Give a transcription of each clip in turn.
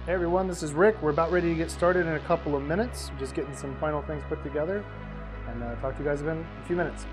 Hey everyone, this is Rick. We're about ready to get started in a couple of minutes. Just getting some final things put together and talk to you guys in a few minutes.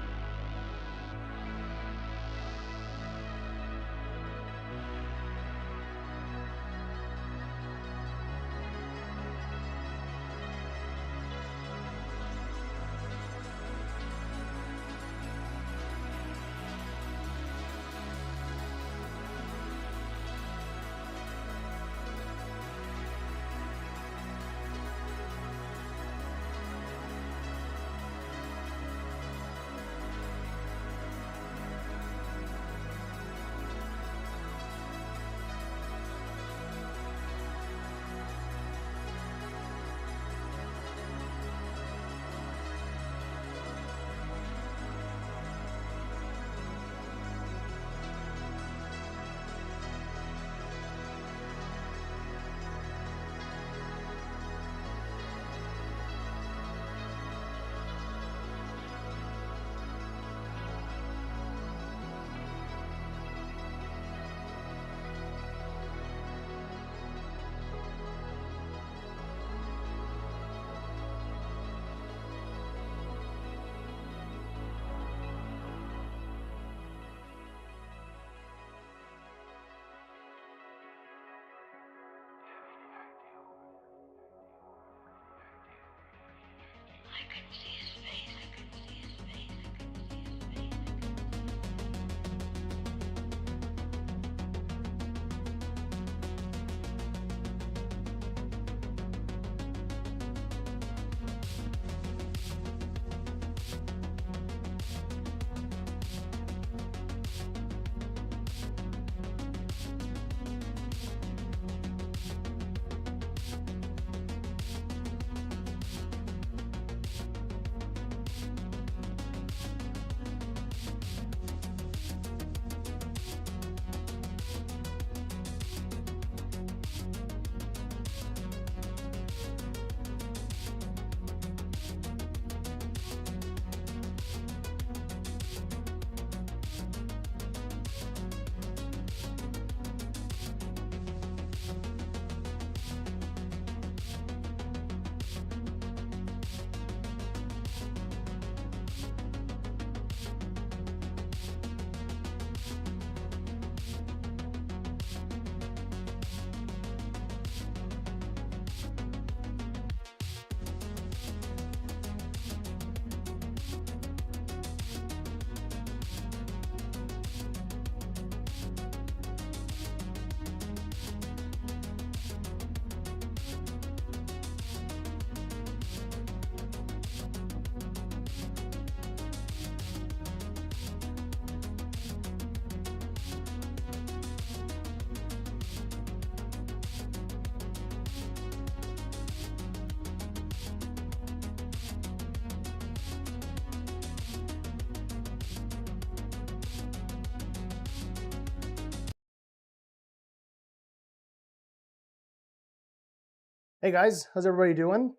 Hey guys, how's everybody doing?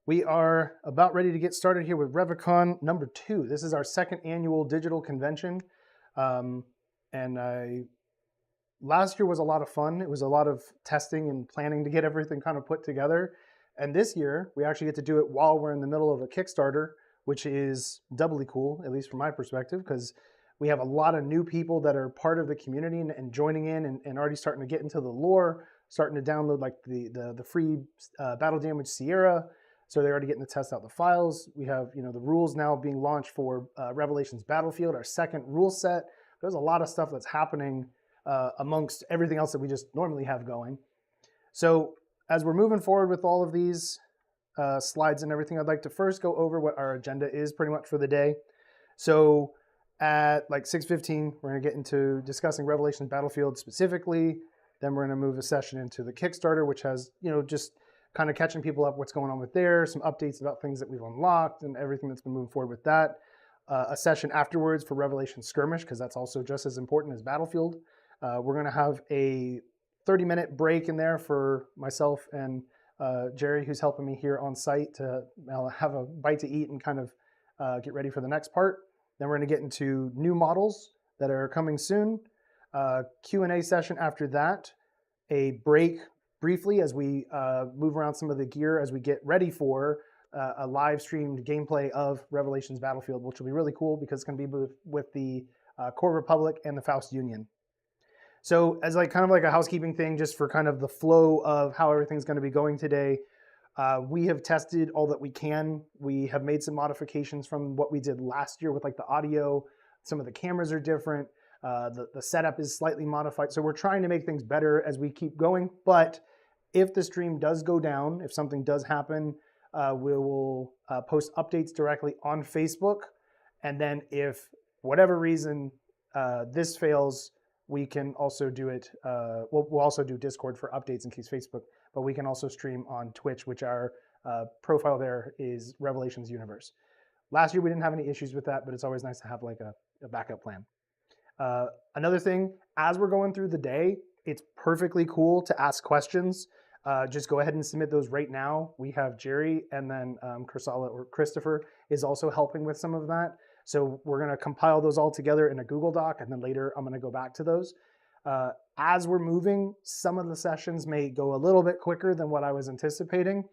We are about ready to get started here with ReveCon number 2. This is our second annual digital convention. Last year was a lot of fun. It was a lot of testing and planning to get everything kind of put together. And this year, we actually get to do it while we're in the middle of a Kickstarter, which is doubly cool, at least from my perspective, because we have a lot of new people that are part of the community and joining in and already starting to get into the lore, starting to download like the free Battle Damage Sierra. So they're already getting to test out the files. We have the rules now being launched for Revelations Battlefield, our second rule set. There's a lot of stuff that's happening amongst everything else that we just normally have going. So as we're moving forward with all of these slides and everything, I'd like to first go over what our agenda is pretty much for the day. So at like 6:15, we're going to get into discussing Revelations Battlefield specifically. Then we're going to move a session into the Kickstarter, which has, just kind of catching people up what's going on with there, some updates about things that we've unlocked and everything that's been moving forward with that. A session afterwards for Revelation Skirmish, because that's also just as important as Battlefield. We're going to have a 30-minute break in there for myself and Jerry, who's helping me here on site, to have a bite to eat and kind of get ready for the next part. Then we're going to get into new models that are coming soon. Q&A session after that, a break briefly as we move around some of the gear as we get ready for a live streamed gameplay of Revelations Battlefield, which will be really cool because it's going to be with the Core Republic and the Faust Union. So as like kind of like a housekeeping thing, just for kind of the flow of how everything's going to be going today, we have tested all that we can. We have made some modifications from what we did last year with like the audio. Some of the cameras are different. The setup is slightly modified. So we're trying to make things better as we keep going. But if the stream does go down, if something does happen, we will post updates directly on Facebook. And then if whatever reason this fails, we can also do it. We'll also do Discord for updates in case Facebook, but we can also stream on Twitch, which our profile there is Revelations Universe. Last year we didn't have any issues with that, but it's always nice to have like a backup plan. Another thing, as we're going through the day, it's perfectly cool to ask questions. Just go ahead and submit those right now. We have Jerry, and then Kursala or Christopher is also helping with some of that. So we're going to compile those all together in a Google Doc, and then later I'm going to go back to those. As we're moving, some of the sessions may go a little bit quicker than what I was anticipating.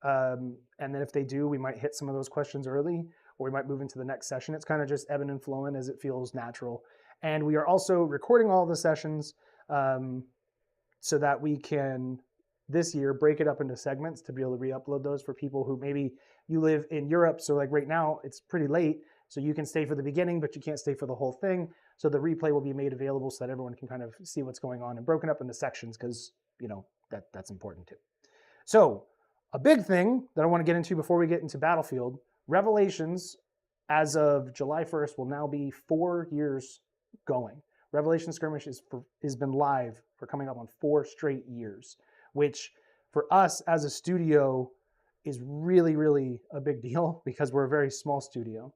And then if they do, we might hit some of those questions early, or we might move into the next session. It's kind of just ebbing and flowing as it feels natural. And we are also recording all the sessions so that we can, this year, break it up into segments to be able to re-upload those for people who maybe you live in Europe. So like right now, it's pretty late. So you can stay for the beginning, but you can't stay for the whole thing. So the replay will be made available so that everyone can kind of see what's going on and broken up into sections because, you know, that's important too. So a big thing that I want to get into before we get into Battlefield, Revelations as of July 1st will now be 4 years going. Revelation Skirmish has been live for coming up on 4 straight years, which for us as a studio is really, really a big deal because we're a very small studio.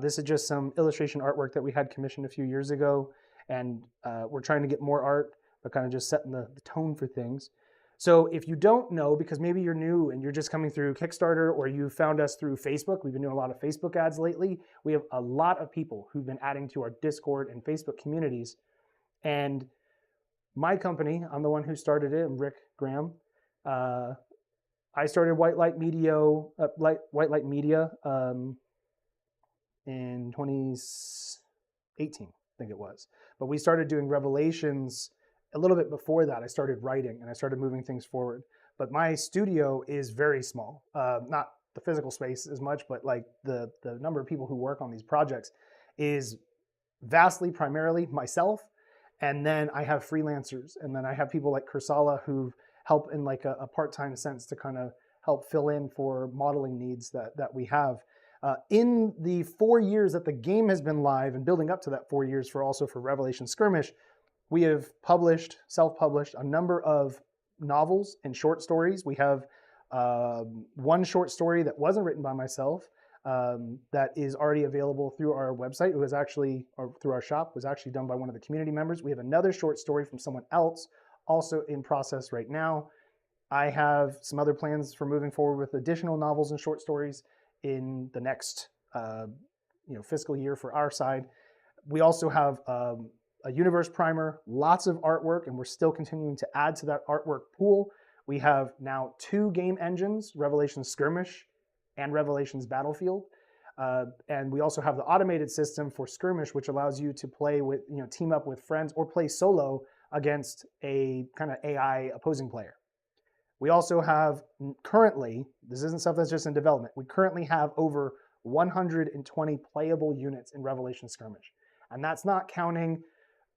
This is just some illustration artwork that we had commissioned a few years ago, and we're trying to get more art, but kind of just setting the tone for things. So if you don't know, because maybe you're new and you're just coming through Kickstarter or you found us through Facebook, we've been doing a lot of Facebook ads lately. We have a lot of people who've been adding to our Discord and Facebook communities. And my company, I'm the one who started it, I'm Rick Graham. I started White Light Media in 2018, I think it was. But we started doing Revelations a little bit before that. I started writing and I started moving things forward. But my studio is very small. Not the physical space as much, but like the number of people who work on these projects is vastly primarily myself. And then I have freelancers. And then I have people like Kursala who help in like a part-time sense to kind of help fill in for modeling needs that we have. In the 4 years that the game has been live and building up to that 4 years for Revelation Skirmish, we have self-published a number of novels and short stories. We have one short story that wasn't written by myself that is already available through our website. It was actually, or through our shop, was actually done by one of the community members. We have another short story from someone else also in process right now. I have some other plans for moving forward with additional novels and short stories in the next fiscal year for our side. We also have a universe primer, lots of artwork, and we're still continuing to add to that artwork pool. We have now 2 game engines, Revelations Skirmish and Revelations Battlefield. And we also have the automated system for Skirmish, which allows you to play with, team up with friends or play solo against a kind of AI opposing player. We also have currently, this isn't stuff that's just in development, we currently have over 120 playable units in Revelation Skirmish. And that's not counting,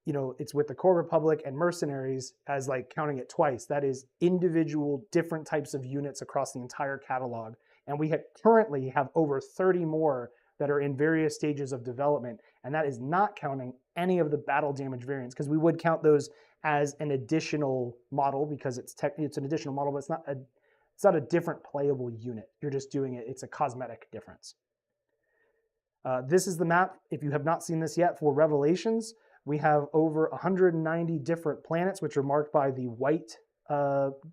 it's with the Core Republic and Mercenaries as like counting it twice. That is individual different types of units across the entire catalog. And we currently have over 30 more that are in various stages of development. And that is not counting any of the battle damage variants, because we would count those as an additional model because it's an additional model, but it's not a different playable unit. You're just doing it. It's a cosmetic difference. This is the map. If you have not seen this yet for Revelations, we have over 190 different planets, which are marked by the white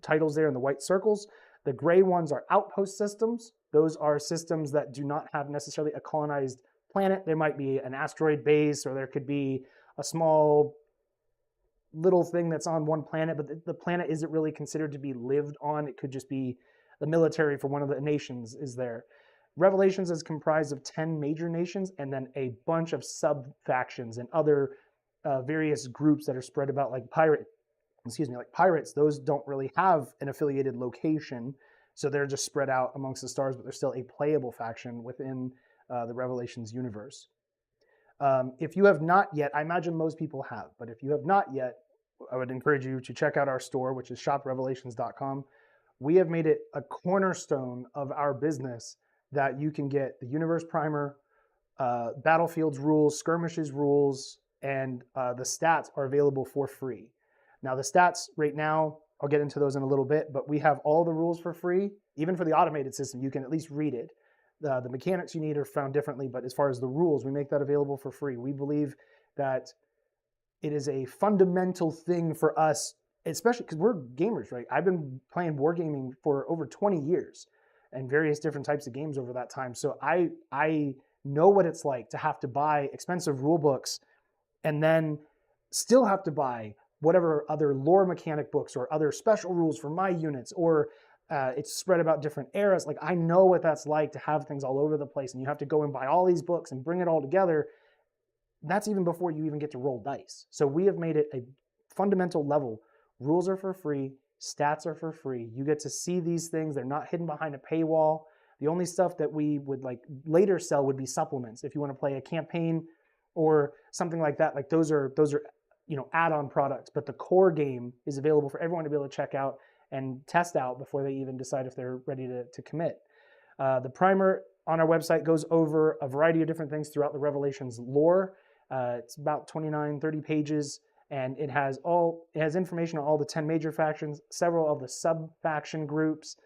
titles there in the white circles. The gray ones are outpost systems. Those are systems that do not have necessarily a colonized planet. There might be an asteroid base, or there could be a small little thing that's on one planet, but the planet isn't really considered to be lived on. It could just be the military for one of the nations is there. Revelations is comprised of 10 major nations and then a bunch of sub factions and other various groups that are spread about, like pirates. Those don't really have an affiliated location, so they're just spread out amongst the stars, but they're still a playable faction within the Revelations universe. If you have not yet, I imagine most people have, but if you have not yet, I would encourage you to check out our store, which is shoprevelations.com. We have made it a cornerstone of our business that you can get the Universe Primer, Battlefields rules, Skirmishes rules, and the stats are available for free. Now, the stats right now, I'll get into those in a little bit, but we have all the rules for free. Even for the automated system, you can at least read it. The mechanics you need are found differently, but as far as the rules, we make that available for free. We believe that it is a fundamental thing for us, especially because we're gamers, right? I've been playing wargaming for over 20 years and various different types of games over that time. So I know what it's like to have to buy expensive rule books and then still have to buy whatever other lore mechanic books or other special rules for my units, or it's spread about different eras. Like, I know what that's like to have things all over the place and you have to go and buy all these books and bring it all together. That's even before you even get to roll dice. So we have made it a fundamental level. Rules are for free. Stats are for free. You get to see these things. They're not hidden behind a paywall. The only stuff that we would like later sell would be supplements. If you want to play a campaign or something like that, like those are add-on products. But the core game is available for everyone to be able to check out and test out before they even decide if they're ready to commit. The primer on our website goes over a variety of different things throughout the Revelations lore. It's about 29, 30 pages. And it has information on all the 10 major factions, several of the sub-faction groups,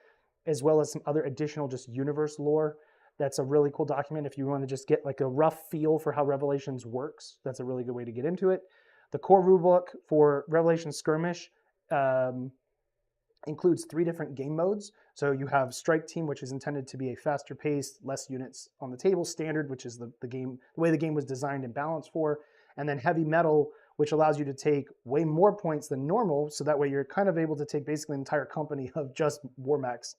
as well as some other additional just universe lore. That's a really cool document if you want to just get like a rough feel for how Revelations works. That's a really good way to get into it. The core rulebook for Revelation Skirmish includes 3 different game modes. So you have Strike Team, which is intended to be a faster paced, less units on the table. Standard, which is the way the game was designed and balanced for. And then Heavy Metal, which allows you to take way more points than normal, so that way you're kind of able to take basically an entire company of just war mechs.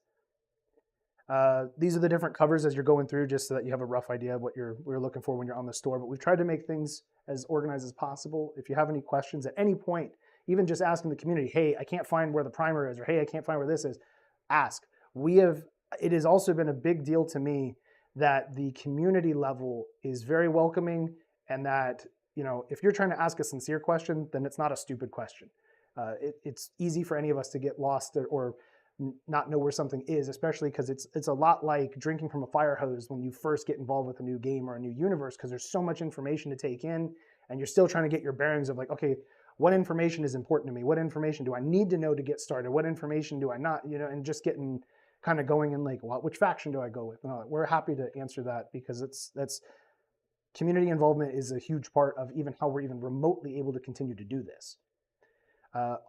These are the different covers as you're going through, just so that you have a rough idea of what you're looking for when you're on the store. But we've tried to make things as organized as possible. If you have any questions at any point, even just asking the community, hey, I can't find where the primer is, or hey, I can't find where this is, ask. It has also been a big deal to me that the community level is very welcoming, and that, if you're trying to ask a sincere question, then it's not a stupid question. It's easy for any of us to get lost or not know where something is, especially because it's a lot like drinking from a fire hose when you first get involved with a new game or a new universe, because there's so much information to take in, and you're still trying to get your bearings of like, okay, what information is important to me? What information do I need to know to get started? What information do I not, and just getting kind of going in like, well, which faction do I go with? No, we're happy to answer that, because that's community involvement is a huge part of even how we're even remotely able to continue to do this.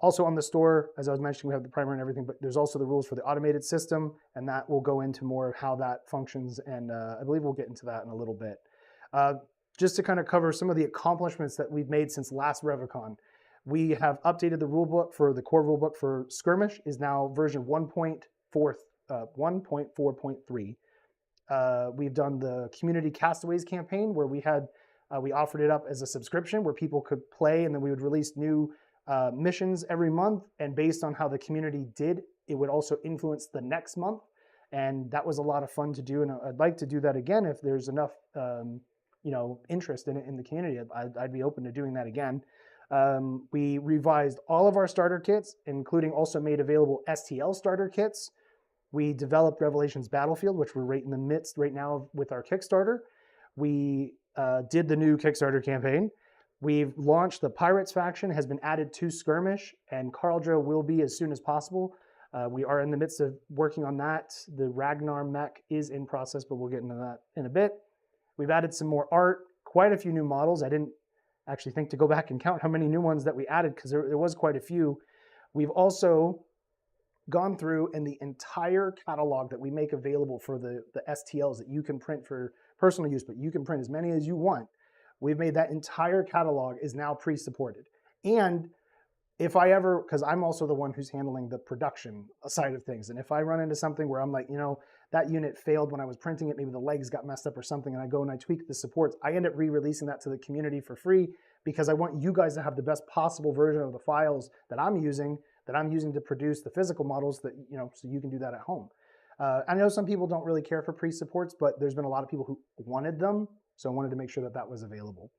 Also on the store, as I was mentioning, we have the primer and everything, but there's also the rules for the automated system, and that will go into more of how that functions, and I believe we'll get into that in a little bit. Just to kind of cover some of the accomplishments that we've made since last ReveCon, we have updated the rulebook for the core rulebook for Skirmish, is now version 1.4.3. We've done the Community Castaways campaign, where we offered it up as a subscription where people could play, and then we would release new missions every month, and based on how the community did, it would also influence the next month, and that was a lot of fun to do, and I'd like to do that again if there's enough interest in it in the community. I'd be open to doing that again. We revised all of our starter kits, including also made available STL starter kits. We developed Revelations Battlefield, which we're right in the midst right now with our Kickstarter. We did the new Kickstarter campaign. We've launched the Pirates faction, has been added to Skirmish, and Khaldra will be as soon as possible. We are in the midst of working on that. The Ragnar mech is in process, but we'll get into that in a bit. We've added some more art, quite a few new models. I didn't actually think to go back and count how many new ones that we added, because there was quite a few. We've also gone through, and the entire catalog that we make available for the STLs that you can print for personal use, but you can print as many as you want. We've made that entire catalog is now pre-supported. And if I ever, because I'm also the one who's handling the production side of things, and if I run into something where I'm like, that unit failed when I was printing it, maybe the legs got messed up or something, and I go and I tweak the supports, I end up re-releasing that to the community for free because I want you guys to have the best possible version of the files that I'm using to produce the physical models that, so you can do that at home. I know some people don't really care for pre-supports, but there's been a lot of people who wanted them, so I wanted to make sure that that was available.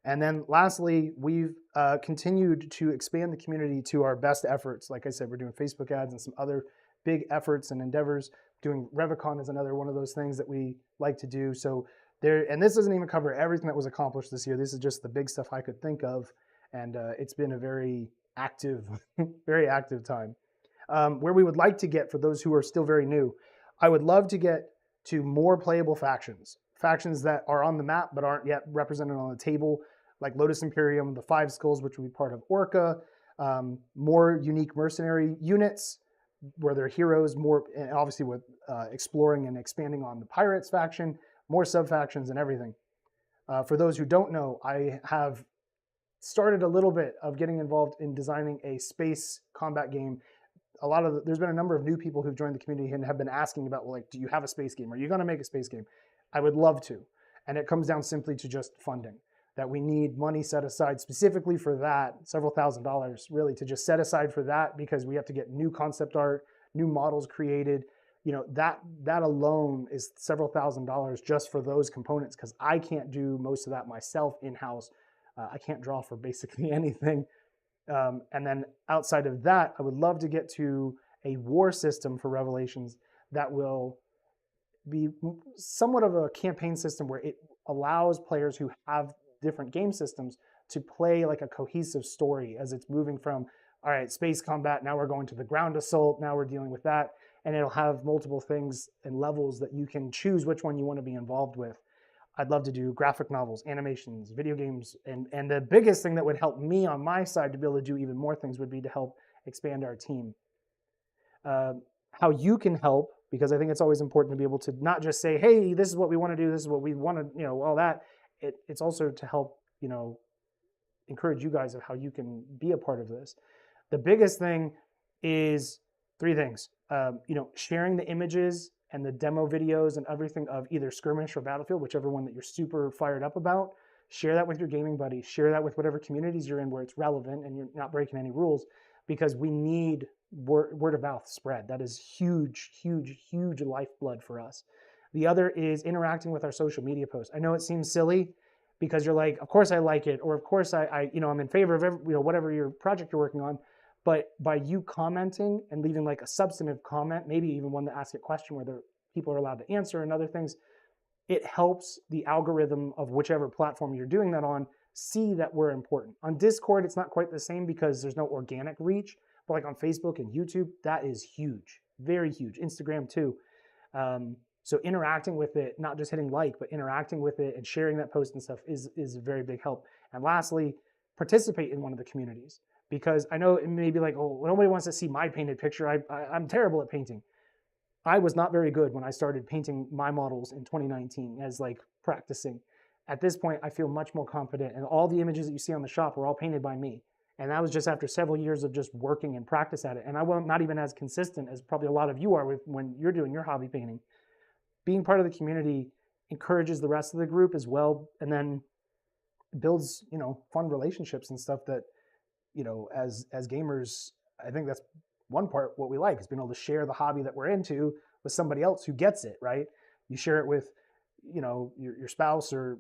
And then lastly, we've continued to expand the community to our best efforts. Like I said, we're doing Facebook ads and some other big efforts and endeavors. Doing ReveCon is another one of those things that we like to do. So and this doesn't even cover everything that was accomplished this year. This is just the big stuff I could think of. And it's been a very active, very active time. Where we would like to get, for those who are still very new, I would love to get to more playable factions that are on the map but aren't yet represented on the table, like Lotus Imperium, the Five Skulls, which would be part of Orca, more unique mercenary units where they're heroes, more, and obviously with exploring and expanding on the Pirates faction, more sub-factions and everything. For those who don't know, I have started a little bit of getting involved in designing a space combat game. There's been a number of new people who've joined the community and have been asking about, well, like, do you have a space game? Are you going to make a space game? I would love to. And it comes down simply to just funding, that we need money set aside specifically for that, several $1,000s really, to just set aside for that, because we have to get new concept art, new models created. That alone is several $1,000s just for those components, because I can't do most of that myself in-house. I can't draw for basically anything. And then outside of that, I would love to get to a war system for Revelations that will be somewhat of a campaign system where it allows players who have different game systems to play like a cohesive story as it's moving from, all right, space combat, now we're going to the ground assault, now we're dealing with that. And it'll have multiple things and levels that you can choose which one you want to be involved with. I'd love to do graphic novels, animations, video games, and the biggest thing that would help me on my side to be able to do even more things would be to help expand our team. How you can help, because I think it's always important to be able to not just say, hey, this is what we want to do, this is what we want to, all that. It's also to help, encourage you guys of how you can be a part of this. The biggest thing is three things. Sharing the images and the demo videos and everything of either Skirmish or Battlefield, whichever one that you're super fired up about. Share that with your gaming buddies. Share that with whatever communities you're in where it's relevant and you're not breaking any rules, because we need word of mouth spread. That is huge, huge, huge lifeblood for us. The other is interacting with our social media posts. I know it seems silly because you're like, of course I like it, or of course I'm in favor of whatever your project you're working on. But by you commenting and leaving like a substantive comment, maybe even one that asks a question where people are allowed to answer and other things, it helps the algorithm of whichever platform you're doing that on see that we're important. On Discord, it's not quite the same because there's no organic reach, but like on Facebook and YouTube, that is huge, very huge. Instagram too. So interacting with it, not just hitting like, but interacting with it and sharing that post and stuff is a very big help. And lastly, participate in one of the communities. Because I know it may be like, oh, nobody wants to see my painted picture. I'm terrible at painting. I was not very good when I started painting my models in 2019 as like practicing. At this point, I feel much more confident, and all the images that you see on the shop were all painted by me. And that was just after several years of just working and practice at it. And I was not even as consistent as probably a lot of you are with when you're doing your hobby painting. Being part of the community encourages the rest of the group as well, and then builds, fun relationships and stuff that, as gamers, I think that's one part what we like, is being able to share the hobby that we're into with somebody else who gets it, right? You share it with, your spouse or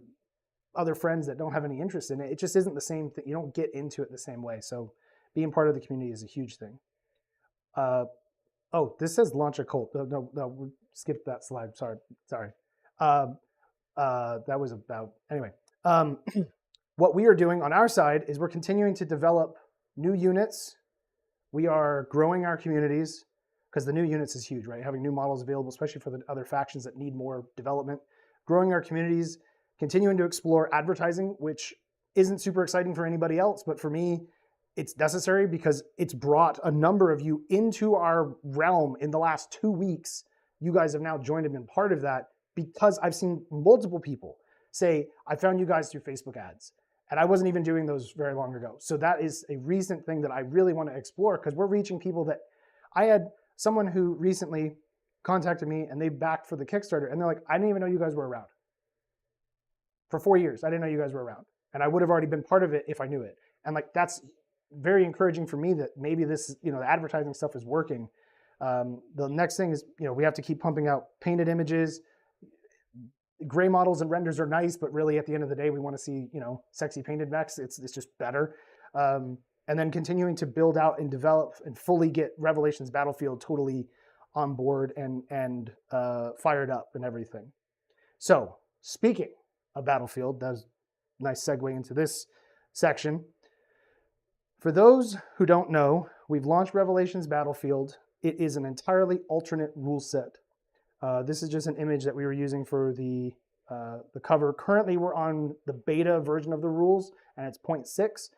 other friends that don't have any interest in it. It just isn't the same thing. You don't get into it the same way. So being part of the community is a huge thing. This says launch a cult. No, skip that slide. Sorry. That was about, anyway. What we are doing on our side is we're continuing to develop new units. We are growing our communities, because the new units is huge, right? Having new models available, especially for the other factions that need more development. Growing our communities, continuing to explore advertising, which isn't super exciting for anybody else, but for me, it's necessary because it's brought a number of you into our realm in the last 2 weeks. You guys have now joined and been part of that, because I've seen multiple people say, I found you guys through Facebook ads. And I wasn't even doing those very long ago. So that is a recent thing that I really want to explore, because we're reaching people that I had someone who recently contacted me and they backed for the Kickstarter, and they're like, I didn't even know you guys were around. For 4 years, I didn't know you guys were around. And I would have already been part of it if I knew it. And like, that's very encouraging for me that maybe this, the advertising stuff is working. The next thing is, we have to keep pumping out painted images. Gray models and renders are nice, but really at the end of the day, we want to see, sexy painted mechs. It's just better. And then continuing to build out and develop and fully get Revelations Battlefield totally on board and fired up and everything. So speaking of Battlefield, that was a nice segue into this section. For those who don't know, we've launched Revelations Battlefield. It is an entirely alternate rule set. This is just an image that we were using for the cover. Currently, we're on the beta version of the rules, and it's 0.6,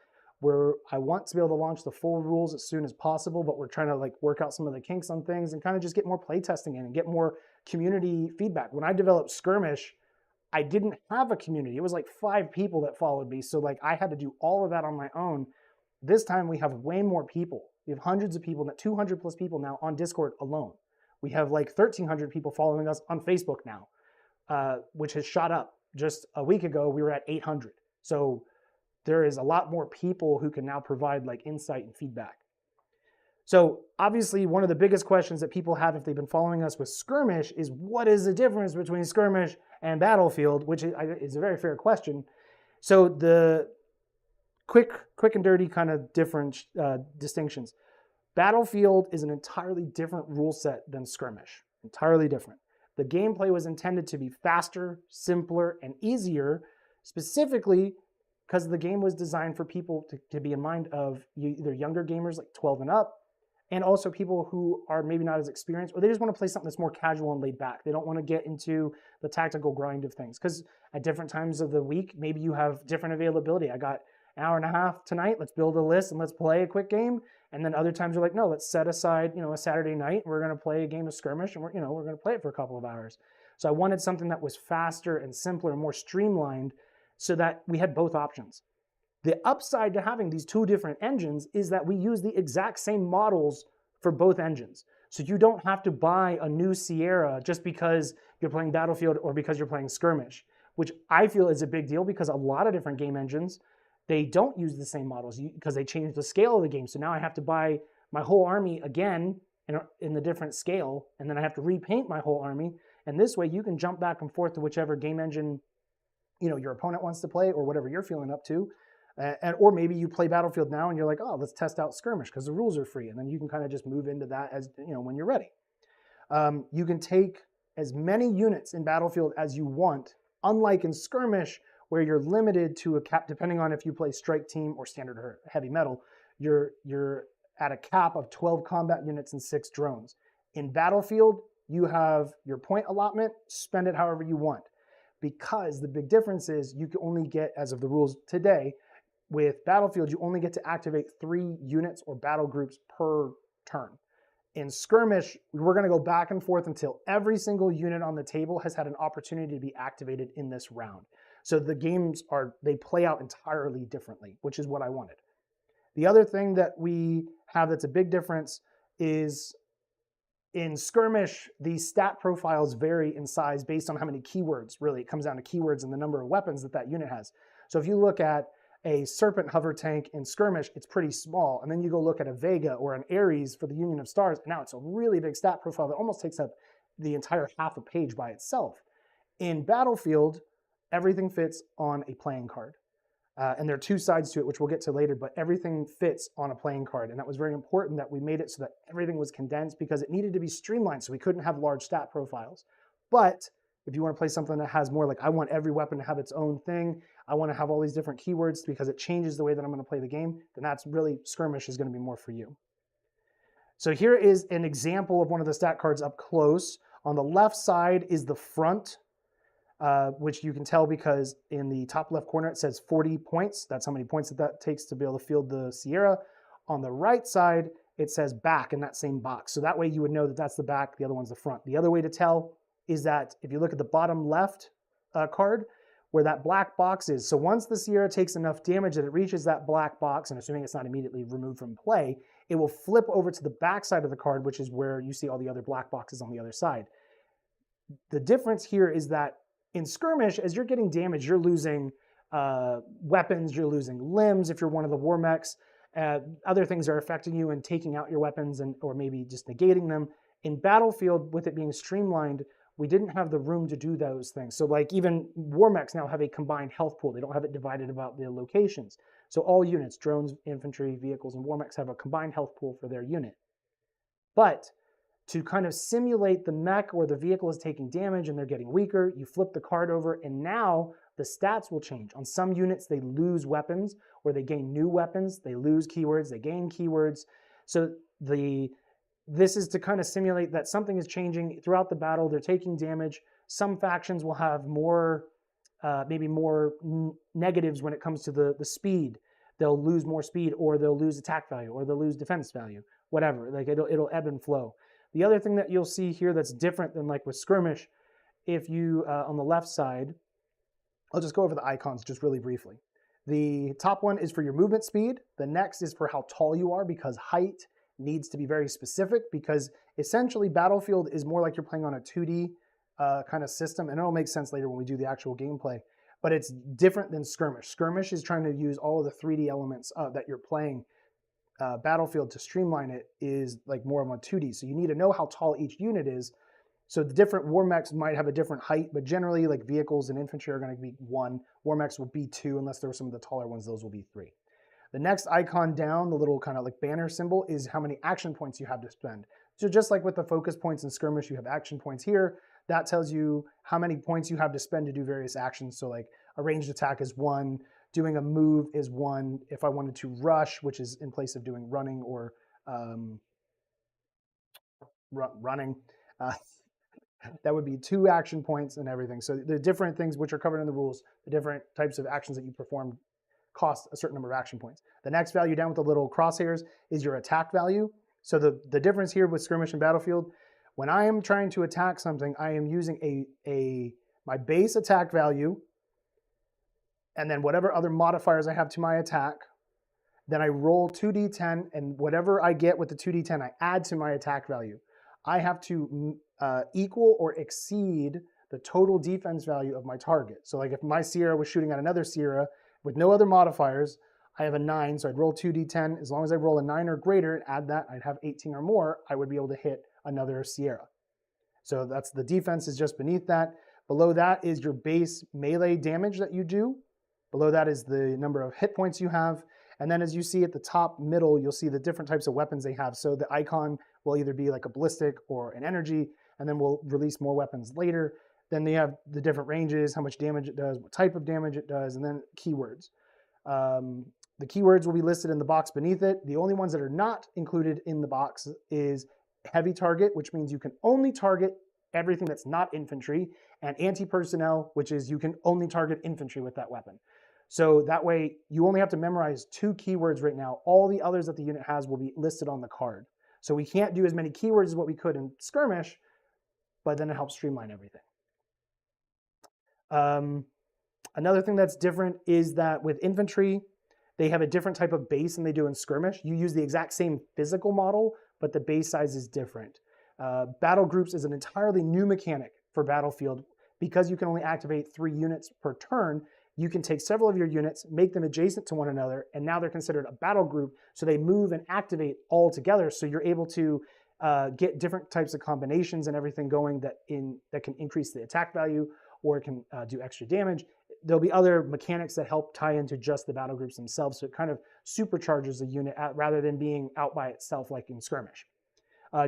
where I want to be able to launch the full rules as soon as possible, but we're trying to work out some of the kinks on things and kind of just get more playtesting in and get more community feedback. When I developed Skirmish, I didn't have a community. It was 5 people that followed me, so I had to do all of that on my own. This time, we have way more people. We have hundreds of people, 200 plus people now on Discord alone. We have 1,300 people following us on Facebook now, which has shot up. Just a week ago, we were at 800. So there is a lot more people who can now provide insight and feedback. So obviously, one of the biggest questions that people have if they've been following us with Skirmish is, what is the difference between Skirmish and Battlefield, which is a very fair question. So the quick and dirty kind of different distinctions. Battlefield is an entirely different rule set than Skirmish, entirely different. The gameplay was intended to be faster, simpler, and easier, specifically because the game was designed for people to be in mind of either younger gamers 12 and up, and also people who are maybe not as experienced, or they just want to play something that's more casual and laid back. They don't want to get into the tactical grind of things, because at different times of the week, maybe you have different availability. I got an hour and a half tonight, let's build a list and let's play a quick game. And then other times you're no, let's set aside, a Saturday night. We're going to play a game of Skirmish, and we're going to play it for a couple of hours. So I wanted something that was faster and simpler and more streamlined, so that we had both options. The upside to having these 2 different engines is that we use the exact same models for both engines. So you don't have to buy a new Sierra just because you're playing Battlefield or because you're playing Skirmish, which I feel is a big deal, because a lot of different game engines, they don't use the same models because they changed the scale of the game. So now I have to buy my whole army again in the different scale, and then I have to repaint my whole army. And this way you can jump back and forth to whichever game engine your opponent wants to play, or whatever you're feeling up to. Or maybe you play Battlefield now and you're oh, let's test out Skirmish because the rules are free. And then you can kind of just move into that as when you're ready. You can take as many units in Battlefield as you want, unlike in Skirmish, where you're limited to a cap, depending on if you play strike team or standard or heavy metal, you're at a cap of 12 combat units and 6 drones. In Battlefield, you have your point allotment, spend it however you want. Because the big difference is you can only get, as of the rules today, with Battlefield, you only get to activate 3 units or battle groups per turn. In Skirmish, we're going to go back and forth until every single unit on the table has had an opportunity to be activated in this round. So the games they play out entirely differently, which is what I wanted. The other thing that we have that's a big difference is in Skirmish, the stat profiles vary in size based on how many keywords. Really, it comes down to keywords and the number of weapons that unit has. So if you look at a Serpent hover tank in Skirmish, it's pretty small. And then you go look at a Vega or an Ares for the Union of Stars, and now it's a really big stat profile that almost takes up the entire half a page by itself. In Battlefield, everything fits on a playing card. And there are 2 sides to it, which we'll get to later, but everything fits on a playing card. And that was very important that we made it so that everything was condensed, because it needed to be streamlined, so we couldn't have large stat profiles. But if you want to play something that has more, I want every weapon to have its own thing, I want to have all these different keywords because it changes the way that I'm going to play the game, then that's really, Skirmish is going to be more for you. So here is an example of one of the stat cards up close. On the left side is the front, which you can tell because in the top left corner it says 40 points. That's how many points that takes to be able to field the Sierra. On the right side, it says back in that same box. So that way you would know that that's the back, the other one's the front. The other way to tell is that if you look at the bottom left card, where that black box is. So once the Sierra takes enough damage that it reaches that black box, and assuming it's not immediately removed from play, it will flip over to the back side of the card, which is where you see all the other black boxes on the other side. The difference here is that in skirmish, as you're getting damage, you're losing weapons, you're losing limbs if you're one of the war mechs. Other things are affecting you and taking out your weapons or maybe just negating them. In Battlefield, with it being streamlined, we didn't have the room to do those things. So like even war mechs now have a combined health pool. They don't have it divided about the locations. So all units, drones, infantry, vehicles, and war mechs have a combined health pool for their unit. But to kind of simulate the mech or the vehicle is taking damage and they're getting weaker, you flip the card over and now the stats will change. On some units, they lose weapons or they gain new weapons. They lose keywords, they gain keywords. So this is to kind of simulate that something is changing throughout the battle. They're taking damage. Some factions will have more, maybe more negatives when it comes to the speed. They'll lose more speed, or they'll lose attack value, or they'll lose defense value, whatever. Like it'll ebb and flow. The other thing that you'll see here that's different than like with skirmish, if you, on the left side, I'll just go over the icons just really briefly. The top one is for your movement speed. The next is for how tall you are, because height needs to be very specific, because essentially Battlefield is more like you're playing on a 2D kind of system, and it'll make sense later when we do the actual gameplay, but it's different than skirmish. Skirmish is trying to use all of the 3D elements that you're playing. Battlefield, to streamline it, is like more of a 2D, so you need to know how tall each unit is. So the different war mechs might have a different height, but generally like vehicles and infantry are going to be 1. War mechs will be 2, unless there were some of the taller ones, those will be 3. The next icon down, the little kind of like banner symbol, is how many action points you have to spend. So just like with the focus points in skirmish, you have action points here. That tells you how many points you have to spend to do various actions. So like a ranged attack is 1, doing a move is 1. If I wanted to rush, which is in place of doing running or running, that would be 2 action points and everything. So the different things which are covered in the rules, the different types of actions that you perform cost a certain number of action points. The next value down with the little crosshairs is your attack value. So the difference here with skirmish and Battlefield, when I am trying to attack something, I am using my base attack value and then whatever other modifiers I have to my attack. Then I roll 2d10, and whatever I get with the 2d10, I add to my attack value. I have to equal or exceed the total defense value of my target. So like if my Sierra was shooting at another Sierra with no other modifiers, I have a 9, so I'd roll 2d10. As long as I roll a 9 or greater and add that, I'd have 18 or more, I would be able to hit another Sierra. So that's the defense is just beneath that. Below that is your base melee damage that you do. Below that is the number of hit points you have. And then as you see at the top middle, you'll see the different types of weapons they have. So the icon will either be like a ballistic or an energy, and then we'll release more weapons later. Then they have the different ranges, how much damage it does, what type of damage it does, and then keywords. The keywords will be listed in the box beneath it. The only ones that are not included in the box is heavy target, which means you can only target everything that's not infantry, and anti-personnel, which is you can only target infantry with that weapon. So that way you only have to memorize 2 keywords right now. All the others that the unit has will be listed on the card. So we can't do as many keywords as what we could in skirmish, but then it helps streamline everything. Another thing that's different is that with infantry, they have a different type of base than they do in skirmish. You use the exact same physical model, but the base size is different. Battle groups is an entirely new mechanic for Battlefield. Because you can only activate 3 units per turn, you can take several of your units, make them adjacent to one another, and now they're considered a battle group, so they move and activate all together, so you're able to get different types of combinations and everything going that can increase the attack value or it can do extra damage. There'll be other mechanics that help tie into just the battle groups themselves, so it kind of supercharges the unit rather than being out by itself like in skirmish.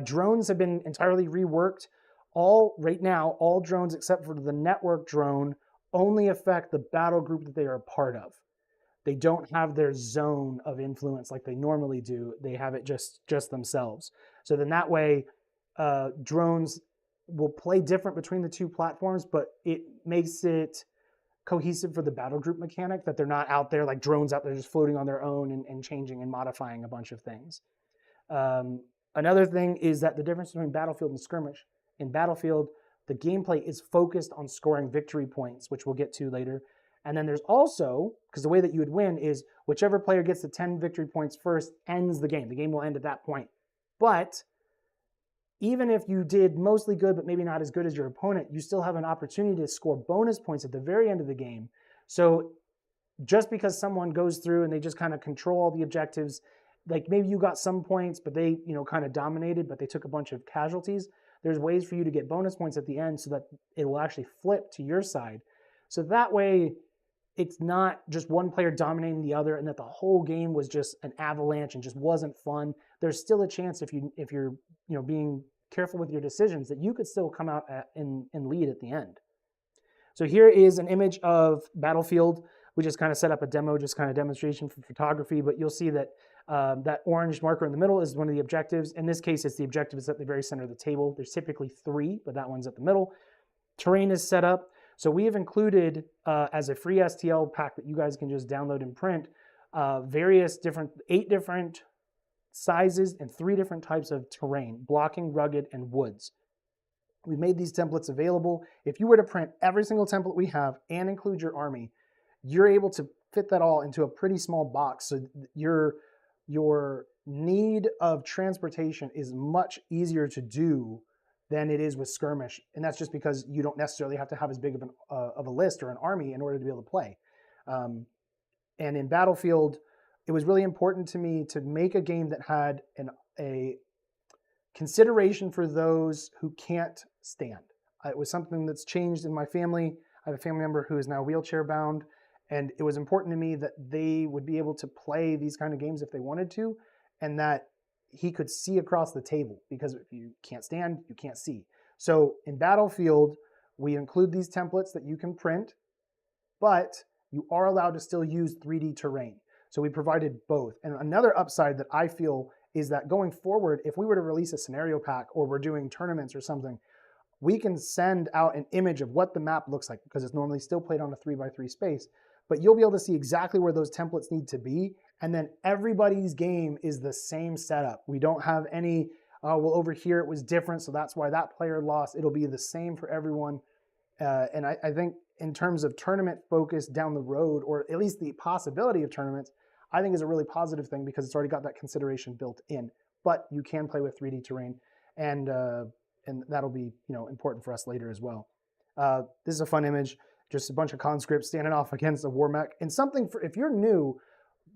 Drones have been entirely reworked. Right now, all drones except for the network drone only affect the battle group that they are a part of. They don't have their zone of influence like they normally do. They have it just themselves. So then that way, drones will play different between the 2 platforms, but it makes it cohesive for the battle group mechanic that they're not out there like drones out there just floating on their own and changing and modifying a bunch of things. Another thing is that the difference between Battlefield and skirmish. In Battlefield, The gameplay is focused on scoring victory points, which we'll get to later. And then there's also, because the way that you would win is whichever player gets the 10 victory points first ends the game. The game will end at that point. But even if you did mostly good, but maybe not as good as your opponent, you still have an opportunity to score bonus points at the very end of the game. So just because someone goes through and they just kind of control all the objectives, like maybe you got some points, but they, kind of dominated, but they took a bunch of casualties. There's ways for you to get bonus points at the end so that it will actually flip to your side. So that way, it's not just one player dominating the other and that the whole game was just an avalanche and just wasn't fun. There's still a chance if you're being careful with your decisions that you could still come out in lead at the end. So here is an image of Battlefield. We just kind of set up a demo, just kind of demonstration for photography, but you'll see that that orange marker in the middle is one of the objectives. In this case, it's the objective is at the very center of the table. There's typically 3, but that one's at the middle. Terrain is set up. So we have included as a free STL pack that you guys can just download and print, 8 different sizes and 3 different types of terrain: blocking, rugged, and woods. We've made these templates available. If you were to print every single template we have and include your army, you're able to fit that all into a pretty small box. So your need of transportation is much easier to do than it is with skirmish, and that's just because you don't necessarily have to have as big of a list or an army in order to be able to play. And in Battlefield, it was really important to me to make a game that had a consideration for those who can't stand. It was something that's changed in my family. I have a family member who is now wheelchair bound, and it was important to me that they would be able to play these kind of games if they wanted to, and that he could see across the table, because if you can't stand, you can't see. So in Battlefield, we include these templates that you can print, but you are allowed to still use 3D terrain. So we provided both. And another upside that I feel is that going forward, if we were to release a scenario pack or we're doing tournaments or something, we can send out an image of what the map looks like, because it's normally still played on a 3x3 space, but you'll be able to see exactly where those templates need to be. And then everybody's game is the same setup. We don't have any, well, over here it was different, so that's why that player lost. It'll be the same for everyone. And I think in terms of tournament focus down the road, or at least the possibility of tournaments, I think is a really positive thing, because it's already got that consideration built in. But you can play with 3D terrain, and that'll be important for us later as well. This is a fun image, just a bunch of conscripts standing off against a war mech. And something for, if you're new,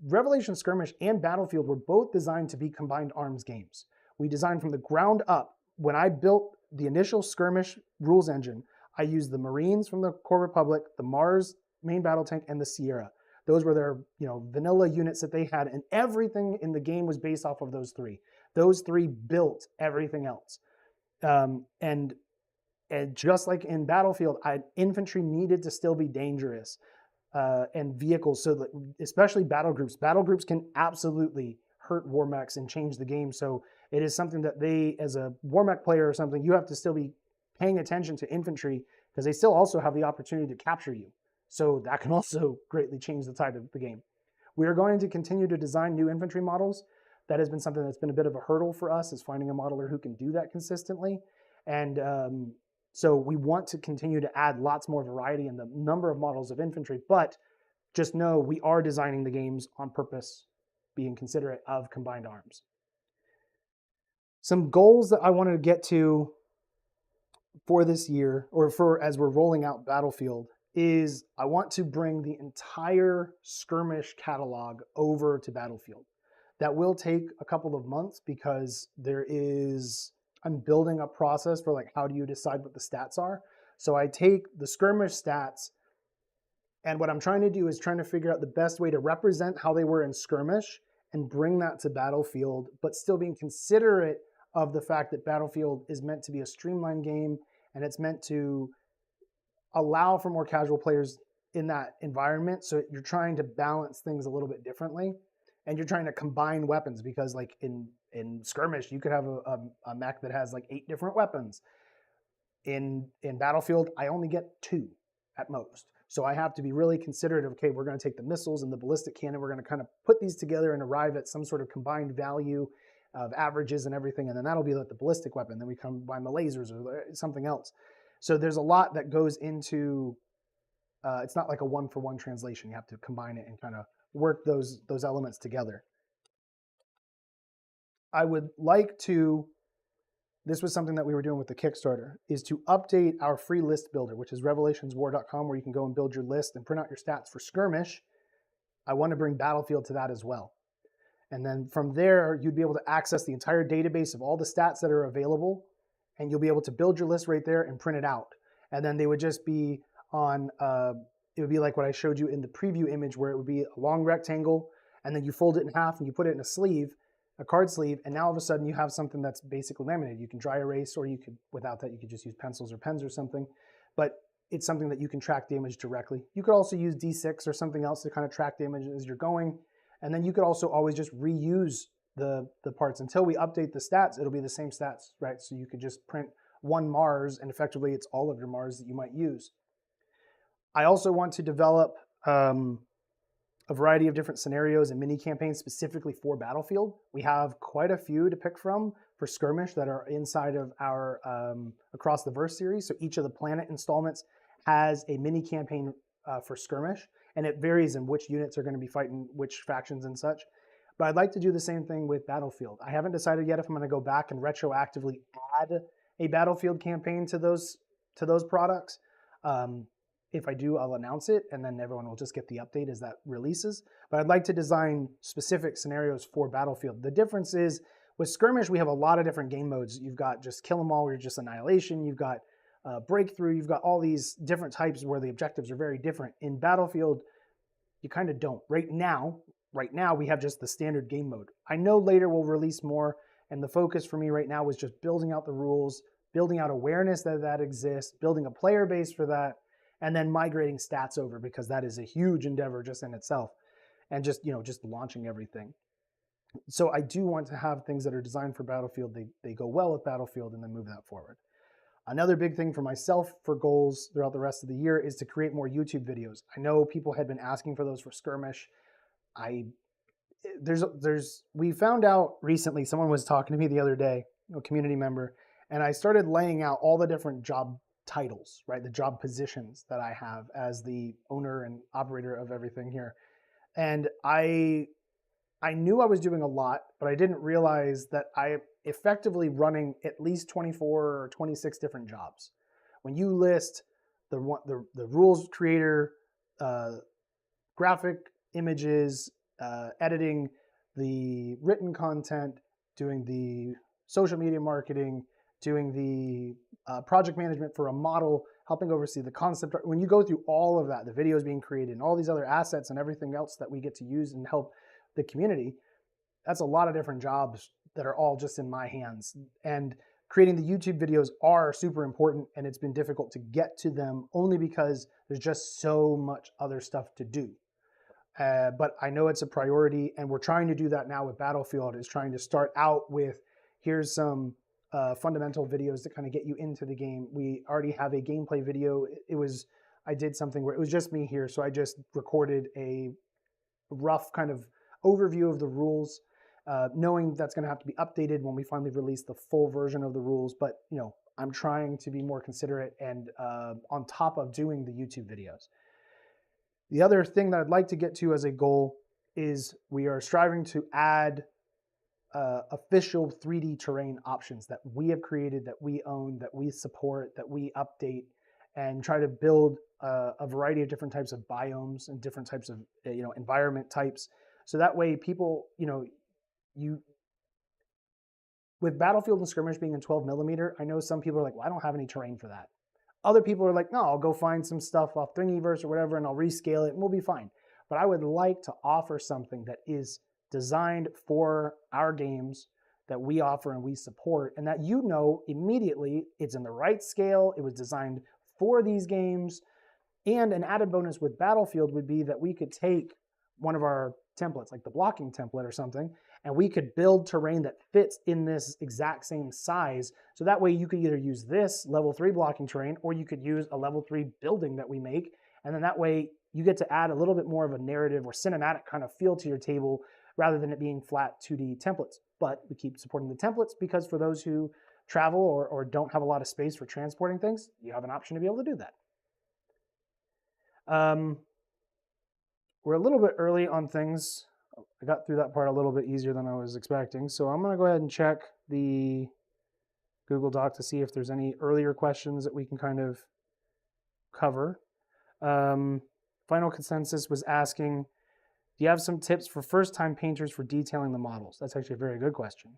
Revelation Skirmish and Battlefield were both designed to be combined arms games. We designed from the ground up. When I built the initial Skirmish rules engine, I used the Marines from the Core Republic, the Mars main battle tank, and the Sierra. Those were their vanilla units that they had, and everything in the game was based off of those 3. Those 3 built everything else. And just like in Battlefield, infantry needed to still be dangerous, and vehicles, so that, especially battle groups. Battle groups can absolutely hurt war mechs and change the game. So it is something that they, as a war mech player or something, you have to still be paying attention to infantry, because they still also have the opportunity to capture you. So that can also greatly change the tide of the game. We are going to continue to design new infantry models. That has been something that's been a bit of a hurdle for us, is finding a modeler who can do that consistently. And so we want to continue to add lots more variety in the number of models of infantry, but just know we are designing the games on purpose, being considerate of combined arms. Some goals that I wanted to get to for this year, or for as we're rolling out Battlefield, is I want to bring the entire Skirmish catalog over to Battlefield. That will take a couple of months, because I'm building a process for like, how do you decide what the stats are? So I take the Skirmish stats, and what I'm trying to do is trying to figure out the best way to represent how they were in Skirmish and bring that to Battlefield, but still being considerate of the fact that Battlefield is meant to be a streamlined game, and it's meant to allow for more casual players in that environment. So you're trying to balance things a little bit differently, and you're trying to combine weapons, because like in Skirmish, you could have a mech that has like 8 different weapons. In Battlefield, I only get 2 at most. So I have to be really considerate of, okay, we're going to take the missiles and the ballistic cannon, we're going to kind of put these together and arrive at some sort of combined value of averages and everything, and then that'll be like the ballistic weapon. Then we combine the lasers or something else. So there's a lot that goes into, it's not like a one-for-one translation. You have to combine it and kind of work those elements together. I would like to, this was something that we were doing with the Kickstarter, is to update our free list builder, which is revelationswar.com, where you can go and build your list and print out your stats for skirmish. I want to bring Battlefield to that as well. And then from there, you'd be able to access the entire database of all the stats that are available, and you'll be able to build your list right there and print it out. And then they would just be on, it would be like what I showed you in the preview image, where it would be a long rectangle, and then you fold it in half and you put it in a sleeve, a card sleeve, and now all of a sudden you have something that's basically laminated. You can dry erase, or you could, without that, you could just use pencils or pens or something. But it's something that you can track damage directly. You could also use D6 or something else to kind of track damage as you're going. And then you could also always just reuse the parts. Until we update the stats, it'll be the same stats, right? So you could just print one Mars, and effectively it's all of your Mars that you might use. I also want to develop a variety of different scenarios and mini campaigns specifically for Battlefield. We have quite a few to pick from for Skirmish that are inside of our Across the Verse series. So each of the Planet installments has a mini campaign for Skirmish, and it varies in which units are going to be fighting which factions and such. But I'd like to do the same thing with Battlefield. I haven't decided yet if I'm going to go back and retroactively add a Battlefield campaign to those products. If I do, I'll announce it, and then everyone will just get the update as that releases. But I'd like to design specific scenarios for Battlefield. The difference is, with Skirmish, we have a lot of different game modes. You've got just Kill 'em all, where you're just Annihilation. You've got Breakthrough. You've got all these different types where the objectives are very different. In Battlefield, you kind of don't. Right now, we have just the standard game mode. I know later we'll release more, and the focus for me right now is just building out the rules, building out awareness that exists, building a player base for that, and then migrating stats over, because that is a huge endeavor just in itself, and just launching everything. So I do want to have things that are designed for Battlefield. They go well with Battlefield, and then move that forward. Another big thing for myself for goals throughout the rest of the year is to create more YouTube videos. I know people had been asking for those for Skirmish. We found out recently, someone was talking to me the other day, a community member, and I started laying out all the different job titles, right? The job positions that I have as the owner and operator of everything here. And I knew I was doing a lot, but I didn't realize that I effectively running at least 24 or 26 different jobs. When you list the rules creator, graphic images, editing the written content, doing the social media marketing, doing the project management for a model, helping oversee the concept art. When you go through all of that, the videos being created, and all these other assets and everything else that we get to use and help the community, that's a lot of different jobs that are all just in my hands. And creating the YouTube videos are super important, and it's been difficult to get to them only because there's just so much other stuff to do. But I know it's a priority, and we're trying to do that now with Battlefield, is trying to start out with, here's some fundamental videos to kind of get you into the game. We already have a gameplay video. I did something where it was just me here, so I just recorded a rough kind of overview of the rules, knowing that's going to have to be updated when we finally release the full version of the rules. But I'm trying to be more considerate and on top of doing the YouTube videos. The other thing that I'd like to get to as a goal is we are striving to add official 3D terrain options that we have created, that we own, that we support, that we update, and try to build a variety of different types of biomes and different types of environment types. So that way people, with Battlefield and Skirmish being in 12mm, I know some people are like, well, I don't have any terrain for that. Other people are like, no, I'll go find some stuff off Thingiverse or whatever, and I'll rescale it, and we'll be fine. But I would like to offer something that is designed for our games, that we offer and we support, and that immediately it's in the right scale, it was designed for these games. And an added bonus with Battlefield would be that we could take one of our templates, like the blocking template or something, and we could build terrain that fits in this exact same size. So that way you could either use this level 3 blocking terrain, or you could use a level 3 building that we make. And then that way you get to add a little bit more of a narrative or cinematic kind of feel to your table, rather than it being flat 2D templates. But we keep supporting the templates, because for those who travel or don't have a lot of space for transporting things, you have an option to be able to do that. We're a little bit early on things. I got through that part a little bit easier than I was expecting. So I'm going to go ahead and check the Google Doc to see if there's any earlier questions that we can kind of cover. Final Consensus was asking, do you have some tips for first-time painters for detailing the models? That's actually a very good question.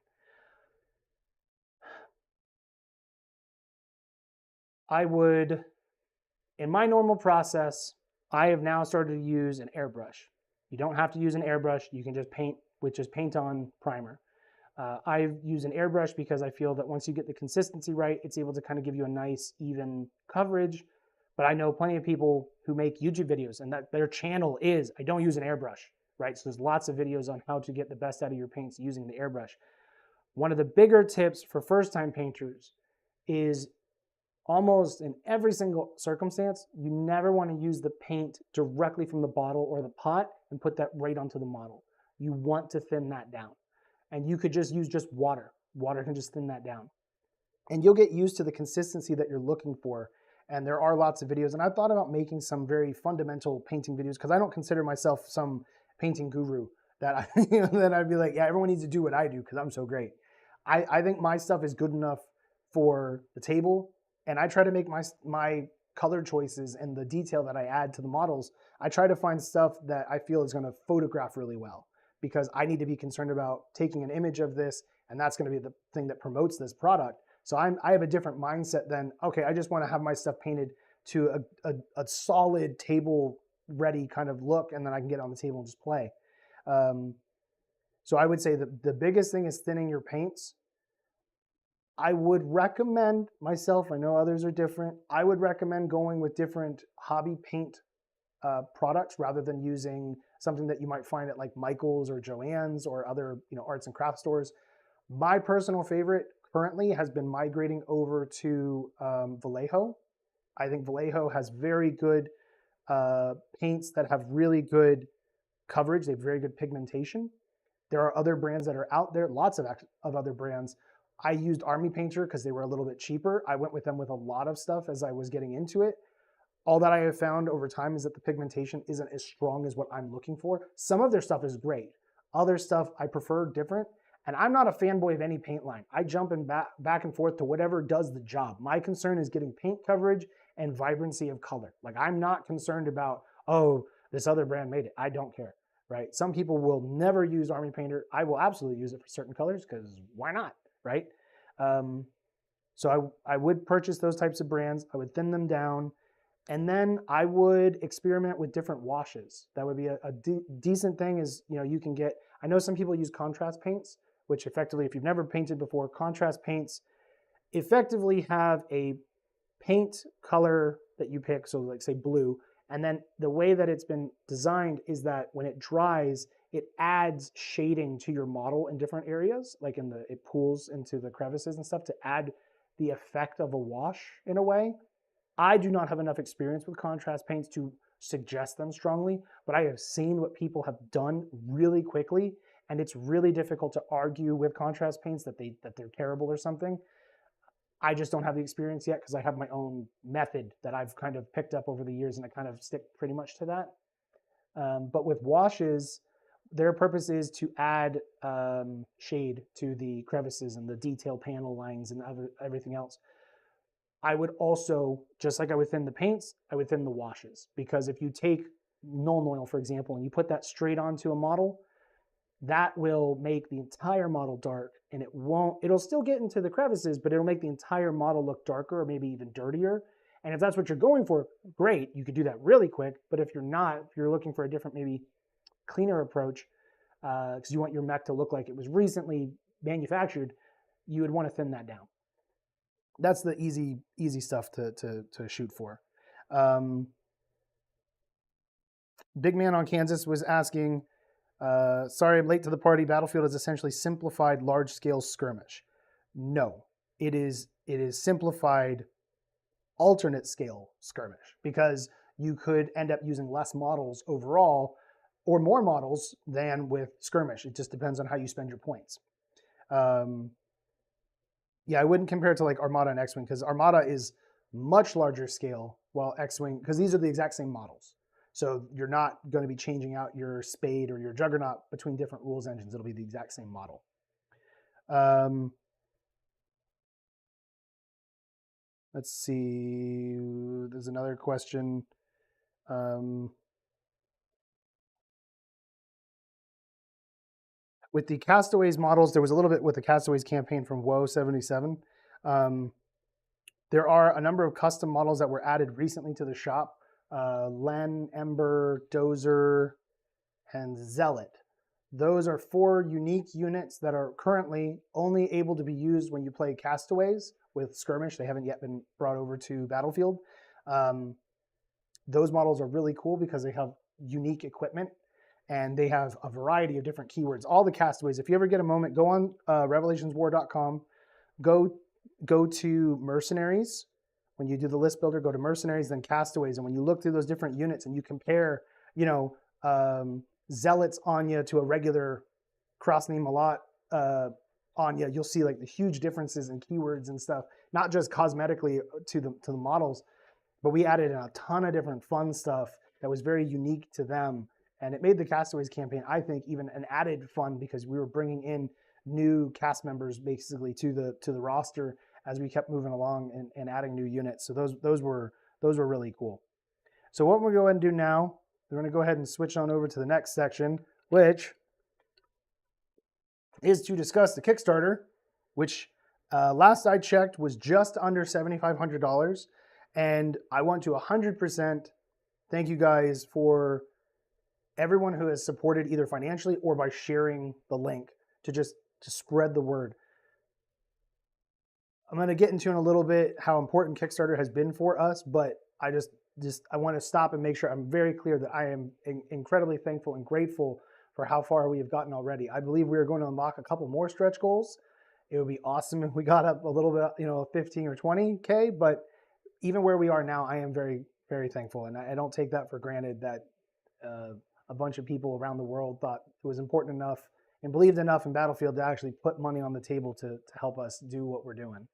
I would, in my normal process, I have now started to use an airbrush. You don't have to use an airbrush. You can just paint with just paint on primer. I use an airbrush because I feel that once you get the consistency right, it's able to kind of give you a nice, even coverage. But I know plenty of people who make YouTube videos and that their channel is, I don't use an airbrush, right? So there's lots of videos on how to get the best out of your paints using the airbrush. One of the bigger tips for first-time painters is almost in every single circumstance, you never want to use the paint directly from the bottle or the pot and put that right onto the model. You want to thin that down. And you could just use just water. Water can just thin that down. And you'll get used to the consistency that you're looking for. And there are lots of videos. And I've thought about making some very fundamental painting videos because I don't consider myself some painting guru that that I'd be like, yeah, everyone needs to do what I do because I'm so great. I think my stuff is good enough for the table. And I try to make my color choices and the detail that I add to the models, I try to find stuff that I feel is going to photograph really well because I need to be concerned about taking an image of this, and that's going to be the thing that promotes this product. So I have a different mindset than, okay, I just want to have my stuff painted to a solid table ready kind of look, and then I can get on the table and just play. So I would say that the biggest thing is thinning your paints. I would recommend myself, I know others are different, I would recommend going with different hobby paint products rather than using something that you might find at like Michael's or Joann's or other arts and craft stores. My personal favorite currently has been migrating over to Vallejo. I think Vallejo has very good paints that have really good coverage. They have very good pigmentation. There are other brands that are out there, lots of other brands. I used Army Painter because they were a little bit cheaper. I went with them with a lot of stuff as I was getting into it. All that I have found over time is that the pigmentation isn't as strong as what I'm looking for. Some of their stuff is great. Other stuff I prefer different. And I'm not a fanboy of any paint line. I jump in back and forth to whatever does the job. My concern is getting paint coverage and vibrancy of color. Like I'm not concerned about, oh, this other brand made it. I don't care, right? Some people will never use Army Painter. I will absolutely use it for certain colors because why not, right? So I would purchase those types of brands. I would thin them down. And then I would experiment with different washes. That would be a decent thing is, you can get, I know some people use contrast paints, which effectively, if you've never painted before, contrast paints effectively have a paint color that you pick, so like say blue, and then the way that it's been designed is that when it dries, it adds shading to your model in different areas, like it pools into the crevices and stuff to add the effect of a wash in a way. I do not have enough experience with contrast paints to suggest them strongly, but I have seen what people have done really quickly, and it's really difficult to argue with contrast paints that they're terrible or something. I just don't have the experience yet because I have my own method that I've kind of picked up over the years, and I kind of stick pretty much to that. But with washes, their purpose is to add shade to the crevices and the detail panel lines and everything else. I would also, just like I would thin the paints, I would thin the washes. Because if you take Nuln Oil, for example, and you put that straight onto a model, that will make the entire model dark, and it'll still get into the crevices, but it'll make the entire model look darker or maybe even dirtier. And if that's what you're going for, great, you could do that really quick. But if you're not, if you're looking for a different, maybe cleaner approach, because you want your mech to look like it was recently manufactured, you would want to thin that down. That's the easy stuff to shoot for. Big Man on Kansas was asking, sorry, I'm late to the party. Battlefield is essentially simplified large-scale skirmish. No, it is simplified alternate scale skirmish because you could end up using less models overall or more models than with skirmish. It just depends on how you spend your points. Yeah, I wouldn't compare it to like Armada and X-Wing because Armada is much larger scale, while X-Wing, because these are the exact same models. So you're not going to be changing out your Spade or your Juggernaut between different rules engines. It'll be the exact same model. Um, let's see. There's another question. Um, with the Castaways models, there was a little bit with the Castaways campaign from WoW 77. Um, there are a number of custom models that were added recently to the shop. Len, Ember, Dozer, and Zealot. Those are 4 unique units that are currently only able to be used when you play Castaways with Skirmish. They haven't yet been brought over to Battlefield. Um, those models are really cool because they have unique equipment and they have a variety of different keywords. All the Castaways, if you ever get a moment, go on revelationswar.com, go to Mercenaries. When you do the list builder, go to Mercenaries, then Castaways. And when you look through those different units and you compare, Zealots Anya to a regular Krasny Malat Anya, you'll see like the huge differences in keywords and stuff, not just cosmetically to the models, but we added in a ton of different fun stuff that was very unique to them. And it made the Castaways campaign, I think, even an added fun because we were bringing in new cast members basically to the roster as we kept moving along and adding new units. So those were really cool. So what we're going to do now, we're going to go ahead and switch on over to the next section, which is to discuss the Kickstarter, which last I checked was just under $7,500. And I want to 100% thank you guys for everyone who has supported either financially or by sharing the link to spread the word. I'm going to get into in a little bit how important Kickstarter has been for us, but I want to stop and make sure I'm very clear that I am incredibly thankful and grateful for how far we have gotten already. I believe we are going to unlock a couple more stretch goals. It would be awesome if we got up a little bit, 15 or 20K, but even where we are now, I am very, very thankful. And I don't take that for granted that a bunch of people around the world thought it was important enough and believed enough in Battlefield to actually put money on the table to help us do what we're doing.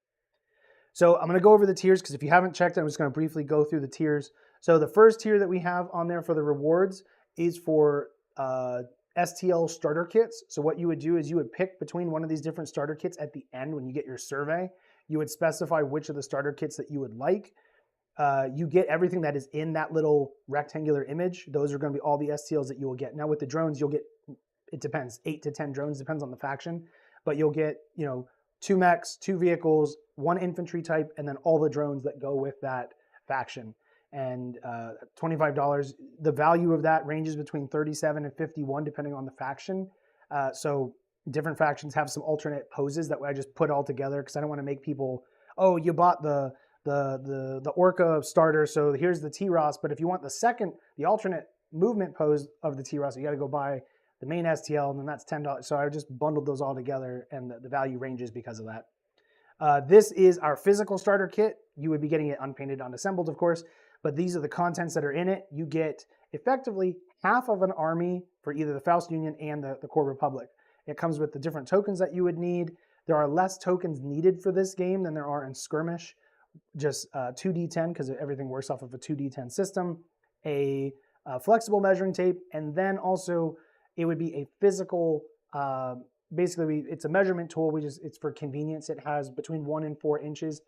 So I'm going to go over the tiers because if you haven't checked, I'm just going to briefly go through the tiers. So the first tier that we have on there for the rewards is for STL starter kits. So what you would do is you would pick between one of these different starter kits at the end when you get your survey. You would specify which of the starter kits that you would like. You get everything that is in that little rectangular image. Those are going to be all the STLs that you will get. Now with the drones, you'll get, it depends, 8 to 10 drones, depends on the faction. But you'll get, 2 mechs, 2 vehicles, 1 infantry type, and then all the drones that go with that faction. And $25, the value of that ranges between 37 and 51 depending on the faction. So different factions have some alternate poses that I just put all together because I don't want to make people, oh, you bought the Orca starter, so here's the T-Ross, but if you want the alternate movement pose of the T-Ross, you got to go buy the main STL, and then that's $10. So I just bundled those all together, and the value ranges because of that. This is our physical starter kit. You would be getting it unpainted, unassembled, of course, but these are the contents that are in it. You get effectively half of an army for either the Faust Union and the Core Republic. It comes with the different tokens that you would need. There are less tokens needed for this game than there are in Skirmish. Just 2d10 because everything works off of a 2d10 system, a flexible measuring tape, and then also it would be a physical, basically it's a measurement tool. It's for convenience. It has between 1 and 4 inches.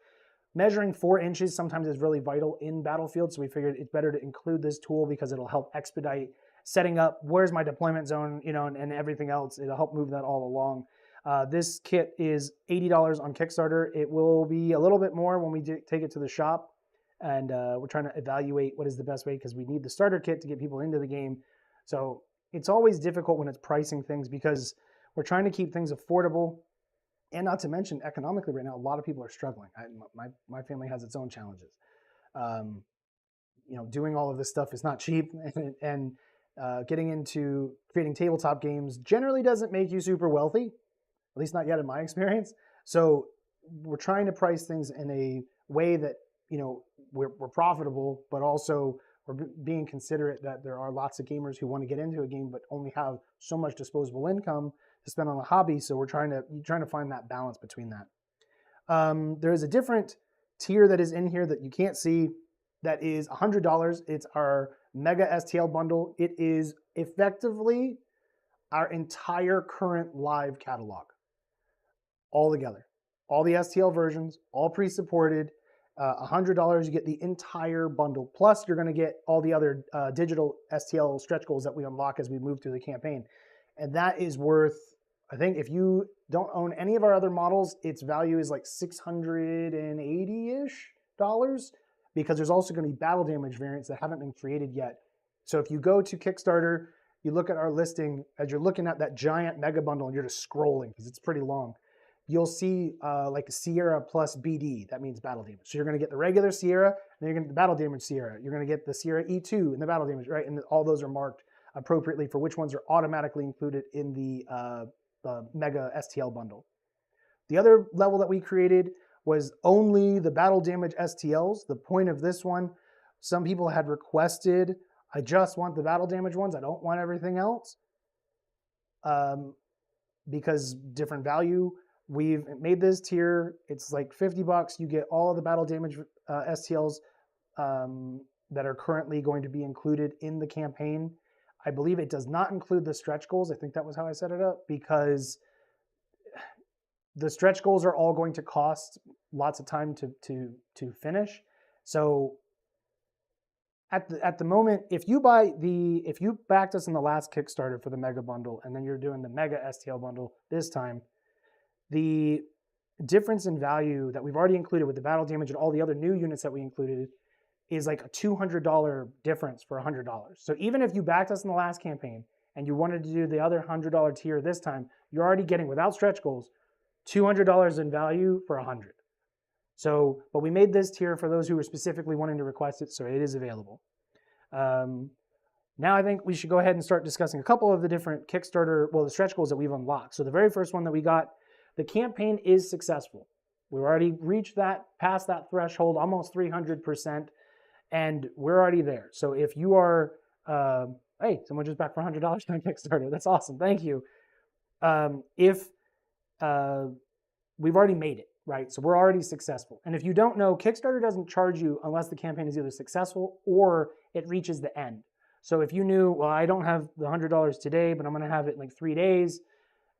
Measuring 4 inches sometimes is really vital in Battlefield, so we figured it's better to include this tool because it'll help expedite setting up where's my deployment zone, and everything else. It'll help move that all along. This kit is $80 on Kickstarter. It will be a little bit more when we take it to the shop, and we're trying to evaluate what is the best way because we need the starter kit to get people into the game. So it's always difficult when it's pricing things because we're trying to keep things affordable, and not to mention economically right now, a lot of people are struggling. My family has its own challenges. Doing all of this stuff is not cheap, and getting into creating tabletop games generally doesn't make you super wealthy. At least not yet in my experience. So we're trying to price things in a way that, we're profitable, but also we're being considerate that there are lots of gamers who want to get into a game, but only have so much disposable income to spend on a hobby. So we're trying to find that balance between that. There is a different tier that is in here that you can't see that is $100. It's our Mega STL bundle. It is effectively our entire current live catalog all together. All the STL versions, all pre-supported. $100, you get the entire bundle. Plus, you're going to get all the other digital STL stretch goals that we unlock as we move through the campaign. And that is worth, I think if you don't own any of our other models, its value is like $680-ish, because there's also going to be battle damage variants that haven't been created yet. So if you go to Kickstarter, you look at our listing, as you're looking at that giant mega bundle and you're just scrolling because it's pretty long, you'll see like Sierra plus BD. That means battle damage. So you're going to get the regular Sierra, and then you're going to get the battle damage Sierra. You're going to get the Sierra E2 and the battle damage, right? And all those are marked appropriately for which ones are automatically included in the Mega STL bundle. The other level that we created was only the battle damage STLs. The point of this one, some people had requested, I just want the battle damage ones. I don't want everything else because different value. We've made this tier. It's like $50. You get all of the battle damage STLs that are currently going to be included in the campaign. I believe it does not include the stretch goals. I think that was how I set it up, because the stretch goals are all going to cost lots of time to finish. So at the moment, if you backed us in the last Kickstarter for the Mega Bundle, and then you're doing the Mega STL Bundle this time, the difference in value that we've already included with the battle damage and all the other new units that we included is like a $200 difference for $100. So even if you backed us in the last campaign and you wanted to do the other $100 tier this time, you're already getting, without stretch goals, $200 in value for $100. So, but we made this tier for those who were specifically wanting to request it, so it is available. Now I think we should go ahead and start discussing a couple of the different Kickstarter, well, the stretch goals that we've unlocked. So the very first one that we got, the campaign is successful. We've already reached that, past that threshold, almost 300%, and we're already there. So if you are, hey, someone just backed for $100 on Kickstarter. That's awesome, thank you. We've already made it, right? So we're already successful. And if you don't know, Kickstarter doesn't charge you unless the campaign is either successful or it reaches the end. So if you knew, well, I don't have the $100 today, but I'm gonna have it in like 3 days,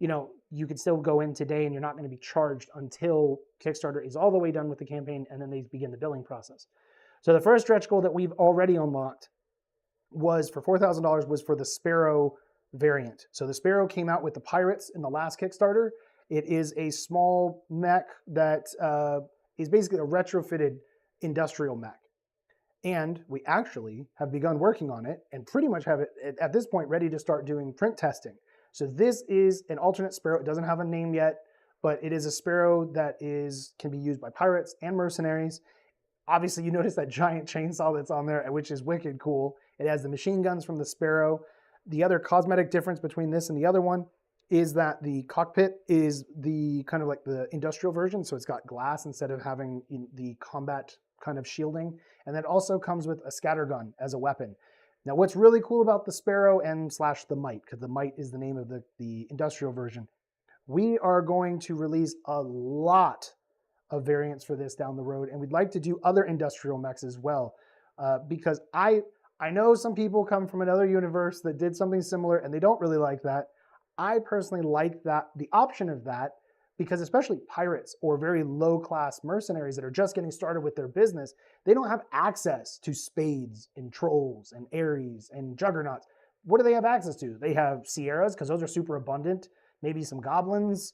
you know, you could still go in today and you're not gonna be charged until Kickstarter is all the way done with the campaign and then they begin the billing process. So the first stretch goal that we've already unlocked was for $4,000 was for the Sparrow variant. So the Sparrow came out with the Pirates in the last Kickstarter. It is a small mech that is basically a retrofitted industrial mech. And we actually have begun working on it and pretty much have it at this point ready to start doing print testing. So this is an alternate Sparrow. It doesn't have a name yet, but it is a Sparrow that can be used by pirates and mercenaries. Obviously, you notice that giant chainsaw that's on there, which is wicked cool. It has the machine guns from the Sparrow. The other cosmetic difference between this and the other one is that the cockpit is the kind of like the industrial version. So it's got glass instead of having the combat kind of shielding. And that also comes with a scattergun as a weapon. Now, what's really cool about the Sparrow and / the Mite, because the Mite is the name of the industrial version, we are going to release a lot of variants for this down the road, and we'd like to do other industrial mechs as well, because I know some people come from another universe that did something similar, and they don't really like that. I personally like that, the option of that, because especially pirates or very low-class mercenaries that are just getting started with their business, they don't have access to spades and trolls and Ares and juggernauts. What do they have access to? They have Sierras, because those are super abundant, maybe some goblins,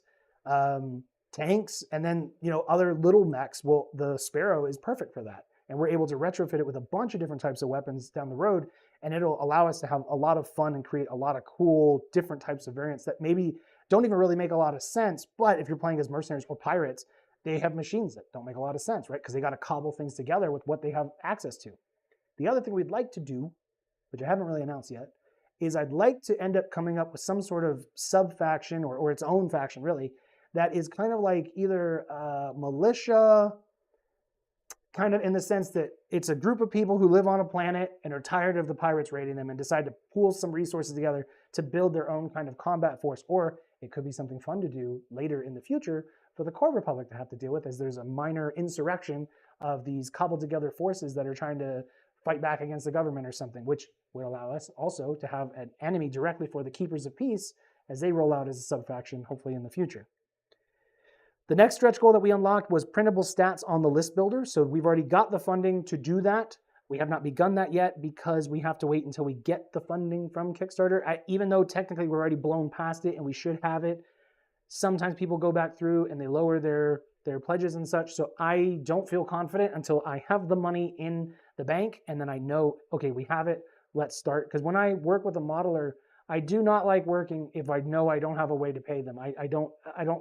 tanks, and then, you know, other little mechs. Well, the Sparrow is perfect for that. And we're able to retrofit it with a bunch of different types of weapons down the road, and it'll allow us to have a lot of fun and create a lot of cool different types of variants that maybe don't even really make a lot of sense, but if you're playing as mercenaries or pirates, they have machines that don't make a lot of sense, right? Because they got to cobble things together with what they have access to. The other thing we'd like to do, which I haven't really announced yet, is I'd like to end up coming up with some sort of sub-faction or its own faction, really, that is kind of like either militia, kind of in the sense that it's a group of people who live on a planet and are tired of the pirates raiding them and decide to pool some resources together to build their own kind of combat force. Or it could be something fun to do later in the future, for the Core Republic to have to deal with, as there's a minor insurrection of these cobbled together forces that are trying to fight back against the government or something, which would allow us also to have an enemy directly for the Keepers of Peace as they roll out as a sub-faction, hopefully in the future. The next stretch goal that we unlocked was printable stats on the list builder. So we've already got the funding to do that. We have not begun that yet because we have to wait until we get the funding from Kickstarter. Even though technically we're already blown past it and we should have it, sometimes people go back through and they lower their pledges and such. So I don't feel confident until I have the money in the bank and then I know, okay, we have it, let's start. Because when I work with a modeler, I do not like working if I know I don't have a way to pay them. I don't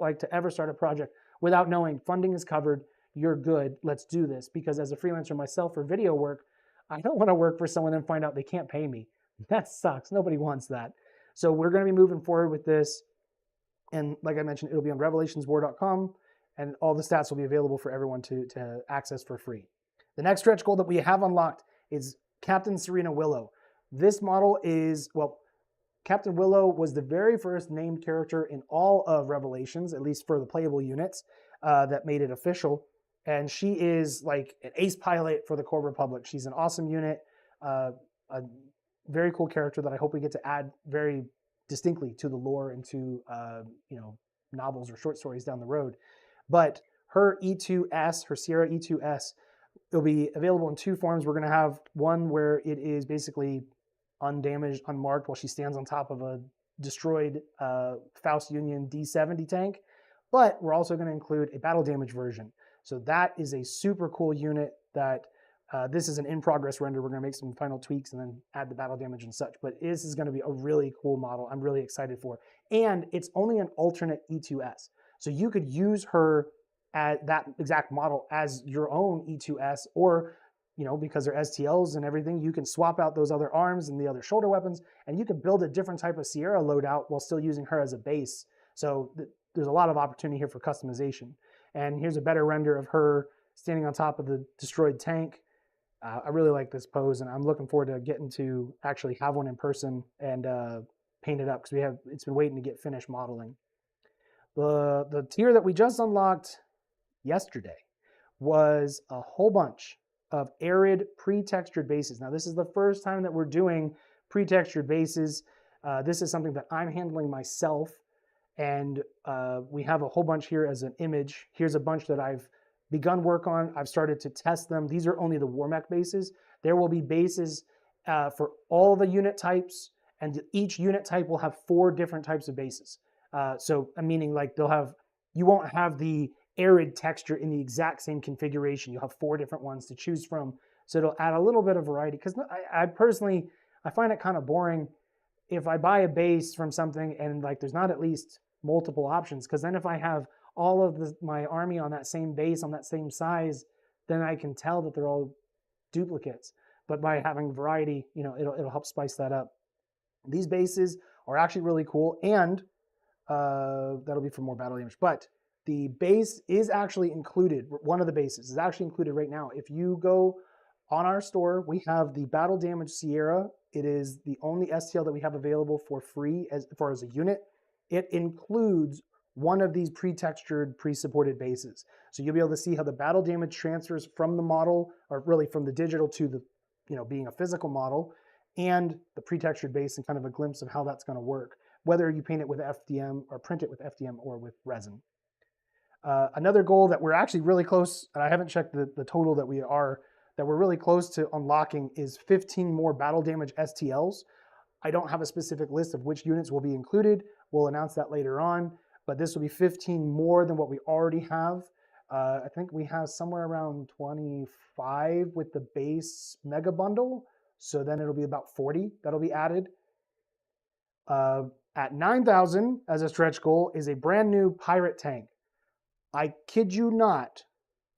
like to ever start a project without knowing funding is covered, you're good, let's do this. Because as a freelancer myself for video work, I don't want to work for someone and find out they can't pay me. That sucks. Nobody wants that. So we're going to be moving forward with this. And like I mentioned, it'll be on revelationswar.com and all the stats will be available for everyone to access for free. The next stretch goal that we have unlocked is Captain Serena Willow. This model is, well, Captain Willow was the very first named character in all of Revelations, at least for the playable units, that made it official. And she is like an ace pilot for the Core Republic. She's an awesome unit, a very cool character that I hope we get to add very distinctly to the lore and to novels or short stories down the road. But her E2S, her Sierra E2S, it'll be available in two forms. We're going to have one where it is basically undamaged, unmarked, while she stands on top of a destroyed Faust Union D70 tank. But we're also going to include a battle damage version. So that is a super cool unit that this is an in-progress render. We're going to make some final tweaks and then add the battle damage and such. But this is going to be a really cool model. I'm really excited for. And it's only an alternate E2S. So you could use her at that exact model as your own E2S, or because they're STLs and everything, you can swap out those other arms and the other shoulder weapons, and you can build a different type of Sierra loadout while still using her as a base. So there's a lot of opportunity here for customization. And here's a better render of her standing on top of the destroyed tank. I really like this pose, and I'm looking forward to getting to actually have one in person and paint it up, because it's been waiting to get finished modeling. The tier that we just unlocked yesterday was a whole bunch of arid pre-textured bases. Now, this is the first time that we're doing pre-textured bases. This is something that I'm handling myself, and we have a whole bunch here as an image. Here's a bunch that I've begun work on. I've started to test them. These are only the Warmech bases. There will be bases for all the unit types, and each unit type will have 4 different types of bases. So meaning like you won't have the arid texture in the exact same configuration. You'll have 4 different ones to choose from. So it'll add a little bit of variety, because I personally find it kind of boring if I buy a base from something and like there's not at least multiple options, because then if I have all of my army on that same base, on that same size, then I can tell that they're all duplicates. But by having variety, it'll help spice that up. These bases are actually really cool, and that'll be for more battle damage. But the base is actually included. One of the bases is actually included right now. If you go on our store, we have the battle damage Sierra. It is the only STL that we have available for free as far as a unit. It includes one of these pre-textured, pre-supported bases. So you'll be able to see how the battle damage transfers from the model, or really from the digital to the, being a physical model, and the pre-textured base, and kind of a glimpse of how that's going to work, whether you paint it with FDM or print it with FDM or with resin. Another goal that we're actually really close, and I haven't checked the total that we're really close to unlocking, is 15 more battle damage STLs. I don't have a specific list of which units will be included. We'll announce that later on, but this will be 15 more than what we already have. I think we have somewhere around 25 with the base mega bundle, so then it'll be about 40 that'll be added. At 9,000 as a stretch goal is a brand new pirate tank. I kid you not,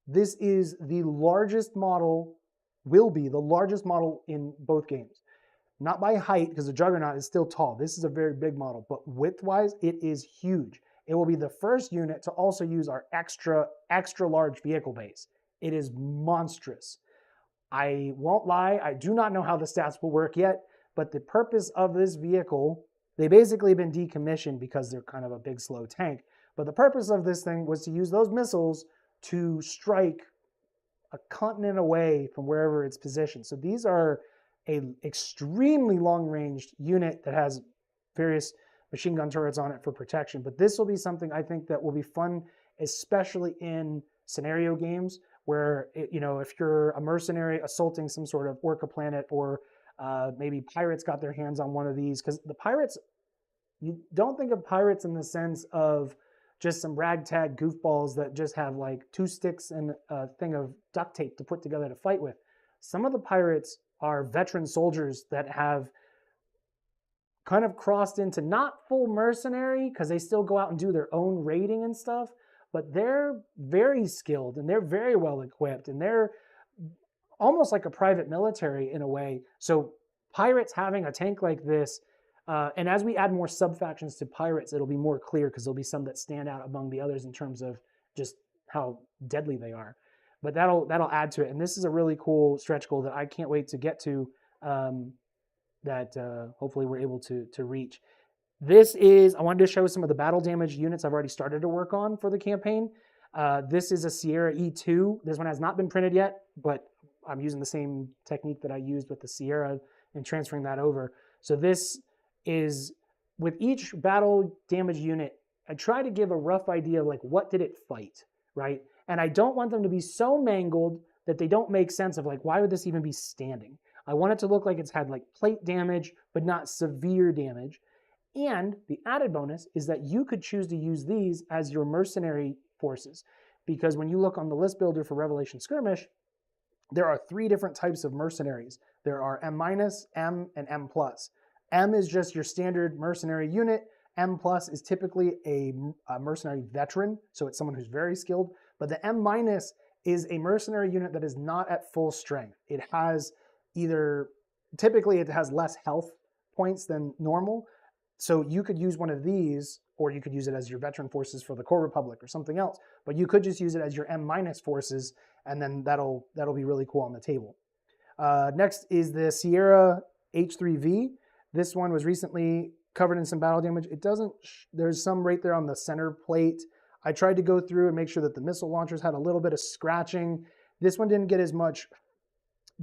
this is the largest model, will be the largest model in both games. Not by height, because the Juggernaut is still tall. This is a very big model, but width-wise, it is huge. It will be the first unit to also use our extra large vehicle base. It is monstrous. I won't lie, I do not know how the stats will work yet, but the purpose of this vehicle, they basically have been decommissioned because they're kind of a big, slow tank. But the purpose of this thing was to use those missiles to strike a continent away from wherever it's positioned. So these are an extremely long-ranged unit that has various machine gun turrets on it for protection. But this will be something I think that will be fun, especially in scenario games where, if you're a mercenary assaulting some sort of Orca planet, or maybe pirates got their hands on one of these, because the pirates, you don't think of pirates in the sense of just some ragtag goofballs that just have like 2 sticks and a thing of duct tape to put together to fight with. Some of the pirates are veteran soldiers that have kind of crossed into not full mercenary, because they still go out and do their own raiding and stuff, but they're very skilled and they're very well equipped and they're almost like a private military in a way. So pirates having a tank like this, and as we add more sub-factions to pirates, it'll be more clear, because there'll be some that stand out among the others in terms of just how deadly they are. But that'll add to it. And this is a really cool stretch goal that I can't wait to get to, that hopefully we're able to reach. I wanted to show some of the battle damage units I've already started to work on for the campaign. This is a Sierra E2. This one has not been printed yet, but I'm using the same technique that I used with the Sierra and transferring that over. So this is, with each battle damage unit, I try to give a rough idea of like, what did it fight, right? And I don't want them to be so mangled that they don't make sense of like, why would this even be standing? I want it to look like it's had like plate damage, but not severe damage. And the added bonus is that you could choose to use these as your mercenary forces, because when you look on the list builder for Revelation Skirmish, there are 3 different types of mercenaries. There are M-, M, and M+. M is just your standard mercenary unit. M+ is typically a mercenary veteran, so it's someone who's very skilled. But the M- is a mercenary unit that is not at full strength. It has typically it has less health points than normal. So you could use one of these, or you could use it as your veteran forces for the Core Republic or something else. But you could just use it as your M- forces, and then that'll be really cool on the table. Next is the Sierra H3V. This one was recently covered in some battle damage. There's some right there on the center plate. I tried to go through and make sure that the missile launchers had a little bit of scratching. This one didn't get as much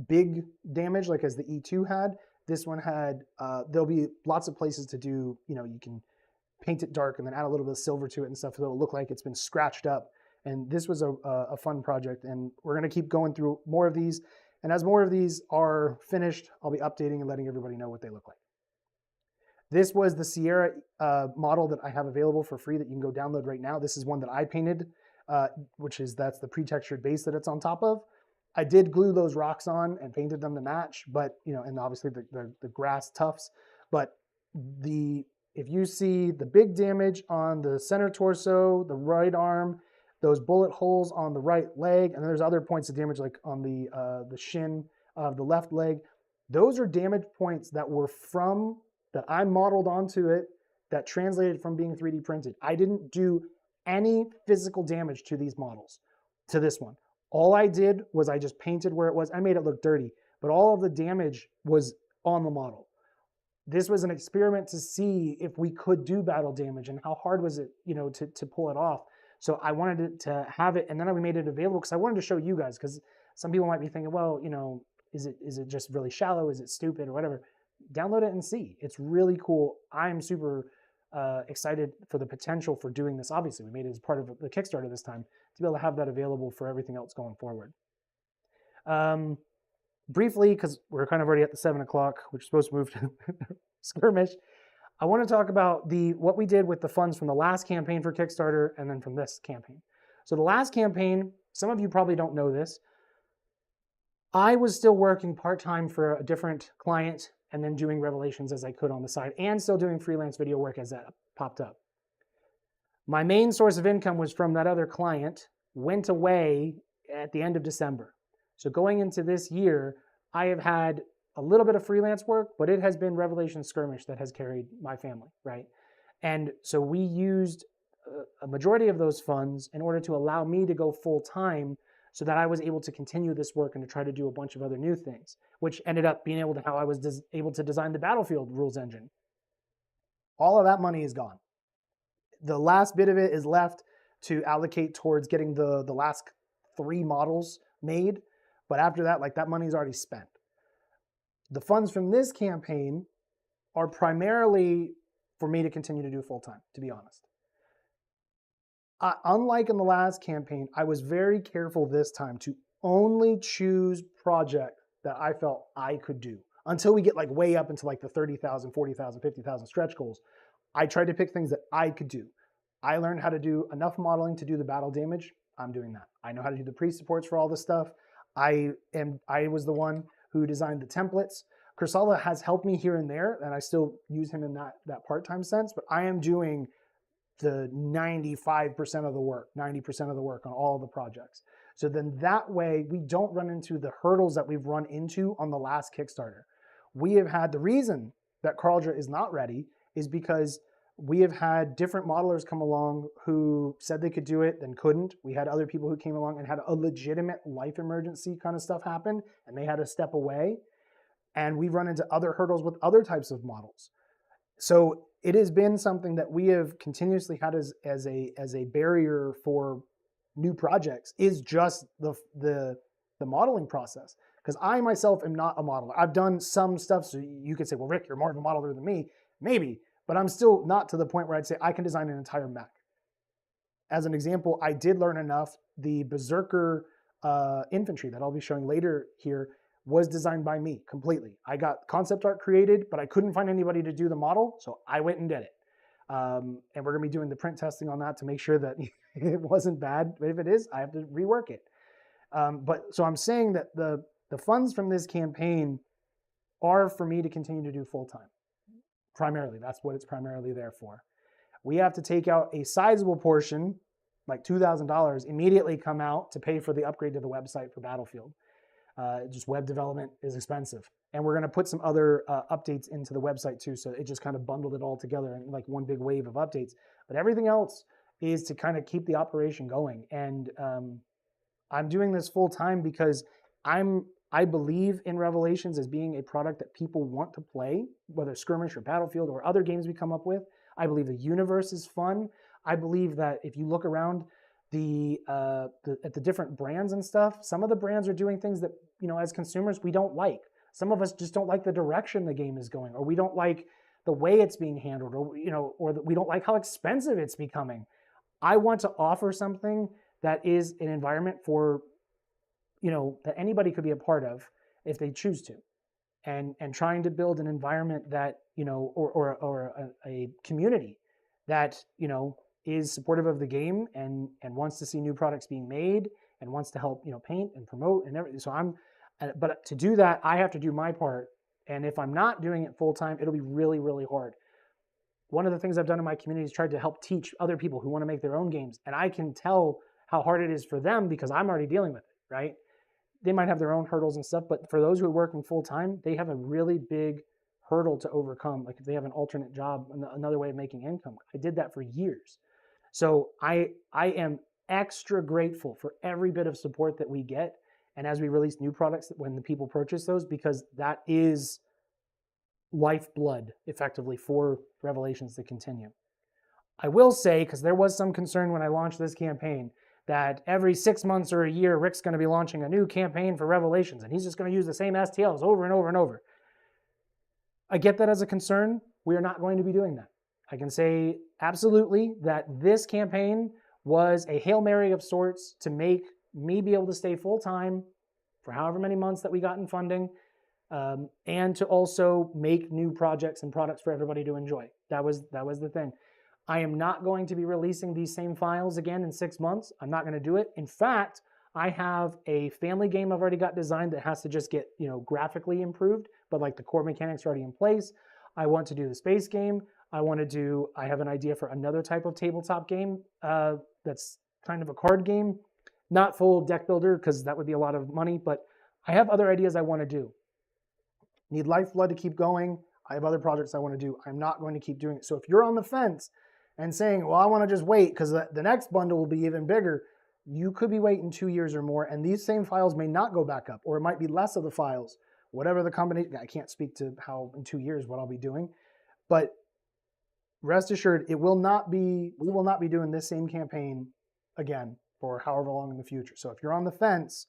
big damage like as the E2 had. This one had, there'll be lots of places to do, you can paint it dark and then add a little bit of silver to it and stuff so it'll look like it's been scratched up. And this was a fun project, and we're going to keep going through more of these. And as more of these are finished, I'll be updating and letting everybody know what they look like. This was the Sierra model that I have available for free that you can go download right now. This is one that I painted, that's the pre-textured base that it's on top of. I did glue those rocks on and painted them to match, but and obviously the grass tufts. But if you see the big damage on the center torso, the right arm, those bullet holes on the right leg, and then there's other points of damage like on the shin of the left leg. Those are damage points that I modeled onto it, that translated from being 3D printed. I didn't do any physical damage to these models, to this one. All I did was I just painted where it was. I made it look dirty, but all of the damage was on the model. This was an experiment to see if we could do battle damage and how hard was it, to pull it off. So I wanted to have it, and then we made it available because I wanted to show you guys, because some people might be thinking, well, is it just really shallow? Is it stupid or whatever? Download it and see. It's really cool. I'm super excited for the potential for doing this. Obviously, we made it as part of the Kickstarter this time to be able to have that available for everything else going forward. Briefly, because we're kind of already at the 7 o'clock, we're supposed to move to Skirmish. I want to talk about what we did with the funds from the last campaign for Kickstarter and then from this campaign. So the last campaign, some of you probably don't know this, I was still working part-time for a different client and then doing Revelations as I could on the side, and still doing freelance video work as that popped up. My main source of income was from that other client, went away at the end of December. So going into this year, I have had a little bit of freelance work, but it has been Revelation Skirmish that has carried my family, right? And so we used a majority of those funds in order to allow me to go full time, so that I was able to continue this work and to try to do a bunch of other new things, which ended up being how I was able to design the Battlefield rules engine. All of that money is gone. The last bit of it is left to allocate towards getting the last 3 models made. But after that, like that money's already spent. The funds from this campaign are primarily for me to continue to do full time, to be honest. Unlike in the last campaign, I was very careful this time to only choose projects that I felt I could do. Until we get like way up into like the 30,000, 40,000, 50,000 stretch goals, I tried to pick things that I could do. I learned how to do enough modeling to do the battle damage. I'm doing that. I know how to do the pre-supports for all this stuff. I was the one who designed the templates. Kursala has helped me here and there, and I still use him in that part-time sense, but I am doing the 95% of the work, 90% of the work on all of the projects. So then that way we don't run into the hurdles that we've run into on the last Kickstarter. We have had, the reason that Karldra is not ready is because we have had different modelers come along who said they could do it, then couldn't. We had other people who came along and had a legitimate life emergency kind of stuff happen, and they had to step away. And we've run into other hurdles with other types of models. So it has been something that we have continuously had as a barrier for new projects, is just the modeling process. Because I myself am not a modeler. I've done some stuff, so you could say, well, Rick, you're more of a modeler than me. Maybe, but I'm still not to the point where I'd say I can design an entire mech. As an example, I did learn enough. The Berserker infantry that I'll be showing later here was designed by me completely. I got concept art created, but I couldn't find anybody to do the model, so I went and did it. And we're gonna be doing the print testing on that to make sure that it wasn't bad, but if it is, I have to rework it. So I'm saying that the funds from this campaign are for me to continue to do full-time. Primarily, that's what it's primarily there for. We have to take out a sizable portion, like $2,000, immediately come out to pay for the upgrade to the website for Battlefield. Just web development is expensive. And we're going to put some other updates into the website too, so it just kind of bundled it all together in like one big wave of updates. But everything else is to kind of keep the operation going. And I'm doing this full time because I believe in Revelations as being a product that people want to play, whether Skirmish or Battlefield or other games we come up with. I believe the universe is fun. I believe that if you look around at the different brands and stuff, some of the brands are doing things that, you know, as consumers, we don't like. Some of us just don't like the direction the game is going, or we don't like the way it's being handled, or, you know, or we don't like how expensive it's becoming. I want to offer something that is an environment for, you know, that anybody could be a part of if they choose to, and trying to build an environment that, you know, or a community that, you know, is supportive of the game and wants to see new products being made and wants to help, you know, paint and promote and everything. So but to do that, I have to do my part. And if I'm not doing it full time, it'll be really, really hard. One of the things I've done in my community is tried to help teach other people who want to make their own games. And I can tell how hard it is for them because I'm already dealing with it, right? They might have their own hurdles and stuff, but for those who are working full time, they have a really big hurdle to overcome. Like if they have an alternate job, another way of making income. I did that for years. So I am extra grateful for every bit of support that we get. And as we release new products, when the people purchase those, because that is lifeblood effectively for Revelations to continue. I will say, because there was some concern when I launched this campaign, that every 6 months or a year, Rick's going to be launching a new campaign for Revelations, and he's just going to use the same STLs over and over and over. I get that as a concern. We are not going to be doing that. I can say absolutely that this campaign was a Hail Mary of sorts to make me be able to stay full-time for however many months that we got in funding, and to also make new projects and products for everybody to enjoy. That was the thing. I am not going to be releasing these same files again in 6 months. I'm not going to do it. In fact, I have a family game I've already got designed that has to just get, you know, graphically improved, but like the core mechanics are already in place. I want to do the space game. I have an idea for another type of tabletop game that's kind of a card game. Not full deck builder, because that would be a lot of money, but I have other ideas I want to do. Need lifeblood to keep going. I have other projects I want to do. I'm not going to keep doing it. So if you're on the fence and saying, well, I want to just wait because the next bundle will be even bigger, you could be waiting 2 years or more, and these same files may not go back up, or it might be less of the files. Whatever the combination, I can't speak to how in 2 years what I'll be doing, but rest assured, we will not be doing this same campaign again for however long in the future. So if you're on the fence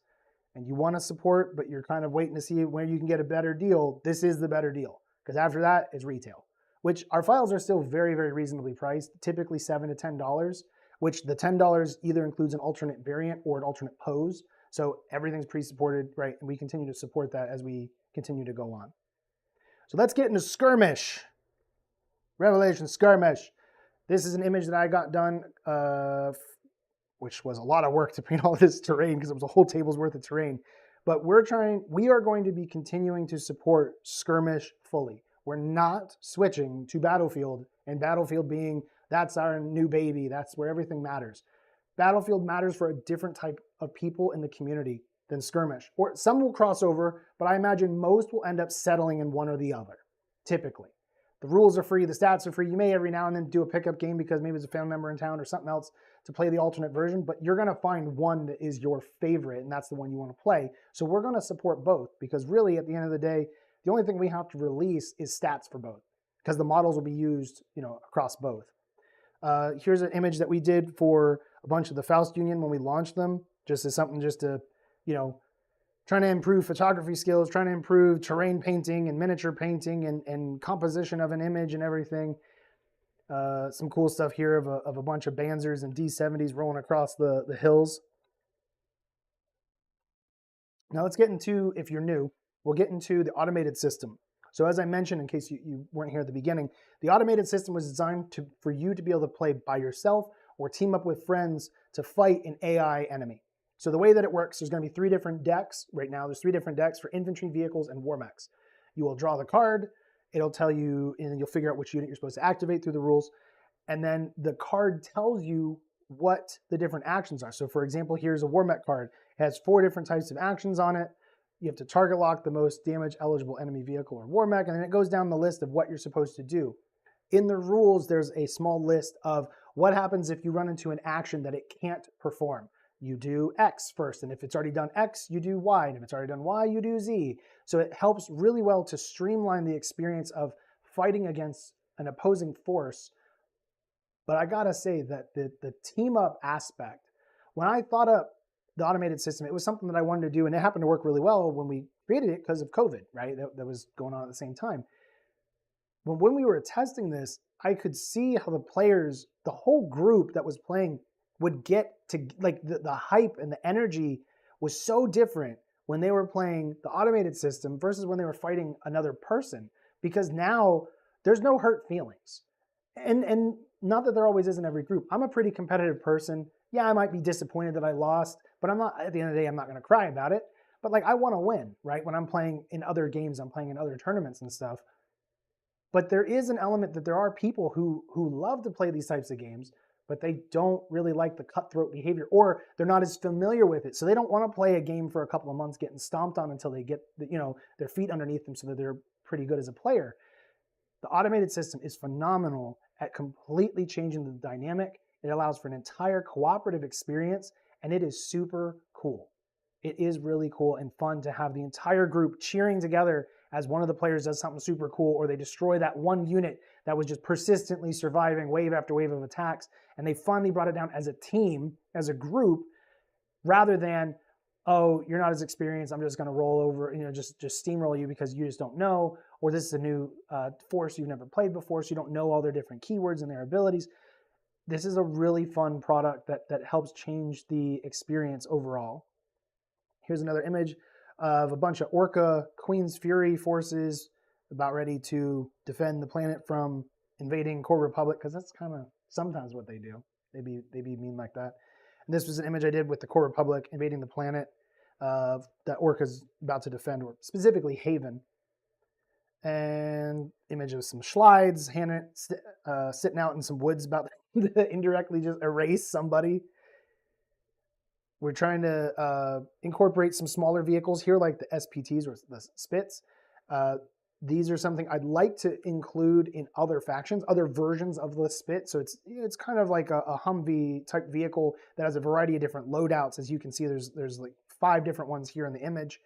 and you want to support, but you're kind of waiting to see where you can get a better deal, this is the better deal. Because after that is retail, which our files are still very, very reasonably priced, typically $7 to $10, which the $10 either includes an alternate variant or an alternate pose. So everything's pre-supported, right? And we continue to support that as we continue to go on. So let's get into Skirmish. Revelation Skirmish. This is an image that I got done, which was a lot of work to paint all this terrain because it was a whole table's worth of terrain. But we are going to be continuing to support Skirmish fully. We're not switching to Battlefield, and Battlefield being, that's our new baby. That's where everything matters. Battlefield matters for a different type of people in the community than Skirmish. Or some will cross over, but I imagine most will end up settling in one or the other, typically. The rules are free, the stats are free. You may every now and then do a pickup game because maybe there's a family member in town or something else to play the alternate version, but you're gonna find one that is your favorite and that's the one you wanna play. So we're gonna support both because really at the end of the day, the only thing we have to release is stats for both because the models will be used, across both. Here's an image that we did for a bunch of the Faust Union when we launched them, just as something just to, trying to improve photography skills, trying to improve terrain painting and miniature painting and composition of an image and everything. Some cool stuff here of a bunch of Banzers and D70s rolling across the hills. Now let's get into, if you're new, we'll get into the automated system. So as I mentioned, in case you weren't here at the beginning, the automated system was designed for you to be able to play by yourself or team up with friends to fight an AI enemy. So the way that it works, there's going to be 3 different decks. Right now, there's 3 different decks for infantry, vehicles, and war mechs. You will draw the card. It'll tell you, and you'll figure out which unit you're supposed to activate through the rules. And then the card tells you what the different actions are. So for example, here's a war mech card. It has 4 different types of actions on it. You have to target lock the most damage eligible enemy vehicle or war mech, and then it goes down the list of what you're supposed to do. In the rules, there's a small list of what happens if you run into an action that it can't perform. You do X first, and if it's already done X, you do Y, and if it's already done Y, you do Z. So it helps really well to streamline the experience of fighting against an opposing force. But I gotta say that the team up aspect, when I thought up the automated system, it was something that I wanted to do, and it happened to work really well when we created it because of COVID, right? That was going on at the same time. But when we were testing this, I could see how the players, the whole group that was playing, would get to, like, the hype and the energy was so different when they were playing the automated system versus when they were fighting another person, because now there's no hurt feelings. And not that there always is in every group. I'm a pretty competitive person. Yeah, I might be disappointed that I lost, but I'm not, at the end of the day, I'm not going to cry about it. But like, I want to win, right? When I'm playing in other games, I'm playing in other tournaments and stuff. But there is an element that there are people who love to play these types of games, but they don't really like the cutthroat behavior, or they're not as familiar with it. So they don't want to play a game for a couple of months getting stomped on until they get their feet underneath them so that they're pretty good as a player. The automated system is phenomenal at completely changing the dynamic. It allows for an entire cooperative experience, and it is super cool. It is really cool and fun to have the entire group cheering together as one of the players does something super cool, or they destroy that one unit that was just persistently surviving wave after wave of attacks, and they finally brought it down as a team, as a group, rather than, oh, you're not as experienced, I'm just going to roll over, just steamroll you because you just don't know, or this is a new force you've never played before, so you don't know all their different keywords and their abilities. This is a really fun product that helps change the experience overall. Here's another image of a bunch of Orca Queen's Fury forces about ready to defend the planet from invading Core Republic, because that's kind of sometimes what they do. They be mean like that. And this was an image I did with the Core Republic invading the planet that Orca's about to defend, or specifically Haven. And image of some Schleids, Hannah sitting out in some woods about to indirectly just erase somebody. We're trying to incorporate some smaller vehicles here, like the SPTs or the Spits. These are something I'd like to include in other factions, other versions of the Spit. So it's kind of like a Humvee type vehicle that has a variety of different loadouts. As you can see, there's like 5 different ones here in the image.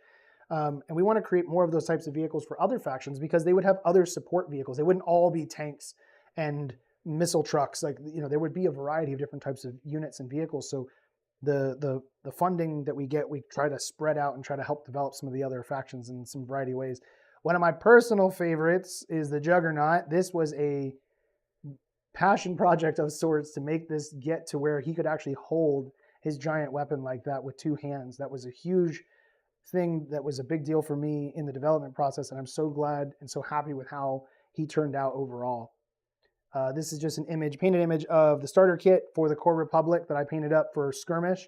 And we want to create more of those types of vehicles for other factions because they would have other support vehicles. They wouldn't all be tanks and missile trucks. Like, there would be a variety of different types of units and vehicles. So the funding that we get, we try to spread out and try to help develop some of the other factions in some variety of ways. One of my personal favorites is the Juggernaut. This was a passion project of sorts to make this get to where he could actually hold his giant weapon like that with two hands. That was a huge thing. That was a big deal for me in the development process, and I'm so glad and so happy with how he turned out overall. This is just an painted image of the starter kit for the Core Republic that I painted up for Skirmish.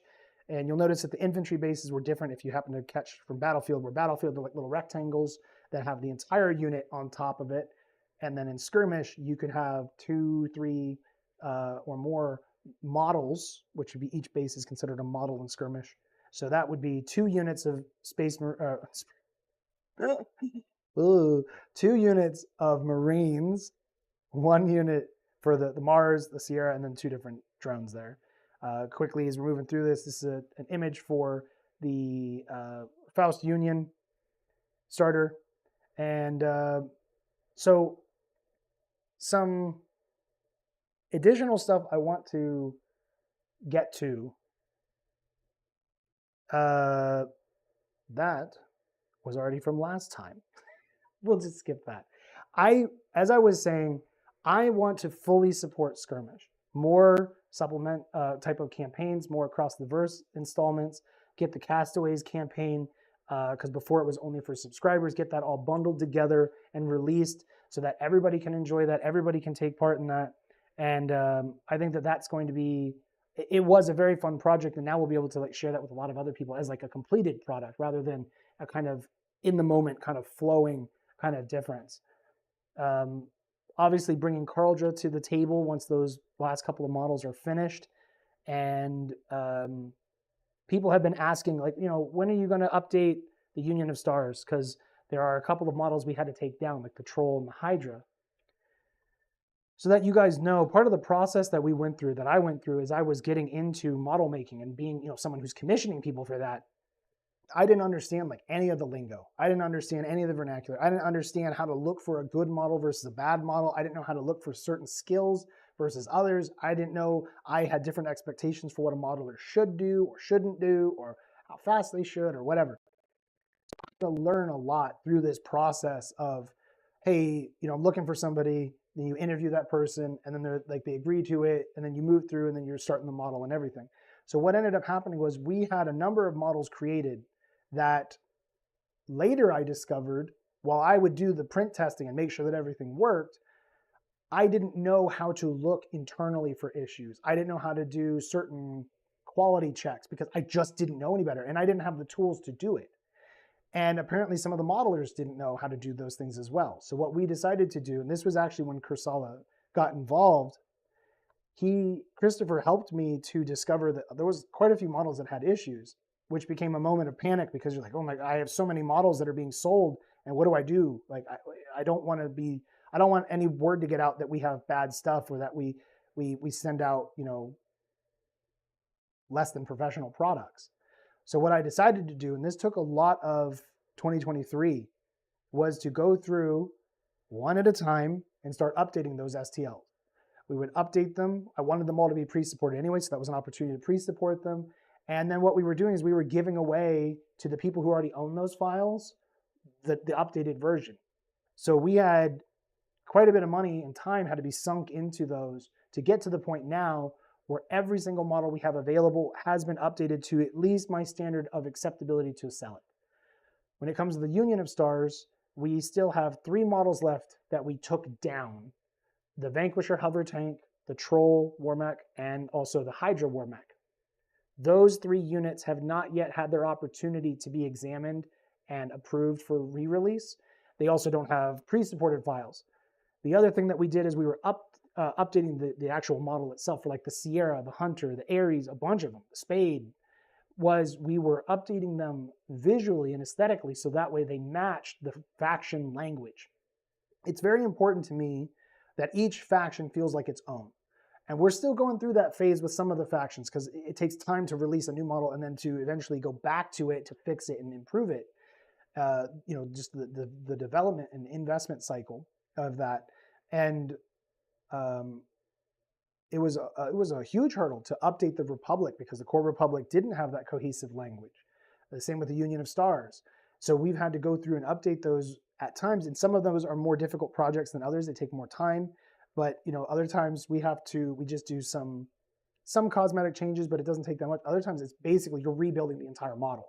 And you'll notice that the infantry bases were different if you happen to catch from Battlefield, where Battlefield are like little rectangles that have the entire unit on top of it. And then in Skirmish, you could have 2, 3, or more models, which would be each base is considered a model in Skirmish. So that would be 2 units of two units of Marines, 1 unit for the Mars, the Sierra, and then 2 different drones there. Quickly, as we're moving through this is an image for the Faust Union starter. And so some additional stuff I want to get to. That was already from last time. We'll just skip that. As I was saying, I want to fully support Skirmish. More supplement type of campaigns, more across the verse installments, get the Castaways campaign, because before it was only for subscribers, get that all bundled together and released so that everybody can enjoy that, everybody can take part in that. And I think that that's going to be, it was a very fun project, and now we'll be able to share that with a lot of other people as a completed product rather than a kind of in the moment kind of flowing kind of difference. Obviously bringing Karldra to the table once those last couple of models are finished. And people have been asking, when are you going to update the Union of Stars? Because there are a couple of models we had to take down, like the Troll and the Hydra. So that you guys know, part of the process that we went through, that I went through, is I was getting into model making and being, someone who's commissioning people for that. I didn't understand any of the lingo. I didn't understand any of the vernacular. I didn't understand how to look for a good model versus a bad model. I didn't know how to look for certain skills versus others. I didn't know I had different expectations for what a modeler should do or shouldn't do, or how fast they should, or whatever. To learn a lot through this process of, hey, I'm looking for somebody, then you interview that person, and then they agree to it, and then you move through, and then you're starting the model and everything. So what ended up happening was we had a number of models created that later I discovered, while I would do the print testing and make sure that everything worked, I didn't know how to look internally for issues. I didn't know how to do certain quality checks because I just didn't know any better, and I didn't have the tools to do it. And apparently some of the modelers didn't know how to do those things as well. So what we decided to do, and this was actually when Kursala got involved, Christopher helped me to discover that there was quite a few models that had issues, which became a moment of panic because you're like, oh my, I have so many models that are being sold, and what do I do? I don't want any word to get out that we have bad stuff or that we send out, less than professional products. So what I decided to do, and this took a lot of 2023, was to go through one at a time and start updating those STLs. We would update them. I wanted them all to be pre-supported anyway, so that was an opportunity to pre-support them. And then what we were doing is we were giving away to the people who already own those files the updated version. So we had quite a bit of money and time had to be sunk into those to get to the point now where every single model we have available has been updated to at least my standard of acceptability to sell it. When it comes to the Union of Stars, we still have 3 models left that we took down. The Vanquisher hover tank, the Troll Warmech, and also the Hydra Warmech. Those 3 units have not yet had their opportunity to be examined and approved for re-release. They also don't have pre-supported files. The other thing that we did is we were updating the actual model itself for the Sierra, the Hunter, the Ares, a bunch of them, the Spade, was we were updating them visually and aesthetically so that way they matched the faction language. It's very important to me that each faction feels like its own. And we're still going through that phase with some of the factions because it takes time to release a new model and then to eventually go back to it to fix it and improve it. Just the development and investment cycle of that. And it was a huge hurdle to update the Republic because the core Republic didn't have that cohesive language. The same with the Union of Stars. So we've had to go through and update those at times, and some of those are more difficult projects than others. They take more time, but other times we just do some cosmetic changes, but it doesn't take that much. Other times it's basically you're rebuilding the entire model.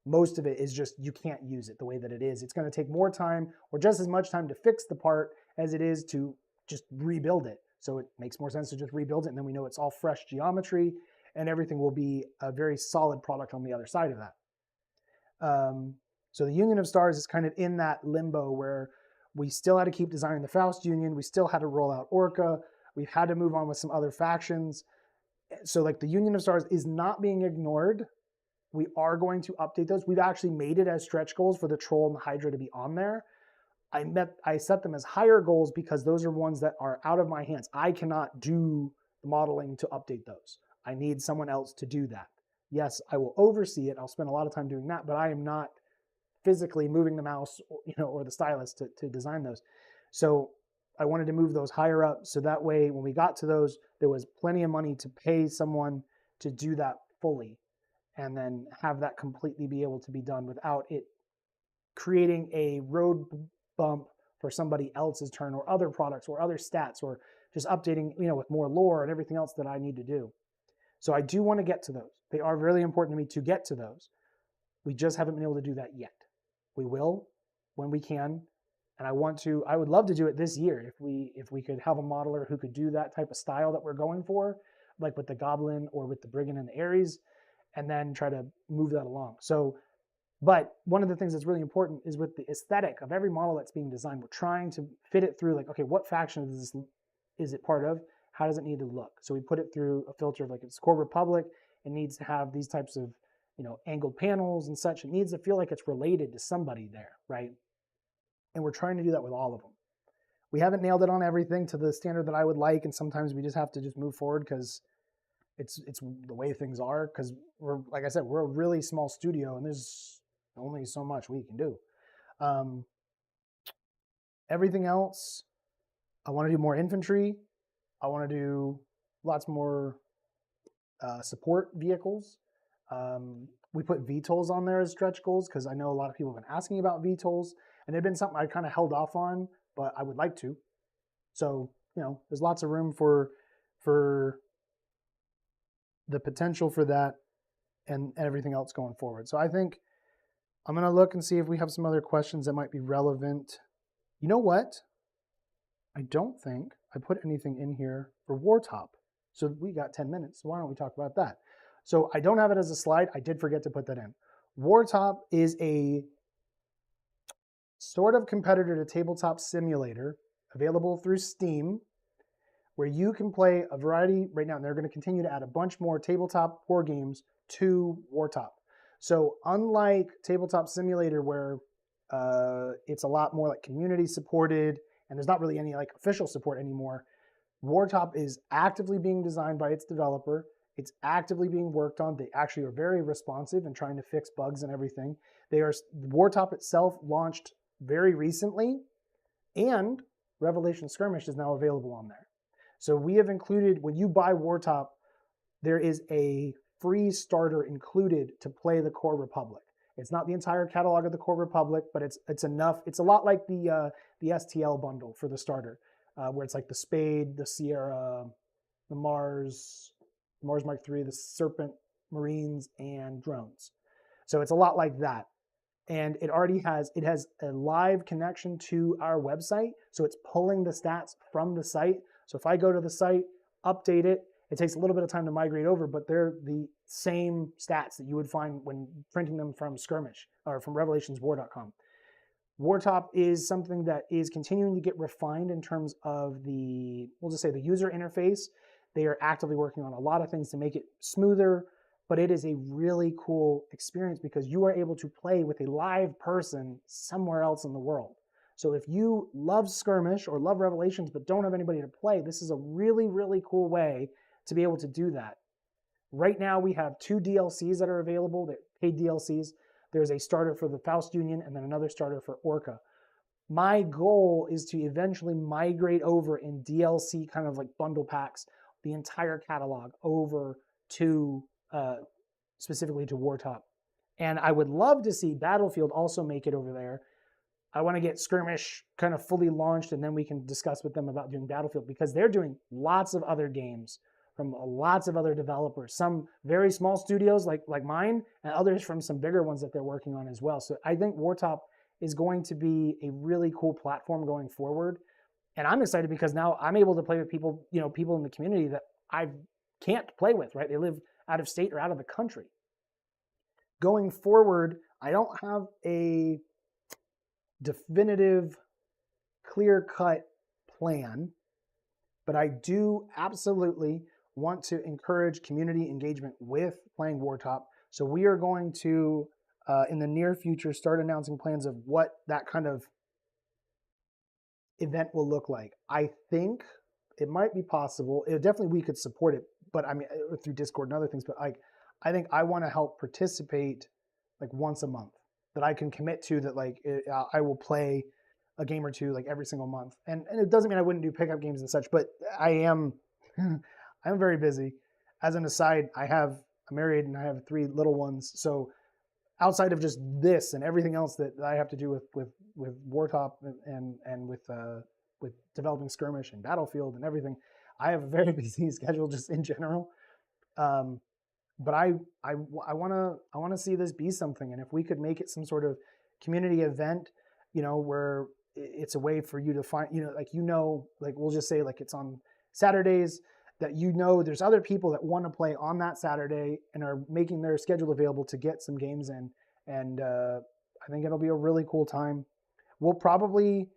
Most of it is just you can't use it the way that it is. It's going to take more time or just as much time to fix the part as it is to just rebuild it. So it makes more sense to just rebuild it, and then we know it's all fresh geometry and everything will be a very solid product on the other side of that. So the Union of Stars is kind of in that limbo where we still had to keep designing the Faust Union. We still had to roll out Orca. We've had to move on with some other factions. So like the Union of Stars is not being ignored. We are going to update those. We've actually made it as stretch goals for the Troll and the Hydra to be on there. I set them as higher goals because those are ones that are out of my hands. I cannot do the modeling to update those. I need someone else to do that. Yes, I will oversee it. I'll spend a lot of time doing that, but I am not physically moving the mouse, or the stylus to design those. So I wanted to move those higher up so that way when we got to those, there was plenty of money to pay someone to do that fully and then have that completely be able to be done without it creating a road bump for somebody else's turn or other products or other stats or just updating, with more lore and everything else that I need to do. So I do want to get to those. They are really important to me to get to those. We just haven't been able to do that yet. We will when we can. And I would love to do it this year if we could have a modeler who could do that type of style that we're going for, like with the Goblin or with the Brigand and the Ares, and then try to move that along. So, but one of the things that's really important is with the aesthetic of every model that's being designed, we're trying to fit it through like, okay, what faction is it part of? How does it need to look? So we put it through a filter of like it's Core Republic. It needs to have these types of, angled panels and such. It needs to feel like it's related to somebody there, right? And we're trying to do that with all of them. We haven't nailed it on everything to the standard that I would like, and sometimes we just have to just move forward because it's the way things are. Because like I said, we're a really small studio, and there's only so much we can do. Everything else, I want to do more infantry. I want to do lots more support vehicles. We put VTOLs on there as stretch goals because I know a lot of people have been asking about VTOLs, and they've been something I kind of held off on, but I would like to. So, there's lots of room for the potential for that and everything else going forward. So I think I'm going to look and see if we have some other questions that might be relevant. You know what? I don't think I put anything in here for Wartop. So we got 10 minutes. So why don't we talk about that? So I don't have it as a slide. I did forget to put that in. Wartop is a sort of competitor to Tabletop Simulator available through Steam, where you can play a variety right now. And they're going to continue to add a bunch more tabletop war games to Wartop. So unlike Tabletop Simulator, where it's a lot more like community supported and there's not really any like official support anymore, Wartop is actively being designed by its developer. It's actively being worked on. They actually are very responsive and trying to fix bugs and everything. Wartop itself launched very recently, and Revelation Skirmish is now available on there. So we have included, when you buy Wartop, there is a free starter included to play the Core Republic. It's not the entire catalog of the Core Republic, but it's enough. It's a lot like the STL bundle for the starter, where it's like the Spade, the Sierra, the Mars Mark III, the Serpent, Marines, and drones. So it's a lot like that. And it has a live connection to our website. So it's pulling the stats from the site. So if I go to the site, update it, it takes a little bit of time to migrate over, but they're the same stats that you would find when printing them from Skirmish or from revelationswar.com. Wartop is something that is continuing to get refined in terms of we'll just say the user interface. They are actively working on a lot of things to make it smoother, but it is a really cool experience because you are able to play with a live person somewhere else in the world. So if you love Skirmish or love Revelations but don't have anybody to play, this is a really, really cool way to be able to do that. Right now we have 2 DLCs that are available, they're paid DLCs. There's a starter for the Faust Union and then another starter for Orca. My goal is to eventually migrate over in DLC kind of like bundle packs the entire catalog over to specifically to Wartop. And I would love to see Battlefield also make it over there. I want to get Skirmish kind of fully launched, and then we can discuss with them about doing Battlefield, because they're doing lots of other games from lots of other developers, some very small studios like mine, and others from some bigger ones that they're working on as well. So I think Wartop is going to be a really cool platform going forward. And I'm excited because now I'm able to play with people, people in the community that I can't play with, right? They live out of state or out of the country. Going forward, I don't have a definitive, clear-cut plan, but I do absolutely want to encourage community engagement with playing Wartop. So we are going to, in the near future, start announcing plans of what that kind of event will look like. I think it might be possible. Definitely we could support it, but I mean through Discord and other things. But I think I want to help participate like once a month, that I can commit to, that I will play a game or two like every single month. And it doesn't mean I wouldn't do pickup games and such, but I'm very busy. As an aside, I'm married and I have 3 little ones. So outside of just this and everything else that I have to do with Wartop and with developing Skirmish and Battlefield and everything, I have a very busy schedule just in general. But I want to see this be something, and if we could make it some sort of community event, where it's a way for you to find, we'll just say like it's on Saturdays, that there's other people that want to play on that Saturday and are making their schedule available to get some games in, and I think it'll be a really cool time. We'll probably,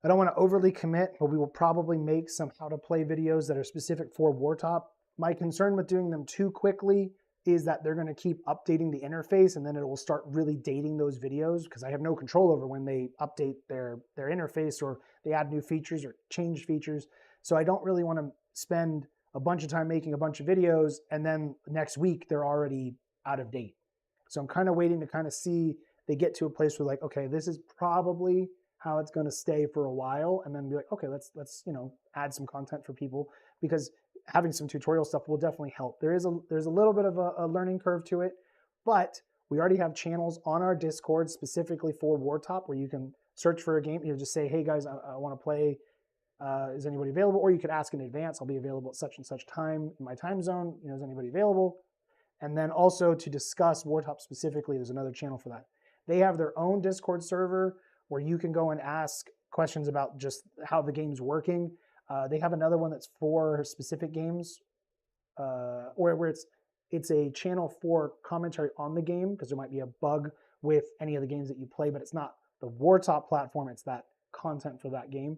I don't want to overly commit, but we will probably make some how to play videos that are specific for Wartop. My concern with doing them too quickly is that they're going to keep updating the interface, and then it will start really dating those videos, because I have no control over when they update their interface or they add new features or change features. So I don't really want to spend a bunch of time making a bunch of videos and then next week they're already out of date. So I'm kind of waiting to kind of see they get to a place where like, okay, this is probably how it's going to stay for a while, and then be like, okay, let's add some content for people, because having some tutorial stuff will definitely help. There's a little bit of a learning curve to it, but we already have channels on our Discord specifically for Wartop where you can search for a game. Just say, hey guys, I want to play. Is anybody available? Or you could ask in advance. I'll be available at such and such time in my time zone. Is anybody available? And then also to discuss Wartop specifically, there's another channel for that. They have their own Discord server where you can go and ask questions about just how the game's working. They have another one that's for specific games, or where it's a channel for commentary on the game, because there might be a bug with any of the games that you play, but it's not the Wartop platform, it's that content for that game.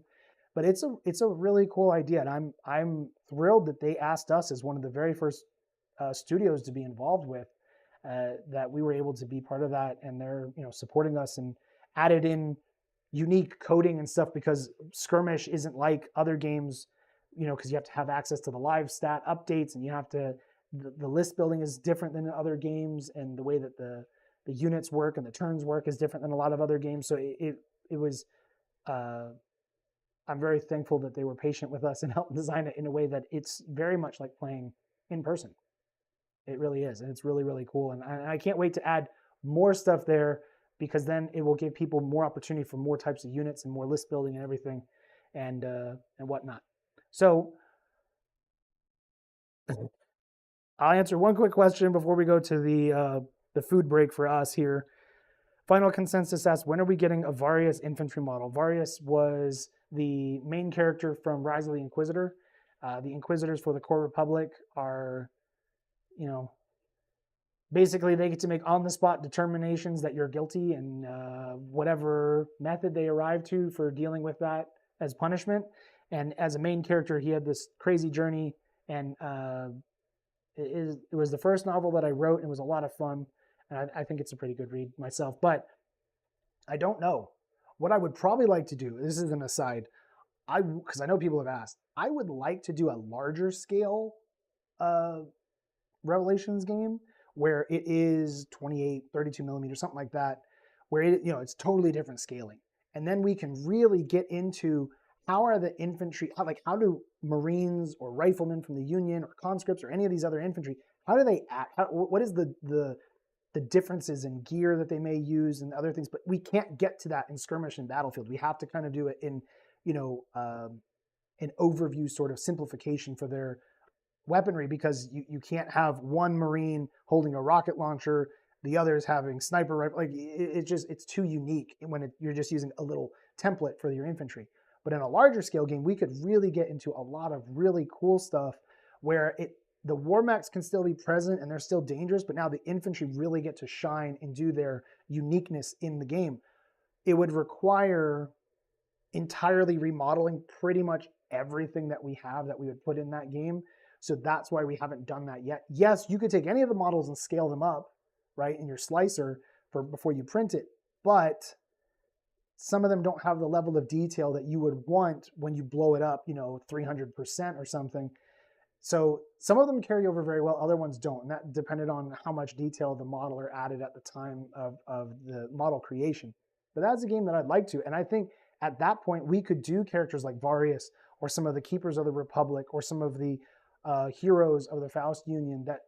But it's a really cool idea, and I'm thrilled that they asked us as one of the very first studios to be involved with, that we were able to be part of that, and they're supporting us and added in unique coding and stuff, because Skirmish isn't like other games, because you have to have access to the live stat updates, and you have to the list building is different than in other games, and the way that the units work and the turns work is different than a lot of other games. So it was. I'm very thankful that they were patient with us and helped design it in a way that it's very much like playing in person. It really is, and it's really, really cool. And I can't wait to add more stuff there, because then it will give people more opportunity for more types of units and more list building and everything, and whatnot. So I'll answer one quick question before we go to the food break for us here. Final Consensus asks, when are we getting a Varius infantry model? Varius was the main character from Rise of the Inquisitor. The Inquisitors for the Core Republic are, basically they get to make on-the-spot determinations that you're guilty, and whatever method they arrive to for dealing with that as punishment. And as a main character, he had this crazy journey, and it was the first novel that I wrote, and it was a lot of fun. And I think it's a pretty good read myself, but I don't know. What I would probably like to do, this is an aside, because I know people have asked, I would like to do a larger scale Revelations game where it is 28, 32 millimeters, something like that, where it's totally different scaling. And then we can really get into how are the infantry, how do Marines or riflemen from the Union or conscripts or any of these other infantry, how do they act? What is the differences in gear that they may use and other things? But we can't get to that in skirmish and battlefield. We have to kind of do it in, an overview sort of simplification for their weaponry, because you can't have one Marine holding a rocket launcher, the others having sniper rifle. Like it's too unique when you're just using a little template for your infantry. But in a larger scale game, we could really get into a lot of really cool stuff where the war mechs can still be present and they're still dangerous, but now the infantry really get to shine and do their uniqueness in the game. It would require entirely remodeling pretty much everything that we have that we would put in that game. So that's why we haven't done that yet. Yes, you could take any of the models and scale them up, right, in your slicer before you print it, but some of them don't have the level of detail that you would want when you blow it up, 300% or something. So some of them carry over very well, other ones don't, and that depended on how much detail the modeler added at the time of the model creation. But that's a game that I'd like to, and I think at that point we could do characters like Varius or some of the Keepers of the Republic or some of the heroes of the Faust Union that,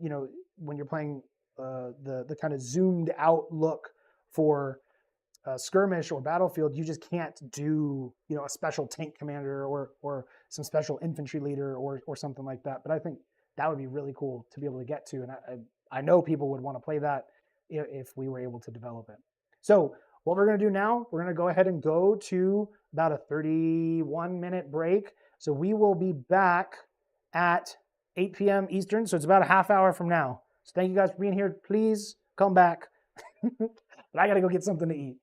when you're playing the kind of zoomed out look for skirmish or battlefield, you just can't do, a special tank commander or some special infantry leader or something like that. But I think that would be really cool to be able to get to. And I know people would want to play that if we were able to develop it. So what we're going to do now, we're going to go ahead and go to about a 31-minute break. So we will be back at 8 p.m. Eastern. So it's about a half hour from now. So thank you guys for being here. Please come back. But I got to go get something to eat.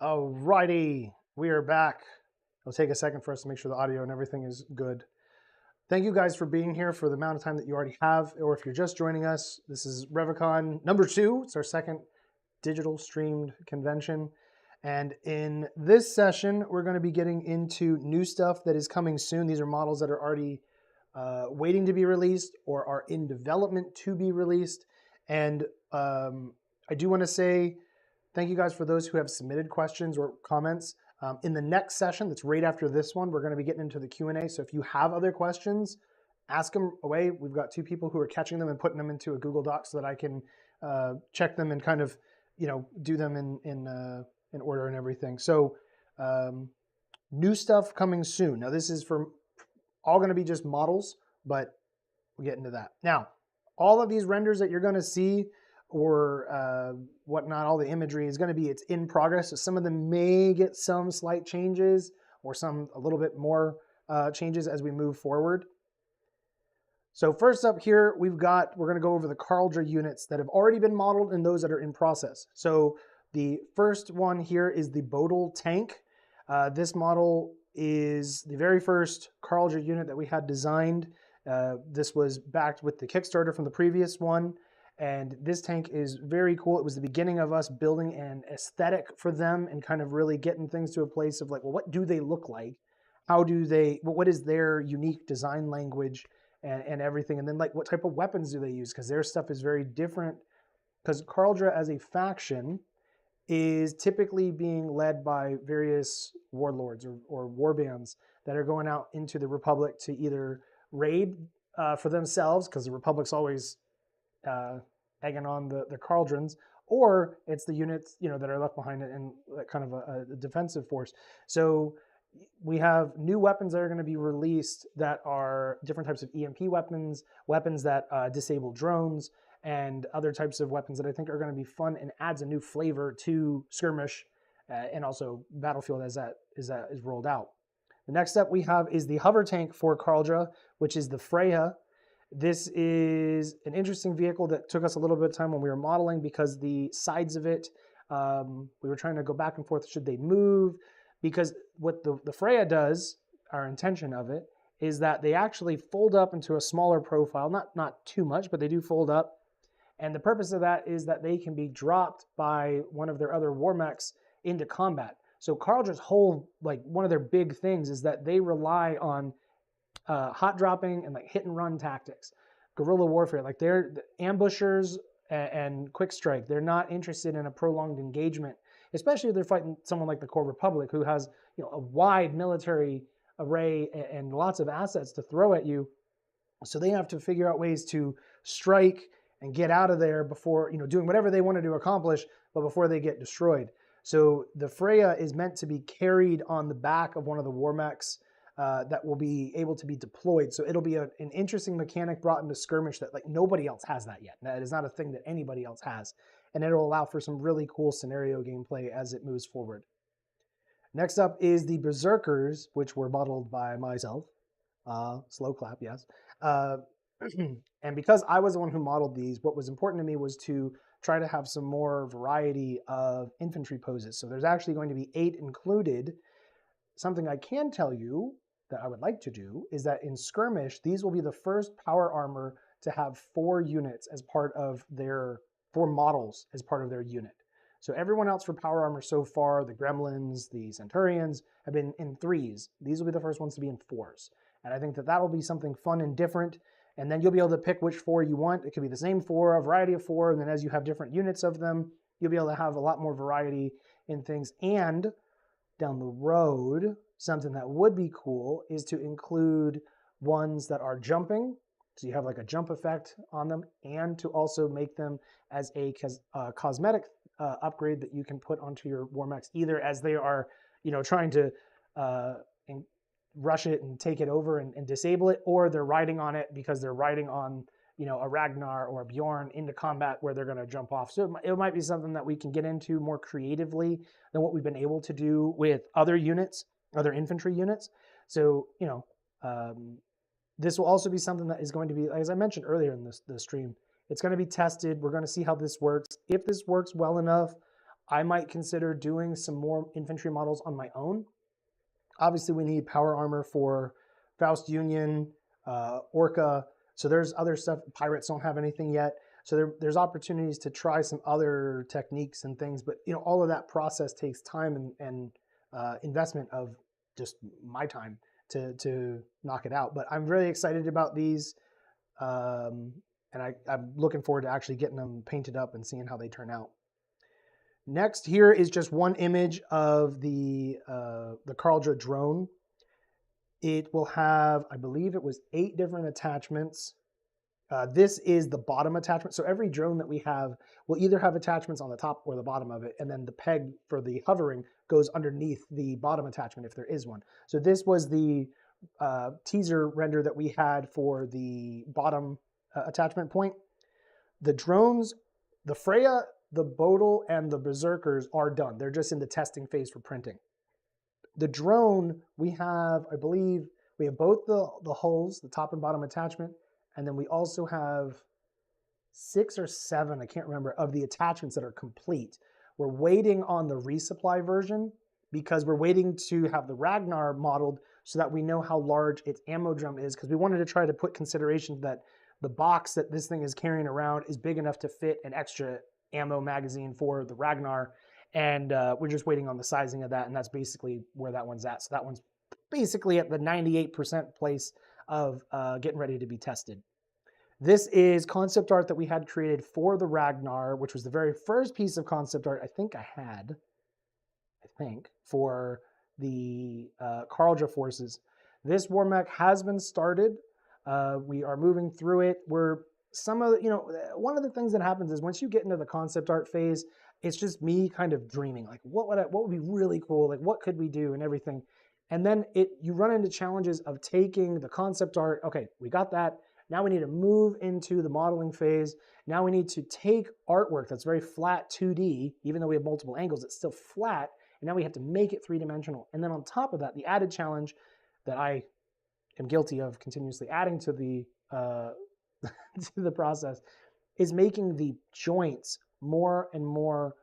Alrighty, we are back. It'll take a second for us to make sure the audio and everything is good. Thank you guys for being here for the amount of time that you already have, or if you're just joining us, this is ReveCon number 2. It's our second digital streamed convention. And in this session, we're going to be getting into new stuff that is coming soon. These are models that are already waiting to be released or are in development to be released. And I do want to say thank you guys for those who have submitted questions or comments. In the next session, that's right after this one, we're going to be getting into the Q&A. So if you have other questions, ask them away. We've got 2 people who are catching them and putting them into a Google Doc so that I can check them and kind of, do them in order and everything. So new stuff coming soon. Now this is for all going to be just models, but we'll get into that. Now, all of these renders that you're going to see or whatnot, all the imagery is going to be, it's in progress. So some of them may get some slight changes or some a little bit more changes as we move forward. So first up here, we're going to go over the Carldra units that have already been modeled and those that are in process. So the first one here is the Bodal tank. This model is the very first Carldra unit that we had designed. This was backed with the Kickstarter from the previous one. And this tank is very cool. It was the beginning of us building an aesthetic for them and kind of really getting things to a place of like, well, what do they look like? How do they, what is their unique design language and everything? And then like, what type of weapons do they use? Because their stuff is very different. Because Karldra as a faction is typically being led by various warlords or war bands that are going out into the Republic to either raid for themselves, because the Republic's always egging on the Cauldrons, or it's the units that are left behind in kind of a defensive force. So we have new weapons that are going to be released that are different types of EMP weapons, weapons that disable drones, and other types of weapons that I think are going to be fun and adds a new flavor to skirmish and also battlefield as that is rolled out. The next up we have is the hover tank for Karldra, which is the Freya. This is an interesting vehicle that took us a little bit of time when we were modeling, because the sides of it, we were trying to go back and forth. Should they move? Because what the Freya does, our intention of it, is that they actually fold up into a smaller profile, not too much, but they do fold up. And the purpose of that is that they can be dropped by one of their other war mechs into combat. So Karldra's whole, like one of their big things is that they rely on hot dropping and like hit and run tactics, guerrilla warfare. Like they're the ambushers and quick strike. They're not interested in a prolonged engagement, especially if they're fighting someone like the Core Republic, who has a wide military array and lots of assets to throw at you. So they have to figure out ways to strike and get out of there before, doing whatever they wanted to accomplish, but before they get destroyed. So the Freya is meant to be carried on the back of one of the war mechs that will be able to be deployed. So it'll be an interesting mechanic brought into skirmish that like nobody else has that yet. That is not a thing that anybody else has. And it'll allow for some really cool scenario gameplay as it moves forward. Next up is the Berserkers, which were modeled by myself. Slow clap, yes. And because I was the one who modeled these, what was important to me was to try to have some more variety of infantry poses. So there's actually going to be 8 included. Something I can tell you that I would like to do is that in skirmish, these will be the first power armor to have 4 units as part of their 4 models as part of their unit. So everyone else for power armor so far, the Gremlins, the Centurions, have been in 3s. These will be the first ones to be in 4s. And I think that that'll be something fun and different. And then you'll be able to pick which 4 you want. It could be the same 4, a variety of 4, and then as you have different units of them, you'll be able to have a lot more variety in things. And down the road, something that would be cool is to include ones that are jumping, so you have like a jump effect on them, and to also make them as a cosmetic upgrade that you can put onto your war mechs, either as they are trying to rush it and take it over and disable it, or they're riding on it because they're riding on a Ragnar or a Bjorn into combat where they're going to jump off. So it might be something that we can get into more creatively than what we've been able to do with other units, other infantry units. So this will also be something that is going to be, as I mentioned earlier in the stream, it's going to be tested. We're going to see how this works. If this works well enough, I might consider doing some more infantry models on my own. Obviously, we need power armor for Faust Union, Orca. So there's other stuff. Pirates don't have anything yet. So there's opportunities to try some other techniques and things. But all of that process takes time and investment of just my time to knock it out. But I'm really excited about these. And I'm looking forward to actually getting them painted up and seeing how they turn out. Next here is just one image of the Karldra drone. It will have, I believe it was 8 different attachments. This is the bottom attachment. So every drone that we have will either have attachments on the top or the bottom of it, and then the peg for the hovering goes underneath the bottom attachment if there is one. So this was the teaser render that we had for the bottom attachment point. The drones, the Freya, the Bodil, and the Berserkers are done. They're just in the testing phase for printing. The drone, we have, I believe, we have both the hulls, the top and bottom attachment, and then we also have 6 or 7, I can't remember, of the attachments that are complete. We're waiting on the resupply version because we're waiting to have the Ragnar modeled so that we know how large its ammo drum is, because we wanted to try to put consideration that the box that this thing is carrying around is big enough to fit an extra ammo magazine for the Ragnar, and we're just waiting on the sizing of that, and that's basically where that one's at. So that one's basically at the 98% place of getting ready to be tested. This is concept art that we had created for the Ragnar, which was the very first piece of concept art I think, for the Karlja forces. This war mech has been started. We are moving through it. One of the things that happens is once you get into the concept art phase, it's just me kind of dreaming, like what would be really cool, like what could we do and everything. And then you run into challenges of taking the concept art. Okay, we got that. Now we need to move into the modeling phase. Now we need to take artwork that's very flat 2D, even though we have multiple angles, it's still flat. And now we have to make it three-dimensional. And then on top of that, the added challenge that I am guilty of continuously adding to the to the process is making the joints more and more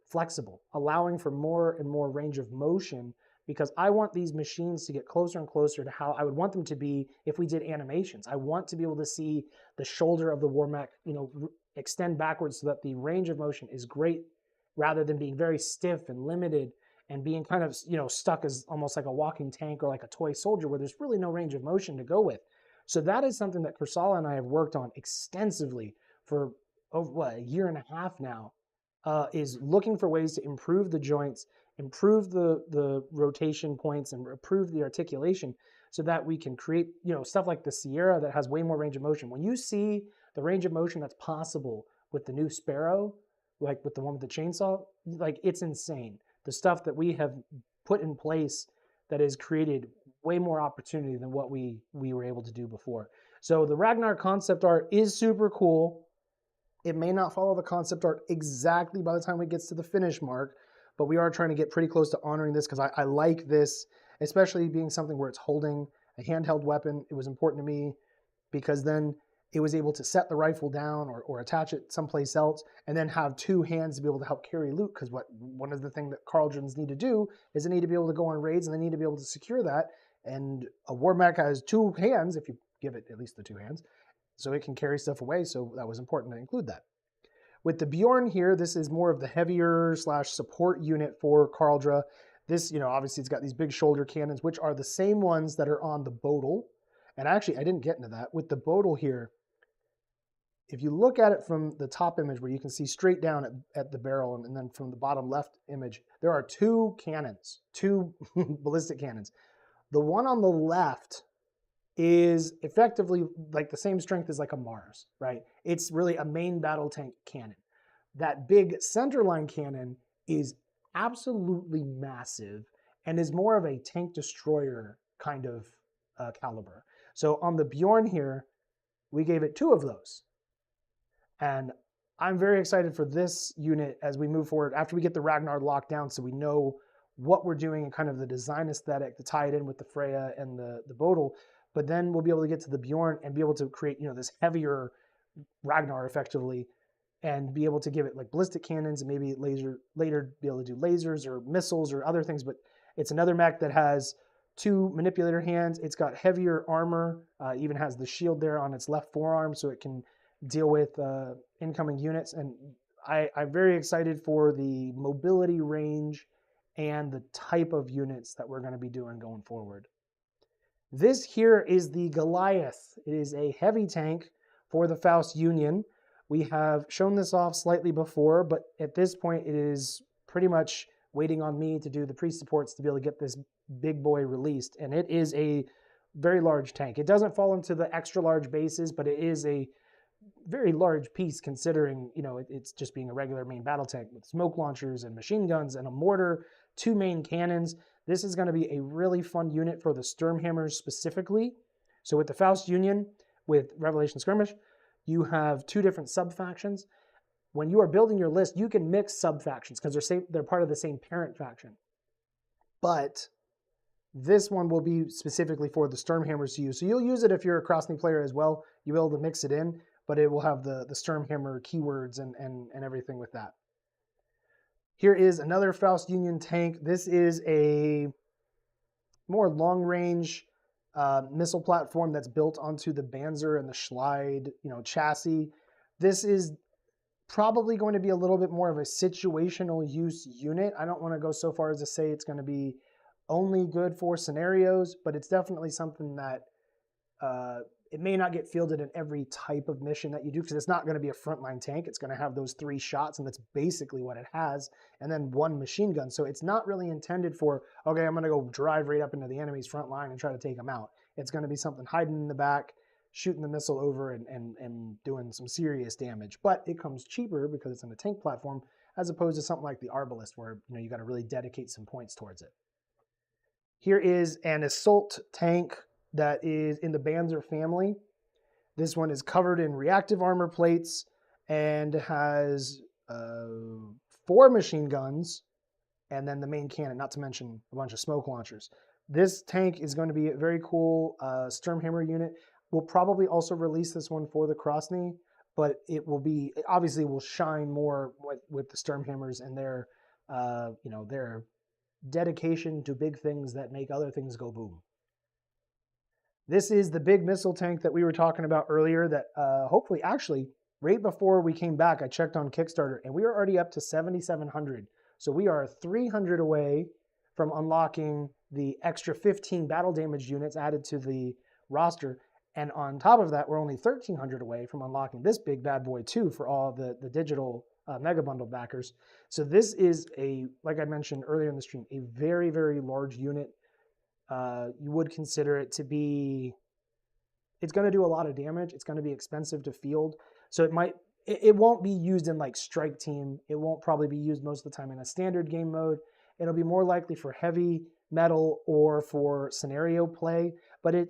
flexible, allowing for more and more range of motion, because I want these machines to get closer and closer to how I would want them to be if we did animations. I want to be able to see the shoulder of the war mech, extend backwards so that the range of motion is great, rather than being very stiff and limited and being kind of, stuck as almost like a walking tank or like a toy soldier where there's really no range of motion to go with. So that is something that Kursala and I have worked on extensively for over a year and a half now, is looking for ways to improve the joints, improve the rotation points, and improve the articulation so that we can create, stuff like the Sierra that has way more range of motion. When you see the range of motion that's possible with the new Sparrow, like with the one with the chainsaw, like it's insane. The stuff that we have put in place that has created way more opportunity than what we were able to do before. So the Ragnar concept art is super cool. It may not follow the concept art exactly by the time it gets to the finish mark, but we are trying to get pretty close to honoring this because I like this, especially being something where it's holding a handheld weapon. It was important to me because then it was able to set the rifle down or attach it someplace else and then have two hands to be able to help carry loot, because one of the things that Karljans need to do is they need to be able to go on raids and they need to be able to secure that. And a war mech has two hands, if you give it at least the two hands, so it can carry stuff away, so that was important to include that. With the Bjorn here, this is more of the heavier / support unit for Karlja. This, obviously it's got these big shoulder cannons, which are the same ones that are on the Bodil. And actually, I didn't get into that. With the Bodil here, if you look at it from the top image where you can see straight down at the barrel, and then from the bottom left image, there are two cannons, two ballistic cannons. The one on the left is effectively like the same strength as like a Mars, right? It's really a main battle tank cannon. That big centerline cannon is absolutely massive and is more of a tank destroyer kind of caliber. So on the Bjorn here, we gave it two of those. And I'm very excited for this unit as we move forward after we get the Ragnar locked down, so we know what we're doing and kind of the design aesthetic to tie it in with the Freya and the Bodil. But then we'll be able to get to the Bjorn and be able to create, this heavier Ragnar effectively, and be able to give it like ballistic cannons and maybe later be able to do lasers or missiles or other things. But it's another mech that has two manipulator hands. It's got heavier armor, even has the shield there on its left forearm so it can deal with incoming units. And I'm very excited for the mobility range and the type of units that we're going to be doing going forward. This here is the Goliath. It is a heavy tank for the Faust Union. We have shown this off slightly before, but at this point it is pretty much waiting on me to do the pre-supports to be able to get this big boy released. And it is a very large tank. It doesn't fall into the extra large bases, but it is a very large piece considering, it's just being a regular main battle tank with smoke launchers and machine guns and a mortar, two main cannons. This is going to be a really fun unit for the Sturmhammers specifically. So with the Faust Union, with Revelation Skirmish, you have two different sub-factions. When you are building your list, you can mix sub-factions because they're part of the same parent faction. But this one will be specifically for the Sturmhammers to use. So you'll use it if you're a Krasny player as well. You'll be able to mix it in, but it will have the Sturmhammer keywords and everything with that. Here is another Faust Union tank. This is a more long-range missile platform that's built onto the Panzer and the Schlide, chassis. This is probably going to be a little bit more of a situational use unit. I don't want to go so far as to say it's going to be only good for scenarios, but it's definitely something that it may not get fielded in every type of mission that you do, because it's not going to be a frontline tank. It's going to have those 3 shots, and that's basically what it has, and then 1 machine gun. So it's not really intended for, okay, I'm going to go drive right up into the enemy's front line and try to take them out. It's going to be something hiding in the back, shooting the missile over and doing some serious damage. But it comes cheaper because it's on a tank platform, as opposed to something like the Arbalest, where you got to really dedicate some points towards it. Here is an assault tank that is in the Panzer family. This one is covered in reactive armor plates and has 4 machine guns, and then the main cannon, not to mention a bunch of smoke launchers. This tank is going to be a very cool Sturmhammer unit. We'll probably also release this one for the Krosny, but it obviously will shine more with the Sturmhammers and their dedication to big things that make other things go boom. This is the big missile tank that we were talking about earlier that hopefully, actually, right before we came back, I checked on Kickstarter, and we are already up to 7,700. So we are 300 away from unlocking the extra 15 battle damage units added to the roster. And on top of that, we're only 1,300 away from unlocking this big bad boy too for all the digital Mega Bundle backers. So this is like I mentioned earlier in the stream, a very, very large unit. You would consider it to be, it's going to do a lot of damage. It's going to be expensive to field. So it won't be used in like strike team. It won't probably be used most of the time in a standard game mode. It'll be more likely for heavy metal or for scenario play. But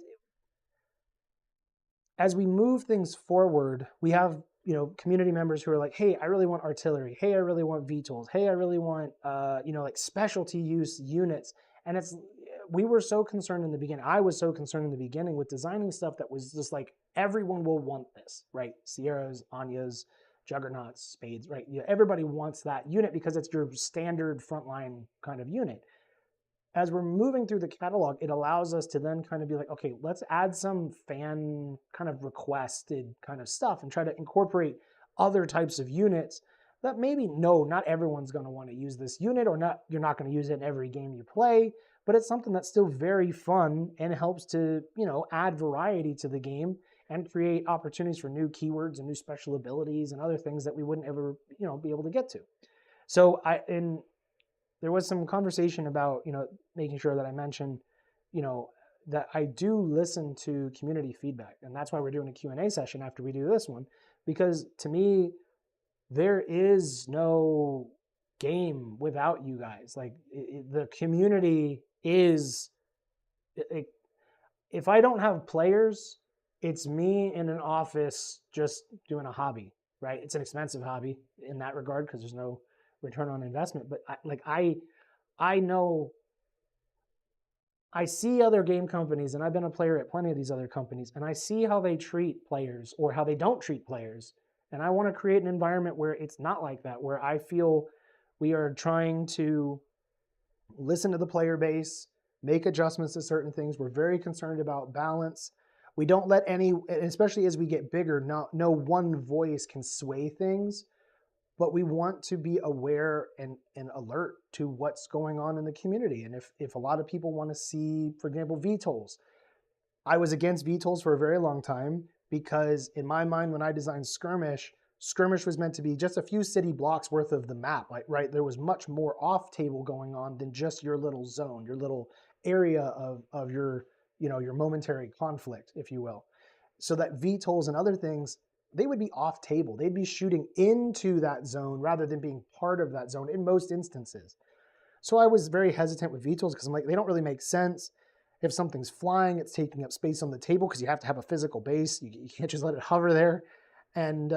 as we move things forward, we have community members who are like, hey, I really want artillery. Hey, I really want VTOLs. Hey, I really want like specialty use units. And we were so concerned in the beginning. I was so concerned in the beginning with designing stuff that was just like, everyone will want this, right? Sierras, Anyas, Juggernauts, Spades, right? Everybody wants that unit because it's your standard frontline kind of unit. As we're moving through the catalog, it allows us to then kind of be like, okay, let's add some fan kind of requested kind of stuff and try to incorporate other types of units that maybe, no, not everyone's going to want to use this unit, or you're not going to use it in every game you play, but it's something that's still very fun and helps to, add variety to the game and create opportunities for new keywords and new special abilities and other things that we wouldn't ever, be able to get to. So there was some conversation about, making sure that I mentioned, that I do listen to community feedback. And that's why we're doing a Q&A session after we do this one, because to me, there is no game without you guys. Like the community is, if I don't have players, it's me in an office just doing a hobby, right? It's an expensive hobby in that regard because there's no return on investment. But I know, I see other game companies, and I've been a player at plenty of these other companies, and I see how they treat players or how they don't treat players. And I want to create an environment where it's not like that, where I feel we are trying to listen to the player base, make adjustments to certain things. We're very concerned about balance. We don't let any, especially as we get bigger, no one voice can sway things, but we want to be aware and alert to what's going on in the community. And if a lot of people want to see, for example, VTOLs, I was against VTOLs for a very long time because in my mind, when I designed Skirmish was meant to be just a few city blocks worth of the map, right? There was much more off table going on than just your little zone, your little area of your, your momentary conflict, if you will. So that VTOLs and other things, they would be off table. They'd be shooting into that zone rather than being part of that zone in most instances. So I was very hesitant with VTOLs because I'm like, they don't really make sense. If something's flying, it's taking up space on the table because you have to have a physical base. You can't just let it hover there and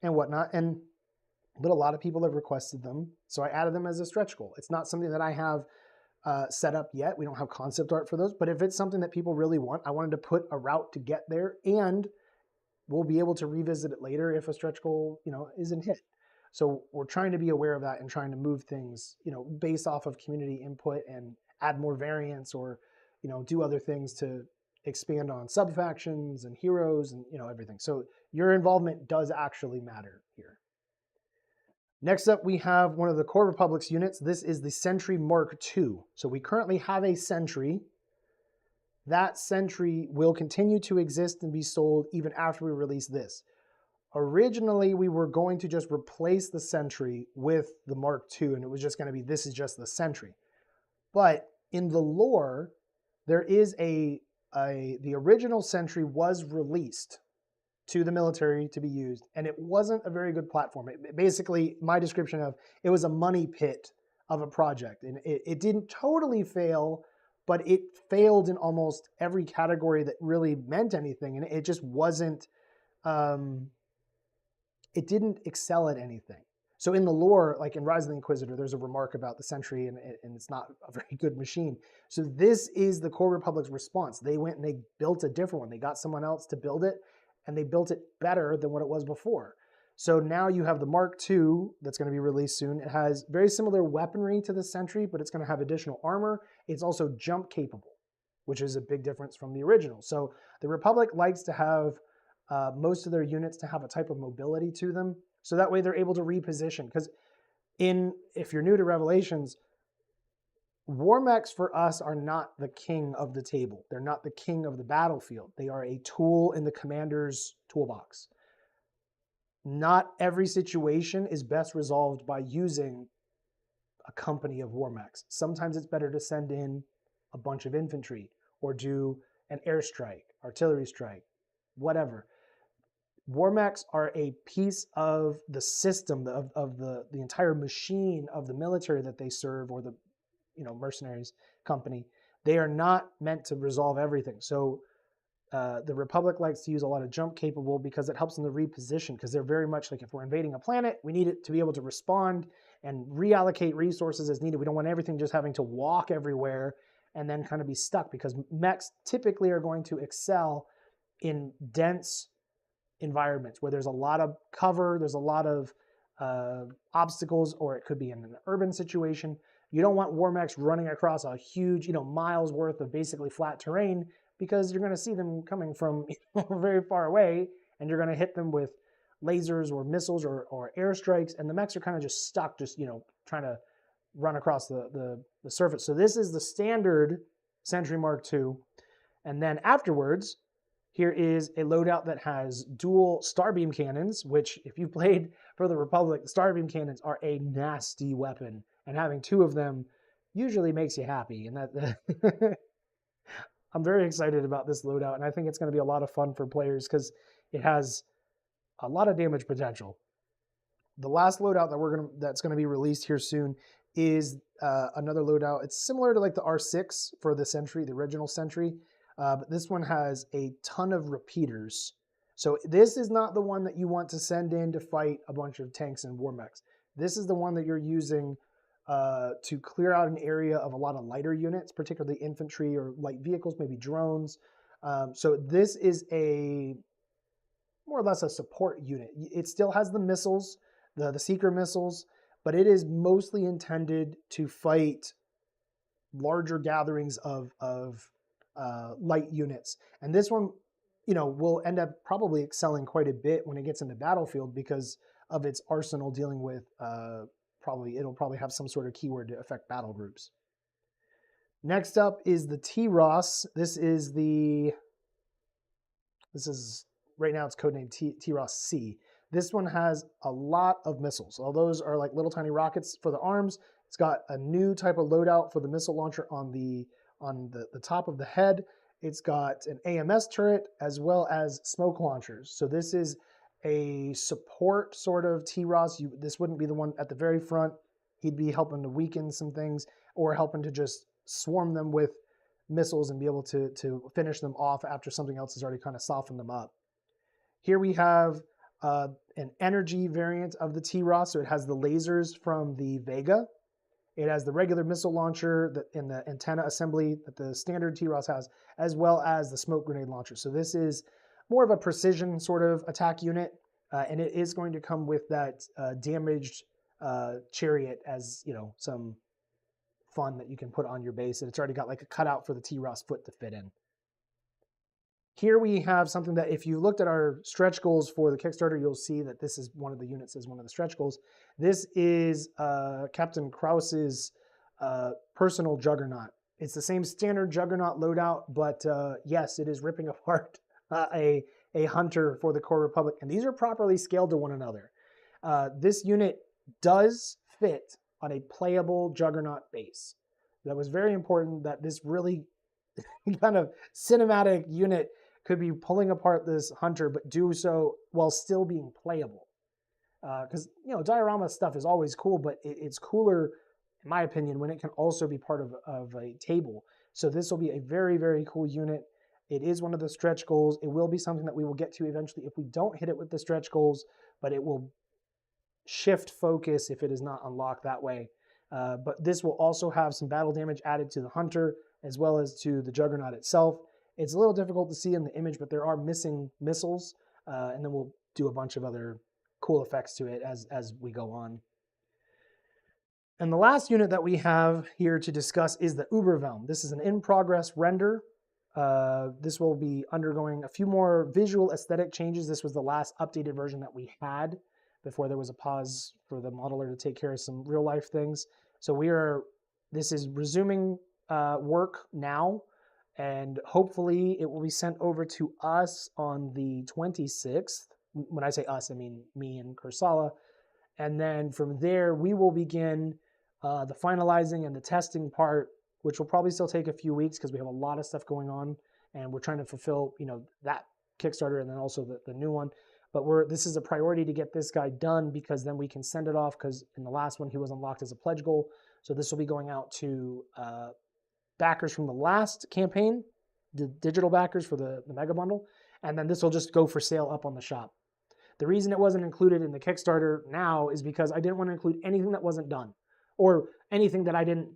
whatnot. But a lot of people have requested them, so I added them as a stretch goal. It's not something that I have set up yet. We don't have concept art for those, but if it's something that people really want, I wanted to put a route to get there, and we'll be able to revisit it later if a stretch goal, isn't hit. So we're trying to be aware of that and trying to move things, based off of community input and add more variants or, do other things to expand on sub-factions and heroes and, everything. So your involvement does actually matter here. Next up, we have one of the Core Republic's units. This is the Sentry Mark II. So we currently have a Sentry. That Sentry will continue to exist and be sold even after we release this. Originally, we were going to just replace the Sentry with the Mark II, and it was just going to be, this is just the Sentry. But in the lore, there is the original Sentry was released to the military to be used, and it wasn't a very good platform. Basically, my description of it was a money pit of a project, and it didn't totally fail, but it failed in almost every category that really meant anything, and it just wasn't, it didn't excel at anything. So in the lore, like in Rise of the Inquisitor, there's a remark about the Sentry, and it's not a very good machine. So this is the Core Republic's response. They went and they built a different one. They got someone else to build it, and they built it better than what it was before. So now you have the Mark II that's going to be released soon. It has very similar weaponry to the Sentry, but it's going to have additional armor. It's also jump capable, which is a big difference from the original. So the Republic likes to have most of their units to have a type of mobility to them. So that way they're able to reposition. Because if you're new to Revelations, war mechs for us are not the king of the table. They're not the king of the battlefield. They are a tool in the commander's toolbox. Not every situation is best resolved by using a company of war mechs. Sometimes it's better to send in a bunch of infantry or do an airstrike, artillery strike, whatever. War mechs are a piece of the system, of the entire machine of the military that they serve, or the mercenaries company. They are not meant to resolve everything. So the Republic likes to use a lot of jump capable because it helps them to reposition, because they're very much like, if we're invading a planet, we need it to be able to respond and reallocate resources as needed. We don't want everything just having to walk everywhere and then kind of be stuck, because mechs typically are going to excel in dense environments where there's a lot of cover, there's a lot of obstacles, or it could be in an urban situation. You don't want war mechs running across a huge, miles worth of basically flat terrain, because you're going to see them coming from very far away, and you're going to hit them with lasers or missiles or airstrikes, and the mechs are kind of just stuck, just trying to run across the surface. So this is the standard Sentry Mark II, and then afterwards, here is a loadout that has dual starbeam cannons, which, if you played for the Republic, the starbeam cannons are a nasty weapon, and having two of them usually makes you happy. And that I'm very excited about this loadout, and I think it's going to be a lot of fun for players because it has a lot of damage potential. The last loadout that's going to be released here soon is another loadout. It's similar to like the R6 for the Sentry, the original Sentry. But this one has a ton of repeaters. So this is not the one that you want to send in to fight a bunch of tanks and war mechs. This is the one that you're using to clear out an area of a lot of lighter units, particularly infantry or light vehicles, maybe drones. So this is more or less a support unit. It still has the missiles, the Seeker missiles, but it is mostly intended to fight larger gatherings of light units. And this one, will end up probably excelling quite a bit when it gets into battlefield because of its arsenal dealing with, it'll probably have some sort of keyword to affect battle groups. Next up is the T-Ross. This is right now it's codenamed T-Ross C. This one has a lot of missiles. All those are like little tiny rockets for the arms. It's got a new type of loadout for the missile launcher on the top of the head. It's got an AMS turret as well as smoke launchers. So this is a support sort of T-Ross. This wouldn't be the one at the very front. He'd be helping to weaken some things or helping to just swarm them with missiles and be able to finish them off after something else has already kind of softened them up. Here we have an energy variant of the T-Ross. So it has the lasers from the Vega. It has the regular missile launcher in the antenna assembly that the standard T-Ross has, as well as the smoke grenade launcher. So this is more of a precision sort of attack unit, and it is going to come with that damaged chariot as some fun that you can put on your base, and it's already got like a cutout for the T-Ross foot to fit in. Here we have something that if you looked at our stretch goals for the Kickstarter, you'll see that this is one of the units is one of the stretch goals. This is Captain Krause's personal Juggernaut. It's the same standard Juggernaut loadout, but yes, it is ripping apart a Hunter for the Core Republic, and these are properly scaled to one another. This unit does fit on a playable Juggernaut base. That was very important that this really kind of cinematic unit could be pulling apart this Hunter, but do so while still being playable. Because, diorama stuff is always cool, but it's cooler, in my opinion, when it can also be part of a table. So this will be a very, very cool unit. It is one of the stretch goals. It will be something that we will get to eventually if we don't hit it with the stretch goals, but it will shift focus if it is not unlocked that way. But this will also have some battle damage added to the Hunter as well as to the Juggernaut itself. It's a little difficult to see in the image, but there are missing missiles, and then we'll do a bunch of other cool effects to it as we go on. And the last unit that we have here to discuss is the Uberwelm. This is an in-progress render. This will be undergoing a few more visual aesthetic changes. This was the last updated version that we had before there was a pause for the modeler to take care of some real-life things. So this is resuming work now, and hopefully it will be sent over to us on the 26th. When I say us, I mean me and Kursala. And then from there, we will begin the finalizing and the testing part, which will probably still take a few weeks because we have a lot of stuff going on, and we're trying to fulfill, that Kickstarter and then also the new one. But this is a priority to get this guy done because then we can send it off, because in the last one he was unlocked as a pledge goal. So this will be going out to backers from the last campaign, the digital backers for the Mega Bundle, and then this will just go for sale up on the shop. The reason it wasn't included in the Kickstarter now is because I didn't want to include anything that wasn't done, or anything that I didn't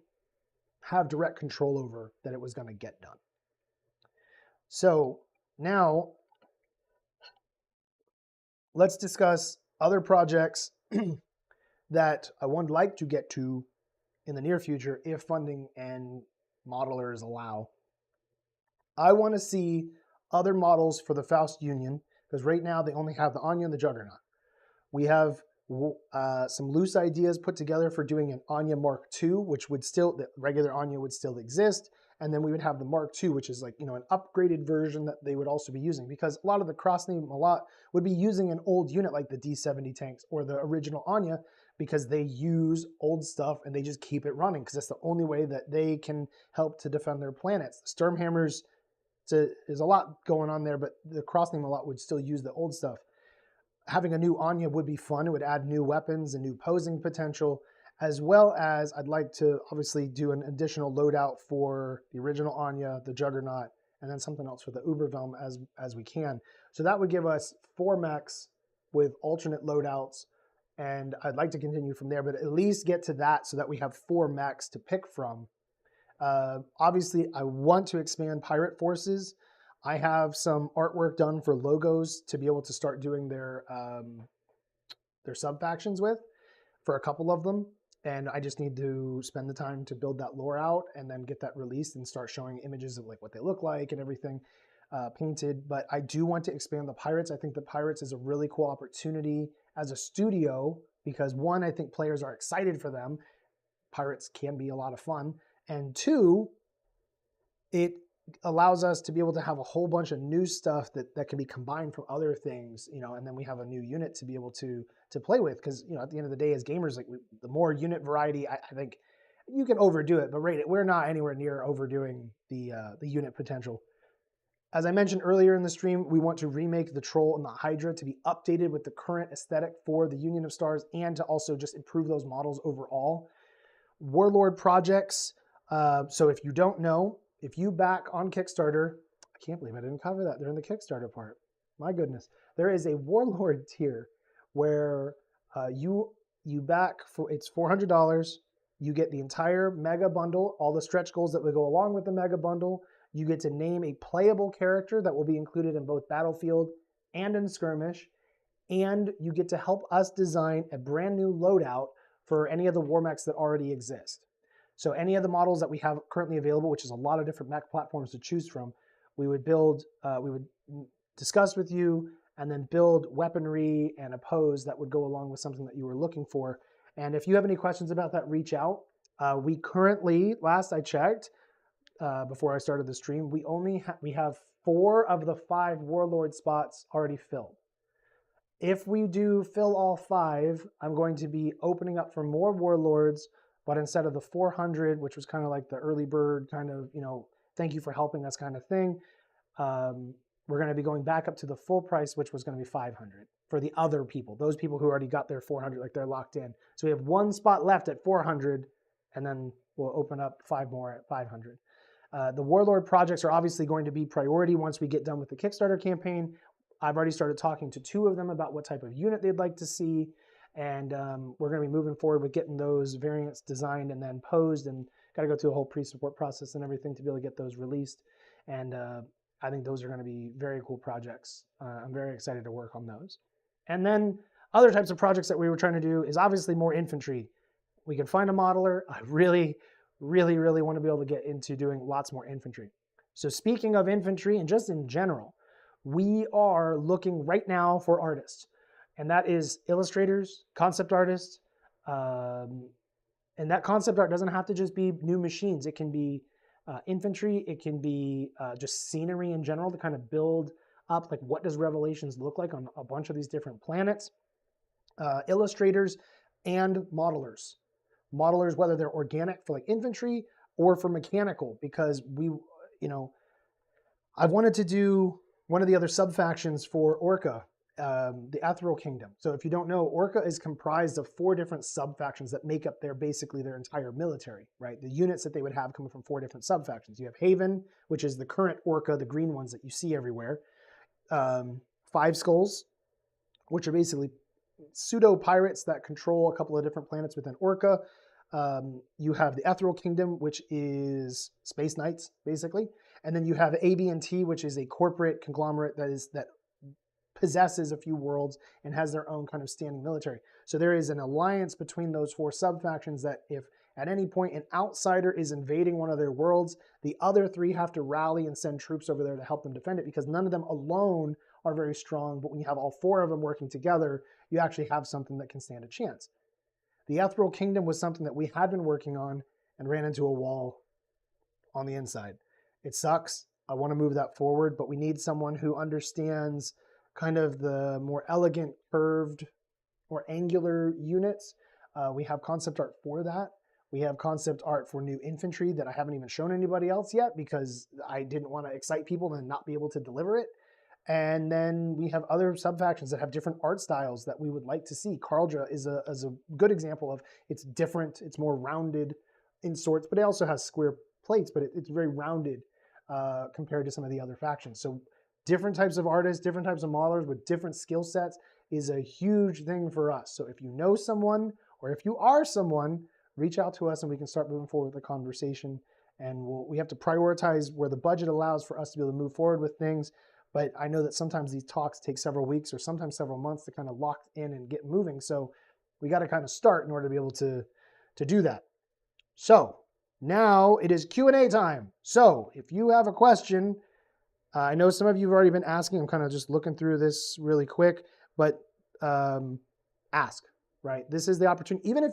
have direct control over that it was going to get done. So now let's discuss other projects that I would like to get to in the near future if funding and modelers allow. I want to see other models for the Faust Union, because right now they only have the Anya and the Juggernaut. We have some loose ideas put together for doing an Anya Mark II, which would still, the regular Anya would still exist, and then we would have the Mark II, which is like, an upgraded version that they would also be using, because a lot of the cross-name Malat would be using an old unit like the D-70 tanks or the original Anya, because they use old stuff and they just keep it running, because that's the only way that they can help to defend their planets. The Sturmhammers, there's a lot going on there, but the cross-name Malat would still use the old stuff. Having a new Anya would be fun. It would add new weapons and new posing potential, as well as I'd like to obviously do an additional loadout for the original Anya, the Juggernaut, and then something else for the Uberwelm as we can. So that would give us 4 mechs with alternate loadouts, and I'd like to continue from there, but at least get to that so that we have 4 mechs to pick from. Obviously, I want to expand Pirate Forces. I have some artwork done for logos to be able to start doing their sub-factions with, for a couple of them. And I just need to spend the time to build that lore out and then get that released and start showing images of like what they look like and everything painted. But I do want to expand the Pirates. I think the Pirates is a really cool opportunity as a studio because, one, I think players are excited for them. Pirates can be a lot of fun. And 2, it allows us to be able to have a whole bunch of new stuff that can be combined from other things, and then we have a new unit to be able to play with. Because, at the end of the day, as gamers, like the more unit variety, I think you can overdo it, but we're not anywhere near overdoing the unit potential. As I mentioned earlier in the stream, we want to remake the Troll and the Hydra to be updated with the current aesthetic for the Union of Stars and to also just improve those models overall. Warlord projects. So if you don't know, if you back on Kickstarter, I can't believe I didn't cover that. They're in the Kickstarter part. My goodness. There is a Warlord tier where you back for, it's $400. You get the entire Mega Bundle, all the stretch goals that would go along with the Mega Bundle. You get to name a playable character that will be included in both Battlefield and in Skirmish. And you get to help us design a brand new loadout for any of the war mechs that already exist. So any of the models that we have currently available, which is a lot of different mech platforms to choose from, we would build, we would discuss with you and then build weaponry and a pose that would go along with something that you were looking for. And if you have any questions about that, reach out. We currently, last I checked, before I started the stream, we have 4 of the 5 warlord spots already filled. If we do fill all 5, I'm going to be opening up for more warlords, but instead of the 400, which was kind of like the early bird kind of, thank you for helping us kind of thing, we're going to be going back up to the full price, which was going to be 500 for the other people, those people who already got their 400, like they're locked in. So we have 1 spot left at 400, and then we'll open up 5 more at 500. The Warlord projects are obviously going to be priority once we get done with the Kickstarter campaign. I've already started talking to 2 of them about what type of unit they'd like to see, and we're going to be moving forward with getting those variants designed and then posed, and got to go through a whole pre-support process and everything to be able to get those released. And I think those are going to be very cool projects. I'm very excited to work on those. And then other types of projects that we were trying to do is obviously more infantry. We can find a modeler. I really want to be able to get into doing lots more infantry. So speaking of infantry and just in general, we are looking right now for artists, and that is illustrators, concept artists, and that concept art doesn't have to just be new machines. It can be infantry, it can be just scenery in general to kind of build up, like, what does Revelations look like on a bunch of these different planets. Illustrators and modelers. Modelers, whether they're organic for like infantry or for mechanical, because I've wanted to do one of the other sub-factions for Orca, the Ethereal Kingdom. So if you don't know, Orca is comprised of 4 different sub-factions that make up basically their entire military, right? The units that they would have coming from 4 different sub-factions. You have Haven, which is the current Orca, the green ones that you see everywhere. 5 Skulls, which are basically pseudo-pirates that control a couple of different planets within Orca. You have the Ethereal Kingdom, which is Space Knights, basically. And then you have AB&T, which is a corporate conglomerate that possesses a few worlds and has their own kind of standing military. So there is an alliance between those 4 sub-factions that if at any point an outsider is invading one of their worlds, the other 3 have to rally and send troops over there to help them defend it, because none of them alone are very strong. But when you have all 4 of them working together, you actually have something that can stand a chance. The Ethereal Kingdom was something that we had been working on and ran into a wall on the inside. It sucks. I want to move that forward, but we need someone who understands kind of the more elegant, curved, or angular units. We have concept art for that. We have concept art for new infantry that I haven't even shown anybody else yet because I didn't want to excite people and not be able to deliver it. And then we have other sub-factions that have different art styles that we would like to see. Karldra is a good example of, it's different, it's more rounded in sorts, but it also has square plates, but it's very rounded compared to some of the other factions. So different types of artists, different types of modelers with different skill sets is a huge thing for us. So if you know someone, or if you are someone, reach out to us and we can start moving forward with the conversation. And we have to prioritize where the budget allows for us to be able to move forward with things. But I know that sometimes these talks take several weeks or sometimes several months to kind of lock in and get moving. So we got to kind of start in order to be able to do that. So now it is Q&A time. So if you have a question, I know some of you have already been asking. I'm kind of just looking through this really quick, but ask, right? This is the opportunity. Even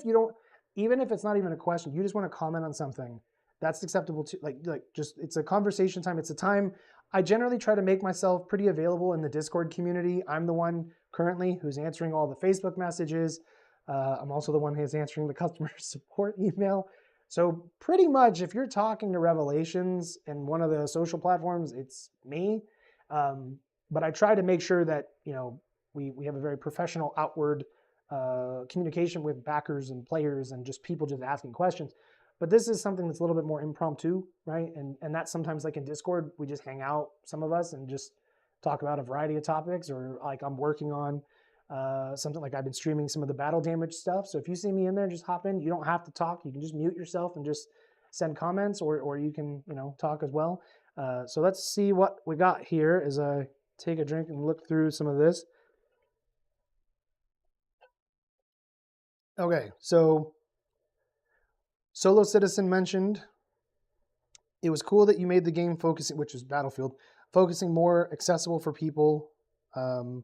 if it's not even a question, you just want to comment on something, that's acceptable too. Like just, it's a conversation time. It's a time. I generally try to make myself pretty available in the Discord community. I'm the one currently who's answering all the Facebook messages. I'm also the one who's answering the customer support email. So pretty much if you're talking to Revelations in one of the social platforms, it's me. But I try to make sure that, we have a very professional outward communication with backers and players and just people just asking questions. But this is something that's a little bit more impromptu, right? And that's sometimes like in Discord, we just hang out, some of us, and just talk about a variety of topics, or like I'm working on something, like I've been streaming some of the battle damage stuff. So if you see me in there, just hop in. You don't have to talk. You can just mute yourself and just send comments, or you can, talk as well. So let's see what we got here as I take a drink and look through some of this. Okay, so Solo Citizen mentioned. It was cool that you made the game focusing, which is Battlefield, focusing more accessible for people. And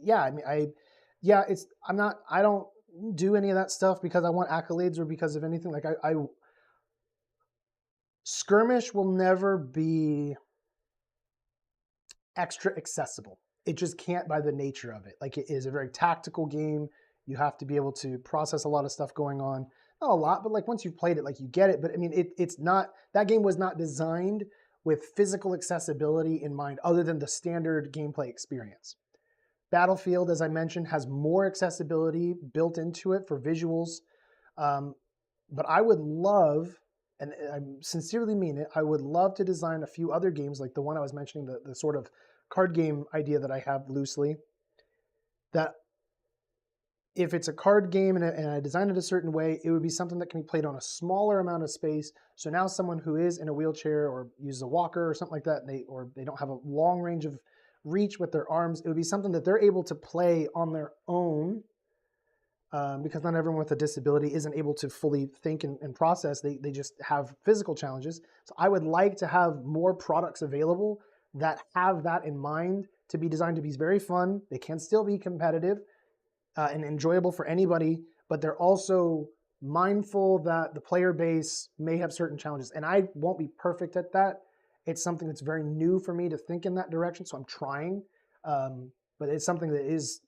yeah, I mean, I don't do any of that stuff because I want accolades or because of anything. Like I Skirmish will never be extra accessible. It just can't by the nature of it. Like it is a very tactical game. You have to be able to process a lot of stuff going on. Not a lot, but like once you've played it, like you get it. But I mean, it's not, that game was not designed with physical accessibility in mind other than the standard gameplay experience. Battlefield, as I mentioned, has more accessibility built into it for visuals. But I would love, and I sincerely mean it, I would love to design a few other games like the one I was mentioning, the sort of card game idea that I have loosely, that if it's a card game and I design it a certain way, it would be something that can be played on a smaller amount of space. So now someone who is in a wheelchair or uses a walker or something like that, or they don't have a long range of reach with their arms, it would be something that they're able to play on their own, because not everyone with a disability isn't able to fully think and process. They just have physical challenges. So I would like to have more products available that have that in mind, to be designed to be very fun. They can still be competitive and enjoyable for anybody, but they're also mindful that the player base may have certain challenges. And I won't be perfect at that. It's something that's very new for me to think in that direction, so I'm trying. But it's something that is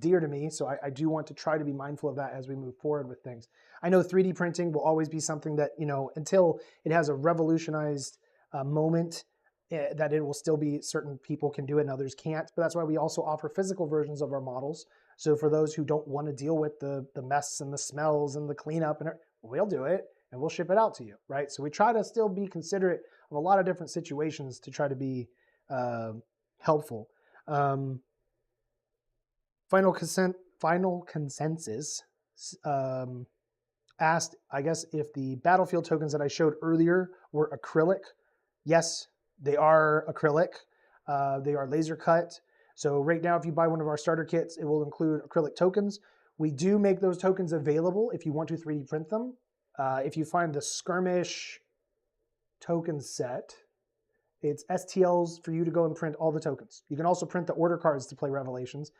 dear to me, so I do want to try to be mindful of that as we move forward with things. I know 3D printing will always be something that, until it has a revolutionized moment, that it will still be certain people can do it and others can't. But that's why we also offer physical versions of our models. So for those who don't want to deal with the mess and the smells and the cleanup, we'll do it and we'll ship it out to you, right? So we try to still be considerate of a lot of different situations to try to be helpful. Final Consensus asked, I guess, if the Battlefield tokens that I showed earlier were acrylic. Yes, they are acrylic. They are laser cut. So right now, if you buy one of our starter kits, it will include acrylic tokens. We do make those tokens available if you want to 3D print them. If you find the Skirmish token set, it's STLs for you to go and print all the tokens. You can also print the order cards to play Revelations.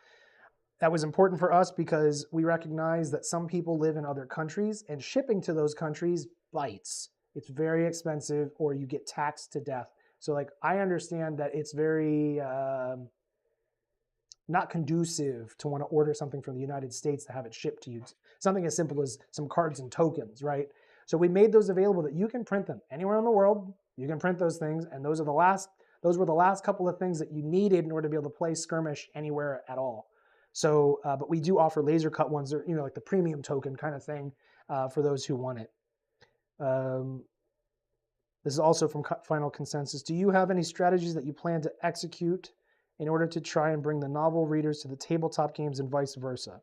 That was important for us because we recognize that some people live in other countries and shipping to those countries bites. It's very expensive, or you get taxed to death. So like, I understand that it's very not conducive to want to order something from the United States to have it shipped to you. Something as simple as some cards and tokens, right? So we made those available that you can print them anywhere in the world. You can print those things, and those were the last couple of things that you needed in order to be able to play Skirmish anywhere at all. So, but we do offer laser cut ones, or like the premium token kind of thing, for those who want it. This is also from Final Consensus. Do you have any strategies that you plan to execute in order to try and bring the novel readers to the tabletop games and vice versa?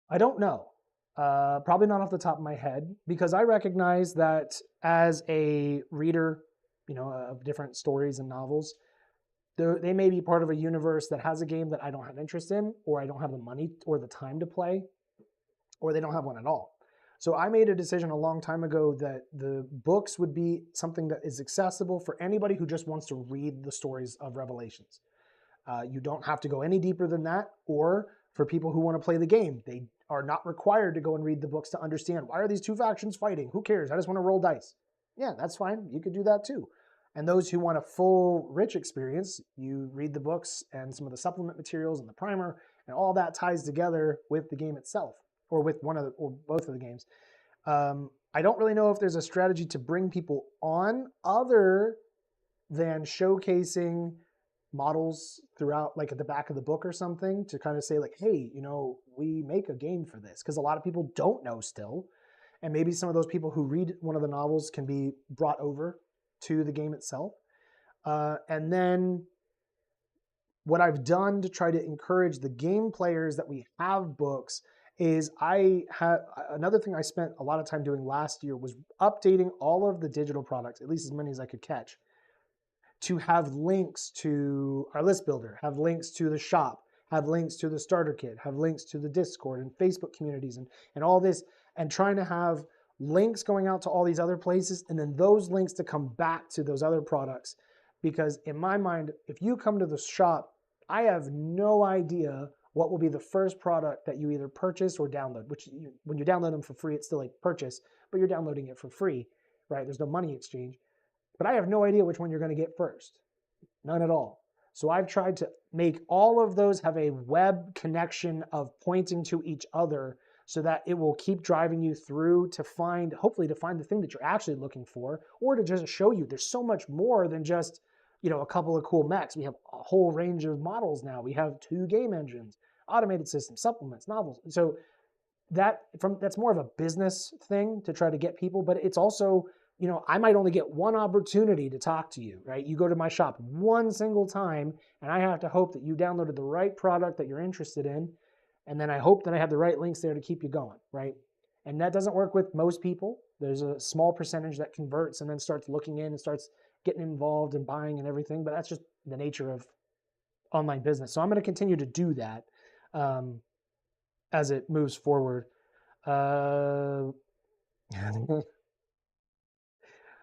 I don't know. Probably not off the top of my head, because I recognize that as a reader, of different stories and novels, they may be part of a universe that has a game that I don't have interest in, or I don't have the money or the time to play, or they don't have one at all. So I made a decision a long time ago that the books would be something that is accessible for anybody who just wants to read the stories of Revelations. You don't have to go any deeper than that, or for people who want to play the game, they are not required to go and read the books to understand, why are these two factions fighting? Who cares? I just want to roll dice. Yeah, that's fine. You could do that too. And those who want a full, rich experience, you read the books and some of the supplement materials and the primer, and all that ties together with the game itself, or with or both of the games. I don't really know if there's a strategy to bring people on other than showcasing models throughout, like at the back of the book or something, to kind of say like, hey, we make a game for this, because a lot of people don't know still. And maybe some of those people who read one of the novels can be brought over to the game itself. And then what I've done to try to encourage the game players that we have books is another thing I spent a lot of time doing last year was updating all of the digital products, at least as many as I could catch, to have links to our list builder, have links to the shop, have links to the starter kit, have links to the Discord and Facebook communities and all this, and trying to have links going out to all these other places, and then those links to come back to those other products. Because in my mind, if you come to the shop, I have no idea what will be the first product that you either purchase or download, which when you download them for free, it's still like purchase, but you're downloading it for free, right? There's no money exchange. But I have no idea which one you're going to get first. None at all. So I've tried to make all of those have a web connection of pointing to each other so that it will keep driving you through to find, hopefully to find the thing that you're actually looking for, or to just show you there's so much more than just, a couple of cool mechs. We have a whole range of models now. We have 2 game engines, automated systems, supplements, novels. So that's more of a business thing to try to get people, but it's also, I might only get one opportunity to talk to you, right? You go to my shop one single time, and I have to hope that you downloaded the right product that you're interested in, and then I hope that I have the right links there to keep you going, right? And that doesn't work with most people. There's a small percentage that converts and then starts looking in and starts getting involved and buying and everything, but that's just the nature of online business. So I'm going to continue to do that as it moves forward.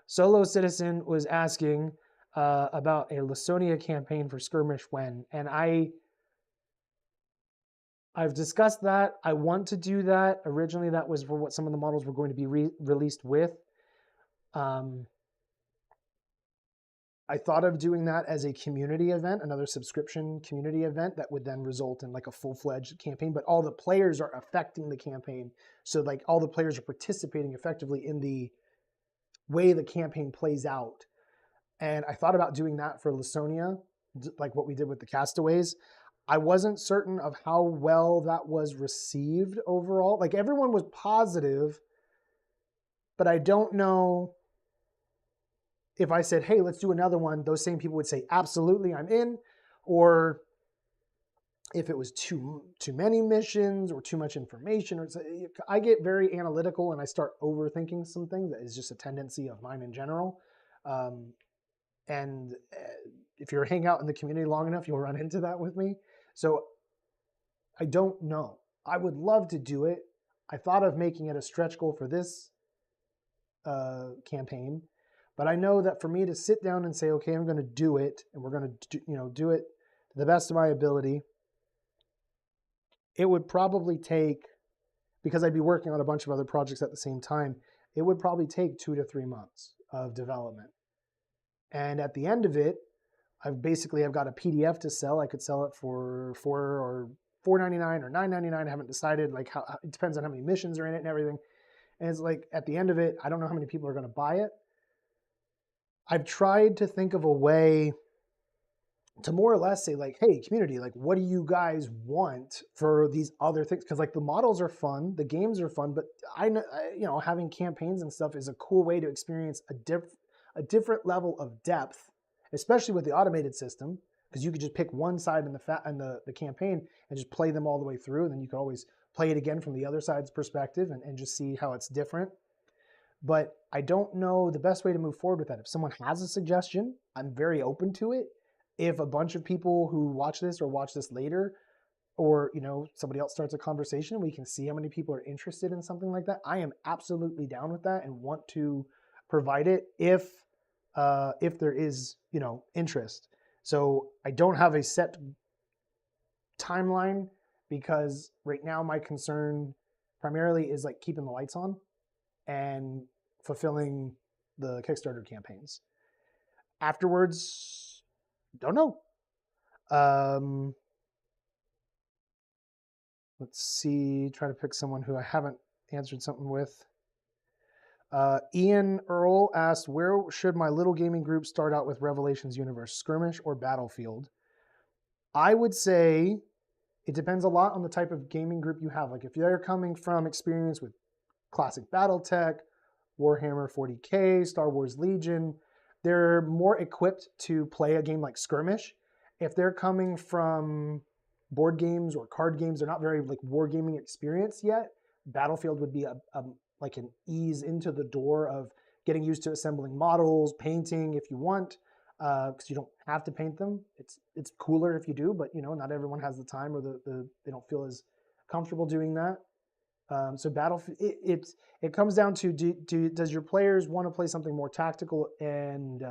Solo Citizen was asking about a Lasonia campaign for Skirmish when, and I've discussed that. I want to do that. Originally, that was for what some of the models were going to be released with. I thought of doing that as a community event, another subscription community event that would then result in like a full-fledged campaign, but all the players are affecting the campaign. So like all the players are participating effectively in the way the campaign plays out. And I thought about doing that for Lasonia, like what we did with the Castaways. I wasn't certain of how well that was received overall. Like everyone was positive, but I don't know if I said, hey, let's do another one, those same people would say, absolutely, I'm in. Or if it was too many missions or too much information. I get very analytical and I start overthinking some things. That is just a tendency of mine in general. And if you're hanging out in the community long enough, you'll run into that with me. So I don't know. I would love to do it. I thought of making it a stretch goal for this campaign. But I know that for me to sit down and say, okay, I'm going to do it, and we're going to do it to the best of my ability, it would probably take, because I'd be working on a bunch of other projects at the same time, it would probably take 2 to 3 months of development. And at the end of it, I've got a PDF to sell. I could sell it for $4 or $4.99 or $9.99. I haven't decided. Like it depends on how many missions are in it and everything. And it's like at the end of it, I don't know how many people are going to buy it. I've tried to think of a way to more or less say like, hey, community, like what do you guys want for these other things? Because like the models are fun, the games are fun, but I know, having campaigns and stuff is a cool way to experience a different level of depth, especially with the automated system, because you could just pick one side in the campaign and just play them all the way through, and then you can always play it again from the other side's perspective and just see how it's different. But I don't know the best way to move forward with that. If someone has a suggestion, I'm very open to it. If a bunch of people who watch this or watch this later, or somebody else starts a conversation, we can see how many people are interested in something like that. I am absolutely down with that and want to provide it if there is interest. So I don't have a set timeline because right now my concern primarily is like keeping the lights on and fulfilling the Kickstarter campaigns. Afterwards, don't know. Let's see, try to pick someone who I haven't answered something with. Ian Earl asked, where should my little gaming group start out with Revelations Universe, Skirmish or Battlefield? I would say it depends a lot on the type of gaming group you have. Like if you're coming from experience with classic Battletech, Warhammer 40K, Star Wars Legion, they're more equipped to play a game like Skirmish. If they're coming from board games or card games, they're not very like wargaming experience yet, Battlefield would be like an ease into the door of getting used to assembling models, painting if you want. because you don't have to paint them. It's cooler if you do, but not everyone has the time or they don't feel as comfortable doing that. So Battlefield, it comes down to does your players want to play something more tactical and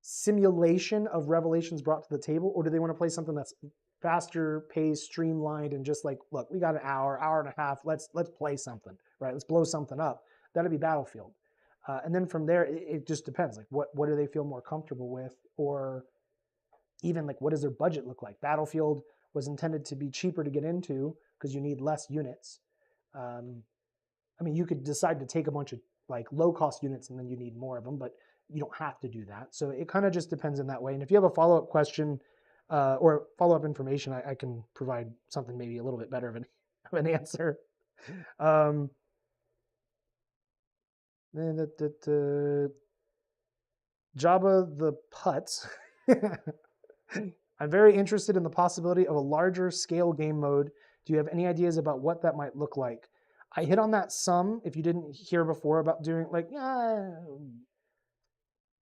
simulation of Revelations brought to the table, or do they want to play something that's faster paced, streamlined, and just like, look, we got an hour and a half, let's play something, right? Let's blow something up. That'd be Battlefield. And then from there, it just depends. Like, what do they feel more comfortable with, or even like, what does their budget look like? Battlefield was intended to be cheaper to get into because you need less units. I mean, you could decide to take a bunch of like low cost units and then you need more of them, but you don't have to do that. So it kind of just depends in that way. And if you have a follow up question or follow up information, I can provide something maybe a little bit better of an answer. Jabba the Putz. I'm very interested in the possibility of a larger scale game mode. Do you have any ideas about what that might look like? I hit on that some, if you didn't hear before, about doing like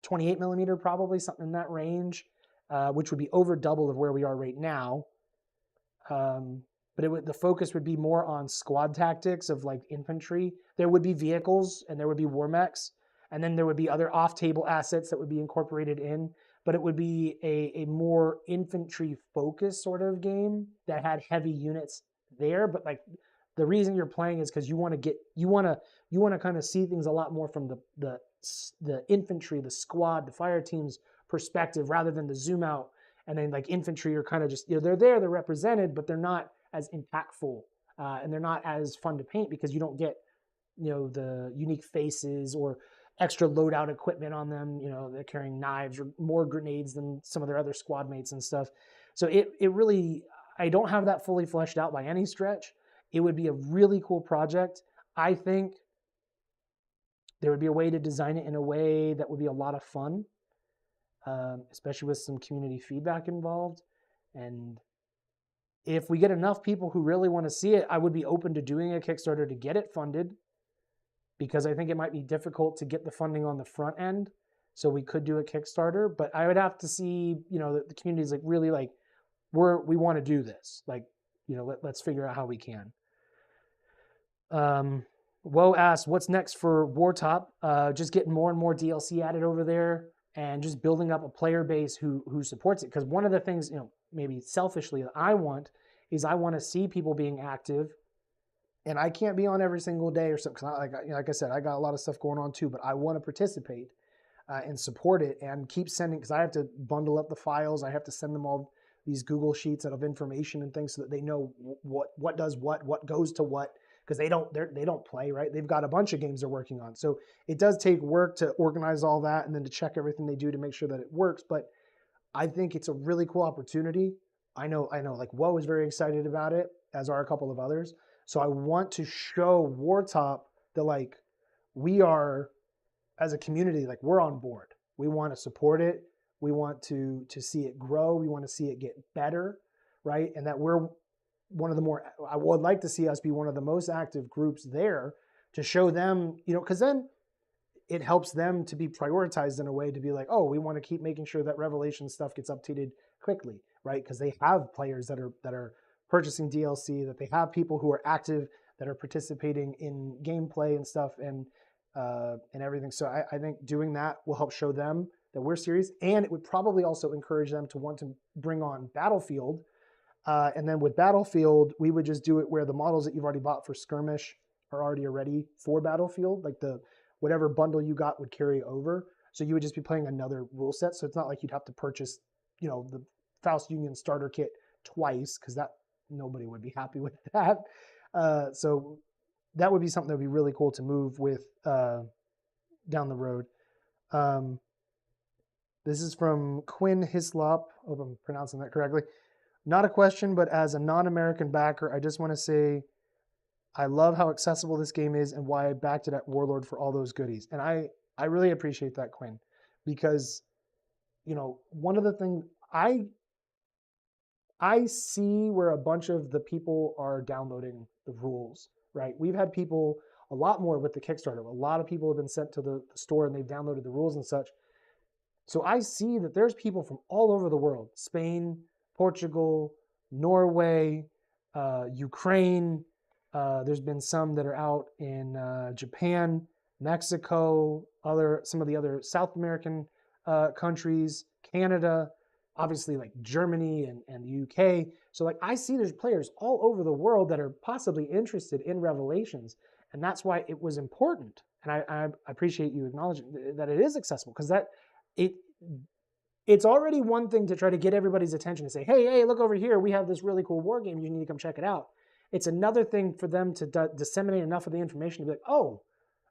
28 millimeter, probably something in that range, which would be over double of where we are right now. But the focus would be more on squad tactics of like infantry. There would be vehicles and there would be war mechs, and then there would be other off-table assets that would be incorporated in. But it would be a more infantry focused sort of game that had heavy units there. But like the reason you're playing is because you want to kind of see things a lot more from the infantry, the squad, the fire team's perspective, rather than the zoom out. And then like infantry are kind of just, they're there, they're represented, but they're not as impactful and they're not as fun to paint because you don't get, the unique faces or extra loadout equipment on them. They're carrying knives or more grenades than some of their other squad mates and stuff. So it really, I don't have that fully fleshed out by any stretch. It would be a really cool project. I think there would be a way to design it in a way that would be a lot of fun. Especially with some community feedback involved. And if we get enough people who really want to see it, I would be open to doing a Kickstarter to get it funded, because I think it might be difficult to get the funding on the front end. So we could do a Kickstarter, but I would have to see, the community's like really like, we want to do this. Like, let's figure out how we can. Woe asks, what's next for Wartop? Just getting more and more DLC added over there, and just building up a player base who supports it. Because one of the things, maybe selfishly that I want to see people being active. And I can't be on every single day or something. Like I said, I got a lot of stuff going on too, but I want to participate and support it and keep sending, because I have to bundle up the files. I have to send them all these Google Sheets of information and things so that they know what does what goes to what, because they don't play, right? They've got a bunch of games they're working on. So it does take work to organize all that and then to check everything they do to make sure that it works. But I think it's a really cool opportunity. I know like Woe is very excited about it, as are a couple of others. So I want to show Wartop that like we are, as a community, like we're on board. We want to support it. We want to see it grow. We want to see it get better, right? And that we're one of the more, I would like to see us be one of the most active groups there to show them, because then it helps them to be prioritized in a way to be like, oh, we want to keep making sure that Revelation stuff gets updated quickly, right? Because they have players that are purchasing DLC, that they have people who are active that are participating in gameplay and stuff and everything. So I think doing that will help show them that we're serious, and it would probably also encourage them to want to bring on Battlefield. And then with Battlefield, we would just do it where the models that you've already bought for Skirmish are already ready for Battlefield. Like whatever bundle you got would carry over. So you would just be playing another rule set. So it's not like you'd have to purchase, the Faust Union starter kit twice, because that nobody would be happy with that. So that would be something that would be really cool to move with down the road. This is from Quinn Hislop. Hope I'm pronouncing that correctly. Not a question, but as a non-American backer, I just want to say I love how accessible this game is and why I backed it at Warlord for all those goodies. And I really appreciate that, Quinn, because, one of the things I see where a bunch of the people are downloading the rules, right? We've had people, a lot more with the Kickstarter. A lot of people have been sent to the store and they've downloaded the rules and such. So I see that there's people from all over the world, Spain, Portugal, Norway, Ukraine. There's been some that are out in Japan, Mexico, some of the other South American countries, Canada, obviously like Germany and the UK. So like I see there's players all over the world that are possibly interested in Revelations, and that's why it was important. And I appreciate you acknowledging that it is accessible, because it it's already one thing to try to get everybody's attention and say, hey, look over here, we have this really cool war game, you need to come check it out. It's another thing for them to disseminate enough of the information to be like, oh,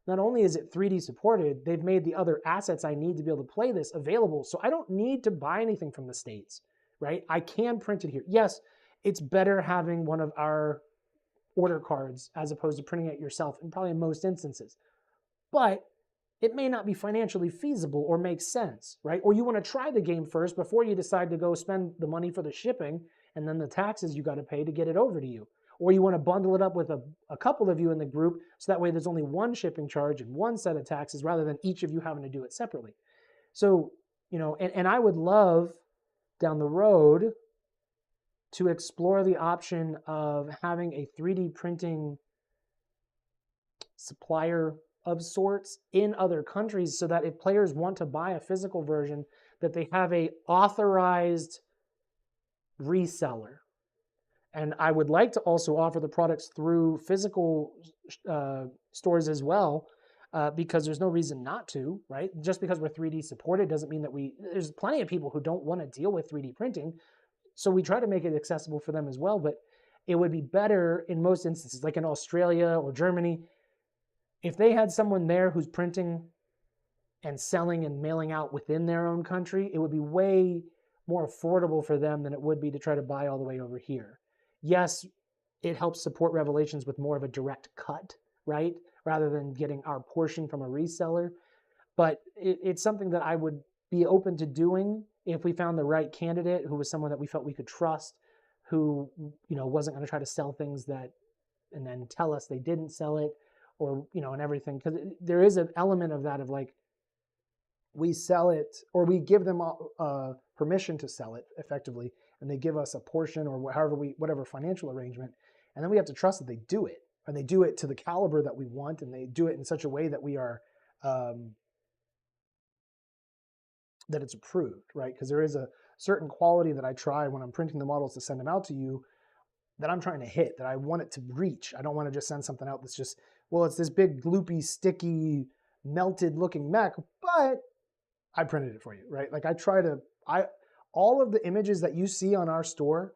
not only is it 3D supported, they've made the other assets I need to be able to play this available, so I don't need to buy anything from the States, right? I can print it here. Yes, it's better having one of our order cards as opposed to printing it yourself, in probably most instances. But it may not be financially feasible or make sense, right? Or you want to try the game first before you decide to go spend the money for the shipping and then the taxes you got to pay to get it over to you. Or you want to bundle it up with a couple of you in the group, so that way there's only one shipping charge and one set of taxes rather than each of you having to do it separately. So, and I would love down the road to explore the option of having a 3D printing supplier of sorts in other countries, so that if players want to buy a physical version, that they have a authorized reseller. And I would like to also offer the products through physical stores as well, because there's no reason not to, right? Just because we're 3D supported doesn't mean that there's plenty of people who don't want to deal with 3D printing. So we try to make it accessible for them as well. But it would be better in most instances, like in Australia or Germany, if they had someone there who's printing and selling and mailing out within their own country, it would be way more affordable for them than it would be to try to buy all the way over here. Yes, it helps support Revelations with more of a direct cut, right? Rather than getting our portion from a reseller. But it's something that I would be open to doing if we found the right candidate who was someone that we felt we could trust, who wasn't going to try to sell things that and then tell us they didn't sell it, or and everything. Because there is an element of that, of like, we sell it or we give them permission to sell it effectively, and they give us a portion or whatever financial arrangement, and then we have to trust that they do it, and they do it to the caliber that we want, and they do it in such a way that we are that it's approved, right? Because there is a certain quality that I try when I'm printing the models to send them out to you, that I'm trying to hit, that I want it to reach. I don't want to just send something out that's just, well, it's this big gloopy, sticky, melted looking mech, but I printed it for you, right? Like all of the images that you see on our store,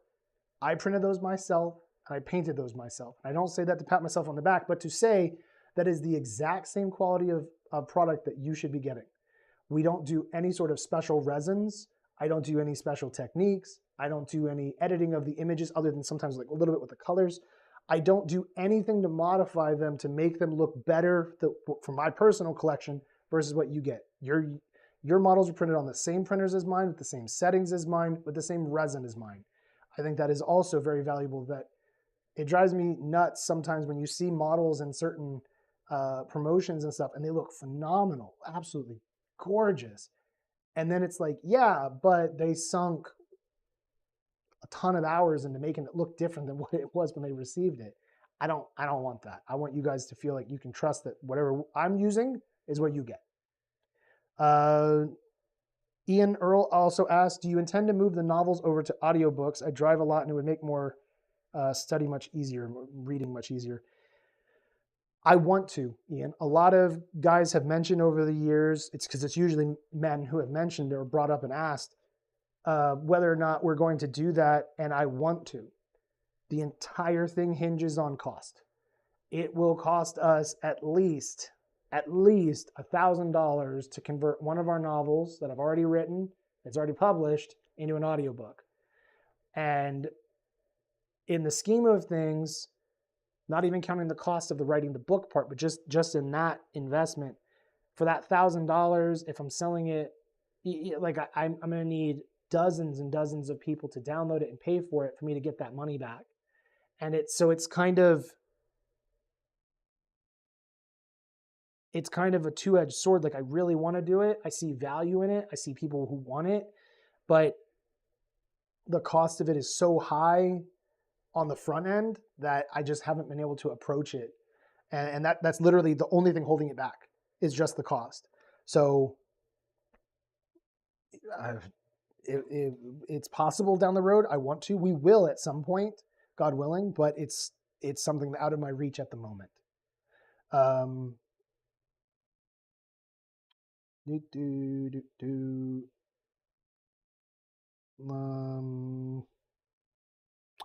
I printed those myself and I painted those myself. I don't say that to pat myself on the back, but to say that is the exact same quality of product that you should be getting. We don't do any sort of special resins. I don't do any special techniques. I don't do any editing of the images other than sometimes like a little bit with the colors. I don't do anything to modify them to make them look better for my personal collection versus what you get. Your models are printed on the same printers as mine, with the same settings as mine, with the same resin as mine. I think that is also very valuable. That it drives me nuts sometimes when you see models in certain promotions and stuff, and they look phenomenal, absolutely gorgeous. And then it's like, yeah, but they sunk a ton of hours into making it look different than what it was when they received it. I don't want that. I want you guys to feel like you can trust that whatever I'm using is what you get. Ian Earl also asked, do you intend to move the novels over to audiobooks? I drive a lot and it would make more study much easier, reading much easier. I want to, Ian. A lot of guys have mentioned over the years, it's because it's usually men who have mentioned or brought up and asked whether or not we're going to do that, and I want to. The entire thing hinges on cost. It will cost us at least $1,000 to convert one of our novels that I've already written, that's already published, into an audiobook. And in the scheme of things, not even counting the cost of the writing the book part, but just in that investment, for that $1,000, if I'm selling it, like I'm going to need dozens and dozens of people to download it and pay for it for me to get that money back. And it's kind of, it's kind of a two-edged sword. Like I really want to do it. I see value in it. I see people who want it, but the cost of it is so high on the front end that I just haven't been able to approach it. And that's literally the only thing holding it back is just the cost. So uh, it's possible down the road. I want to. We will at some point, God willing, but it's something out of my reach at the moment.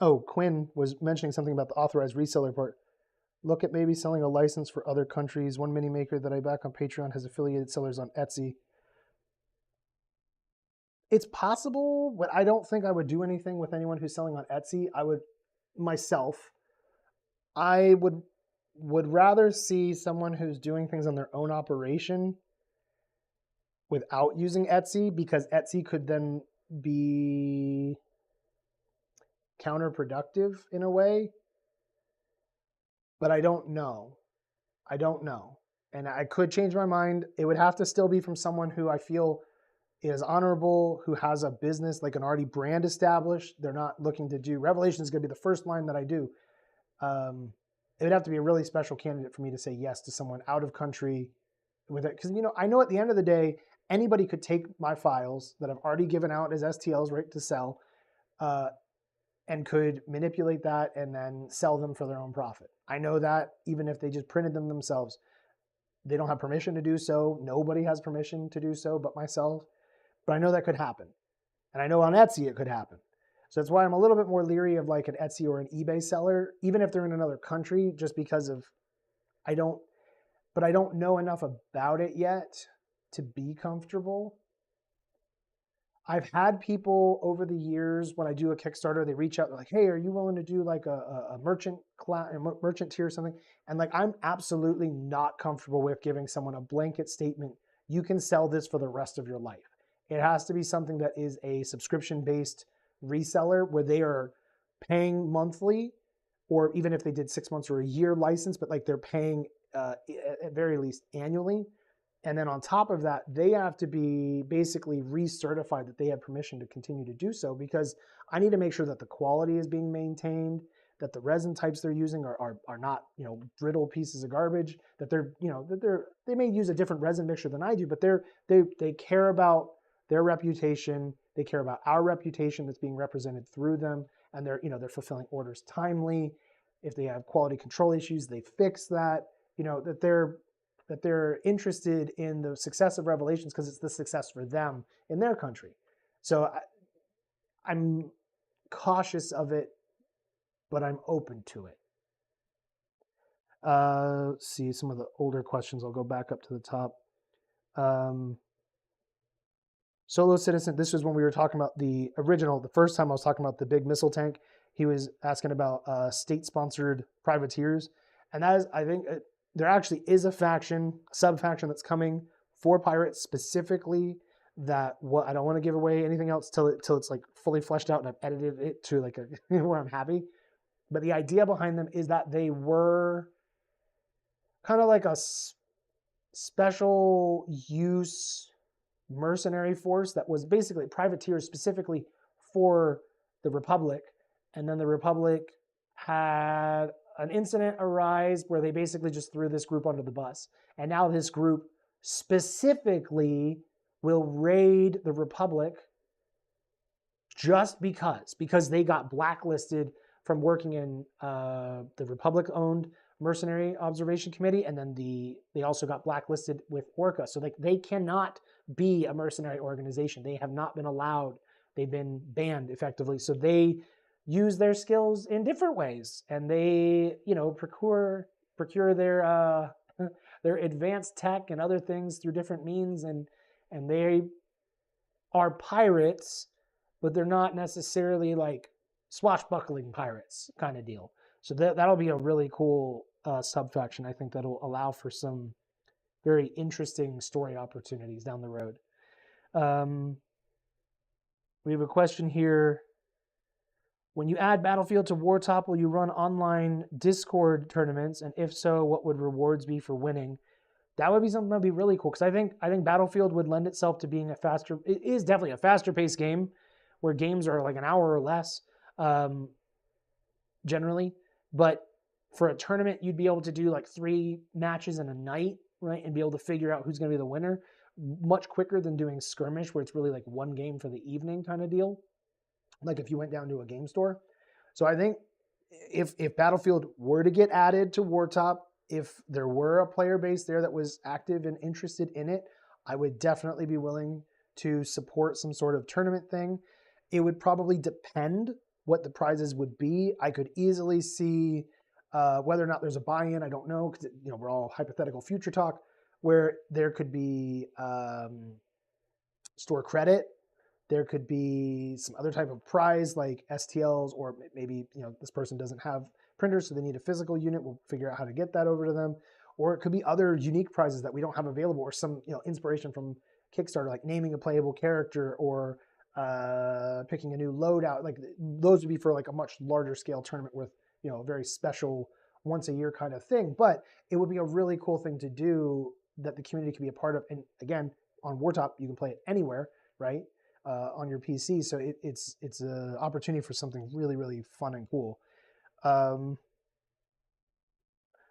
Oh, Quinn was mentioning something about the authorized reseller part. Look at maybe selling a license for other countries. One mini maker that I back on Patreon has affiliated sellers on Etsy. It's possible, but I don't think I would do anything with anyone who's selling on Etsy. I would myself. I would rather see someone who's doing things on their own operation without using Etsy, because Etsy could then be counterproductive in a way. But I don't know. And I could change my mind. It would have to still be from someone who I feel is honorable, who has a business, like an already brand established. They're not looking to do, Revelation is going to be the first line that I do. It would have to be a really special candidate for me to say yes to someone out of country with it. Because, I know at the end of the day, anybody could take my files that I've already given out as STLs, right, to sell, and could manipulate that and then sell them for their own profit. I know that even if they just printed them themselves, they don't have permission to do so. Nobody has permission to do so but myself. But I know that could happen. And I know on Etsy it could happen. So that's why I'm a little bit more leery of like an Etsy or an eBay seller, even if they're in another country, just because of, I don't know enough about it yet to be comfortable. I've had people over the years, when I do a Kickstarter, they reach out, they're like, hey, are you willing to do like a merchant tier or something? And like, I'm absolutely not comfortable with giving someone a blanket statement, you can sell this for the rest of your life. It has to be something that is a subscription-based reseller where they are paying monthly, or even if they did 6 months or a year license, but like they're paying at very least annually. And then on top of that, they have to be basically recertified that they have permission to continue to do so, because I need to make sure that the quality is being maintained, that the resin types they're using are not, brittle pieces of garbage, that they may use a different resin mixture than I do, but they care about their reputation, they care about our reputation that's being represented through them, and they're fulfilling orders timely. If they have quality control issues, they fix that, that they're interested in the success of Revelations because it's the success for them in their country. So I'm cautious of it, but I'm open to it. Let's see some of the older questions. I'll go back up to the top. Solo Citizen, this was when we were talking about the first time I was talking about the big missile tank. He was asking about state-sponsored privateers. And that is, I think, there actually is a sub-faction that's coming for pirates specifically, that I don't want to give away anything else till it's like fully fleshed out and I've edited it to like where I'm happy. But the idea behind them is that they were kind of like a special use mercenary force that was basically privateers specifically for the Republic. And then the Republic had an incident arise where they basically just threw this group under the bus. And now this group specifically will raid the Republic just because they got blacklisted from working in the Republic-owned Mercenary Observation Committee, and then they also got blacklisted with Orca. So they cannot be a mercenary organization. They have not been allowed. They've been banned effectively. So they use their skills in different ways, and they procure their their advanced tech and other things through different means, and they are pirates, but they're not necessarily like swashbuckling pirates kind of deal. So that'll be a really cool sub-faction. I think that'll allow for some very interesting story opportunities down the road. We have a question here. When you add Battlefield to Wartop, will you run online Discord tournaments? And if so, what would rewards be for winning? That would be something that'd be really cool, because I think Battlefield would lend itself to being a faster. It is definitely a faster paced game, where games are like an hour or less, um, generally. But for a tournament, you'd be able to do like 3 matches in a night, right, and be able to figure out who's going to be the winner much quicker than doing skirmish, where it's really like one game for the evening kind of deal. Like if you went down to a game store. So I think if Battlefield were to get added to Wartop, if there were a player base there that was active and interested in it, I would definitely be willing to support some sort of tournament thing. It would probably depend what the prizes would be. I could easily see whether or not there's a buy-in. I don't know, because we're all hypothetical future talk, where there could be store credit. There could be some other type of prize like STLs, or maybe this person doesn't have printers, so they need a physical unit. We'll figure out how to get that over to them. Or it could be other unique prizes that we don't have available, or some inspiration from Kickstarter, like naming a playable character, or picking a new loadout. Like those would be for like a much larger scale tournament with a very special once a year kind of thing. But it would be a really cool thing to do that the community can be a part of. And again, on Wartop, you can play it anywhere, right? On your PC, so it's an opportunity for something really, really fun and cool.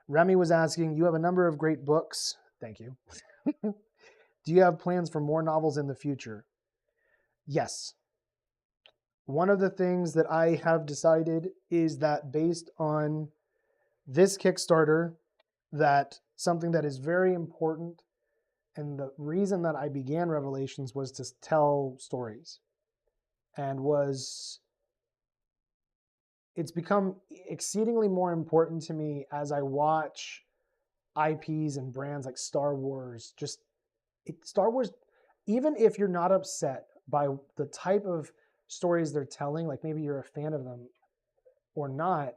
Remy was asking, you have a number of great books. Thank you. Do you have plans for more novels in the future? Yes. One of the things that I have decided is that based on this Kickstarter, that something that is very important, and the reason that I began Revelations was to tell stories, and it's become exceedingly more important to me as I watch IPs and brands like Star Wars. Star Wars, even if you're not upset by the type of stories they're telling, like maybe you're a fan of them or not,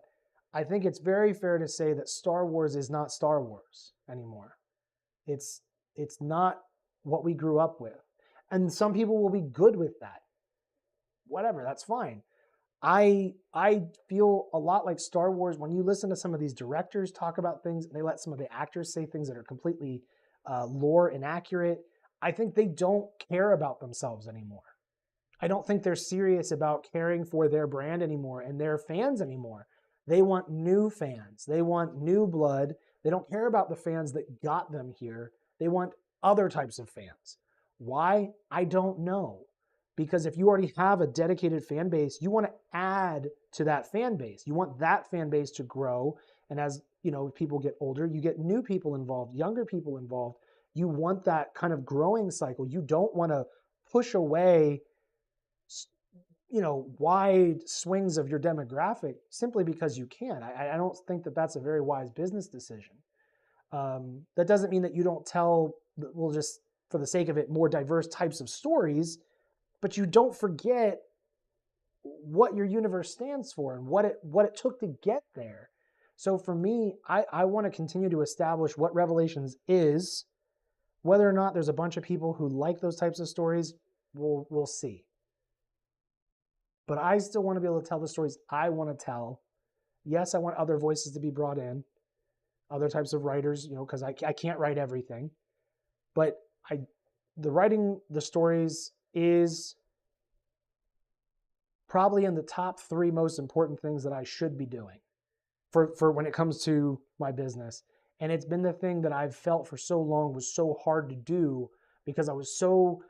I think it's very fair to say that Star Wars is not Star Wars anymore. It's not what we grew up with. And some people will be good with that. Whatever, that's fine. I feel a lot like Star Wars when you listen to some of these directors talk about things, and they let some of the actors say things that are completely lore inaccurate. I think they don't care about themselves anymore. I don't think they're serious about caring for their brand anymore and their fans anymore. They want new fans. They want new blood. They don't care about the fans that got them here. They want other types of fans. Why? I don't know. Because if you already have a dedicated fan base, you want to add to that fan base. You want that fan base to grow. And as people get older, you get new people involved, younger people involved. You want that kind of growing cycle. You don't want to push away wide swings of your demographic simply because you can. I don't think that that's a very wise business decision. That doesn't mean that you don't tell, well, just for the sake of it, more diverse types of stories, but you don't forget what your universe stands for and what it took to get there. So for me, I want to continue to establish what Revelations is. Whether or not there's a bunch of people who like those types of stories, we'll see. But I still want to be able to tell the stories I want to tell. Yes, I want other voices to be brought in, other types of writers, because I can't write everything. But the writing the stories is probably in the top 3 most important things that I should be doing for when it comes to my business. And it's been the thing that I've felt for so long was so hard to do, because I was so,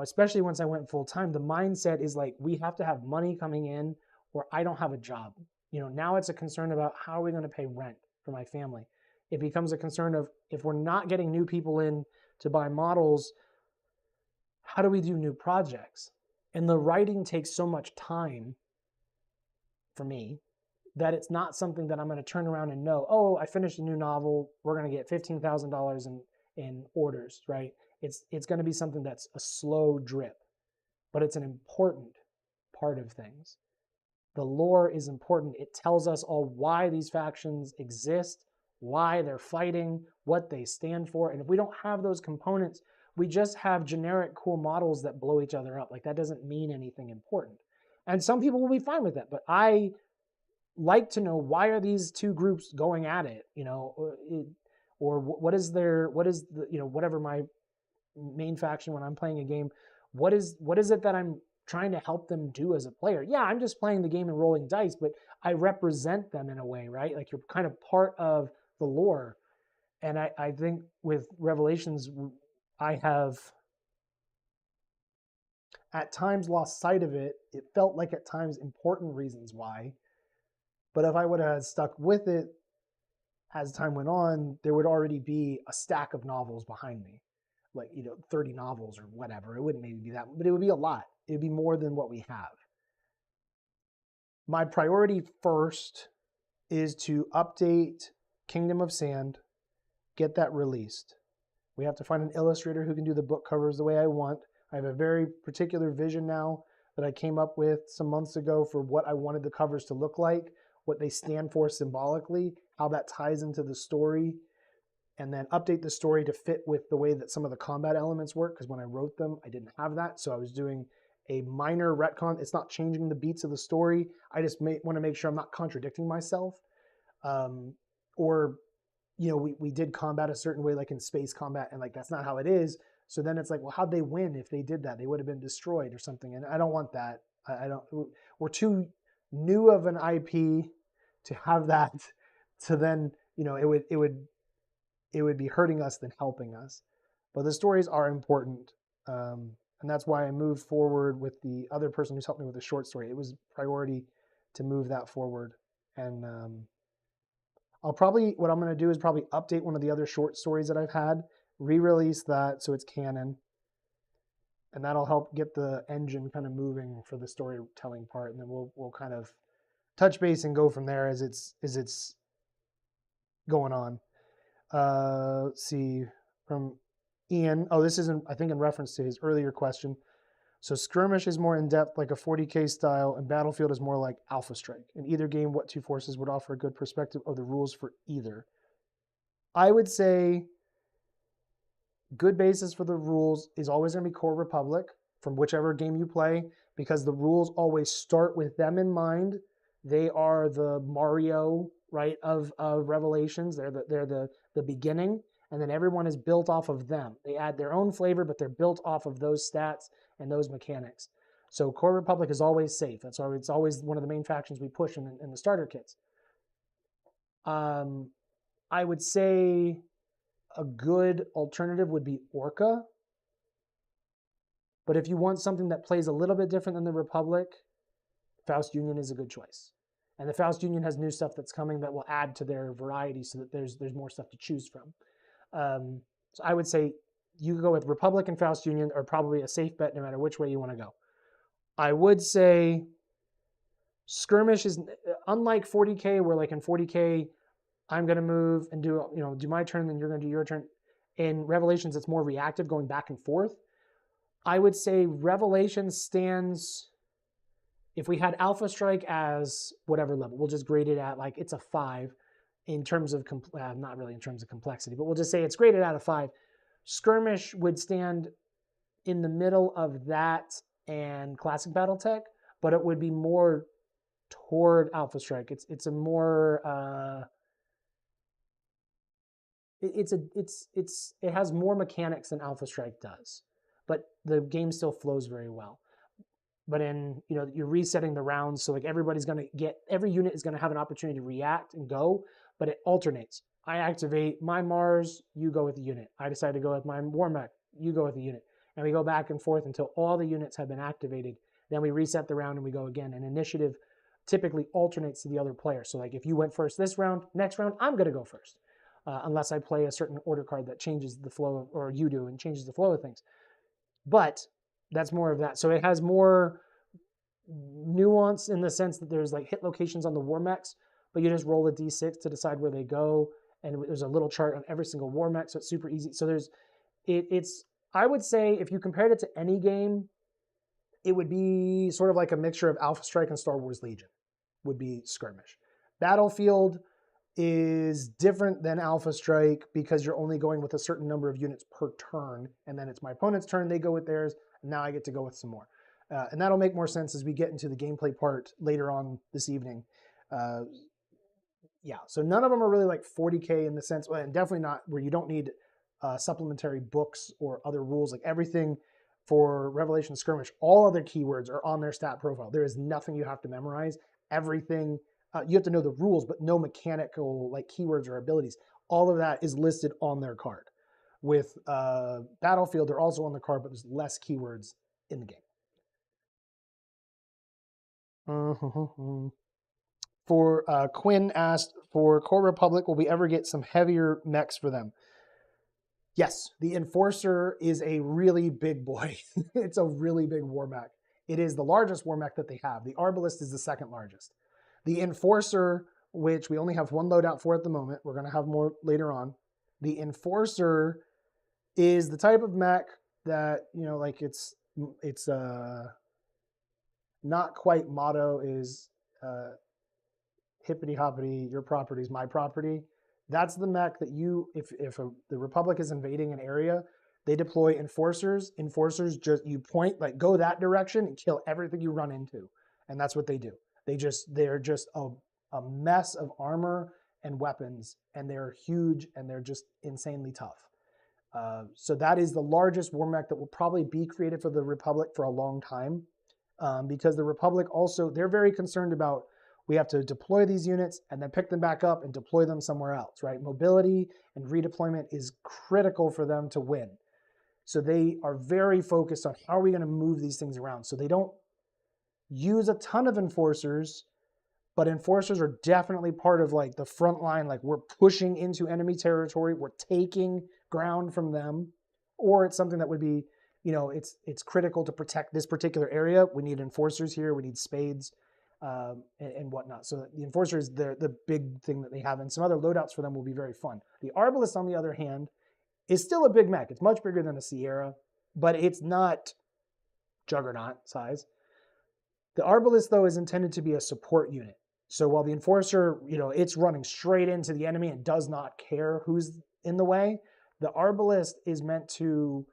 especially once I went full time, the mindset is like, we have to have money coming in or I don't have a job. Now it's a concern about how are we going to pay rent for my family. It becomes a concern of, if we're not getting new people in to buy models, how do we do new projects? And the writing takes so much time for me that it's not something that I'm going to turn around and know, oh, I finished a new novel, we're going to get $15,000 in orders, right? It's going to be something that's a slow drip, but it's an important part of things. The lore is important. It tells us all why these factions exist, why they're fighting, what they stand for. And if we don't have those components, we just have generic cool models that blow each other up. Like, that doesn't mean anything important. And some people will be fine with that, but I like to know, why are these two groups going at it? or what is the, whatever my main faction when I'm playing a game, what is it that I'm trying to help them do as a player? Yeah, I'm just playing the game and rolling dice, but I represent them in a way, right? Like you're kind of part of the lore. And I think with Revelations, I have at times lost sight of it. It felt like at times important reasons why. But if I would have stuck with it as time went on, there would already be a stack of novels behind me, like 30 novels or whatever. It wouldn't maybe be that, but it would be a lot. It would be more than what we have. My priority first is to update Kingdom of Sand, get that released. We have to find an illustrator who can do the book covers the way I want. I have a very particular vision now that I came up with some months ago for what I wanted the covers to look like, what they stand for symbolically, how that ties into the story, and then update the story to fit with the way that some of the combat elements work, because when I wrote them, I didn't have that. So I was doing a minor retcon. It's not changing the beats of the story. I just want to make sure I'm not contradicting myself. Or we did combat a certain way, like in space combat, and like that's not how it is. So then it's like, well, how'd they win if they did that? They would have been destroyed or something. And I don't want that. I don't. We're too new of an IP to have that. To then, it would be hurting us than helping us. But the stories are important, and that's why I moved forward with the other person who's helped me with the short story. It was priority to move that forward, and what I'm going to do is probably update one of the other short stories that I've had, re-release that so it's canon, and that'll help get the engine kind of moving for the storytelling part, and then we'll kind of touch base and go from there as it's going on. Let's see, from Ian. Oh, this isn't, I think, in reference to his earlier question. So skirmish is more in depth, like a 40k style, and battlefield is more like Alpha Strike. In either game, what two forces would offer a good perspective of the rules for either? I would say good basis for the rules is always going to be Core Republic from whichever game you play, because the rules always start with them in mind. They are the Mario, right, of Revelations. They're the beginning, and then everyone is built off of them. They add their own flavor, but they're built off of those stats and those mechanics. So Core Republic is always safe. That's why it's always one of the main factions we push in the starter kits. I would say a good alternative would be Orca. But if you want something that plays a little bit different than the Republic, Faust Union is a good choice. And the Faust Union has new stuff that's coming that will add to their variety so that there's more stuff to choose from. So I would say you could go with Republic and Faust Union are probably a safe bet no matter which way you want to go. I would say Skirmish is unlike 40K, where like in 40K, I'm going to move and do my turn, then you're going to do your turn. In Revelations, it's more reactive, going back and forth. I would say Revelations stands, if we had Alpha Strike as whatever level, we'll just grade it at like it's a 5 in terms of, not really in terms of complexity, but we'll just say it's graded out of 5. Skirmish would stand in the middle of that and Classic Battletech, but it would be more toward Alpha Strike. It's a more it has more mechanics than Alpha Strike does, but the game still flows very well. But you're resetting the rounds, so like every unit is going to have an opportunity to react and go, but it alternates. I activate my Mars, you go with the unit. I decide to go with my Warmech, you go with the unit. And we go back and forth until all the units have been activated. Then we reset the round and we go again. And initiative typically alternates to the other player. So like if you went first this round, next round, I'm going to go first. Unless I play a certain order card that changes the flow, or you do, and changes the flow of things. But that's more of that. So it has more nuance in the sense that there's like hit locations on the war mechs, but you just roll a d6 to decide where they go, and there's a little chart on every single war mech, so it's super easy. So it's I would say if you compared it to any game, it would be sort of like a mixture of Alpha Strike and Star Wars Legion would be Skirmish. Battlefield is different than Alpha Strike because you're only going with a certain number of units per turn, and then it's my opponent's turn, they go with theirs, and now I get to go with some more. And that'll make more sense as we get into the gameplay part later on this evening. yeah, so none of them are really like 40K in the sense, and definitely not where you don't need supplementary books or other rules. Like everything for Revelation Skirmish, all other keywords are on their stat profile. There is nothing you have to memorize. Everything you have to know the rules, but no mechanical like keywords or abilities. All of that is listed on their card. With Battlefield, they're also on the card, but there's less keywords in the game. For Quinn asked, for Core Republic, will we ever get some heavier mechs for them? Yes, the Enforcer is a really big boy. It's a really big war mech. It is the largest war mech that they have. The Arbalest is the second largest. The Enforcer, which we only have one loadout for at the moment, we're going to have more later on. The Enforcer is the type of mech that, you know, like it's not quite motto is hippity hoppity, your property is my property. That's the mech that you, if the Republic is invading an area, they deploy enforcers. Enforcers just, you point, like go that direction and kill everything you run into. And that's what they do. They're just a mess of armor and weapons, and they're huge and they're just insanely tough. So that is the largest war mech that will probably be created for the Republic for a long time. Because the Republic also, they're very concerned about, we have to deploy these units and then pick them back up and deploy them somewhere else, right? Mobility and redeployment is critical for them to win. So they are very focused on how are we going to move these things around. So they don't use a ton of enforcers, but enforcers are definitely part of like the front line. Like we're pushing into enemy territory, we're taking ground from them, or it's something that would be, you know, it's critical to protect this particular area. We need enforcers here, we need spades. And whatnot. So the Enforcer is the big thing that they have, and some other loadouts for them will be very fun. The Arbalest, on the other hand, is still a big mech. It's much bigger than the Sierra, but it's not Juggernaut size. The Arbalest, though, is intended to be a support unit. So while the Enforcer, you know, it's running straight into the enemy and does not care who's in the way, the Arbalest is meant to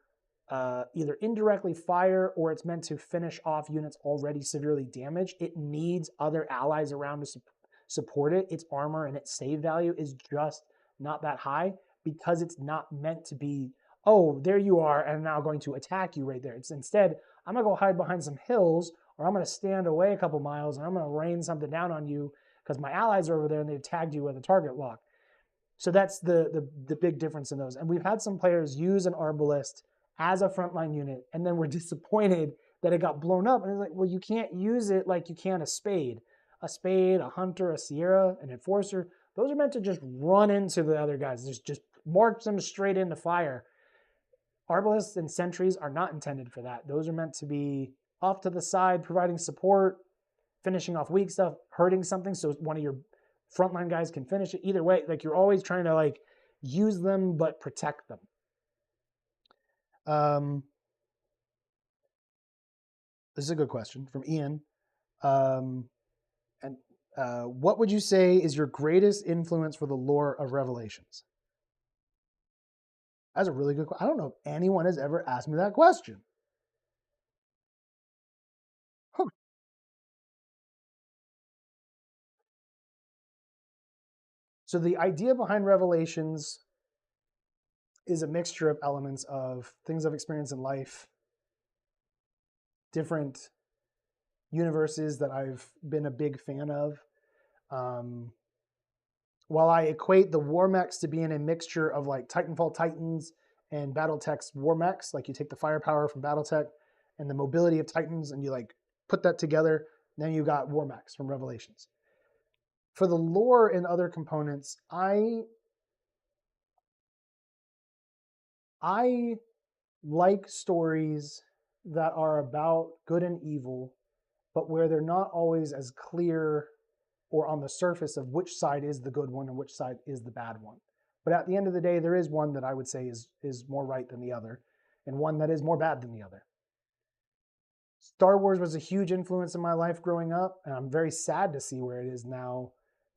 either indirectly fire or it's meant to finish off units already severely damaged. It needs other allies around to support it. Its armor and its save value is just not that high because it's not meant to be, oh, there you are, and I'm now going to attack you right there. It's instead, I'm going to go hide behind some hills, or I'm going to stand away a couple miles and I'm going to rain something down on you because my allies are over there and they've tagged you with a target lock. So that's the big difference in those. And we've had some players use an Arbalest as a frontline unit, and then we're disappointed that it got blown up. And it's like, well, you can't use it like you can a spade. A spade, a hunter, a Sierra, an enforcer, those are meant to just run into the other guys, just march them straight into fire. Arbalists and sentries are not intended for that. Those are meant to be off to the side, providing support, finishing off weak stuff, hurting something so one of your frontline guys can finish it. Either way, like you're always trying to like use them but protect them. This is a good question from Ian. And what would you say is your greatest influence for the lore of Revelations? That's a really good question. I don't know if anyone has ever asked me that question. Huh. So the idea behind Revelations is a mixture of elements of things I've experienced in life, different universes that I've been a big fan of. While I equate the war mechs to being a mixture of like Titanfall Titans and Battletech's war mechs, like you take the firepower from Battletech and the mobility of Titans and you like put that together, then you got war mechs from Revelations. For the lore and other components, I like stories that are about good and evil, but where they're not always as clear or on the surface of which side is the good one and which side is the bad one. But at the end of the day, there is one that I would say is more right than the other, and one that is more bad than the other. Star Wars was a huge influence in my life growing up, and I'm very sad to see where it is now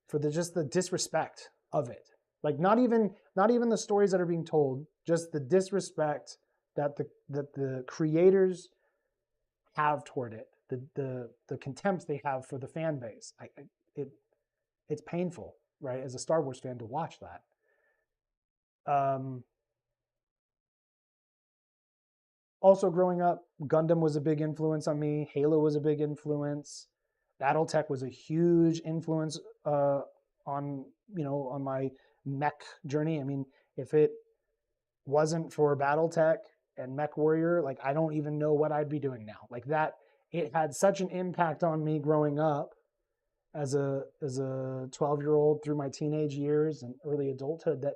for just the disrespect of it. Like not even the stories that are being told, just the disrespect that the creators have toward it, the contempt they have for the fan base. It's painful. right? As a Star Wars fan, to watch that. Also, growing up, Gundam was a big influence on me. Halo was a big influence. BattleTech was a huge influence on on my mech journey. I mean, if it wasn't for BattleTech and Mech Warrior, like I don't even know what I'd be doing now. Like that, it had such an impact on me growing up as a 12-year-old through my teenage years and early adulthood that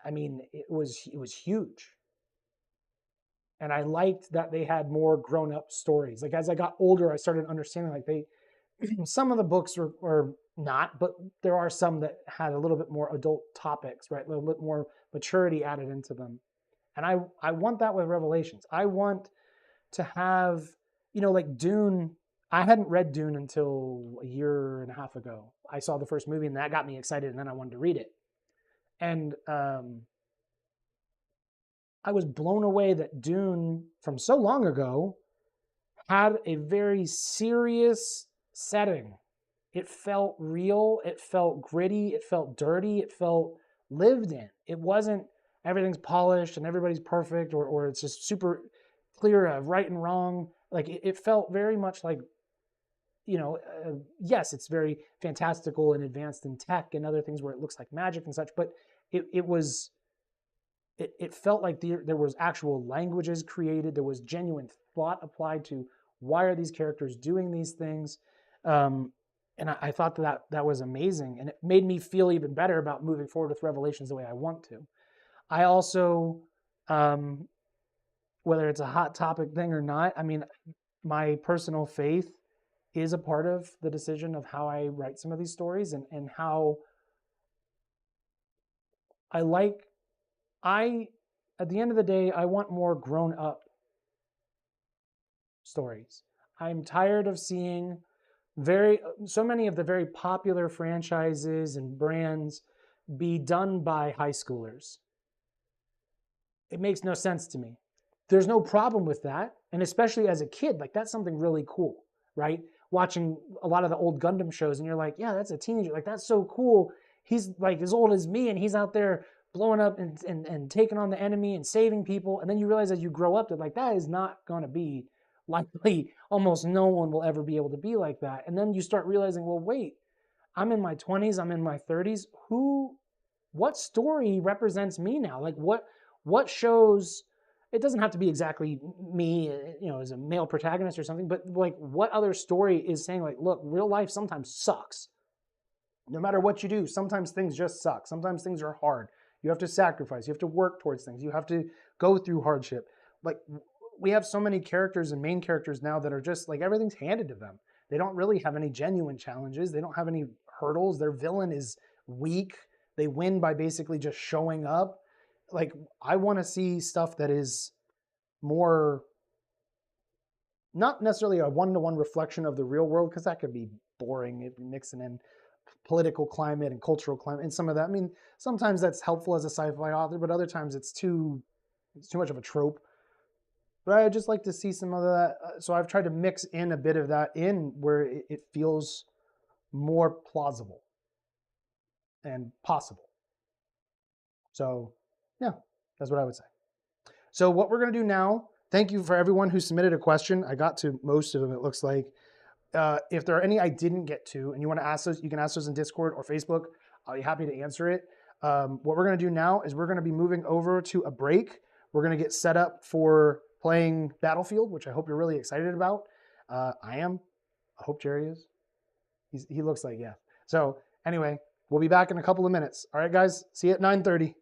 I mean, it was huge. And I liked that they had more grown up stories. Like as I got older, I started understanding like they some of the books were not, but there are some that had a little bit more adult topics, right? A little bit more maturity added into them. And I want that with Revelations. I want to have, like Dune. I hadn't read Dune until a year and a half ago. I saw the first movie and that got me excited, and then I wanted to read it. And I was blown away that Dune from so long ago had a very serious setting. It felt real, it felt gritty, it felt dirty, it felt lived in. It wasn't everything's polished and everybody's perfect, or it's just super clear of right and wrong. Like it felt very much like, yes, it's very fantastical and advanced in tech and other things where it looks like magic and such, but it felt like there was actual languages created. There was genuine thought applied to why are these characters doing these things. And I thought that was amazing. And it made me feel even better about moving forward with Revelations the way I want to. I also, whether it's a hot topic thing or not, I mean, my personal faith is a part of the decision of how I write some of these stories and how at the end of the day, I want more grown up stories. I'm tired of seeing so many of the very popular franchises and brands be done by high schoolers. It makes no sense to me. There's no problem with that. And especially as a kid, like that's something really cool, right? Watching a lot of the old Gundam shows and you're like, yeah, that's a teenager. Like that's so cool. He's like as old as me and he's out there blowing up and taking on the enemy and saving people. And then you realize as you grow up that like that is not going to be likely. Almost no one will ever be able to be like that. And then you start realizing, well, wait, I'm in my 20s, I'm in my 30s. What story represents me now? Like what shows, it doesn't have to be exactly me, as a male protagonist or something, but like what other story is saying like, look, real life sometimes sucks. No matter what you do, sometimes things just suck. Sometimes things are hard. You have to sacrifice. You have to work towards things. You have to go through hardship. Like we have so many characters and main characters now that are just like everything's handed to them. They don't really have any genuine challenges. They don't have any hurdles. Their villain is weak. They win by basically just showing up. Like I want to see stuff that is more not necessarily a one-to-one reflection of the real world, because that could be boring if you're mixing in political climate and cultural climate and some of that. I mean, sometimes that's helpful as a sci-fi author, but other times it's too much of a trope. But I just like to see some of that. So I've tried to mix in a bit of that in where it feels more plausible and possible. So yeah, that's what I would say. So what we're going to do now, thank you for everyone who submitted a question. I got to most of them, it looks like. If there are any I didn't get to and you want to ask those, you can ask those in Discord or Facebook. I'll be happy to answer it. What we're going to do now is we're going to be moving over to a break. We're going to get set up for playing Battlefield, which I hope you're really excited about. I am. I hope Jerry is. He looks like, yeah. So anyway, we'll be back in a couple of minutes. All right, guys. See you at 9:30.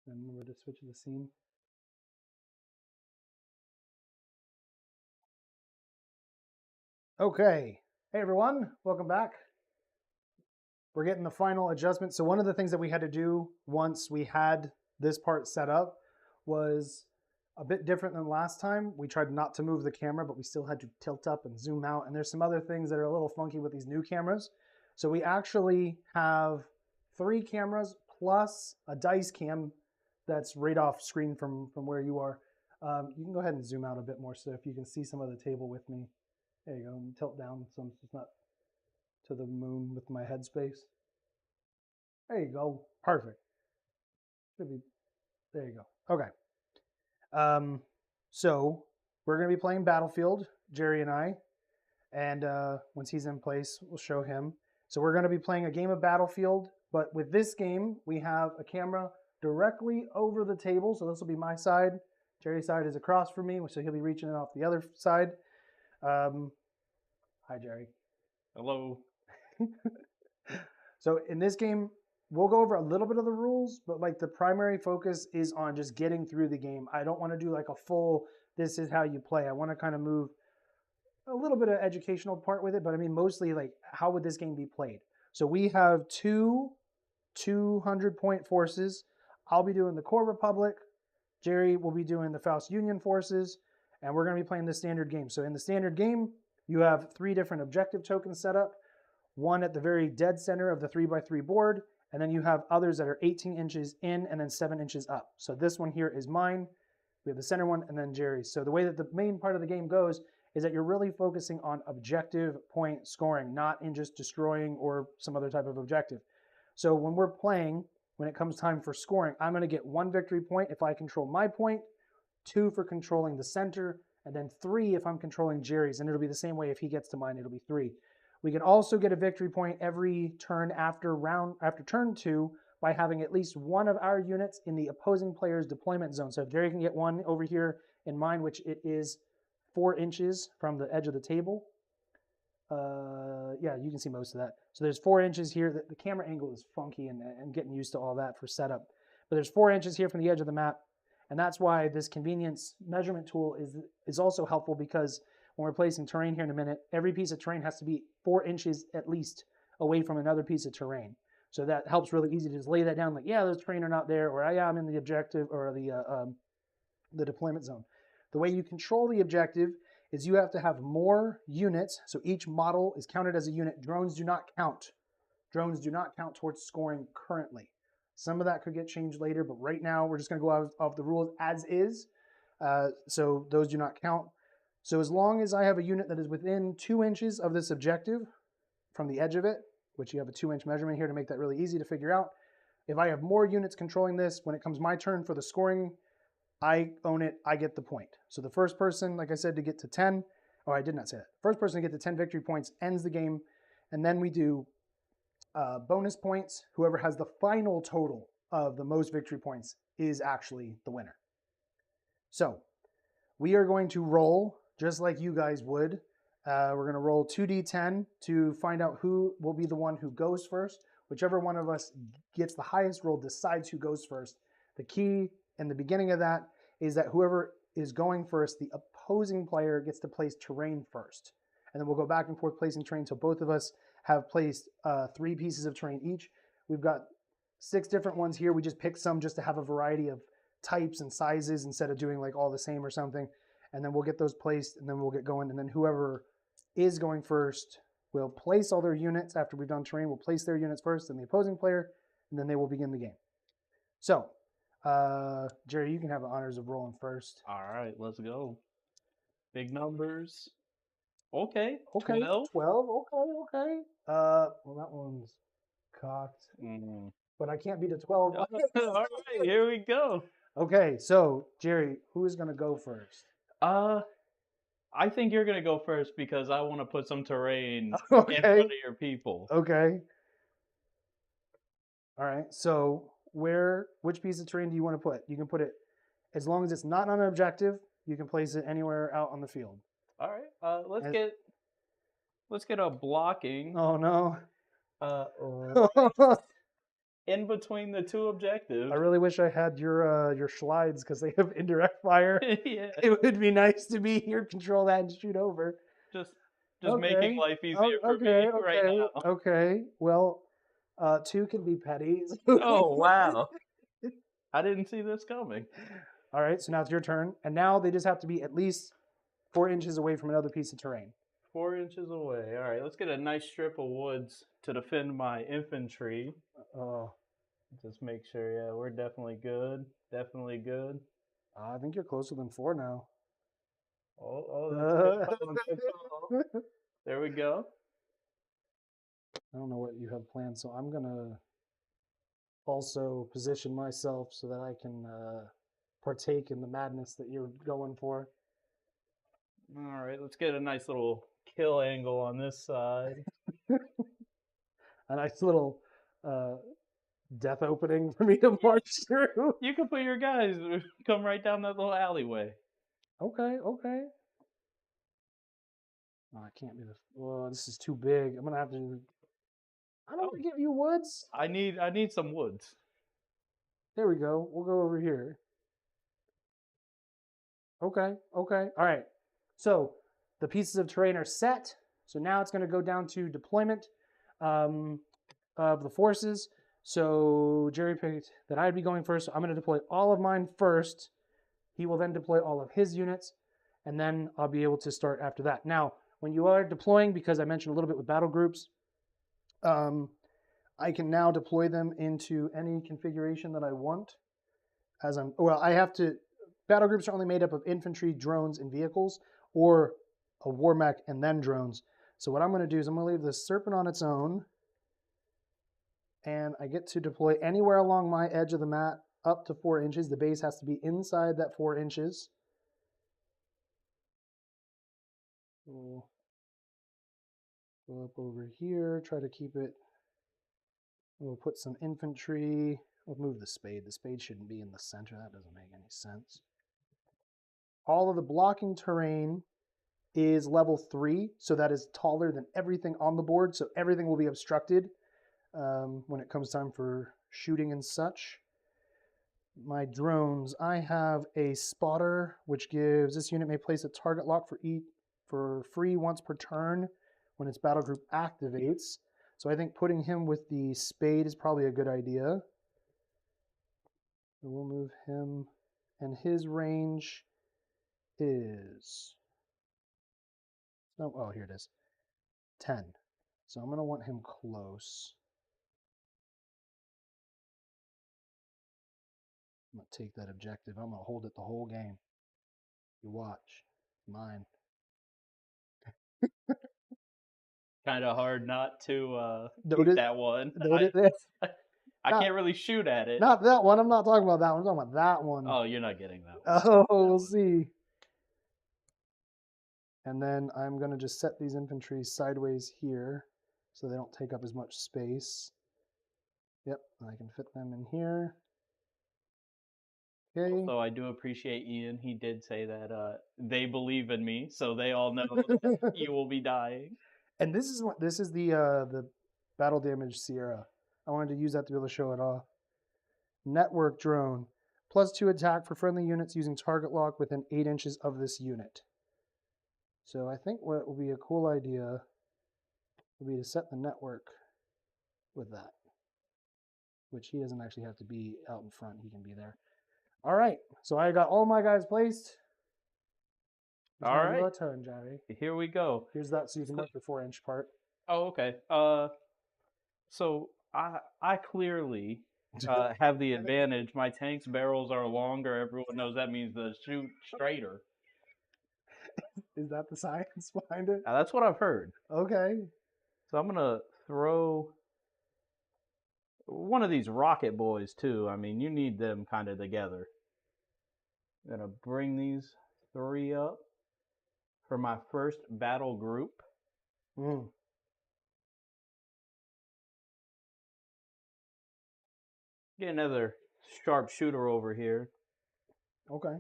And remember to switch the scene. Okay. Hey everyone, welcome back. We're getting the final adjustment. So one of the things that we had to do once we had this part set up was a bit different than last time. We tried not to move the camera, but we still had to tilt up and zoom out. And there's some other things that are a little funky with these new cameras. So we actually have 3 cameras plus a dice cam that's right off screen from where you are. You can go ahead and zoom out a bit more so if you can see some of the table with me. There you go, and tilt down so it's not to the moon with my headspace. There you go, perfect. There you go, okay. So we're gonna be playing Battlefield, Jerry and I, and once he's in place, we'll show him. So we're gonna be playing a game of Battlefield, but with this game, we have a camera directly over the table, so this will be my side. Jerry's side is across from me, so he'll be reaching it off the other side. Hi, Jerry. Hello. So in this game, we'll go over a little bit of the rules, but like the primary focus is on just getting through the game. I don't want to do like a full, this is how you play. I want to kind of move a little bit of educational part with it, but I mean, mostly like how would this game be played? So we have 2 200-point forces. I'll be doing the Core Republic. Jerry will be doing the Faust Union forces, and we're going to be playing the standard game. So in the standard game, you have 3 different objective tokens set up, one at the very dead center of the 3x3 board, and then you have others that are 18 inches in and then 7 inches up. So this one here is mine. We have the center one, and then Jerry's. So the way that the main part of the game goes is that you're really focusing on objective point scoring, not in just destroying or some other type of objective. So when we're playing, when it comes time for scoring, I'm going to get 1 victory point if I control my point, 2 for controlling the center, and then 3 if I'm controlling Jerry's. And it'll be the same way if he gets to mine, it'll be 3. We can also get a victory point every turn after turn 2 by having at least one of our units in the opposing player's deployment zone. So if Jerry can get one over here in mine, which it is 4 inches from the edge of the table. Yeah, you can see most of that. So there's 4 inches here. The camera angle is funky and getting used to all that for setup. But there's 4 inches here from the edge of the map. And that's why this convenience measurement tool is also helpful, because when we're placing terrain here in a minute, every piece of terrain has to be 4 inches at least away from another piece of terrain. So that helps really easy to just lay that down, like, yeah, those terrain are not there, or yeah, I'm in the objective or the deployment zone. The way you control the objective is you have to have more units. So each model is counted as a unit. Drones do not count. Drones do not count towards scoring currently. Some of that could get changed later, but right now we're just going to go out of the rules as is. So those do not count. So as long as I have a unit that is within 2 inches of this objective from the edge of it, which you have a 2-inch measurement here to make that really easy to figure out. If I have more units controlling this, when it comes my turn for the scoring, I own it, I get the point. So the first person, like I said, to get to 10, I did not say that. First person to get to 10 victory points ends the game, and then we do bonus points. Whoever has the final total of the most victory points is actually the winner. So we are going to roll just like you guys would. We're going to roll 2d10 to find out who will be the one who goes first. Whichever one of us gets the highest roll decides who goes first. The key in the beginning of that is that whoever is going first, the opposing player gets to place terrain first. And then we'll go back and forth placing terrain until both of us have placed 3 pieces of terrain each. We've got 6 different ones here. We just picked some just to have a variety of types and sizes instead of doing like all the same or something. And then we'll get those placed, and then we'll get going. And then whoever is going first will place all their units after we've done terrain. We'll place their units first, and the opposing player, and then they will begin the game. So, Jerry, you can have the honors of rolling first. All right, let's go. Big numbers. Okay. Okay. 12. 12. Okay. Well, that one's cocked, but I can't beat a 12. All right, here we go. Okay, so Jerry, who is going to go first? I think you're gonna go first because I want to put some terrain in Okay. front of your people. Okay. All right. So which piece of terrain do you want to put? You can put it, as long as it's not on an objective, you can place it anywhere out on the field. All right. Let's get a blocking. Oh no. Right in between the 2 objectives. I really wish I had your slides, because they have indirect fire. Yeah. It would be nice to be here, control that, and shoot over. Just Okay. making life easier for me right now. Okay. Well, 2 can be petty. Oh wow! I didn't see this coming. All right. So now it's your turn, and now they just have to be at least 4 inches away from another piece of terrain. 4 inches away. All right. Let's get a nice strip of woods to defend my infantry. Oh. Just make sure. Yeah, we're definitely good. Definitely good. I think you're closer than 4 now. Oh, that's good call. There we go. I don't know what you have planned, so I'm gonna also position myself so that I can partake in the madness that you're going for. All right, let's get a nice little kill angle on this side. A nice little death opening for me to march through. You can put your guys come right down that little alleyway. Okay. Oh, I can't do this. Well, this is too big. I'm gonna have to. I don't want to give you woods. I need some woods. There we go. We'll go over here. Okay. All right. So the pieces of terrain are set. So now it's going to go down to deployment of the forces. So Jerry picked that I'd be going first. So I'm going to deploy all of mine first. He will then deploy all of his units, and then I'll be able to start after that. Now, when you are deploying, because I mentioned a little bit with battle groups, I can now deploy them into any configuration that I want. I have to battle groups are only made up of infantry, drones, and vehicles, or a war mech and then drones. So what I'm going to do is I'm going to leave the Serpent on its own, and I get to deploy anywhere along my edge of the mat up to 4 inches. The base has to be inside that 4 inches. We'll go up over here, try to keep it. We'll put some infantry. We'll move the spade. The spade shouldn't be in the center. That doesn't make any sense. All of the blocking terrain is level 3, so that is taller than everything on the board, so everything will be obstructed when it comes time for shooting and such. My drones, I have a spotter, which gives this unit may place a target lock for free once per turn when its battle group activates. So I think putting him with the spade is probably a good idea. So we'll move him, and his range is, oh, here it is, 10. So I'm going to want him close. I'm going to take that objective. I'm going to hold it the whole game. You watch. Mine. Kind of hard not to Noted- keep that one. Noted this. I can't really shoot at it. Not that one. I'm not talking about that one. I'm talking about that one. Oh, you're not getting that one. Oh, we'll see. And then I'm going to just set these infantry sideways here so they don't take up as much space. Yep, I can fit them in here. Okay. Also, I do appreciate Ian. He did say that they believe in me, so they all know that you will be dying. And this is the battle damage Sierra. I wanted to use that to be able to show it off. Network drone. +2 attack for friendly units using target lock within 8 inches of this unit. So I think what will be a cool idea will be to set the network with that. Which he doesn't actually have to be out in front. He can be there. All right. So I got all my guys placed. It's All now right. your turn, Jerry. Here we go. Here's that so you can mark the 4-inch part. Oh, okay. So I clearly have the advantage. My tank's barrels are longer. Everyone knows that means the shoot straighter. Is that the science behind it? Now, that's what I've heard. Okay. So I'm gonna throw one of these rocket boys too. I mean, you need them kind of together. I'm gonna bring these 3 up for my first battle group. Get another sharpshooter over here. Okay.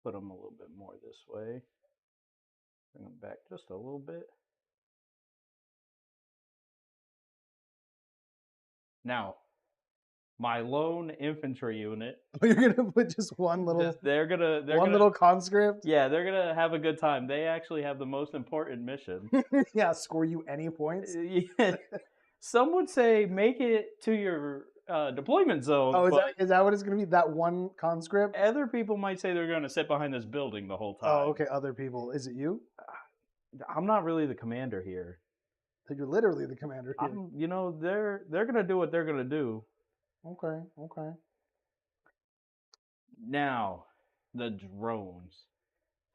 Put them a little bit more this way. Bring them back just a little bit. Now, my lone infantry unit. You're gonna put just one little They're gonna little conscript. Yeah, they're gonna have a good time. They actually have the most important mission. Yeah, score you any points. Yeah. Some would say make it to your deployment zone. Oh, but is that what it's gonna be? That one conscript? other people might say they're gonna sit behind this building the whole time. Oh, okay. Other people. Is it you? I'm not really the commander here. So you're literally the commander here. They're gonna do what they're gonna do. Okay. Okay. Now, the drones.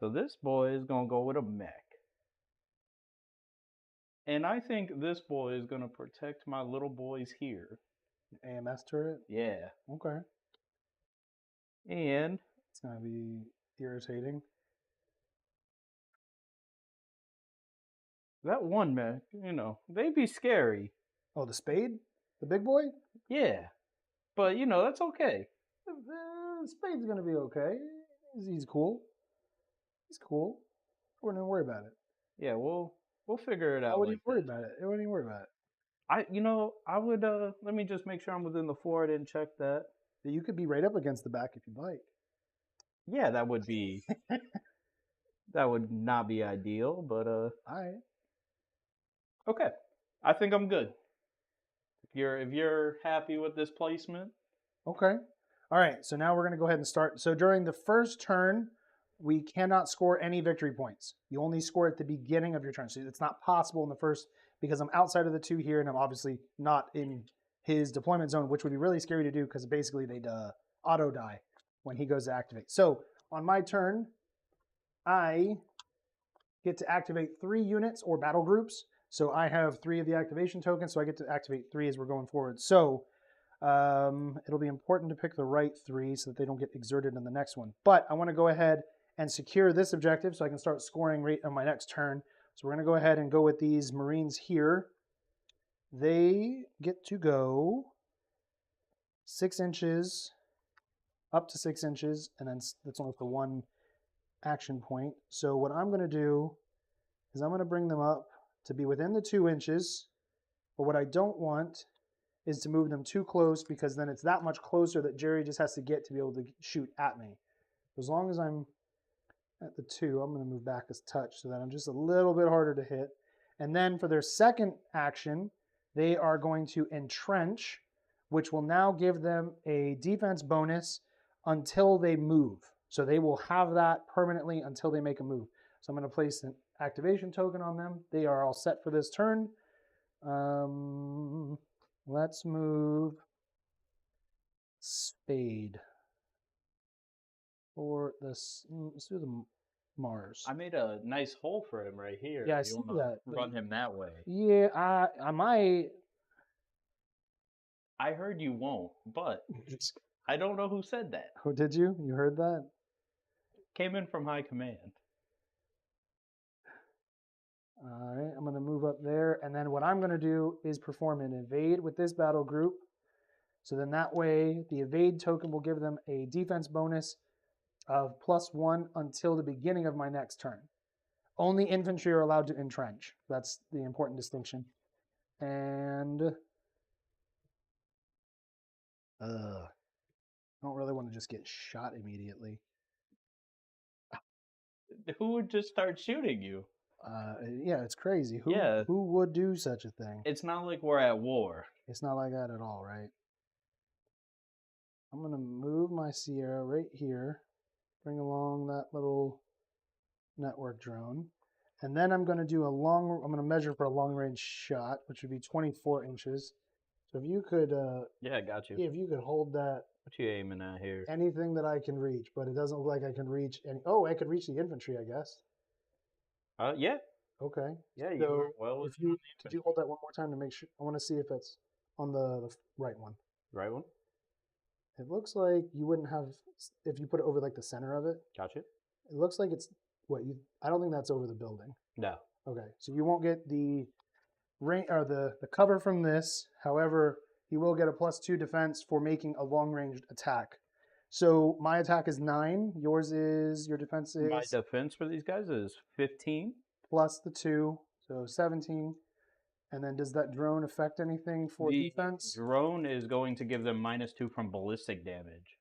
So this boy is gonna go with a mech. And I think this boy is gonna protect my little boys here. AMS turret. Yeah. Okay. And It's gonna be irritating. that one mech, they'd be scary. Oh, the spade, the big boy. Yeah. But that's okay. The spade's gonna be okay. He's cool. He's cool. I wouldn't even worry about it. Yeah, we'll figure it out. I wouldn't like even worry about it. I wouldn't even worry about it. I would let me just make sure I'm within the 4. I didn't check that. You could be right up against the back if you'd like. Yeah, that would be that would not be ideal, but All right. okay. I think I'm good. If you're happy with this placement. Okay. All right. So now we're going to go ahead and start. So during the first turn, we cannot score any victory points. You only score at the beginning of your turn. So it's not possible in the first because I'm outside of the 2 here and I'm obviously not in his deployment zone, which would be really scary to do because basically they'd auto die when he goes to activate. So on my turn, I get to activate 3 units or battle groups. So I have 3 of the activation tokens, so I get to activate 3 as we're going forward. So it'll be important to pick the right 3 so that they don't get exerted in the next one. But I want to go ahead and secure this objective so I can start scoring right on my next turn. So we're going to go ahead and go with these Marines here. They get to go 6 inches, up to 6 inches, and then that's only for 1 action point. So what I'm going to do is I'm going to bring them up to be within the 2 inches. But what I don't want is to move them too close because then it's that much closer that Jerry just has to get to be able to shoot at me. As long as I'm at the 2, I'm going to move back a touch so that I'm just a little bit harder to hit. And then for their second action, they are going to entrench, which will now give them a defense bonus until they move. So they will have that permanently until they make a move. So I'm going to place an activation token on them. They are all set for this turn. Let's move Spade. Or this, let's do the Mars. I made a nice hole for him right here. Yeah, I You see wanna that. Run him that way. Yeah, I might. I heard you won't, but I don't know who said that. Oh, did you? You heard that? Came in from high command. All right, I'm going to move up there. And then what I'm going to do is perform an evade with this battle group. So then that way, the evade token will give them a defense bonus of +1 until the beginning of my next turn. Only infantry are allowed to entrench. That's the important distinction. And I don't really want to just get shot immediately. Who would just start shooting you? Yeah, it's crazy. Yeah. Who would do such a thing? It's not like we're at war. It's not like that at all, right? I'm going to move my Sierra right here, bring along that little network drone, and then I'm going to do I'm going to measure for a long range shot, which would be 24 inches. So if you could, Yeah, got you. if you could hold that, What you aiming at here? anything that I can reach, but it doesn't look like I can reach any. Oh, I could reach the infantry, I guess. Yeah. Okay. Yeah, you So were well if within you the could you hold that one more time to make sure? I want to see if it's on the right one. right one. It looks like you wouldn't have if you put it over like the center of it. Got you. It looks like it's what you. I don't think that's over the building. No. Okay, so you won't get the rain or the cover from this. However, you will get a +2 defense for making a long ranged attack. So my attack is 9. Your defense is My defense for these guys is 15. plus the 2, so 17. And then does that drone affect anything for The defense? drone is going to give them -2 from ballistic damage.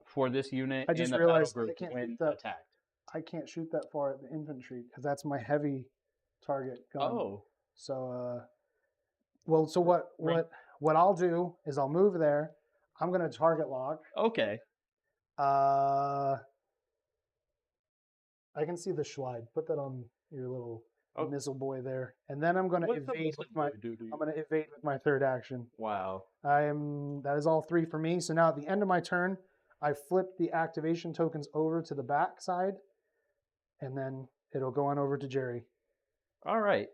For this unit I just in the realized battle I group can't when shoot that. attacked. I can't shoot that far at the infantry because that's my heavy target gun. Oh, So, well, so what Right. what I'll do is I'll move there. I'm gonna target lock. okay. I can see the Schlide. Put that on your little Oh. missile boy there, and then I'm gonna What's the evade missile with my. boy do to you? I'm gonna evade with my third action. Wow. That is all 3 for me. So now at the end of my turn, I flip the activation tokens over to the back side, and then it'll go on over to Jerry. All right.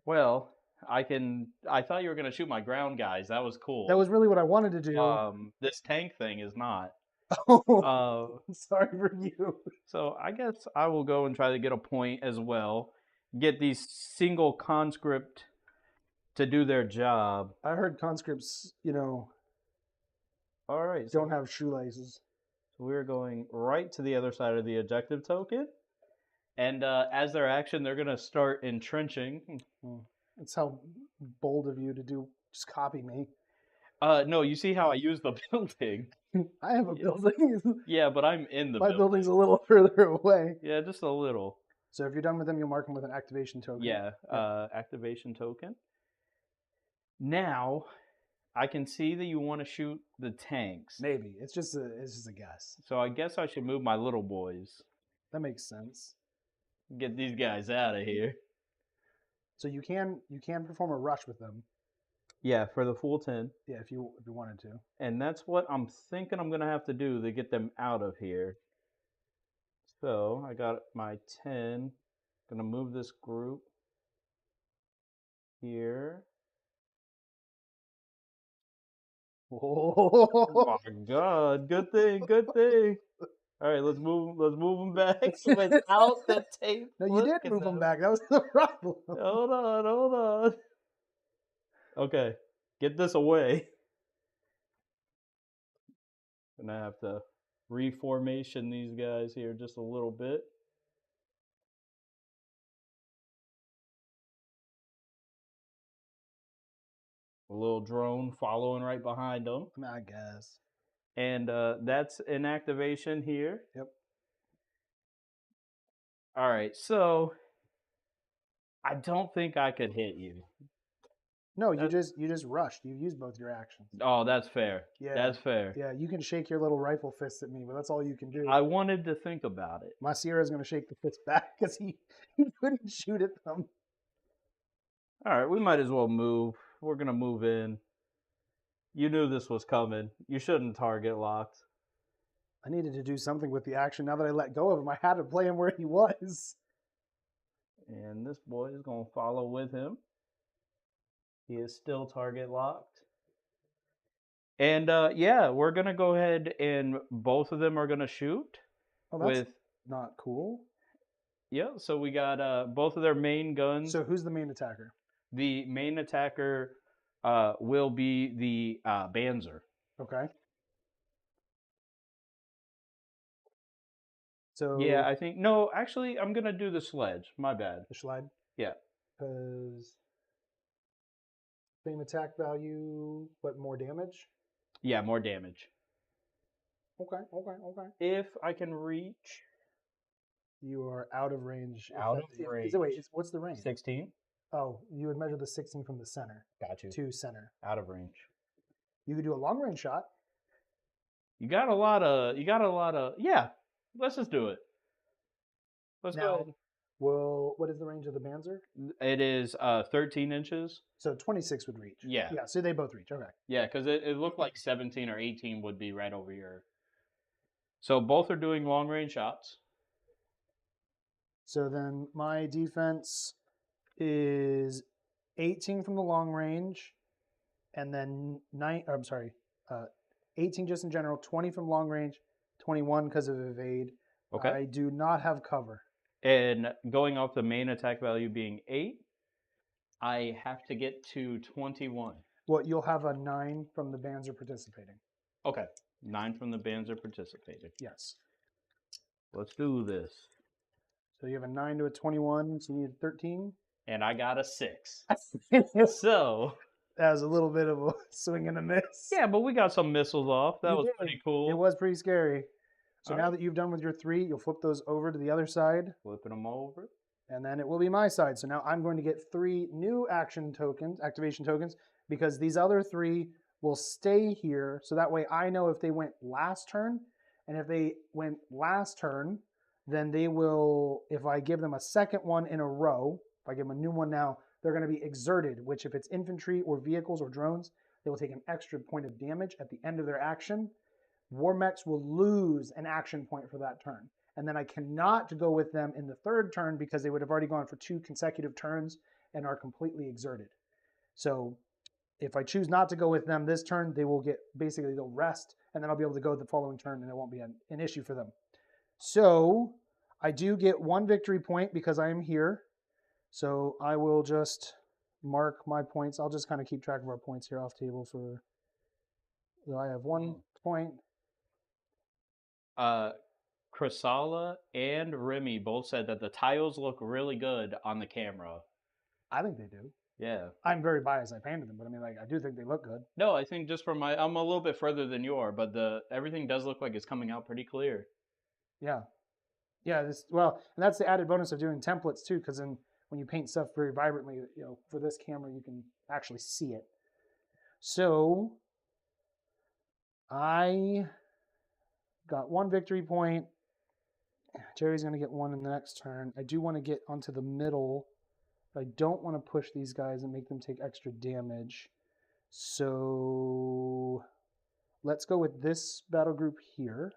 Well, I thought you were gonna shoot my ground guys. That was cool. That was really what I wanted to do. This tank thing is not. Oh, sorry for you. So I guess I will go and try to get a point as well. Get these single conscript to do their job. I heard conscripts, All right. don't have shoelaces. So we're going right to the other side of the objective token. And as their action, they're going to start entrenching. That's how bold of you to do. Just copy me. No, you see how I use the building? I have a Yeah. building. Yeah, but I'm in the My building. building's a little further away. Yeah, just a little. So if you're done with them, you'll mark them with an activation token. Yeah, activation token. Now, I can see that you want to shoot the tanks. Maybe it's just a guess. So I guess I should move my little boys. That makes sense. Get these guys out of here. So you can perform a rush with them. Yeah, for the full 10. Yeah, if you wanted to. And that's what I'm thinking I'm going to have to do to get them out of here. So I got my 10. Going to move this group here. Oh my God! Good thing, good thing. All right, let's move them back without the tape. No, you did move them back. That was the problem. Hold on, hold on. Okay, get this away. Gonna have to reformation these guys here just a little bit. A little drone following right behind them. I guess. And that's an activation here. Yep. All right, so I don't think I could hit you. No, you just rushed. You used both your actions. Oh, that's fair. Yeah. That's fair. Yeah, you can shake your little rifle fist at me, but that's all you can do. I wanted to think about it. My Sierra's going to shake the fist back because he couldn't shoot at them. All right, we might as well move. We're going to move in. You knew this was coming. You shouldn't target locked. I needed to do something with the action. Now that I let go of him, I had to play him where he was. And this boy is going to follow with him. He is still target locked. And yeah, we're going to go ahead and both of them are going to shoot. Oh, that's not cool. Yeah, so we got both of their main guns. So who's the main attacker? The main attacker will be the Banzer. Okay. So yeah, I think no. Actually, I'm gonna do the sledge. My bad. The slide. Yeah. Because same attack value, but more damage. Yeah, more damage. Okay. If I can reach. You are out of range. Out of range. Wait, what's the range? 16. Oh, you would measure the 16 from the center. Got you. To center. Out of range. You could do a long range shot. You got a lot of. Yeah. Let's just do it. Let's go ahead. Well, what is the range of the Banzer? It is 13 inches. So 26 would reach. Yeah. Yeah, so they both reach. Okay. Yeah, because it looked like 17 or 18 would be right over here. So both are doing long range shots. So then my defense is 18 from the long range, and then 18 just in general, 20 from long range, 21 because of evade. Okay. I do not have cover. And going off the main attack value being 8, I have to get to 21. Well, you'll have a 9 from the Banzer participating. Okay. 9 from the Banzer participating. Yes. Let's do this. So you have a 9 to a 21, so you need a 13. And I got a 6. That So was a little bit of a swing and a miss. yeah, but we got some missiles off. That You was did. pretty cool. It was pretty scary. So All now right. that you've done with your 3, you'll flip those over to the other side. Flipping them over. And then it will be my side. So now I'm going to get 3 new activation tokens, because these other 3 will stay here. So that way I know if they went last turn. And if they went last turn, then they will, if I give them a second one in a row, if I give them a new one now, they're going to be exerted, which if it's infantry or vehicles or drones, they will take an extra point of damage at the end of their action. War mechs will lose an action point for that turn. And then I cannot go with them in the third turn because they would have already gone for 2 consecutive turns and are completely exerted. So if I choose not to go with them this turn, they will get, basically they'll rest, and then I'll be able to go the following turn and it won't be an issue for them. So I do get 1 victory point because I am here. So I will just mark my points. I'll just kind of keep track of our points here off table for, so I have 1 point. Chrysala and Remy both said that the tiles look really good on the camera. I think they do. Yeah. I'm very biased. I painted them, but I mean, like, I do think they look good. No, I think just from I'm a little bit further than you are, but everything does look like it's coming out pretty clear. Yeah. Yeah, and that's the added bonus of doing templates too, because then when you paint stuff very vibrantly, for this camera, you can actually see it. So I got 1 victory point. Jerry's going to get 1 in the next turn. I do want to get onto the middle. But I don't want to push these guys and make them take extra damage. So let's go with this battle group here.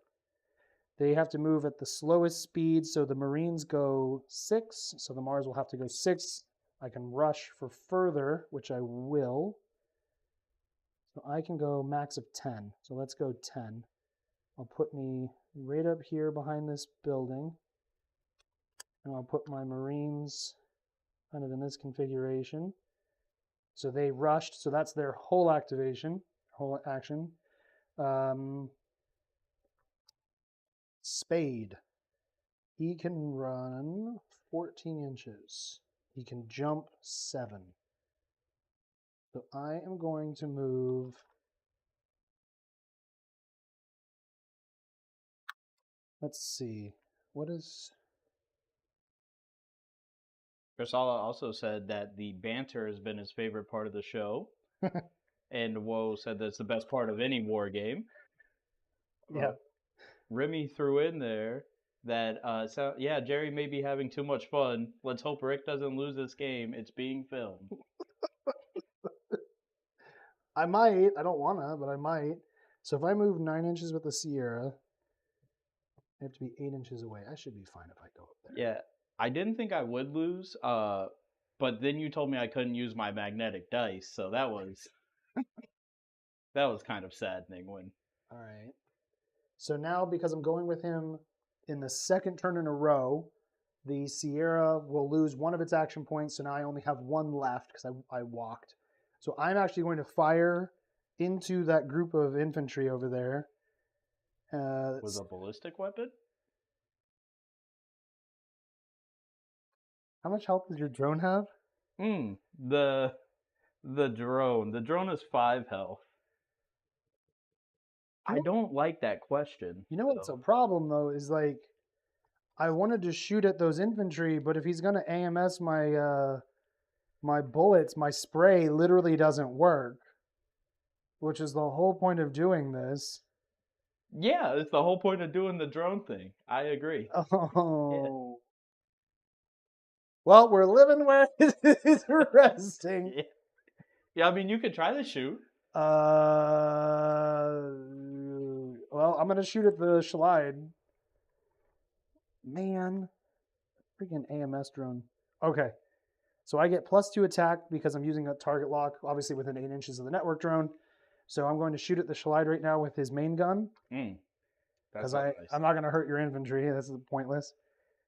They have to move at the slowest speed, so the Marines go 6, so the Mars will have to go 6. I can rush for further, which I will. So I can go max of 10. So let's go 10. I'll put me right up here behind this building. And I'll put my Marines kind of in this configuration. So they rushed, so that's their whole activation, whole action. Spade. He can run 14 inches. He can jump 7. So I am going to move. Let's see. What is. Kursala also said that the banter has been his favorite part of the show. And Woe said that's the best part of any war game. Yeah. Remy threw in there that, yeah, Jerry may be having too much fun. Let's hope Rick doesn't lose this game. It's being filmed. I might. I don't want to, but I might. So if I move 9 inches with the Sierra, I have to be 8 inches away. I should be fine if I go up there. Yeah, I didn't think I would lose, but then you told me I couldn't use my magnetic dice, so that was kind of saddening when. All right. So now, because I'm going with him in the second turn in a row, the Sierra will lose one of its action points. So now I only have one left because I walked. So I'm actually going to fire into that group of infantry over there. Was a ballistic weapon? How much health does your drone have? The drone. The drone is 5 health. I don't like that question. You know what's a problem though is like I wanted to shoot at those infantry, but if he's gonna AMS my my bullets, my spray literally doesn't work. Which is the whole point of doing this. Yeah, it's the whole point of doing the drone thing. I agree. Oh. Yeah. Well, we're living where it's resting. Yeah, I mean, you could try to shoot. Well, I'm gonna shoot at the Schlide. Man, freaking AMS drone. Okay, so I get +2 attack because I'm using a target lock, obviously within 8 inches of the network drone. So I'm going to shoot at the Schlide right now with his main gun. Because I'm not going to hurt your infantry. That's pointless.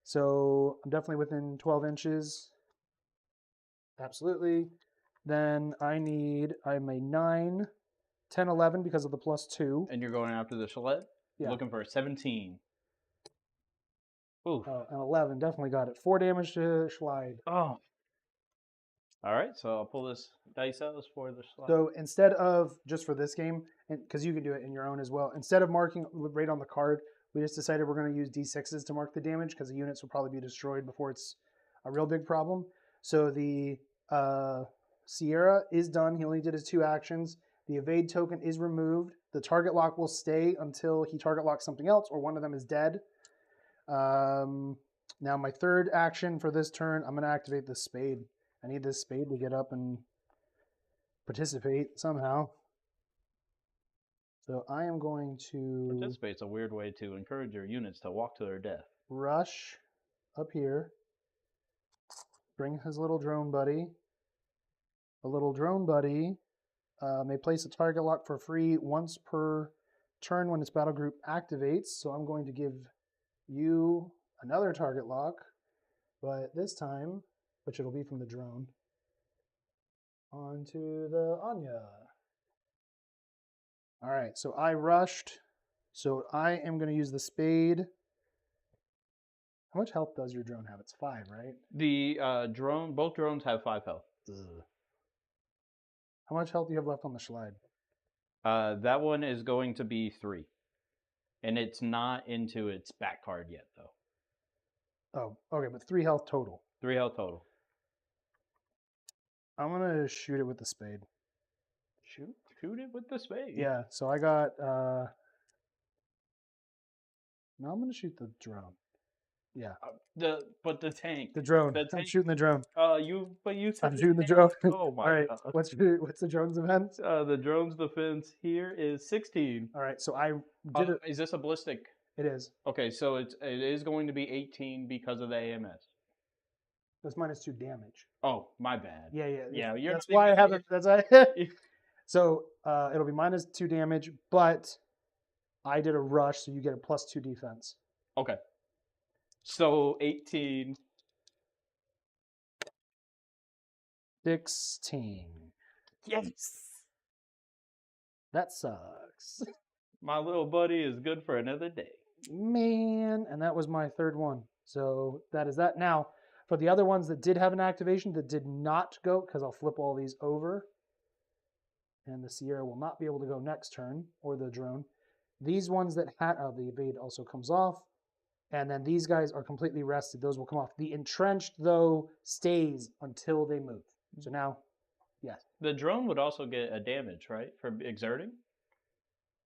So I'm definitely within 12 inches. Absolutely. Then I'm a 9, 10, 11 because of the +2. And you're going after the Chalet? Yeah. Looking for a 17. Ooh. Oh, and 11. Definitely got it. 4 damage to Schlide. Oh. All right, so I'll pull this dice out for the Schlide. So instead of, just for this game, because you can do it in your own as well, instead of marking right on the card, we just decided we're going to use D6s to mark the damage because the units will probably be destroyed before it's a real big problem. So the Sierra is done. He only did his 2 actions. The evade token is removed. The target lock will stay until he target locks something else or one of them is dead. Now my third action for this turn, I'm going to activate the spade. I need this spade to get up and participate somehow. So I am going to... Participate's a weird way to encourage your units to walk to their death. Rush up here. Bring his little drone buddy. A little drone buddy may place a target lock for free once per turn when its battle group activates. So I'm going to give you another target lock, but this time, which it'll be from the drone, onto the Anya. All right, so I rushed. So I am going to use the spade. How much health does your drone have? It's 5, right? The drone, both drones have 5 health. Ugh. How much health do you have left on the Schlide? That one is going to be 3. And it's not into its back card yet, though. Oh, okay, but 3 health total. 3 health total. I'm going to shoot it with the spade. Shoot it with the spade. Yeah, so I got... No, I'm going to shoot the drone. Yeah. But the tank. The drone. The I'm tank. shooting the drone. You said I'm the shooting the tank. drone. Oh my All right. god. What's the drone's event? The drone's defense here is 16. All right. So I did it. Is this a ballistic? It is. Okay, so it is going to be 18 because of the AMS. That's -2 damage. Oh, my bad. Yeah, yeah. Yeah, you're That's not why I even- haven't. That's why. So it'll be -2 damage, but I did a rush, so you get a +2 defense. Okay. So 18. 16. Yes. That sucks. My little buddy is good for another day. Man, and that was my third one. So that is that. Now, for the other ones that did have an activation that did not go, because I'll flip all these over, and the Sierra will not be able to go next turn, or the drone. These ones that had, the evade also comes off, and then these guys are completely rested. Those will come off. The entrenched, though, stays until they move. So now, yes. The drone would also get a damage, right, for exerting?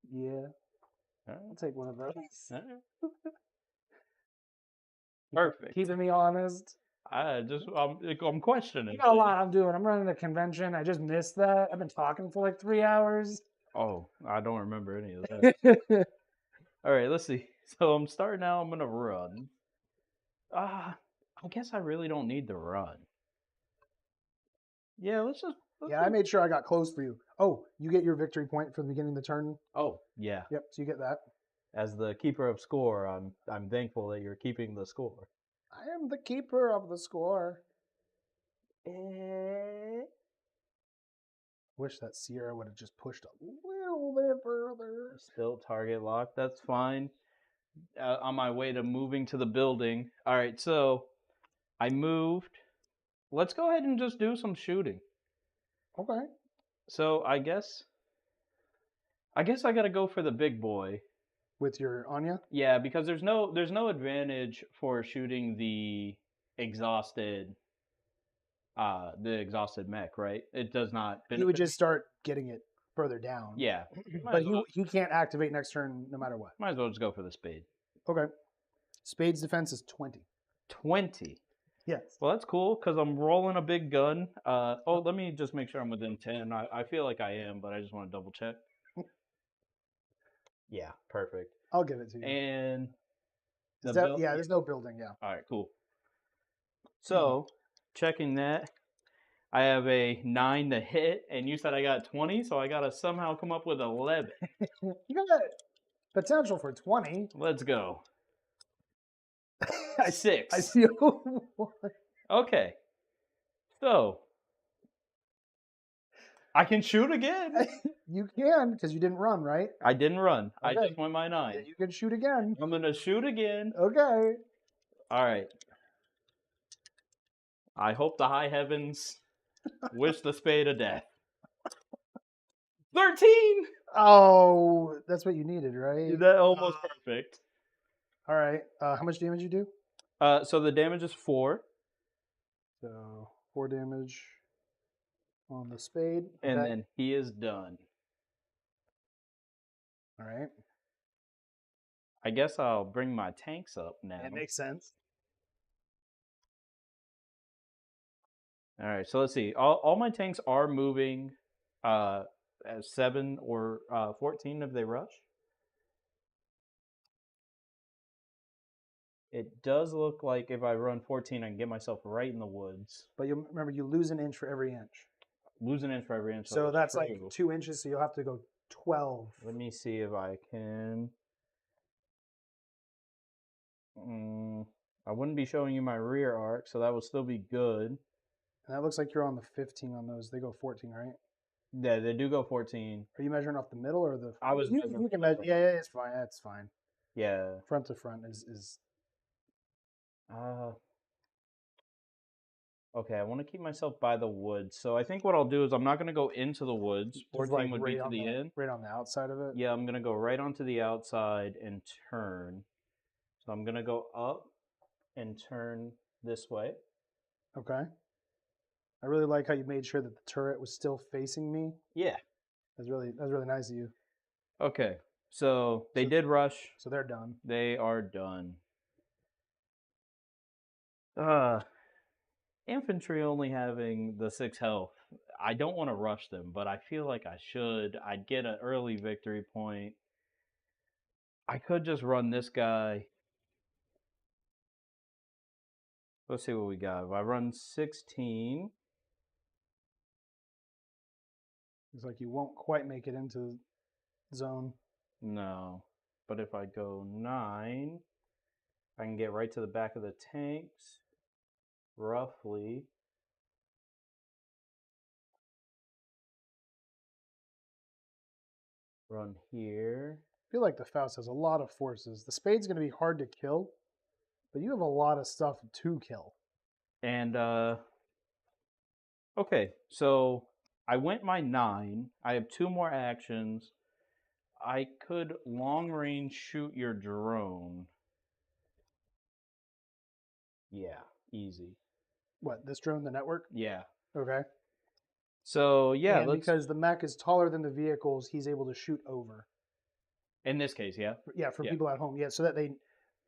Yeah, All I'll take one of those. right. Perfect. Keeping me honest. I'm questioning. You got a lot I'm doing. I'm running a convention. I just missed that. I've been talking for like 3 hours. Oh, I don't remember any of that. All right, let's see. So I'm starting out. I'm gonna run. I guess I really don't need to run. Yeah, let's Yeah, I made sure I got close for you. Oh, you get your victory point for the beginning of the turn. Oh, yeah. Yep, so you get that. As the keeper of score, I'm thankful that you're keeping the score. I am the keeper of the score. Wish that Sierra would have just pushed a little bit further. Still target locked. That's fine. On my way to moving to the building. All right, so I moved. Let's go ahead and just do some shooting. Okay. So I guess I got to go for the big boy. With your Anya? Yeah, because there's no advantage for shooting the exhausted mech, right? It does not He would benefit. just start getting it further down. Yeah. But he can't activate next turn no matter what. Might as well just go for the spade. Okay. Spade's defense is 20. 20. Yes. Well, that's cool because I'm rolling a big gun. Let me just make sure I'm within 10. I feel like I am, but I just want to double check. Yeah, perfect. I'll give it to you. And there's no building, yeah. All right, cool. So, checking that, I have a 9 to hit, and you said I got 20, so I got to somehow come up with 11. You got potential for 20. Let's go. I 6. see one. Okay. So, I can shoot again. You can, because you didn't run, right? I didn't run. I Okay. just went my 9. Yeah, you can shoot again. I'm going to shoot again. Okay. All right. I hope the high heavens wish the spade a death. 13! Oh, that's what you needed, right? That almost perfect. All right. How much damage you do? So the damage is 4. So 4 damage on the spade. And then he is done. All right. I guess I'll bring my tanks up now. That makes sense. All right, so let's see. All my tanks are moving as 7 or 14 if they rush. It does look like if I run 14, I can get myself right in the woods. But you remember, you lose an inch for every inch. Lose an inch for every inch. So that's true. like 2 inches, so you'll have to go 12. Let me see if I can. I wouldn't be showing you my rear arc, so that will still be good. And that looks like you're on the 15 on those. They go 14, right? Yeah, they do go 14. Are you measuring off the middle or the? I was. You can measure. Yeah, it's fine. That's fine. Yeah. Front to front is. Okay, I want to keep myself by the woods. So I think what I'll do is I'm not going to go into the woods. 14 would be to the end. Right on the outside of it? Yeah, I'm going to go right onto the outside and turn. So I'm going to go up and turn this way. Okay. I really like how you made sure that the turret was still facing me. Yeah. That's really nice of you. Okay, so they did rush. So they're done. They are done. infantry only having the 6 health, I don't want to rush them, but I feel like I should. I'd get an early victory point. I could just run this guy. Let's see what we got. If I run 16, It's like you won't quite make it into zone. no. But if I go 9, I can get right to the back of the tanks, roughly. Run here. I feel like the Faust has a lot of forces. The Spade's going to be hard to kill, but you have a lot of stuff to kill. And, okay, so I went my 9. I have 2 more actions. I could long range shoot your drone. Yeah, easy. What, this drone, the network? Yeah. Okay. So, yeah, and let's. because the mech is taller than the vehicles, he's able to shoot over. In this case, yeah. Yeah, for Yeah. people at home. Yeah, so that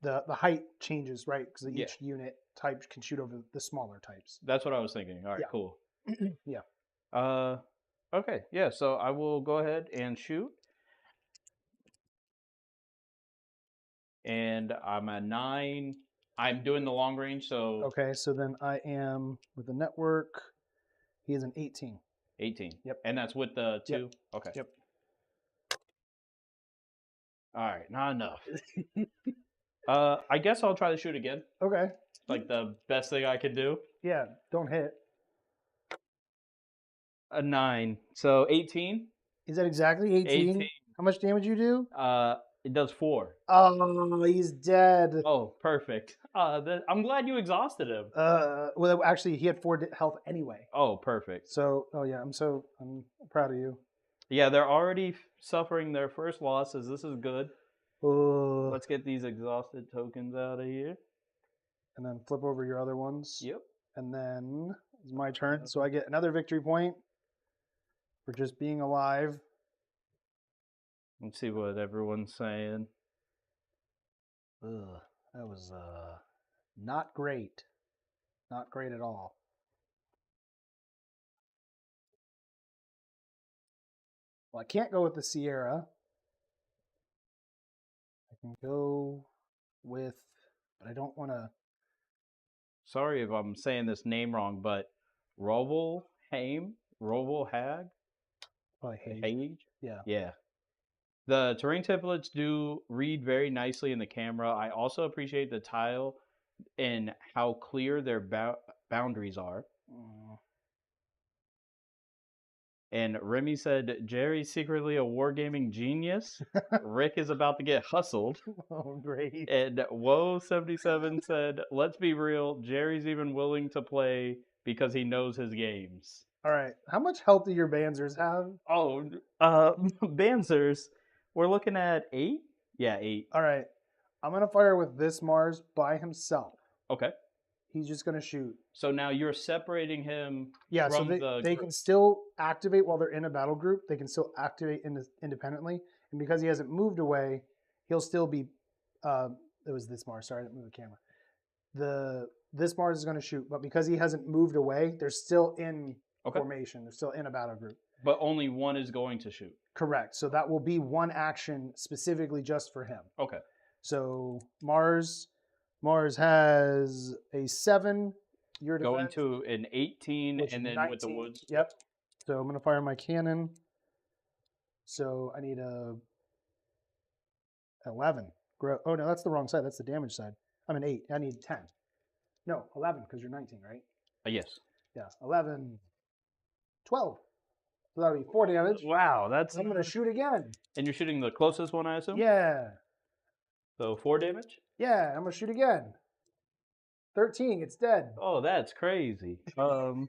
the height changes, right? Because Yeah. each unit type can shoot over the smaller types. That's what I was thinking. All right, Yeah. cool. Yeah. Okay, yeah, so I will go ahead and shoot. And I'm at 9. I'm doing the long range, so Okay, so then I am with the network. He is an 18. 18. Yep. And that's with the 2? Yep. Okay. Yep. All right, not enough. I guess I'll try to shoot again. Okay. Like the best thing I can do. Yeah, don't hit. A 9. So 18? Is that exactly 18? 18. How much damage you do? It does 4. Oh, he's dead. Oh, perfect. I'm glad you exhausted him. Well, actually, he had 4 health anyway. Oh, perfect. So, oh yeah, I'm proud of you. Yeah, they're already suffering their first losses. This is good. Let's get these exhausted tokens out of here. And then flip over your other ones. Yep. And then it's my turn. So I get another victory point for just being alive. Let's see what everyone's saying. Ugh, that was not great. Not great at all. Well, I can't go with the Sierra. I can go with, but I don't want to. Sorry if I'm saying this name wrong, but Rovelhag? Probably Hage. Hage? Yeah. Yeah. The terrain templates do read very nicely in the camera. I also appreciate the tile and how clear their boundaries are. And Remy said, Jerry's secretly a wargaming genius. Rick is about to get hustled. Oh, great. And Woe77 said, let's be real, Jerry's even willing to play because he knows his games. All right. How much health do your Banzers have? Oh, Banzers, we're looking at 8? Yeah, 8. All right. I'm going to fire with this Mars by himself. Okay. He's just going to shoot. So now you're separating him Yeah, so from the they group. can still activate while they're in a battle group. They can still activate independently. And because he hasn't moved away, he'll still be... it was this Mars. Sorry, I didn't move the camera. This Mars is going to shoot, but because he hasn't moved away, they're still in formation. They're still in a battle group. But only one is going to shoot. Correct. So that will be one action specifically just for him. Okay. So Mars has a 7. Your defense, Going to an 18 and then 19. with the woods. Yep. So I'm going to fire my cannon. So I need a 11. Oh, no, that's the wrong side. That's the damage side. I'm an 8. I need 10. No, 11 because you're 19, right? Yes. Yeah, 11, 12. So that'll be 4 damage. Wow, that's... I'm going to shoot again. And you're shooting the closest one, I assume? Yeah. So 4 damage? Yeah, I'm going to shoot again. 13, it's dead. Oh, that's crazy. Well,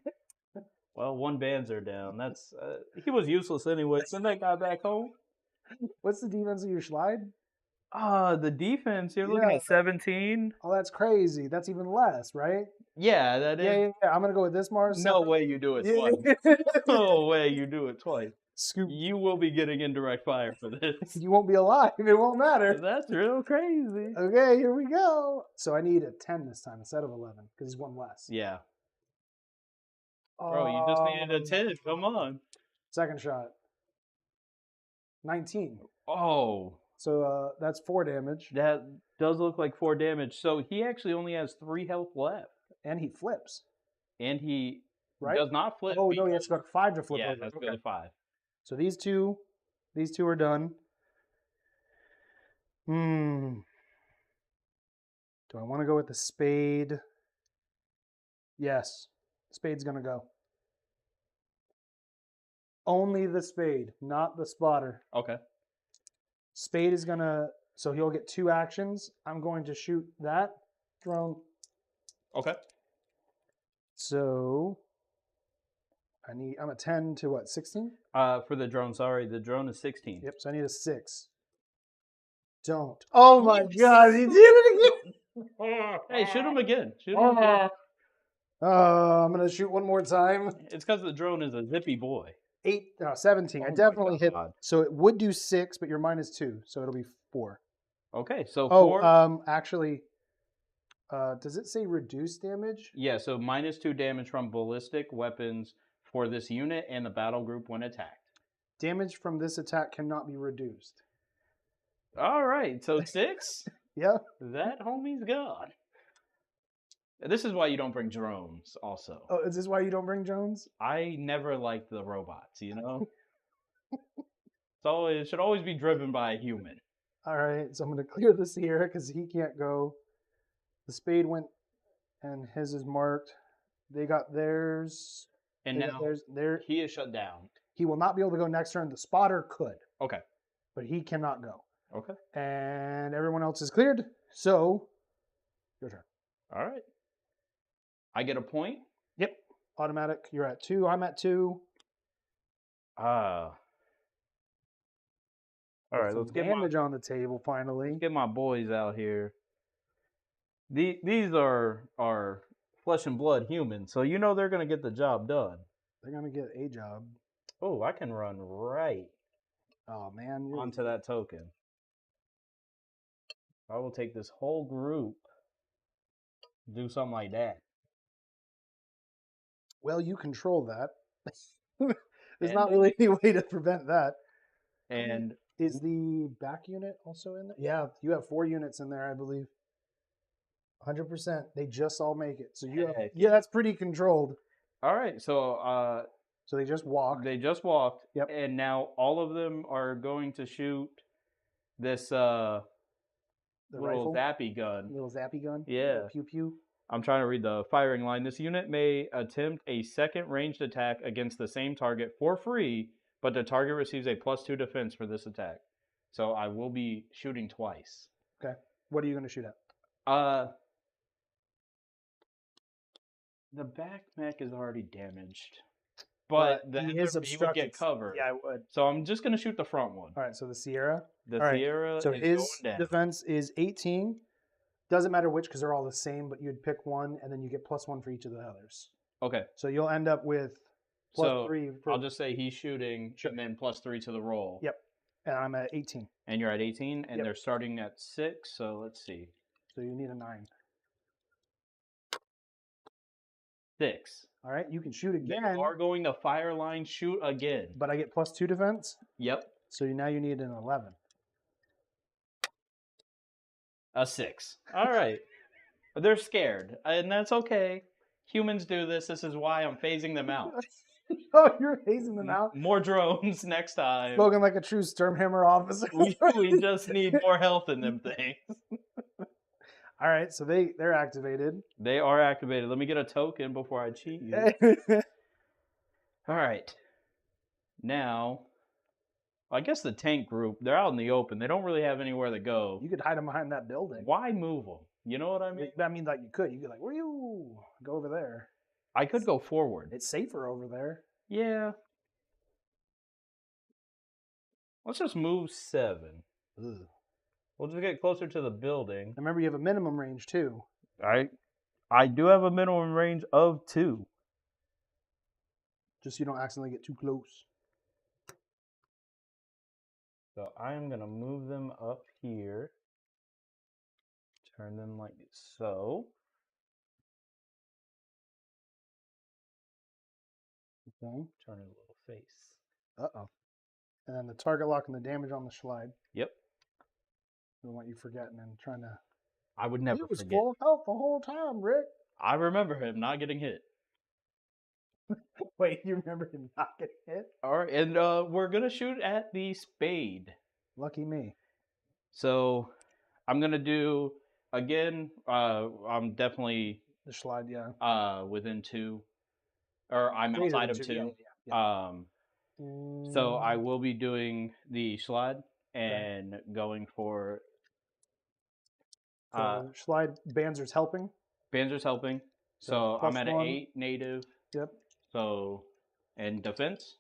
1 Banzer down. That's he was useless anyway. Send that guy back home. What's the defense of your slide? The defense, you're looking at 17. Oh, that's crazy. That's even less, right? Yeah, that is. Yeah. I'm going to go with this Mars. No way you do it twice. No way you do it twice. Scoop. You will be getting indirect fire for this. You won't be alive. It won't matter. That's real crazy. Okay, here we go. So I need a 10 this time instead of 11 because he's one less. Yeah. Bro, you just needed a 10. Come on. Second shot. 19. Oh, So that's 4 damage. that does look like 4 damage. So he actually only has 3 health left. And he flips. And he Right? does not flip. Oh, no, he has to go to 5 to flip yeah, over. has to Okay. go to 5. So these two are done. Do I want to go with the spade? Yes. Spade's going to go. Only the spade, not the spotter. Okay. Spade is going to, so he'll get 2 actions. I'm going to shoot that drone. Okay. So I'm a 10 to what, 16? For the drone, sorry. The drone is 16. Yep, so I need a 6. Don't. Oh my God, he did it again. Hey, shoot him again. Shoot him again. I'm going to shoot one more time. It's because the drone is a zippy boy. 17. Oh I my definitely hit. God. So it would do 6, but you're -2, so it'll be 4. Okay, so Oh, 4. Actually, does it say reduce damage? Yeah, so -2 damage from ballistic weapons for this unit and the battle group when attacked. Damage from this attack cannot be reduced. All right, so 6? Yeah. That homie's gone. This is why you don't bring drones, also. Oh, is this why you don't bring drones? I never liked the robots, you know? So it should always be driven by a human. All right, so I'm going to clear this here because he can't go. The spade went, and his is marked. They got theirs. And They got now theirs. he is shut down. He will not be able to go next turn. The spotter could, Okay. but he cannot go. Okay. And everyone else is cleared. So, your turn. All right. I get a point. Yep. Automatic. You're at 2. I'm at 2. All right, Some let's get damage on the table finally. my boys out here. These are flesh and blood humans, so you know they're gonna get the job done. They're gonna get a job. Oh, I can run right Oh man. onto that token. I will take this whole group, do something like that. Well, you control that. There's And- not really any way to prevent that. And Is the back unit also in there? Yeah, you have 4 units in there, I believe. 100%. They just all make it. So you have, Heck. yeah, that's pretty controlled. all right, so So they just walk. they just walked. Yep. And now all of them are going to shoot this the little rifle, zappy gun. little zappy gun. Yeah. Little pew pew. I'm trying to read the firing line. This unit may attempt a second ranged attack against the same target for free, but the target receives a +2 defense for this attack. So I will be shooting twice. Okay. What are you going to shoot at? The back mech is already damaged, but the he is he would get obstructed. covered. Yeah, I would. So I'm just gonna shoot the front one. All right. So the Sierra. The all right, Sierra So is his going down. defense is 18. Doesn't matter which because they're all the same, but you'd pick one and then you get +1 for each of the others. Okay, So you'll end up with so +3 for, I'll just say he's shooting Sure. and then +3 to the roll. Yep. And I'm at 18. And you're at 18, and Yep. they're starting at 6. So let's see, So you need a 9. 6. All right. You can shoot They again, are going to fire line shoot again. but I get +2 defense. Yep, So now you need an 11. a 6. All right, they're scared, and that's okay. Humans do this. This is why I'm phasing them out. Oh, you're hazing them out. More drones next time. Spoken like a true Sturmhammer officer. We just need more health in them things. All right. So they're activated. They are activated. Let me get a token before I cheat you. All right. Now, I guess the tank group, they're out in the open. They don't really have anywhere to go. You could hide them behind that building. Why move them? You know what I mean? That means like you could. You could like, where you go over there? I could go forward. It's safer over there. Yeah. Let's just move 7. Ugh. We'll just get closer to the building. Remember, you have a minimum range too. I do have a minimum range of 2. Just so you don't accidentally get too close. So I am gonna move them up here. Turn them like so. Okay. Turn a little face. Uh-oh. And then the target lock and the damage on the slide. Yep. I don't want you forgetting and trying to. I would He never was forget. full of health the whole time, Rick. I remember him not getting hit. Wait, you remember him not getting hit? All right, and we're gonna shoot at the spade. Lucky me. So I'm gonna do again. I'm definitely The slide, yeah. within 2, or I'm Greater outside than of 2, yeah, 2. yeah. So I will be doing the slide Okay. and going for So slide Banzer's helping. Banzer's helping. So So I'm at an +1. 8 native. Yep. So and defense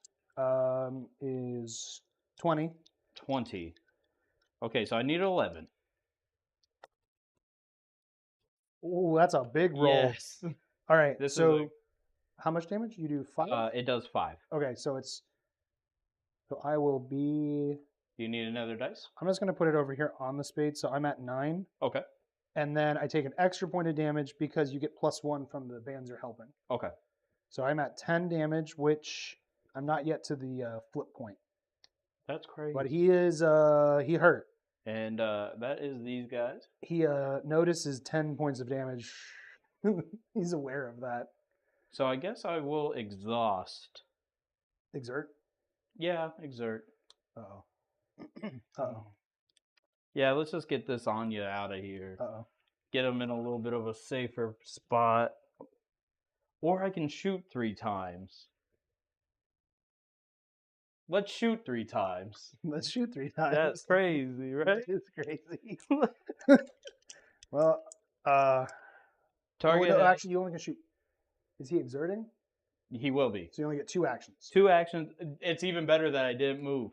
Is 20. 20. Okay, so I need 11. Ooh, that's a big roll. Yes. All right. This is So how much damage? You do 5? It does 5. Okay, so it's. So I will be. Do you need another dice? I'm just going to put it over here on the spade. So I'm at 9. Okay. And then I take an extra point of damage because you get +1 from the Banzer helping. Okay. So I'm at 10 damage, which I'm not yet to the flip point. That's crazy. But he is, he hurt. And that is these guys. He notices 10 points of damage. He's aware of that. So I guess I will exhaust. Exert. Yeah, exert. Uh-oh. Uh-oh. Yeah, let's just get this Anya out of here. Uh-oh. Get him in a little bit of a safer spot. Or I can shoot 3 times. Let's shoot 3 times. Let's shoot 3 times. That's crazy, right? It's crazy. Well, Target. no, actually, you only can shoot. Is he exerting? He will be. So you only get 2 actions. 2 actions. It's even better that I didn't move.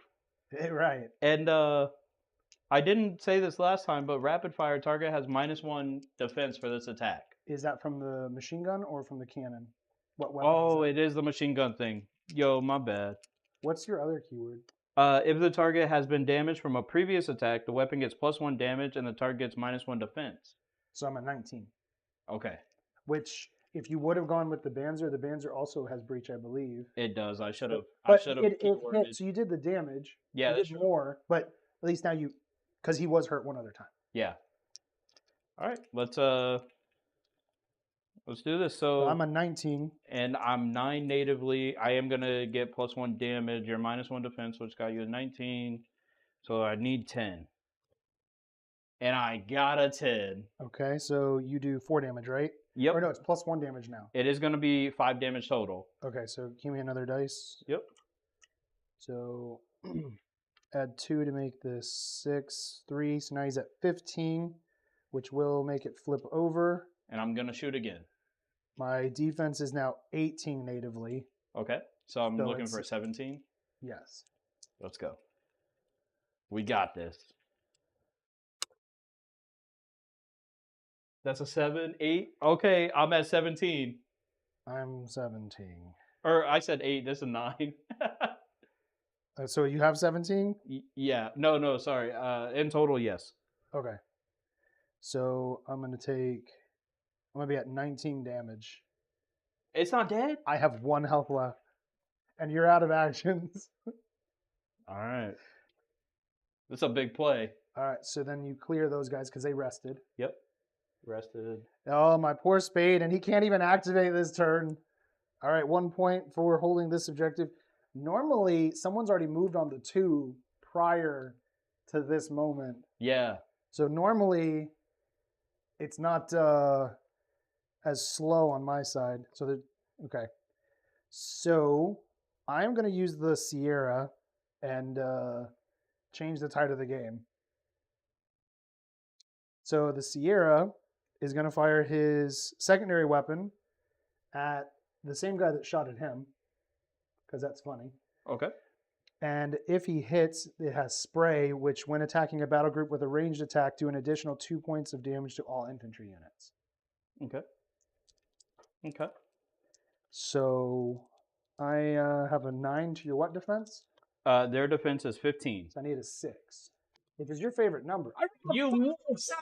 Right. And I didn't say this last time, but rapid fire target has -1 defense for this attack. Is that from the machine gun or from the cannon? What weapon? Oh, it is the machine gun thing. Yo, my bad. What's your other keyword? If the target has been damaged from a previous attack, the weapon gets +1 damage and the target gets -1 defense. So I'm at 19. Okay. Which, if you would have gone with the Banzer also has breach, I believe. It does. I should have. But it hit, so you did the damage. Yeah, you that's did true. more, but at least now you, because he was hurt one other time. Yeah. All right. Let's do this. So So I'm a 19. and I'm 9 natively. I am gonna get +1 damage. You're -1 defense, which got you a 19. So I need 10. And I got a 10. Okay, so you do 4 damage, right? Yep. Or no, it's +1 damage now. It is gonna be 5 damage total. Okay, so give me another dice. Yep. So add 2 to make this 6, 3. So now he's at 15, which will make it flip over. And I'm gonna shoot again. My defense is now 18 natively. Okay. So I'm So looking for a it's- 17. Yes. Let's go. We got this. That's a 7, 8. Okay, I'm at 17. I'm 17. Or I said 8. This is 9. So you have 17? Yeah. No, sorry. In total, yes. Okay. So I'm going to be at 19 damage. It's not dead? I have 1 health left. And you're out of actions. All right. That's a big play. All right, so then you clear those guys because they rested. Yep. Rested. Oh, my poor Spade, and he can't even activate this turn. All right, 1 point for holding this objective. Normally, someone's already moved on the 2 prior to this moment. Yeah. So normally, it's not as slow on my side. So, okay. So, I'm going to use the Sierra and change the tide of the game. So, the Sierra is going to fire his secondary weapon at the same guy that shot at him, because that's funny. Okay. And if he hits, it has spray, which when attacking a battle group with a ranged attack, do an additional 2 points of damage to all infantry units. Okay. Okay. So I have a 9 to your what defense? Their defense is 15. So I need a 6. Which is your favorite number. You missed.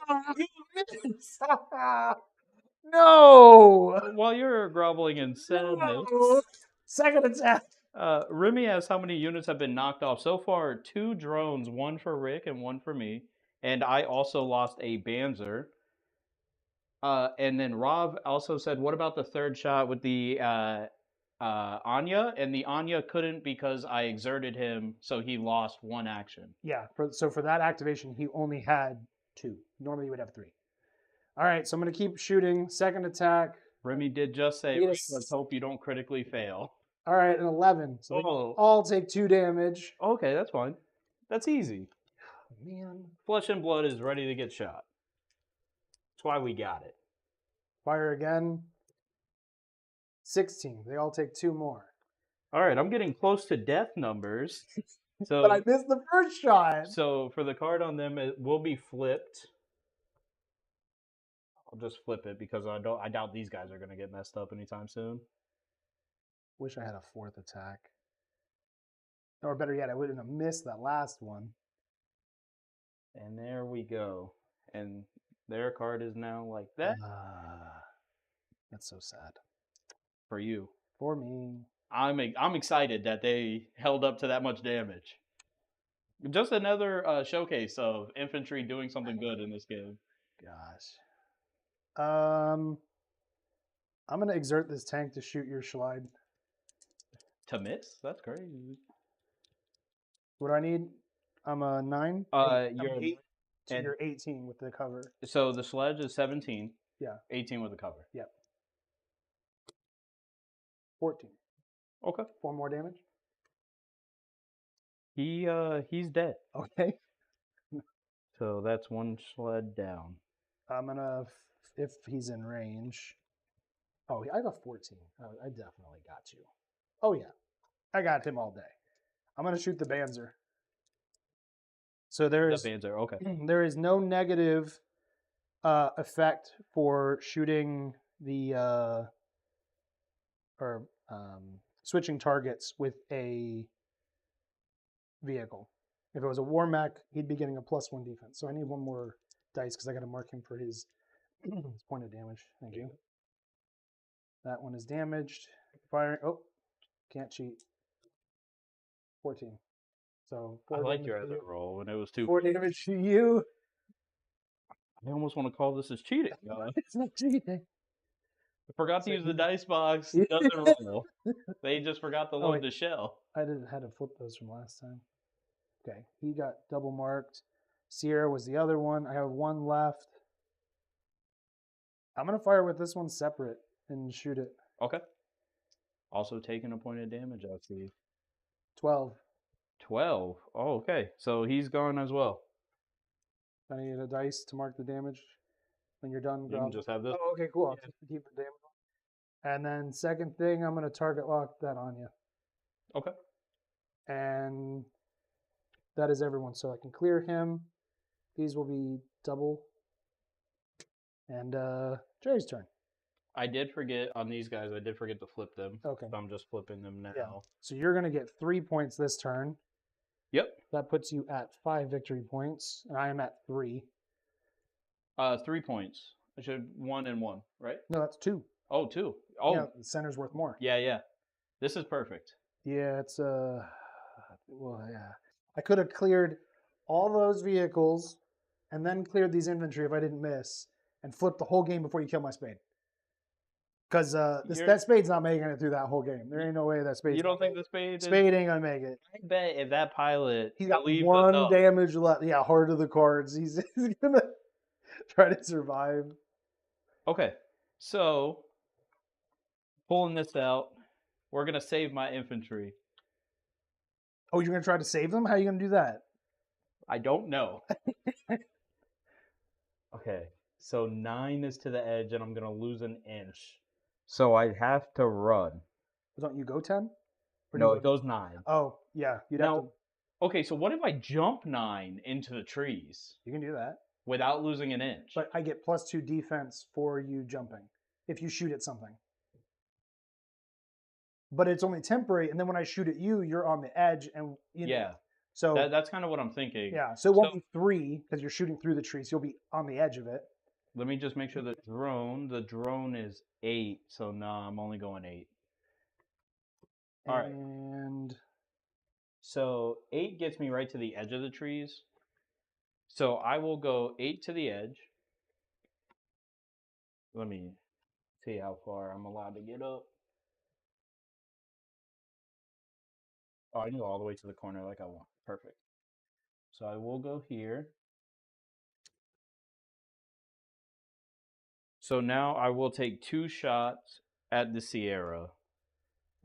No! While you're groveling in sadness, No! Second attack. Remy asks how many units have been knocked off. So far, 2 drones, one for Rick and one for me. And I also lost a Banzer. And then Rob also said, what about the third shot with the Anya? And the Anya couldn't because I exerted him, so he lost 1 action. Yeah, so for that activation, he only had 2. Normally you would have 3. All right, so I'm going to keep shooting. Second attack. Remy did just say, Yes. let's hope you don't critically fail. All right, an 11. So they all take 2 damage. Okay, that's fine. That's easy. Man. Flesh and Blood is ready to get shot. That's why we got it. Fire again. 16. They all take 2 more. All right, I'm getting close to death numbers. So, But I missed the first shot. So for the card on them, it will be flipped. I'll just flip it because I doubt these guys are going to get messed up anytime soon. Wish I had a 4th attack. Or better yet, I wouldn't have missed that last one. And there we go. And their card is now like that. That's so sad. For you. For me. I'm excited that they held up to that much damage. Just another showcase of infantry doing something good in this game. Gosh. I'm gonna exert this tank to shoot your Schlide. To miss? That's crazy. What do I need? I'm a 9. You're 8. So you're 18 with the cover. So the sledge is 17. Yeah. 18 with the cover. Yep. 14. Okay. 4 more damage. He's dead. Okay. So that's 1 sled down. I'm gonna, if he's in range. Oh, I have a 14. I definitely got you. Oh yeah, I got him all day. I'm gonna shoot the Banzer. So there is The Banzer, okay. There is no negative effect for shooting the switching targets with a vehicle. If it was a war mech, he'd be getting a +1 defense. So I need 1 more dice because I got to mark him for his point of damage. Thank you. That one is damaged. Firing. Oh, can't cheat. 14. So 4 I like damage your to other you. roll when it was 2. 4 damage to you. I almost want to call this as cheating. It's not cheating. I forgot to So use the he- dice box. Yeah. Doesn't roll. They just forgot to Oh, load wait. the shell. I had to flip those from last time. Okay, he got double marked. Sierra was the other one. I have 1 left. I'm gonna fire with this one separate and shoot it. Okay. Also taking a point of damage, I see. 12. 12. Oh, okay. So he's gone as well. I need a dice to mark the damage. When you're done, You can just have this. Oh, okay, cool. I'll keep the damage on. And then second thing, I'm gonna target lock that on you. Okay. And that is everyone. So I can clear him. These will be double. And Jerry's turn. I did forget on these guys, I did forget to flip them. Okay. So I'm just flipping them now. Yeah. So you're gonna get 3 points this turn. Yep. That puts you at 5 victory points, and I am at 3. 3 points. I should 1 and 1, right? No, that's 2. Oh, 2. Oh, Yeah, the center's worth more. yeah. This is perfect. Yeah, it's well, yeah. I could have cleared all those vehicles and then cleared these infantry if I didn't miss and flipped the whole game before you kill my spade. Because that spade's not making it through that whole game. There ain't no way that spade. You don't think the spade? Spade ain't gonna make it. I bet if that pilot He's got leaves 1 us up, damage left. Yeah, heart of the cards. He's gonna try to survive. Okay, so pulling this out, we're gonna save my infantry. Oh, you're gonna try to save them? How are you gonna do that? I don't know. Okay, so 9 is to the edge, and I'm gonna lose an inch. So I have to run. Don't you go 10? No, it goes 9. Oh, yeah. You'd Now, have to. okay, so what if I jump 9 into the trees You can do that. without losing an inch? But I get +2 defense for you jumping if you shoot at something. but it's only temporary. And then when I shoot at you, you're on the edge, and you know, Yeah, so that's kind of what I'm thinking. yeah, so it won't So be 3 because you're shooting through the trees. You'll be on the edge of it. let me just make sure the drone is 8. So no, I'm only going 8. All right. And So 8 gets me right to the edge of the trees. So I will go 8 to the edge. Let me see how far I'm allowed to get up. Oh, I can go all the way to the corner like I want. Perfect. So I will go here. So now I will take 2 shots at the Sierra.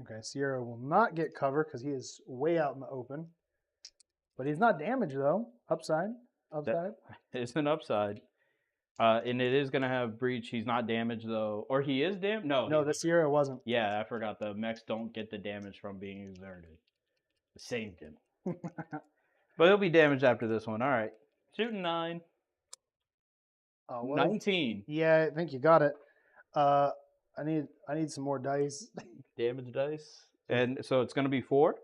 okay, Sierra will not get cover because he is way out in the open. But he's not damaged though. Upside. That is an upside. And it is going to have breach. He's not damaged though. Or he is damaged? No. No, the Sierra wasn't. Yeah, I forgot. The mechs don't get the damage from being exerted. Saved him. But he'll be damaged after this one. All right. Shooting 9. Well, 19. Yeah, I think you got it. I need some more dice. Damage dice. And so it's going to be 4.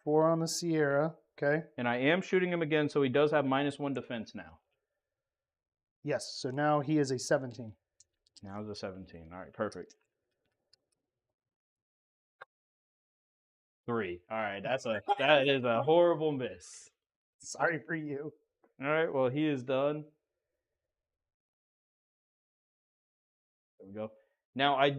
4 on the Sierra. Okay. And I am shooting him again, so he does have -1 defense now. Yes. So now he is a 17. Now he's a 17. All right, perfect. 3. All right, that is a horrible miss. Sorry for you. All right, well he is done. There we go. Now I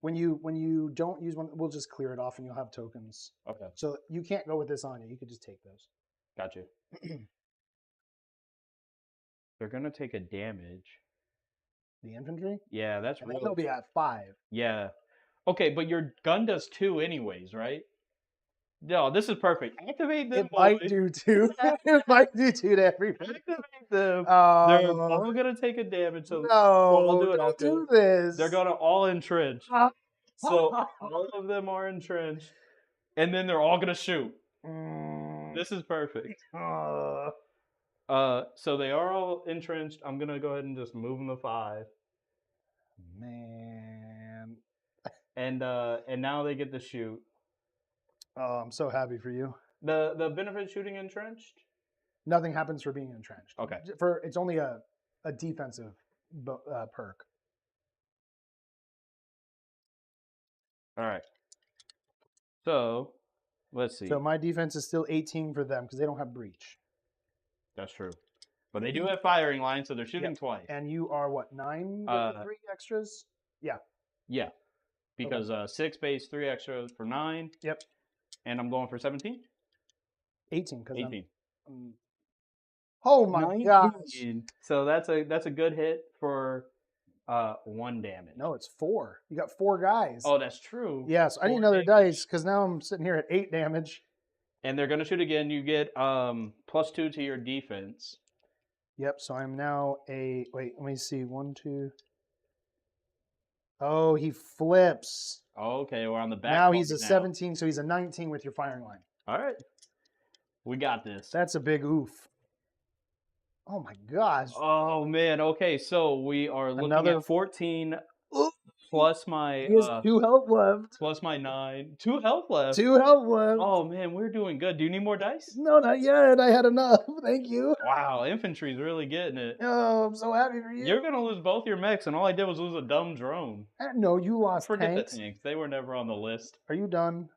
When you don't use one, we'll just clear it off and you'll have tokens. okay, So you can't go with this on you. You could just take those. got you. They're gonna take a damage. The infantry? Yeah, that's And then really they'll be at 5. yeah. Okay, but your gun does 2 anyways, right? No, this is perfect. Activate them. It might do 2. It might do 2 to everybody. Activate them. They're Oh, all gonna take a damage. So no, I'll do it don't after. do this. They're gonna all entrench. So all of them are entrenched, and then they're all gonna shoot. This is perfect. So they are all entrenched. I'm gonna go ahead and just move them to 5. Man. And now they get to shoot. Oh, I'm so happy for you. The benefit shooting entrenched? Nothing happens for being entrenched. Okay. It's only a defensive perk. All right. So let's see. So my defense is still 18 for them because they don't have breach. That's true. But they do have firing line, so they're shooting Yep. twice. And you are what, 9 with the 3 extras? Yeah. Yeah. Because 6 base, 3 extra for 9. Yep. And I'm going for 17? 18 because 18. Oh my gosh. So that's a good hit for 1 damage. No, it's 4. You got 4 guys. Oh, that's true. Yes, I need 4 another damage. dice because now I'm sitting here at 8 damage. And they're gonna shoot again. You get +2 to your defense. Yep, so I'm now a wait, let me see. 1, 2. Oh, he flips. Okay, we're on the back. Now he's a pocket now. 17, so he's a 19 with your firing line. All right. We got this. That's a big oof. Oh my gosh. Oh man. Okay, so we are looking Another- at 14 plus my He has 2 health left. plus my 9. 2 health left. 2 health left. Oh man, we're doing good. Do you need more dice? No, not yet. I had enough. Thank you. Wow, infantry's really getting it. Oh, I'm so happy for you. You're gonna lose both your mechs, and all I did was lose a dumb drone. No, you lost Forget tanks. the tanks; they were never on the list. Are you done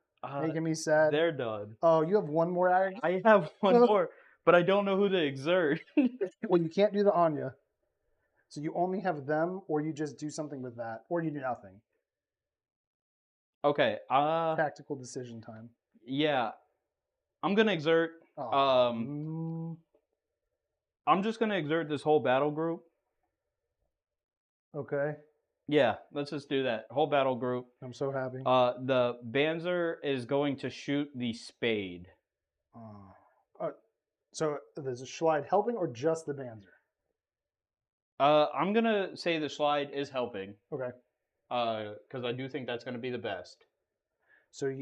making me sad? They're done. Oh, you have one more action? I have one more, but I don't know who to exert. Well, you can't do the Anya. So you only have them, or you just do something with that, or you do nothing. Okay. Tactical decision time. Yeah, I'm gonna exert. Oh. I'm just gonna exert this whole battle group. Okay. Yeah, let's just do that whole battle group. I'm so happy. The Banzer is going to shoot the spade. So there's a Schlide helping, or just the Banzer? I'm gonna say the slide is helping. Okay. Because I do think that's gonna be the best. So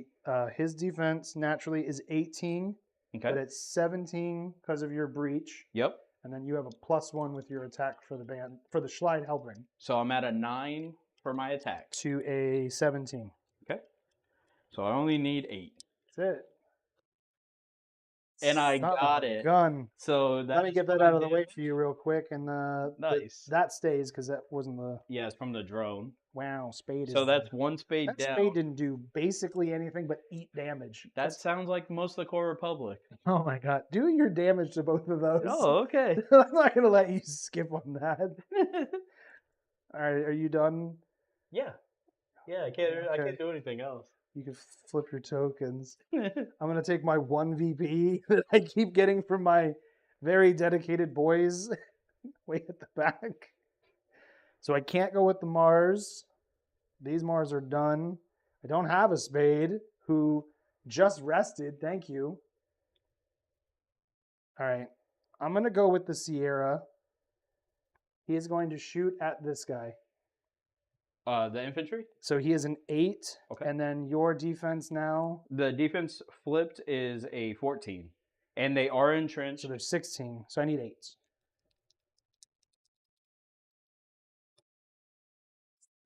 his defense naturally is 18, Okay. but it's 17 because of your breach, Yep. and then you have a +1 with your attack for the Schlide helping. So I'm at a 9 for my attack. to a 17. Okay. So I only need 8. That's it. And I Son of got a it. Gun. So Let me get that out of the way for you real quick, and Nice. that stays because that wasn't the Yeah, it's from the drone. wow spade. So is that's the, one spade that down. spade didn't do basically anything but eat damage. That sounds like most of the Core Republic. Oh my god, do your damage to both of those. Oh, okay. I'm not gonna let you skip on that. All right, are you done? Yeah. Yeah, I can't Okay. do anything else. You can flip your tokens. I'm gonna take my 1 VP that I keep getting from my very dedicated boys way at the back. So I can't go with the Mars. These Mars are done. I don't have a spade who just rested. Thank you. All right. I'm going to go with the Sierra. He is going to shoot at this guy. The infantry? So he is an 8. Okay. And then your defense now. The defense flipped is a 14. And they are entrenched. So there's 16. So I need 8s.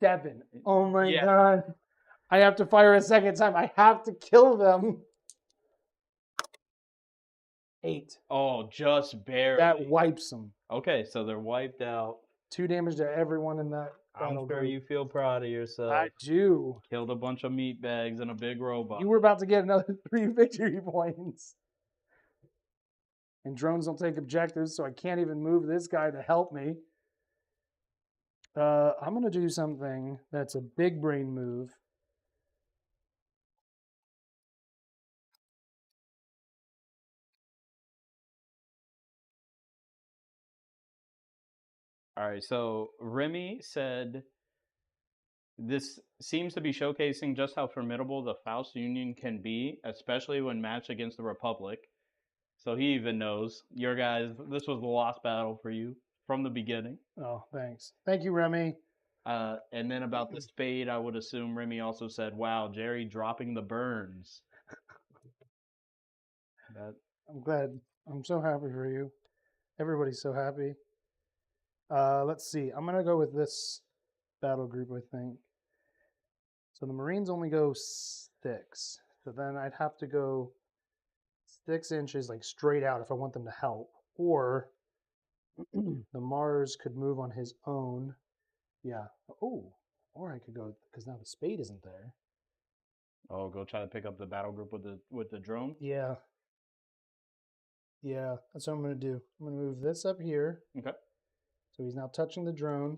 7. Oh my god. I have to fire a second time. I have to kill them. 8. Oh, just barely. That wipes them. Okay, so they're wiped out. 2 damage to everyone in that I'm battle sure group. you feel proud of yourself. I do. Killed a bunch of meat bags and a big robot. You were about to get another 3 victory points. And drones don't take objectives, so I can't even move this guy to help me. I'm going to do something that's a big brain move. All right, so Remy said this seems to be showcasing just how formidable the Faust Union can be, especially when matched against the Republic. So he even knows, your guys, this was the lost battle for you from the beginning. Oh, thanks. Thank you, Remy. And then about the spade, I would assume Remy also said, wow, Jerry dropping the burns. I'm glad. I'm so happy for you. Everybody's so happy. Let's see. I'm going to go with this battle group, I think. So the Marines only go 6. So then I'd have to go 6 inches like straight out if I want them to help. Or the Mars could move on his own. Yeah. Oh, or I could go, because now the spade isn't there. Oh, go try to pick up the battle group with the drone? Yeah. Yeah, that's what I'm going to do. I'm going to move this up here. Okay. So he's now touching the drone.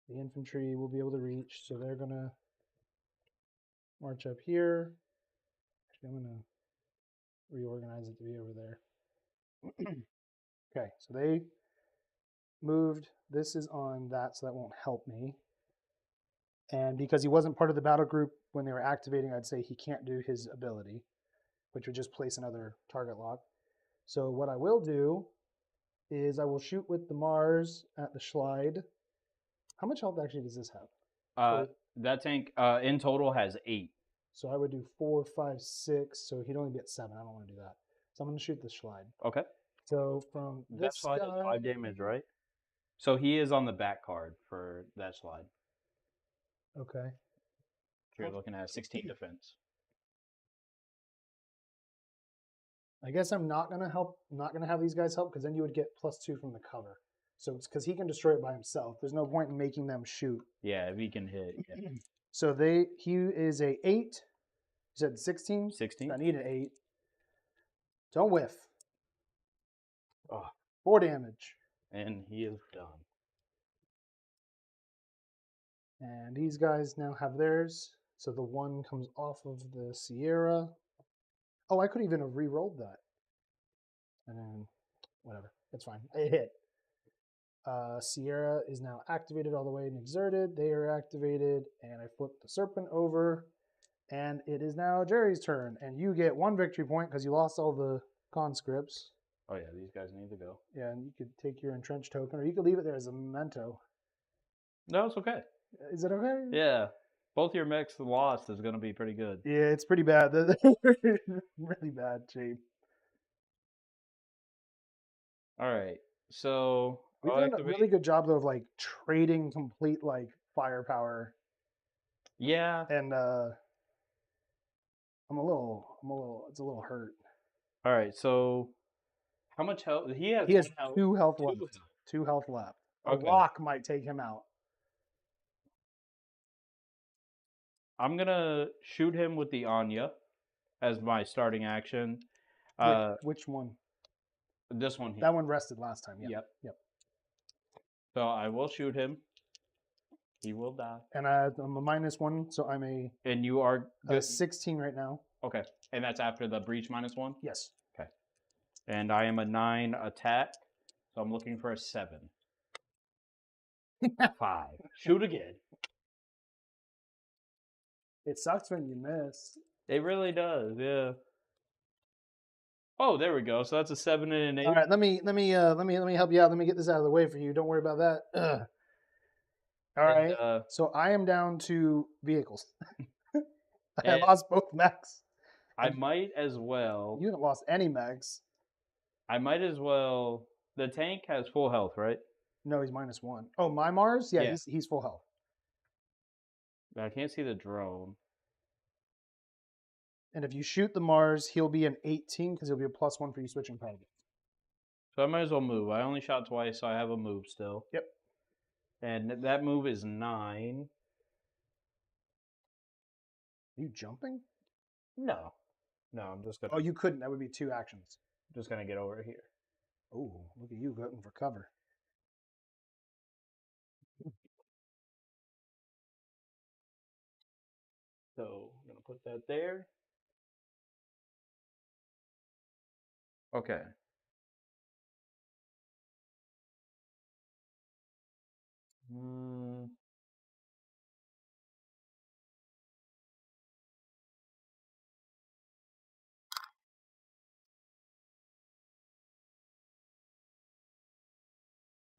The infantry will be able to reach, so they're going to march up here. Actually, I'm going to reorganize it to be over there. Okay, so they moved. This is on that, so that won't help me. And because he wasn't part of the battle group when they were activating, I'd say he can't do his ability, which would just place another target lock. So what I will do is I will shoot with the Mars at the Schlide. How much health actually does this have? That tank in total has 8. So I would do 4, 5, 6. So he'd only be at 7. I don't want to do that. So I'm going to shoot the Schlide. Okay. So from That this slide guy, is 5 damage, right? So he is on the back card for that slide. okay. So you're looking at 16 defense. I guess I'm not gonna help. Not gonna have these guys help because then you would get +2 from the cover. So it's because he can destroy it by himself. There's no point in making them shoot. Yeah, if he can hit. Yeah. So he is a 8. You said 16. 16. I need an 8. Don't whiff. Oh. 4 damage. And he is done. And these guys now have theirs. So the 1 comes off of the Sierra. Oh, I could even have re-rolled that. And then, whatever. It's fine. It hit. Sierra is now activated all the way and exerted. They are activated. And I flip the Serpent over. And it is now Jerry's turn. And you get 1 victory point because you lost all the conscripts. Oh, yeah, these guys need to go. Yeah, and you could take your entrenched token, or you could leave it there as a memento. No, it's okay. Is it okay? Yeah. Both your mechs lost is going to be pretty good. Yeah, it's pretty bad. They're really bad shape. All right. So We've I'll done a activate. really good job though of like trading complete like firepower, Yeah. and it's a little hurt. All right. So how much health? He has He has one health. 2 health Two left. health. 2 health left. A Okay. rock might take him out. I'm gonna shoot him with the Anya as my starting action. Which one? This one here. That one rested last time. Yep. Yep. So I will shoot him. He will die. And I'm a -1, so I'm And you are a good. 16 right now. Okay. And that's after the breach -1? Yes. Okay. And I am a 9 attack. So I'm looking for a 7. 5. Shoot again. It sucks when you miss. It really does, yeah. Oh, there we go. So that's a 7 and an 8. All right, let me help you out. Let me get this out of the way for you. Don't worry about that. Ugh. All And, right. So I am down to vehicles. I And- lost both mechs. I might as well. You haven't lost any mechs. I might as well. The tank has full health, right? No, he's -1. Oh, my Mars? Yeah, Yeah. he's full health. I can't see the drone. And if you shoot the Mars, he'll be an 18 because he'll be a +1 for you switching target. So I might as well move. I only shot twice, so I have a move still. Yep. And that move is 9. Are you jumping? No. No, I'm just gonna Oh, you couldn't. That would be 2 actions. get over here. Oh, look at you looking for cover. So I'm gonna put that there. Okay.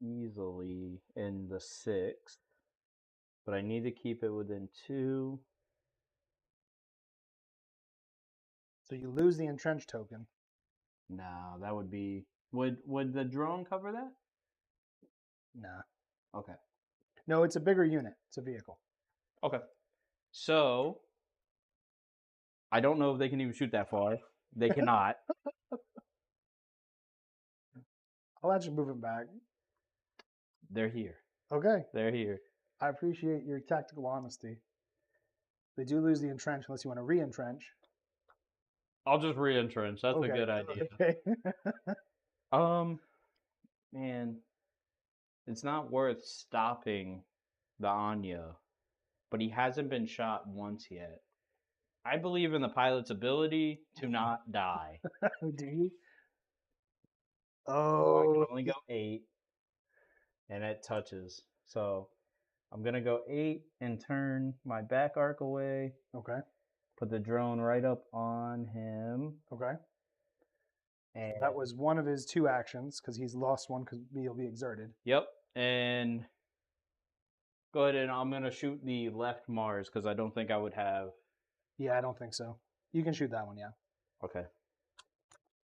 Easily in the 6th, but I need to keep it within 2. So you lose the entrenched token. No, that would be. Would the drone cover that? Nah. Okay. No, it's a bigger unit. It's a vehicle. Okay. So I don't know if they can even shoot that far. They cannot. I'll let you move it back. They're here. Okay. They're here. I appreciate your tactical honesty. They do lose the entrench unless you want to re-entrench. I'll just re-entrench. That's Okay. a good idea. Okay. Man, it's not worth stopping the Anya, but he hasn't been shot once yet. I believe in the pilot's ability to not die. Do you? I can Oh. only go 8, and it touches. So I'm gonna go 8 and turn my back arc away. Okay. Put the drone right up on him. Okay. And That was one of his 2 actions because he's lost one because he'll be exerted. Yep. And go ahead, and I'm gonna shoot the left Mars because I don't think I would have. Yeah, I don't think so. You can shoot that one, yeah. Okay.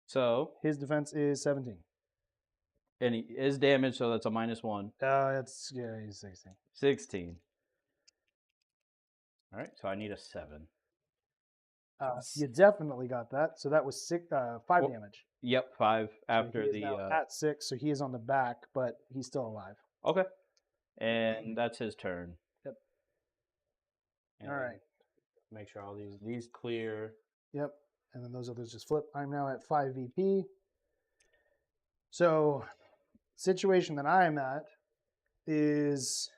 So His defense is 17. and he is damaged, so that's a -1. He's 16. 16. All right, so I need a 7. You definitely got that. So that was 5 Well, damage. Yep, 5 So after he is the. now at 6, so he is on the back, but he's still alive. Okay. And that's his turn. Yep. And All right. Make sure all these clear. Yep. And then those others just flip. I'm now at 5 VP. So, situation that I'm at is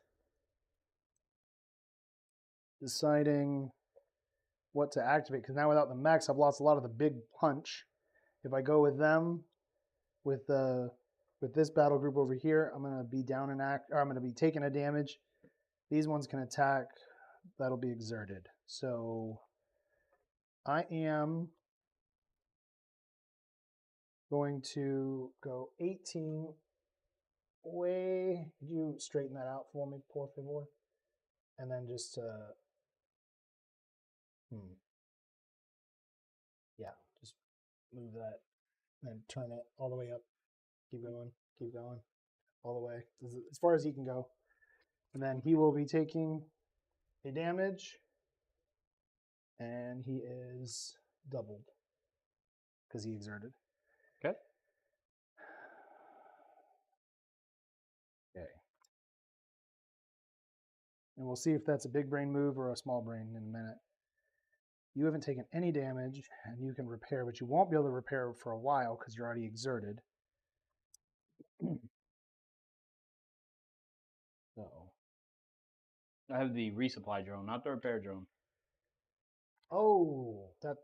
deciding what to activate because now without the mechs, I've lost a lot of the big punch. If I go with them, with this battle group over here, I'm gonna be down and I'm gonna be taking a damage. These ones can attack. That'll be exerted. So I am going to go 18 away. Could you straighten that out for me, por favor? And then just yeah, just move that and turn it all the way up. Keep going, keep going. all the way, as far as he can go. And then he will be taking a damage, and he is doubled because he exerted. Okay. Okay. And we'll see if that's a big brain move or a small brain in a minute. You haven't taken any damage, and you can repair, but you won't be able to repair for a while because you're already exerted. So, I have the resupply drone, not the repair drone. oh, that.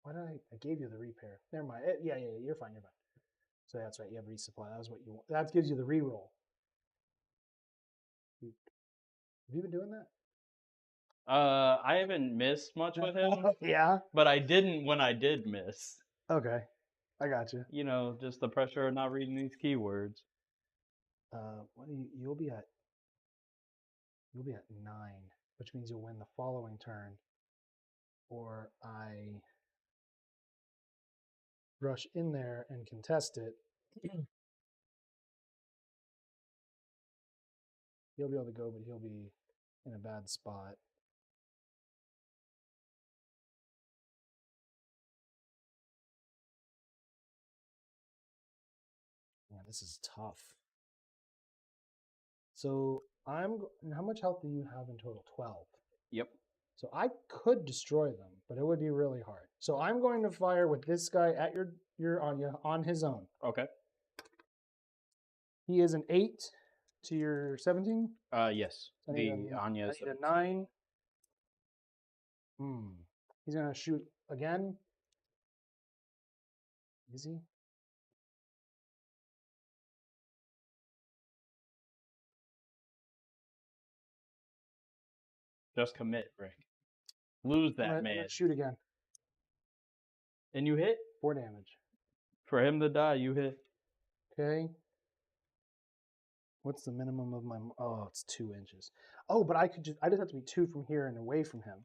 Why did I gave you the repair? Never mind. Yeah, you're fine. You're fine. So that's right. You have resupply. That was what you want. That gives you the reroll. Have you been doing that? I haven't missed much with him, Yeah. but I didn't when I did miss. Okay. I got you. You know, just the pressure of not reading these keywords. What do you? You'll be at 9, which means you'll win the following turn. Or I rush in there and contest it. He'll be able to go, but he'll be in a bad spot. Yeah, this is tough. So how much health do you have in total? 12. Yep. So I could destroy them, but it would be really hard. So I'm going to fire with this guy at your Anya on his own. Okay. He is an 8 to your 17. Yes. I need The a, Anya. I need a 9. He's gonna shoot again. Is he? Just commit, Rick. Lose that I'm man. gonna shoot again. And you hit? 4 damage. For him to die, you hit. Okay. What's the minimum of my? Oh, it's 2 inches. Oh, but I just have to be 2 from here and away from him.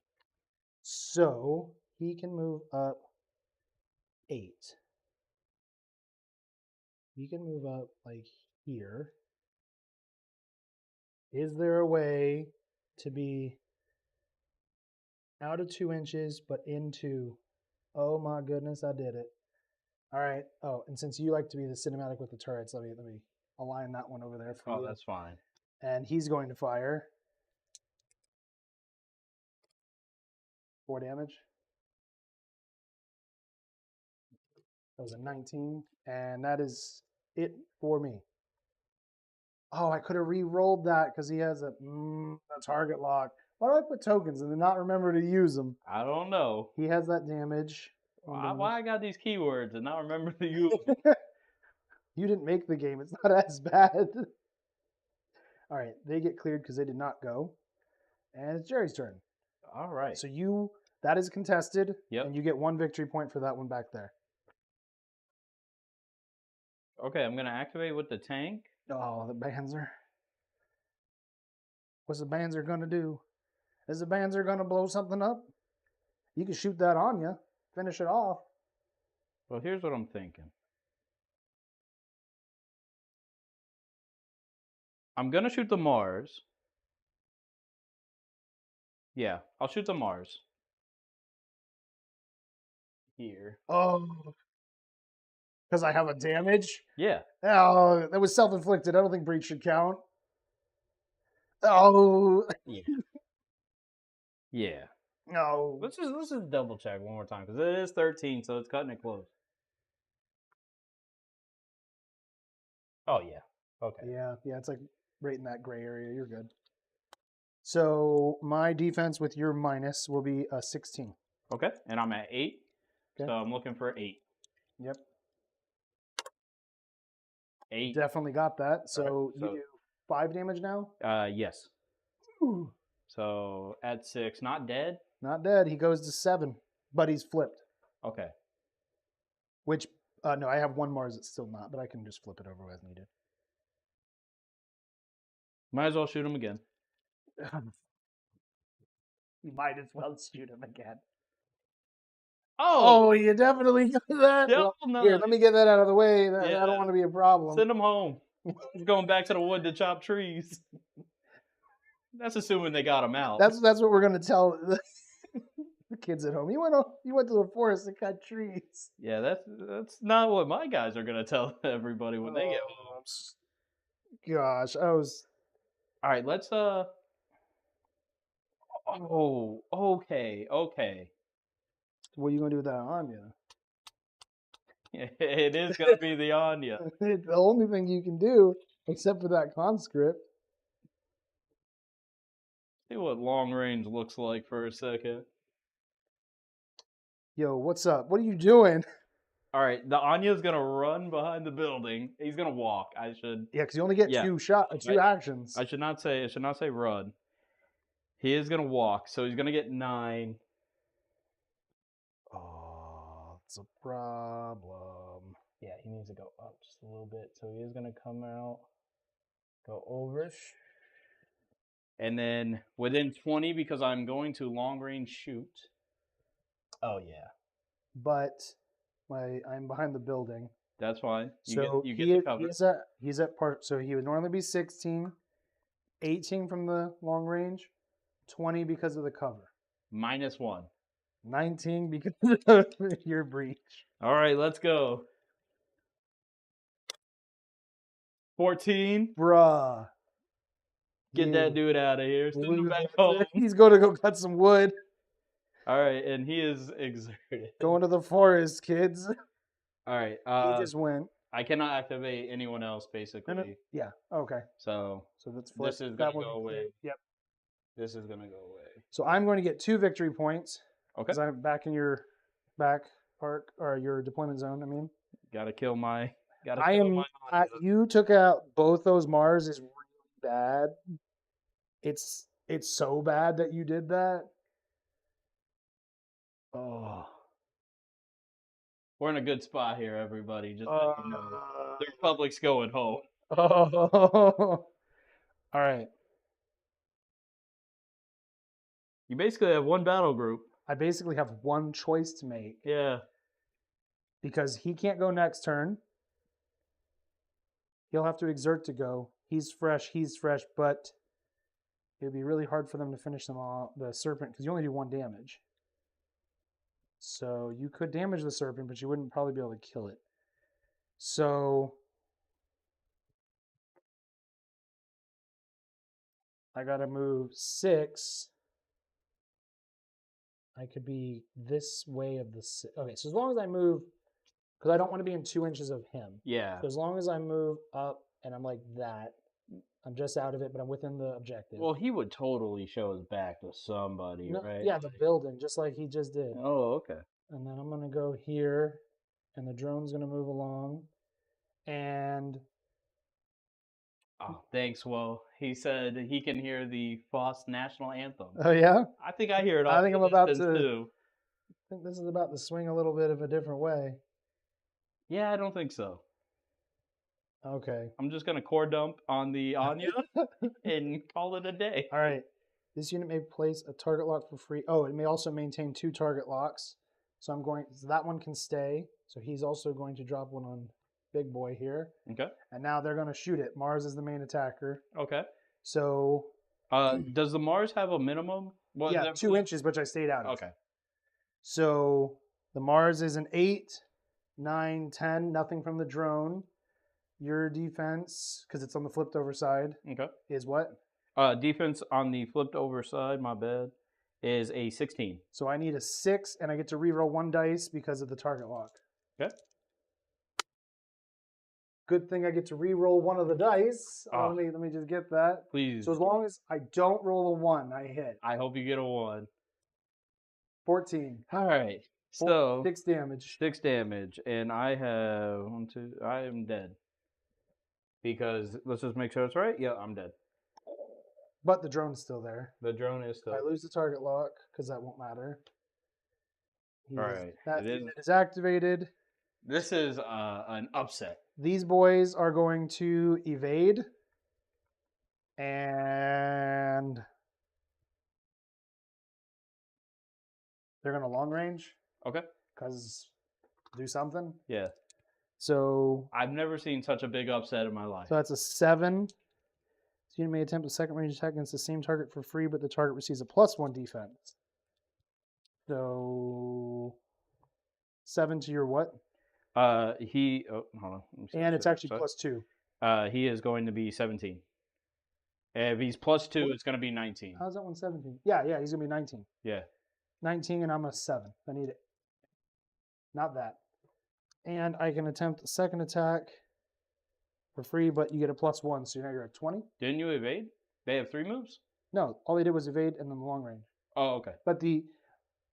So he can move up 8. He can move up like here. Is there a way to be out of 2 inches but into? Oh my goodness, I did it. All right. Oh, and since you like to be the cinematic with the turrets, let me align that one over there for you. Oh, that's fine. And he's going to fire 4 damage. That was a 19, and that is it for me. Oh, I could have re-rolled that because he has a target lock. Why do I put tokens and then not remember to use them? I don't know. He has that damage. Why I got these keywords and not remember to use them? You didn't make the game. It's not as bad. All right, they get cleared because they did not go. And it's Jerry's turn. All right. So that is contested, Yep. and you get 1 victory point for that one back there. Okay, I'm going to activate with the tank. Oh, the Banzer. What's the Banzer going to do? Is the Banzer going to blow something up? You can shoot that on you, finish it off. Well, here's what I'm thinking. I'm going to shoot the Mars. Yeah, I'll shoot the Mars. Here. Oh, because I have a damage? Yeah. Oh, that was self-inflicted. I don't think breach should count. Oh. Yeah. Yeah. No. Let's just double check one more time because it is 13, so it's cutting it close. Oh yeah. Okay. Yeah, it's like right in that gray area. You're good. So my defense with your minus will be a 16. Okay, and I'm at 8, Okay. so I'm looking for 8. Yep. 8. Definitely got that. So so- you do 5 damage now? Yes. Ooh. So at 6, not dead. Not dead. He goes to 7, but he's flipped. Okay. Which, no, I have 1 Mars that's still not, but I can just flip it over as needed. Might as well shoot him again. You might as well shoot him again. Oh, you definitely got that. Hell Well, no. here, let me get that out of the way. I Yeah. don't want to be a problem. Send him home. He's going back to the wood to chop trees. That's assuming they got him out. That's what we're gonna tell the kids at home. You went to the forest to cut trees. Yeah, that's not what my guys are gonna tell everybody when they get home. Gosh, I was. All right, let's Oh, okay, okay. What are you gonna do with that Anya? It is gonna be the Anya. The only thing you can do, except for that conscript. See what long range looks like for a second. Yo, what's up? What are you doing? All right, the Anya's gonna run behind the building. He's gonna walk. I should. Yeah, because you only get Yeah. two actions. I should not say run. He is gonna walk, so he's gonna get 9. Oh, it's a problem. Yeah, he needs to go up just a little bit. So he is gonna come out, go over, and then within 20 because I'm going to long range shoot. Oh yeah, But I'm behind the building. that's fine. So You get the cover. he's at part. So he would normally be 16, 18 from the long range, 20 because of the cover, -1. 19 because of your breach. All right, let's go. 14. Bruh. Get that dude out of here. Send him back home. He's going to go cut some wood. All right, and he is exerted. Going to the forest, kids. All right. He just went. I cannot activate anyone else, basically. Yeah. Okay. So that's flip. this is gonna go away. Yep. This is gonna go away. So I'm going to get 2 victory points. Okay. Because I'm back in your back park or your deployment zone. I mean, Gotta kill my. You took out both those Mars is really bad. It's so bad that you did that. Oh. We're in a good spot here, everybody. Just let you know. The Republic's going home. All right. You basically have one battle group. I basically have one choice to make. Yeah. Because he can't go next turn. He'll have to exert to go. He's fresh, but it would be really hard for them to finish them all, the serpent, because you only do 1 damage. So you could damage the serpent, but you wouldn't probably be able to kill it. So I gotta move 6. I could be this way of the... Okay, so as long as I move... Because I don't want to be in 2 inches of him. Yeah. So as long as I move up and I'm like that, I'm just out of it, but I'm within the objective. Well, he would totally show his back to somebody, right? Yeah, the building, just like he just did. Oh, okay. And then I'm going to go here, and the drone's going to move along. And... Oh, thanks, Will. He said he can hear the FOSS national anthem. Oh, yeah? I think I hear it all. I think I'm about to... too. I think this is about to swing a little bit of a different way. Yeah, I don't think so. Okay. I'm just going to core dump on the Anya and call it a day. All right. This unit may place a target lock for free. Oh, it may also maintain 2 target locks. So that one can stay. So he's also going to drop one on Big Boy here. Okay. And now they're going to shoot it. Mars is the main attacker. Okay. So... does the Mars have a minimum? What, yeah, 2 inches, which I stayed out of. Okay. So the Mars is an 8, 9, 10, nothing from the drone. Your defense, because it's on the flipped over side, okay, is what? Defense on the flipped over side, my bad, is a 16. So I need a 6, and I get to reroll 1 dice because of the target lock. Okay. Good thing I get to reroll 1 of the dice. Let me just get that. Please. So as long as I don't roll a 1, I hit. I hope you get a 1. 14. All right. So 6 damage. 6 damage, and I have 1, 2. I am dead. Because let's just make sure it's right. Yeah, I'm dead. But the drone's still there. The drone is still. I lose the target lock because that won't matter. All right. That unit is activated. This is an upset. These boys are going to evade. And they're going to long range. Okay. Because do something. Yeah. So I've never seen such a big upset in my life. that's a 7. So you may attempt a second range attack against the same target for free, but the target receives a +1 defense. So 7 to your what? Hold on. Let me see. And it's actually Sorry. +2. He is going to be 17. If he's +2, it's going to be 19. How's that one 17? Yeah, he's gonna be 19. Yeah. 19, and I'm a 7. I need it. Not that. And I can attempt a second attack for free, but you get a +1, so now you're at 20. Didn't you evade? They have 3 moves? No, all they did was evade and then the long range. Oh, okay. But the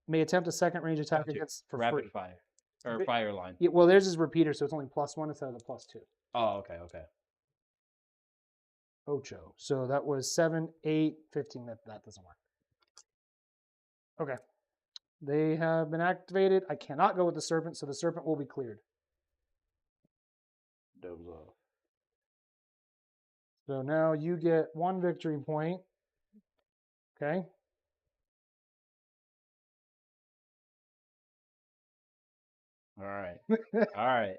may attempt a second range attack Gotcha. against for Rapid free. fire. Or fire line. Yeah, well, theirs is repeater, so it's only +1 instead of the +2. Oh, okay. Ocho. So that was 7, 8, 15. That doesn't work. Okay. They have been activated. I cannot go with the serpent, so the serpent will be cleared. Doze off. So now you get 1 victory point. Okay. All right. All right.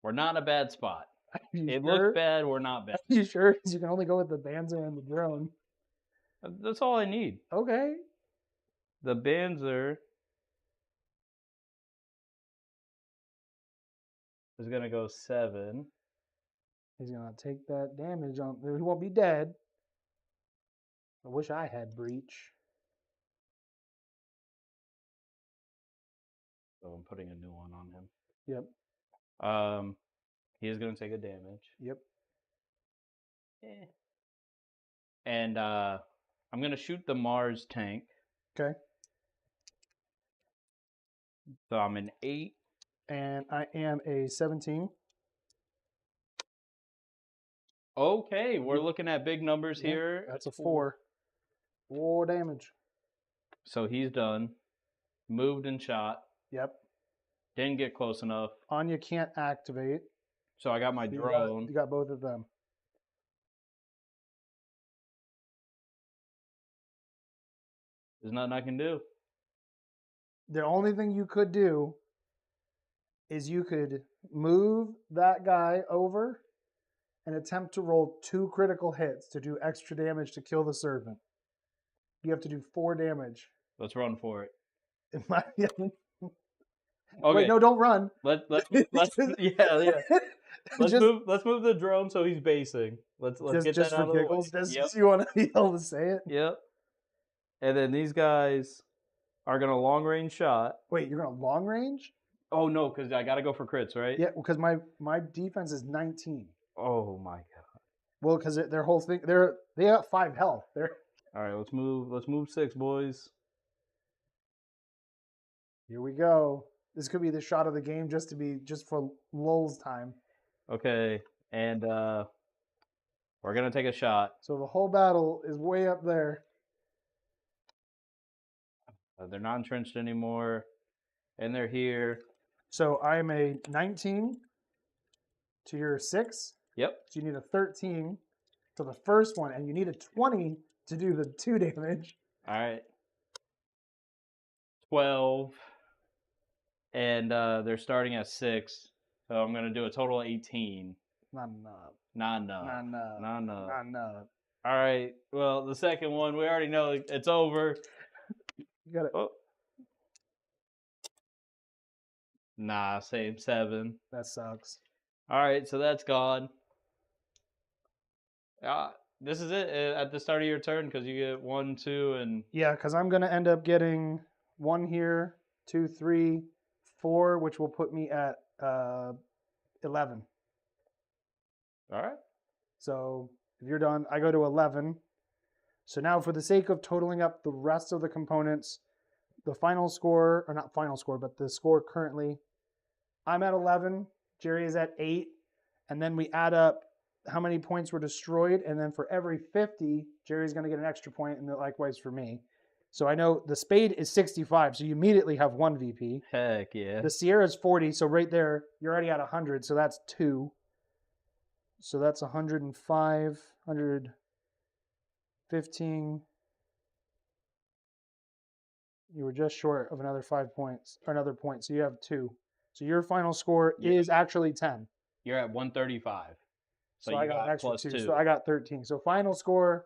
We're not in a bad spot. It Looks bad. We're not bad. You sure? 'Cause you can only go with the Banzer and the drone. That's all I need. Okay. The Banzer is going to go 7. He's going to take that damage on. He won't be dead. I wish I had breach. So I'm putting a new one on him. Yep. He is going to take a damage. Yep. And I'm going to shoot the Mars tank. Okay. So I'm an 8. And I am a 17. Okay, we're looking at big numbers Yeah, here. That's a 4. 4 damage. So he's done. Moved and shot. Yep. Didn't get close enough. Anya can't activate. So I got my drone. You got both of them. There's nothing I can do. The only thing you could do is you could move that guy over and attempt to roll 2 critical hits to do extra damage to kill the serpent. You have to do 4 damage. Let's run for it. Okay. Okay. Wait, no, don't run. Let's yeah. Let's move the drone so he's basing. Let's get that out of the way. Just you want to be able to say it? Yep. And then these guys are gonna long range shot. Wait, you're gonna long range? Oh no, because I gotta go for crits, right? Yeah, because my defense is 19. Oh my god. Well, because their whole thing, they got 5 health. All right, let's move 6, boys. Here we go. This could be the shot of the game just for lulz time. Okay, and we're gonna take a shot. So the whole battle is way up there. They're not entrenched anymore, and they're here. So I'm a 19 to your 6. Yep. So you need a 13 to the first one, and you need a 20 to do the 2 damage. All right. 12. And they're starting at 6. So I'm going to do a total of 18. Not enough. Not enough. Not enough. Not enough. Not enough. All right. Well, the second one, we already know it's over. You got it. Oh. Nah, same 7. That sucks. All right, so that's gone. This is it at the start of your turn because you get 1, 2, and... Yeah, because I'm going to end up getting 1 here, 2, 3, 4, which will put me at 11. All right. So if you're done, I go to 11. So now for the sake of totaling up the rest of the components, the final score, or not final score, but the score currently, I'm at 11, Jerry is at 8, and then we add up how many points were destroyed, and then for every 50, Jerry's going to get an extra point, and likewise for me. So I know the spade is 65, so you immediately have 1 VP. Heck yeah. The Sierra is 40, so right there, you're already at 100, so that's 2. So that's 105, 115. You were just short of another 5 points, or another point, so you have 2. So your final score Yeah. is actually 10. You're at 135. So I you got an extra plus 2. two. So I got 13. So final score,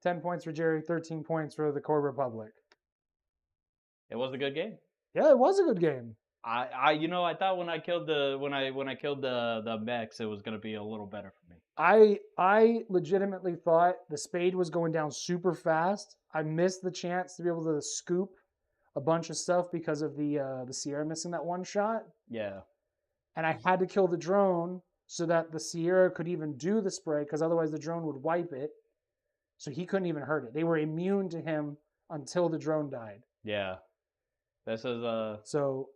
10 points for Jerry, 13 points for the Core Republic. It was a good game. Yeah, it was a good game. I thought when I killed the mechs, it was gonna be a little better for me. I legitimately thought the Spade was going down super fast. I missed the chance to be able to scoop a bunch of stuff because of the Sierra missing that one shot, Yeah. and I had to kill the drone so that the Sierra could even do the spray, because otherwise the drone would wipe it. So he couldn't even hurt it. They were immune to him until the drone died. Yeah. This is So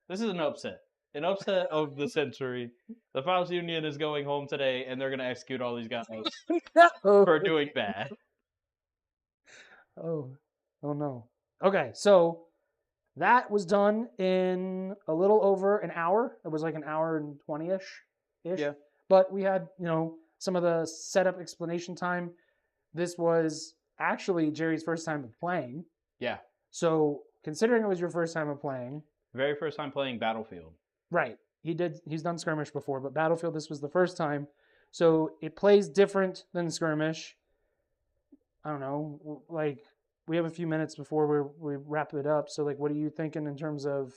an upset. An upset of the century. The Faust Union is going home today, and they're gonna execute all these guys for doing bad. Oh no. Okay, so that was done in a little over an hour. It was like an hour and 20-ish. Yeah. But we had, some of the setup explanation time. This was actually Jerry's first time of playing. Yeah. So considering it was your first time of playing, Very first time playing Battlefield. right. He's done skirmish before, but Battlefield, this was the first time. So it plays different than skirmish. I don't know, like we have a few minutes before we wrap it up. So like, what are you thinking in terms of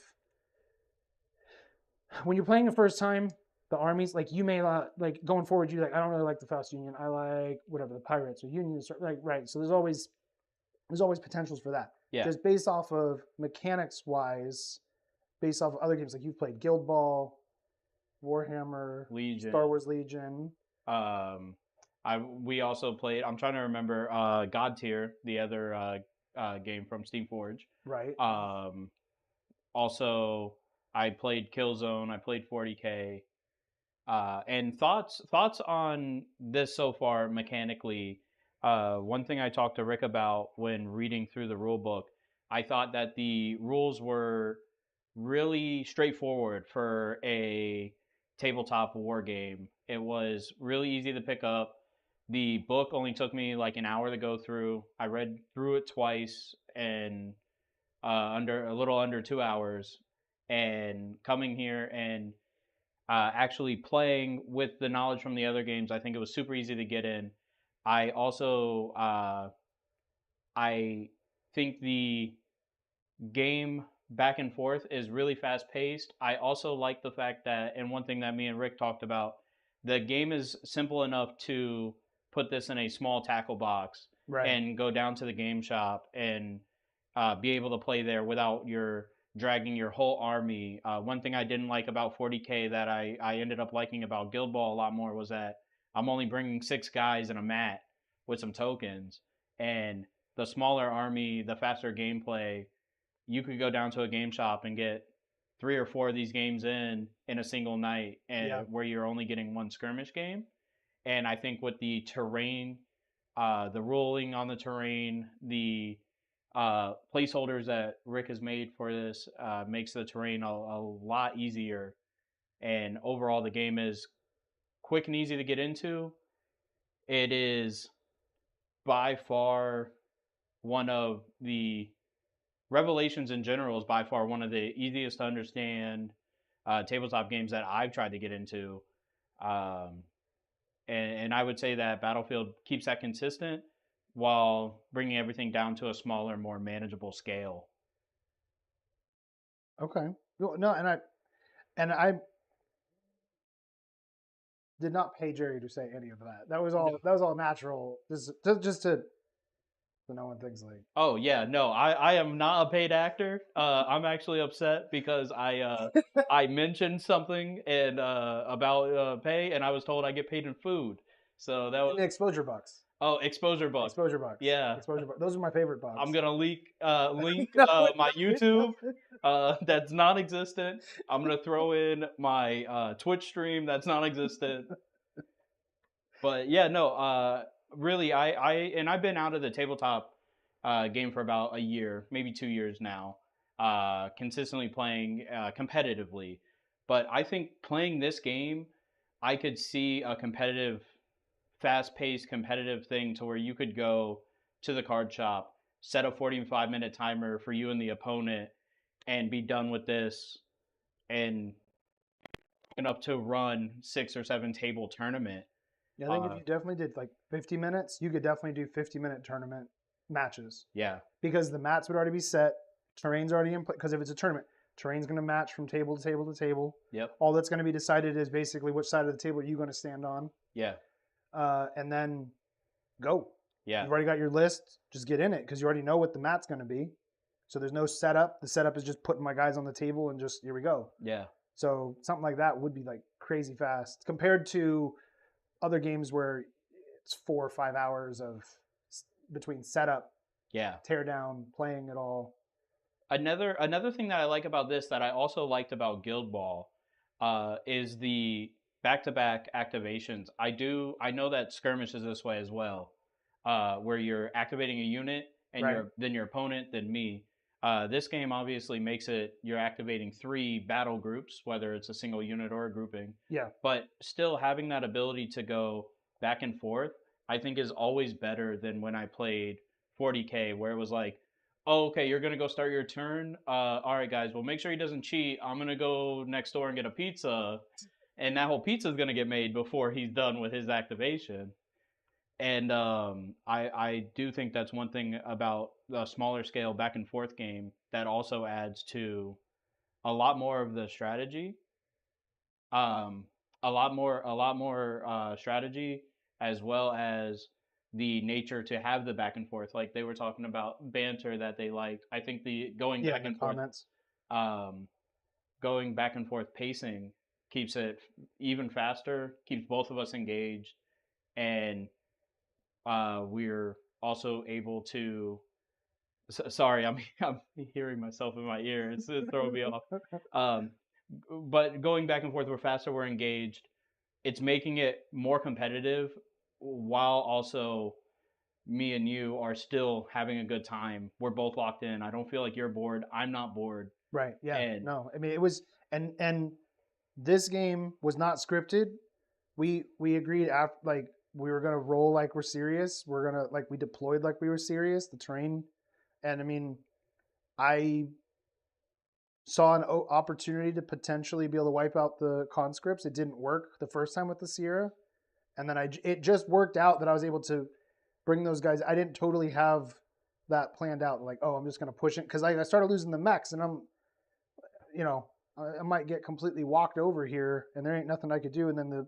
when you're playing the first time, the armies, like you may like going forward, you like, I don't really like the Faust Union. I like whatever the pirates or unions, like, right. So there's always potentials for that. Yeah. Just based off of mechanics wise, based off of other games, like you've played Guild Ball, Warhammer, Legion. Star Wars Legion. We also played. I'm trying to remember. God Tier, the other game from Steamforge. Right. Also, I played Killzone. I played 40K. And thoughts on this so far mechanically. One thing I talked to Rick about when reading through the rule book, I thought that the rules were really straightforward for a tabletop war game. It was really easy to pick up. The book only took me like an hour to go through. I read through it twice and under a little under 2 hours. And coming here and actually playing with the knowledge from the other games, I think it was super easy to get in. I also I think the game back and forth is really fast paced. I also like the fact that, and one thing that me and Rick talked about, the game is simple enough to put this in a small tackle box and go down to the game shop and be able to play there without your dragging your whole army. One thing I didn't like about 40K that I ended up liking about Guild Ball a lot more was that I'm only bringing 6 guys and a mat with some tokens, and the smaller army, the faster gameplay, you could go down to a game shop and get 3 or 4 of these games in a single night, and where you're only getting one skirmish game. And I think with the terrain, the ruling on the terrain, the placeholders that Rick has made for this makes the terrain a lot easier. And overall, the game is quick and easy to get into. It is by far one of the Revelations in general is by far one of the easiest to understand tabletop games that I've tried to get into. And I would say that Battlefield keeps that consistent while bringing everything down to a smaller, more manageable scale. Okay. No, and I did not pay Jerry to say any of that. That was all natural. Just to so no one thinks like. Oh yeah, no, I am not a paid actor. I'm actually upset because I mentioned something and about pay, and I was told I get paid in food. So that was In the exposure bucks. Oh, exposure bucks. Exposure bucks. Yeah. Exposure bucks. Those are my favorite bucks. I'm gonna link No. my YouTube that's non-existent. I'm gonna throw in my Twitch stream that's non-existent. But yeah, no, really, I've been out of the tabletop game for about a year, maybe 2 years now, consistently playing competitively. But I think playing this game, I could see a competitive, fast-paced competitive thing to where you could go to the card shop, set a 45-minute timer for you and the opponent, and be done with this and enough to run 6 or 7 table tournament. Yeah, I think if you definitely did like 50 minutes, you could definitely do 50-minute tournament matches Yeah, because the mats would already be set, terrain's already in place. Because if it's a tournament, terrain's going to match from table to table to table. yep, All that's going to be decided is basically which side of the table are you going to stand on, yeah, and then go. yeah, You've already got your list. Just get in it because you already know what the mat's going to be. So there's no setup. The setup is just putting my guys on the table and just here we go. yeah, So something like that would be like crazy fast compared to other games where it's 4 or 5 hours of between setup, yeah. tear down, playing it all. Another thing that I like about this that I also liked about Guild Ball is the back-to-back activations. I know that skirmish is this way as well, where you're activating a unit and Right. then your opponent, then me. This game obviously makes it you're activating 3 battle groups, whether it's a single unit or a grouping. Yeah. But still having that ability to go back and forth, I think is always better than when I played 40K, where it was like, oh, okay, you're gonna go start your turn. All right, guys. Well, make sure he doesn't cheat. I'm gonna go next door and get a pizza, and that whole pizza is gonna get made before he's done with his activation. And I do think that's one thing about the smaller scale back and forth game that also adds to a lot more of the strategy. Um, a lot more strategy, as well as the nature to have the back and forth. Like they were talking about banter that they liked. I think the Yeah, in the comments. um, going back and forth pacing keeps it even faster, keeps both of us engaged, and we're also able to. Sorry, I'm hearing myself in my ear. It's throwing me off. Um, but going back and forth, we're faster, we're engaged. It's making it more competitive while also me and you are still having a good time. We're both locked in. I don't feel like you're bored. I'm not bored. Right. Yeah. And No. I mean, it was and this game was not scripted. We agreed after like we were gonna roll like we're serious. We're gonna like we deployed like we were serious. The train, and I mean, I saw an opportunity to potentially be able to wipe out the conscripts. It didn't work the first time with the Sierra, and then it just worked out that I was able to bring those guys. I didn't totally have that planned out. Like, oh, I'm just gonna push it because I started losing the mechs, and I'm, you know, I might get completely walked over here, and there ain't nothing I could do. And then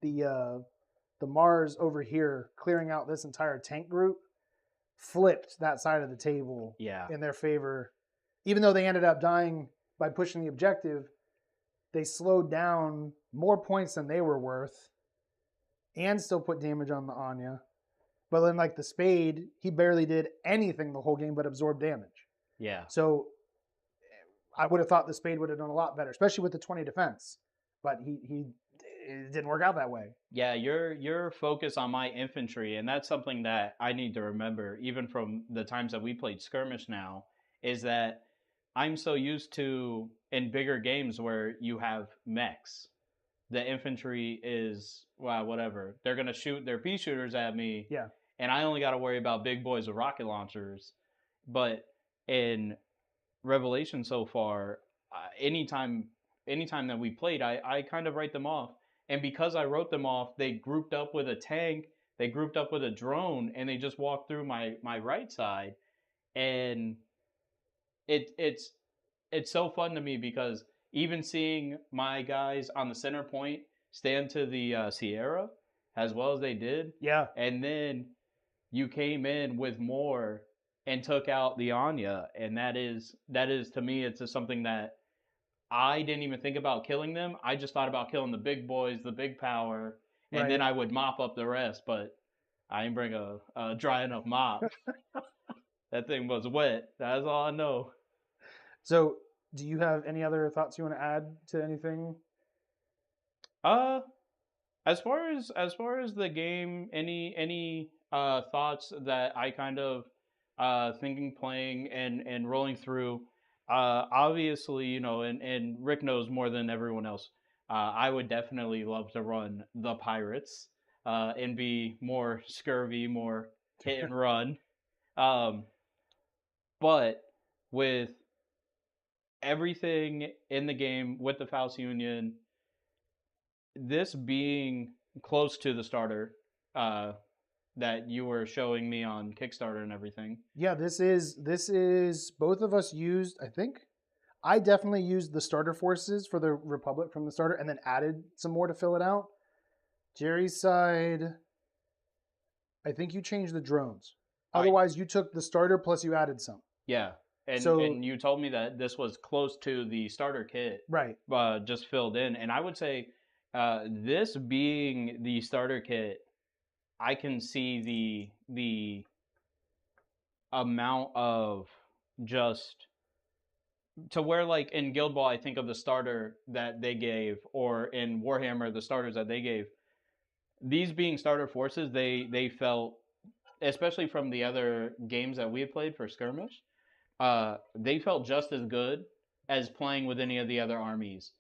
the Mars over here clearing out this entire tank group flipped that side of the table yeah, in their favor. Even though they ended up dying by pushing the objective, they slowed down more points than they were worth and still put damage on the Anya. But then, like the Spade, he barely did anything the whole game but absorb damage. yeah. So I would have thought the Spade would have done a lot better, especially with the 20 defense. But he it didn't work out that way. Yeah, your focus on my infantry, and that's something that I need to remember, even from the times that we played skirmish now, is that I'm so used to in bigger games where you have mechs. The infantry is well, whatever. They're gonna shoot their pea shooters at me, Yeah. and I only got to worry about big boys with rocket launchers. But in Revelation so far, anytime that we played, I kind of write them off. And because I wrote them off, they grouped up with a tank, they grouped up with a drone, and they just walked through my right side. And it's so fun to me because even seeing my guys on the center point stand to the Sierra as well as they did, Yeah. and then you came in with more and took out the Anya, and that is to me it's just something that I didn't even think about killing them. I just thought about killing the big boys, the big power, and Right. then I would mop up the rest. But I didn't bring a dry enough mop. That thing was wet. That's all I know. So, do you have any other thoughts you want to add to anything? Uh, as far as the game, any thoughts that I kind of thinking playing and rolling through. Obviously, and Rick knows more than everyone else. I would definitely love to run the Pirates and be more scurvy, more hit and run. Um, but with everything in the game with the Faust Union, this being close to the starter uh, that you were showing me on Kickstarter and everything. Yeah, this is both of us used, I think. I definitely used the starter forces for the Republic from the starter and then added some more to fill it out. Jerry's side, I think you changed the drones. Otherwise, you took the starter plus you added some. Yeah, So and you told me that this was close to the starter kit, right. just filled in. And I would say, this being the starter kit, I can see the amount of just to where like in Guild Ball, I think of the starter that they gave, or in Warhammer, the starters that they gave. These being starter forces, they felt, especially from the other games that we had played for skirmish, they felt just as good as playing with any of the other armies.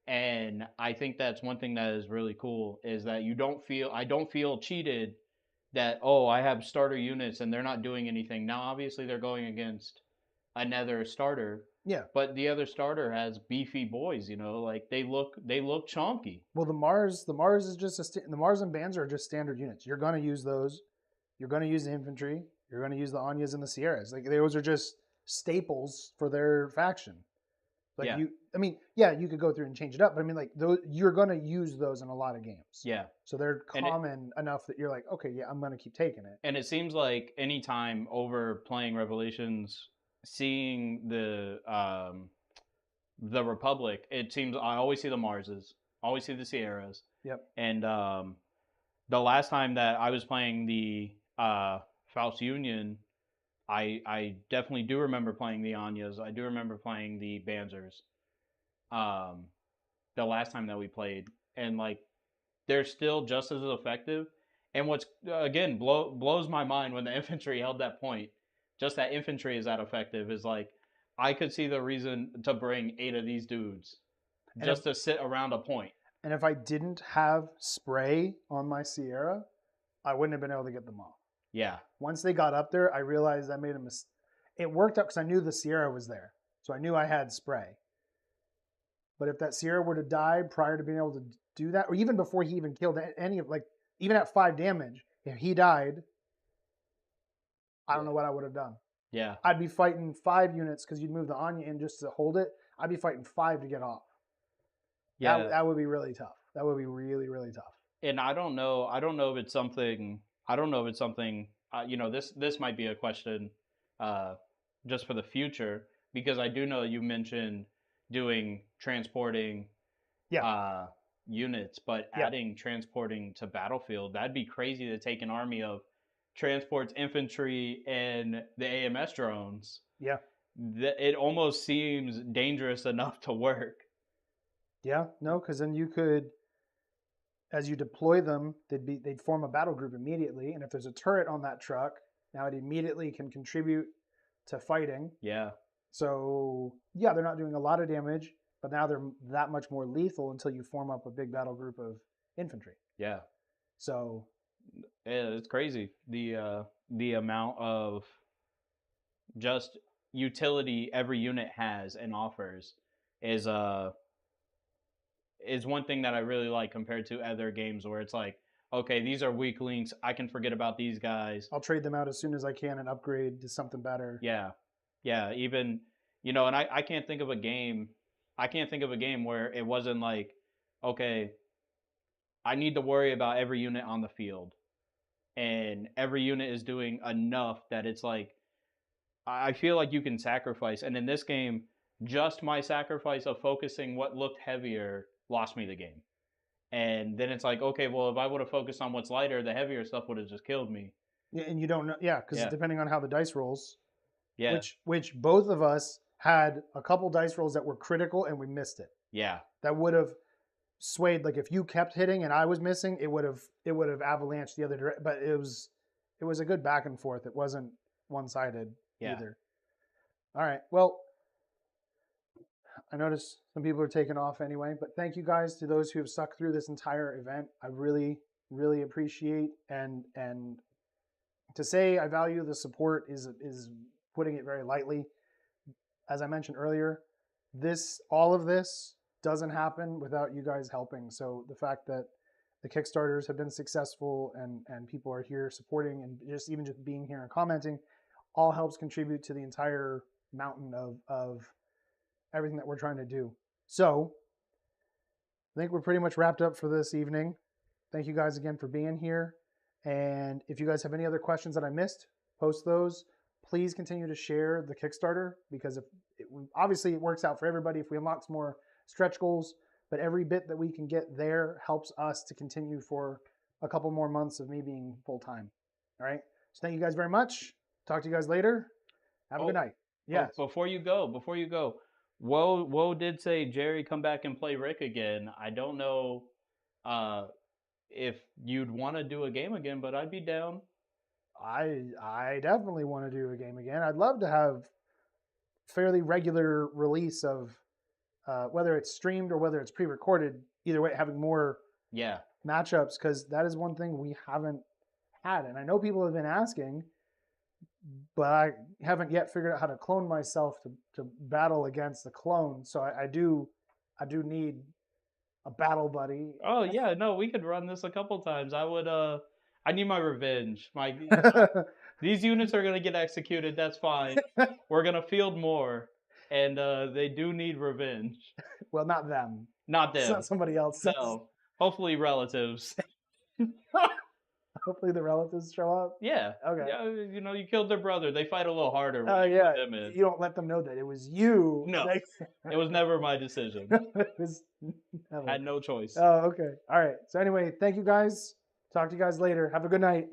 And I think that's one thing that is really cool is that I don't feel cheated that, oh, I have starter units and they're not doing anything. Now obviously they're going against another starter, Yeah. but the other starter has beefy boys, like they look chunky. Well, the Mars is just the Mars and bands are just standard units. You're going to use those. You're going to use the infantry. You're going to use the Anyas and the Sierras. Like those are just staples for their faction. Like Yeah. you could go through and change it up, but I mean, like those, you're going to use those in a lot of games. Yeah. So they're And it- common enough that you're like, okay, yeah, I'm going to keep taking it. And it seems like anytime over playing Revelations, seeing the Republic, it seems I always see the Marses, always see the Sierras. Yep. And the last time that I was playing the Faust Union, I definitely do remember playing the Anyas. I do remember playing the Banzers. The last time that we played, and like they're still just as effective. And what's again blows my mind when the infantry held that point, just that infantry is that effective, is like I could see the reason to bring 8 of these dudes just to sit around a point. And if I didn't have spray on my Sierra, I wouldn't have been able to get them off. Yeah. Once they got up there, I realized I made a mistake. It worked out because I knew the Sierra was there. So I knew I had spray. But if that Sierra were to die prior to being able to do that, or even before he even killed any of, like, even at 5 damage, if he died, I don't know what I would have done. Yeah. I'd be fighting 5 units because you'd move the Anya in just to hold it. I'd be fighting 5 to get off. Yeah. That would be really tough. That would be really, really tough. And I don't know if it's something. This might be a question, just for the future, because I do know you mentioned doing transporting, units, but adding transporting to battlefield, that'd be crazy to take an army of transports, infantry, and the AMS drones. Yeah. It almost seems dangerous enough to work. Yeah, no, because then you could, as you deploy them, they'd form a battle group immediately, and if there's a turret on that truck, now it immediately can contribute to fighting. Yeah. So yeah, they're not doing a lot of damage, but now they're that much more lethal until you form up a big battle group of infantry. Yeah. So yeah, it's crazy the amount of just utility every unit has and offers is one thing that I really like compared to other games where it's like, okay, these are weak links. I can forget about these guys. I'll trade them out as soon as I can and upgrade to something better. Yeah. Yeah. Even, and I can't think of a game. I can't think of a game where it wasn't like, okay, I need to worry about every unit on the field. And every unit is doing enough that it's like, I feel like you can sacrifice. And in this game, just my sacrifice of focusing what looked heavier lost me the game. And then it's like, okay, well, if I would have focused on what's lighter, the heavier stuff would have just killed me. Yeah, and you don't know, because depending on how the dice rolls, Yeah. which both of us had a couple dice rolls that were critical and we missed it. Yeah. That would have swayed. Like if you kept hitting and I was missing, it would have avalanched the other direction. But it was a good back and forth. It wasn't one-sided either. All right. Well, I noticed some people are taking off anyway, but thank you guys to those who have stuck through this entire event. I really, really appreciate, and to say I value the support is putting it very lightly. As I mentioned earlier, all of this doesn't happen without you guys helping. So the fact that the Kickstarters have been successful and people are here supporting and just being here and commenting all helps contribute to the entire mountain of everything that we're trying to do. So I think we're pretty much wrapped up for this evening. Thank you guys again for being here. And if you guys have any other questions that I missed, post those. Please continue to share the Kickstarter because obviously it works out for everybody if we unlock some more stretch goals, but every bit that we can get there helps us to continue for a couple more months of me being full-time. All right. So thank you guys very much. Talk to you guys later. Have a good night. Yeah. Before you go, Woe did say, Jerry, come back and play Rick again. I don't know if you'd want to do a game again, but I'd be down. I definitely want to do a game again. I'd love to have fairly regular release of whether it's streamed or whether it's pre-recorded. Either way, having more matchups, because that is one thing we haven't had. And I know people have been asking, but I haven't yet figured out how to clone myself to battle against the clone. So I do need a battle buddy. Oh yeah, no, we could run this a couple times. I need my revenge. These units are gonna get executed. That's fine. We're gonna field more, and they do need revenge. Well, not them. Not them. It's not somebody else. No. Hopefully relatives. Hopefully the relatives show up. Yeah. Okay. Yeah, you killed their brother. They fight a little harder. Oh yeah. You don't let them know that it was you. No. It was never my decision. It was never. I had no choice. Oh, okay. All right. So anyway, thank you guys. Talk to you guys later. Have a good night.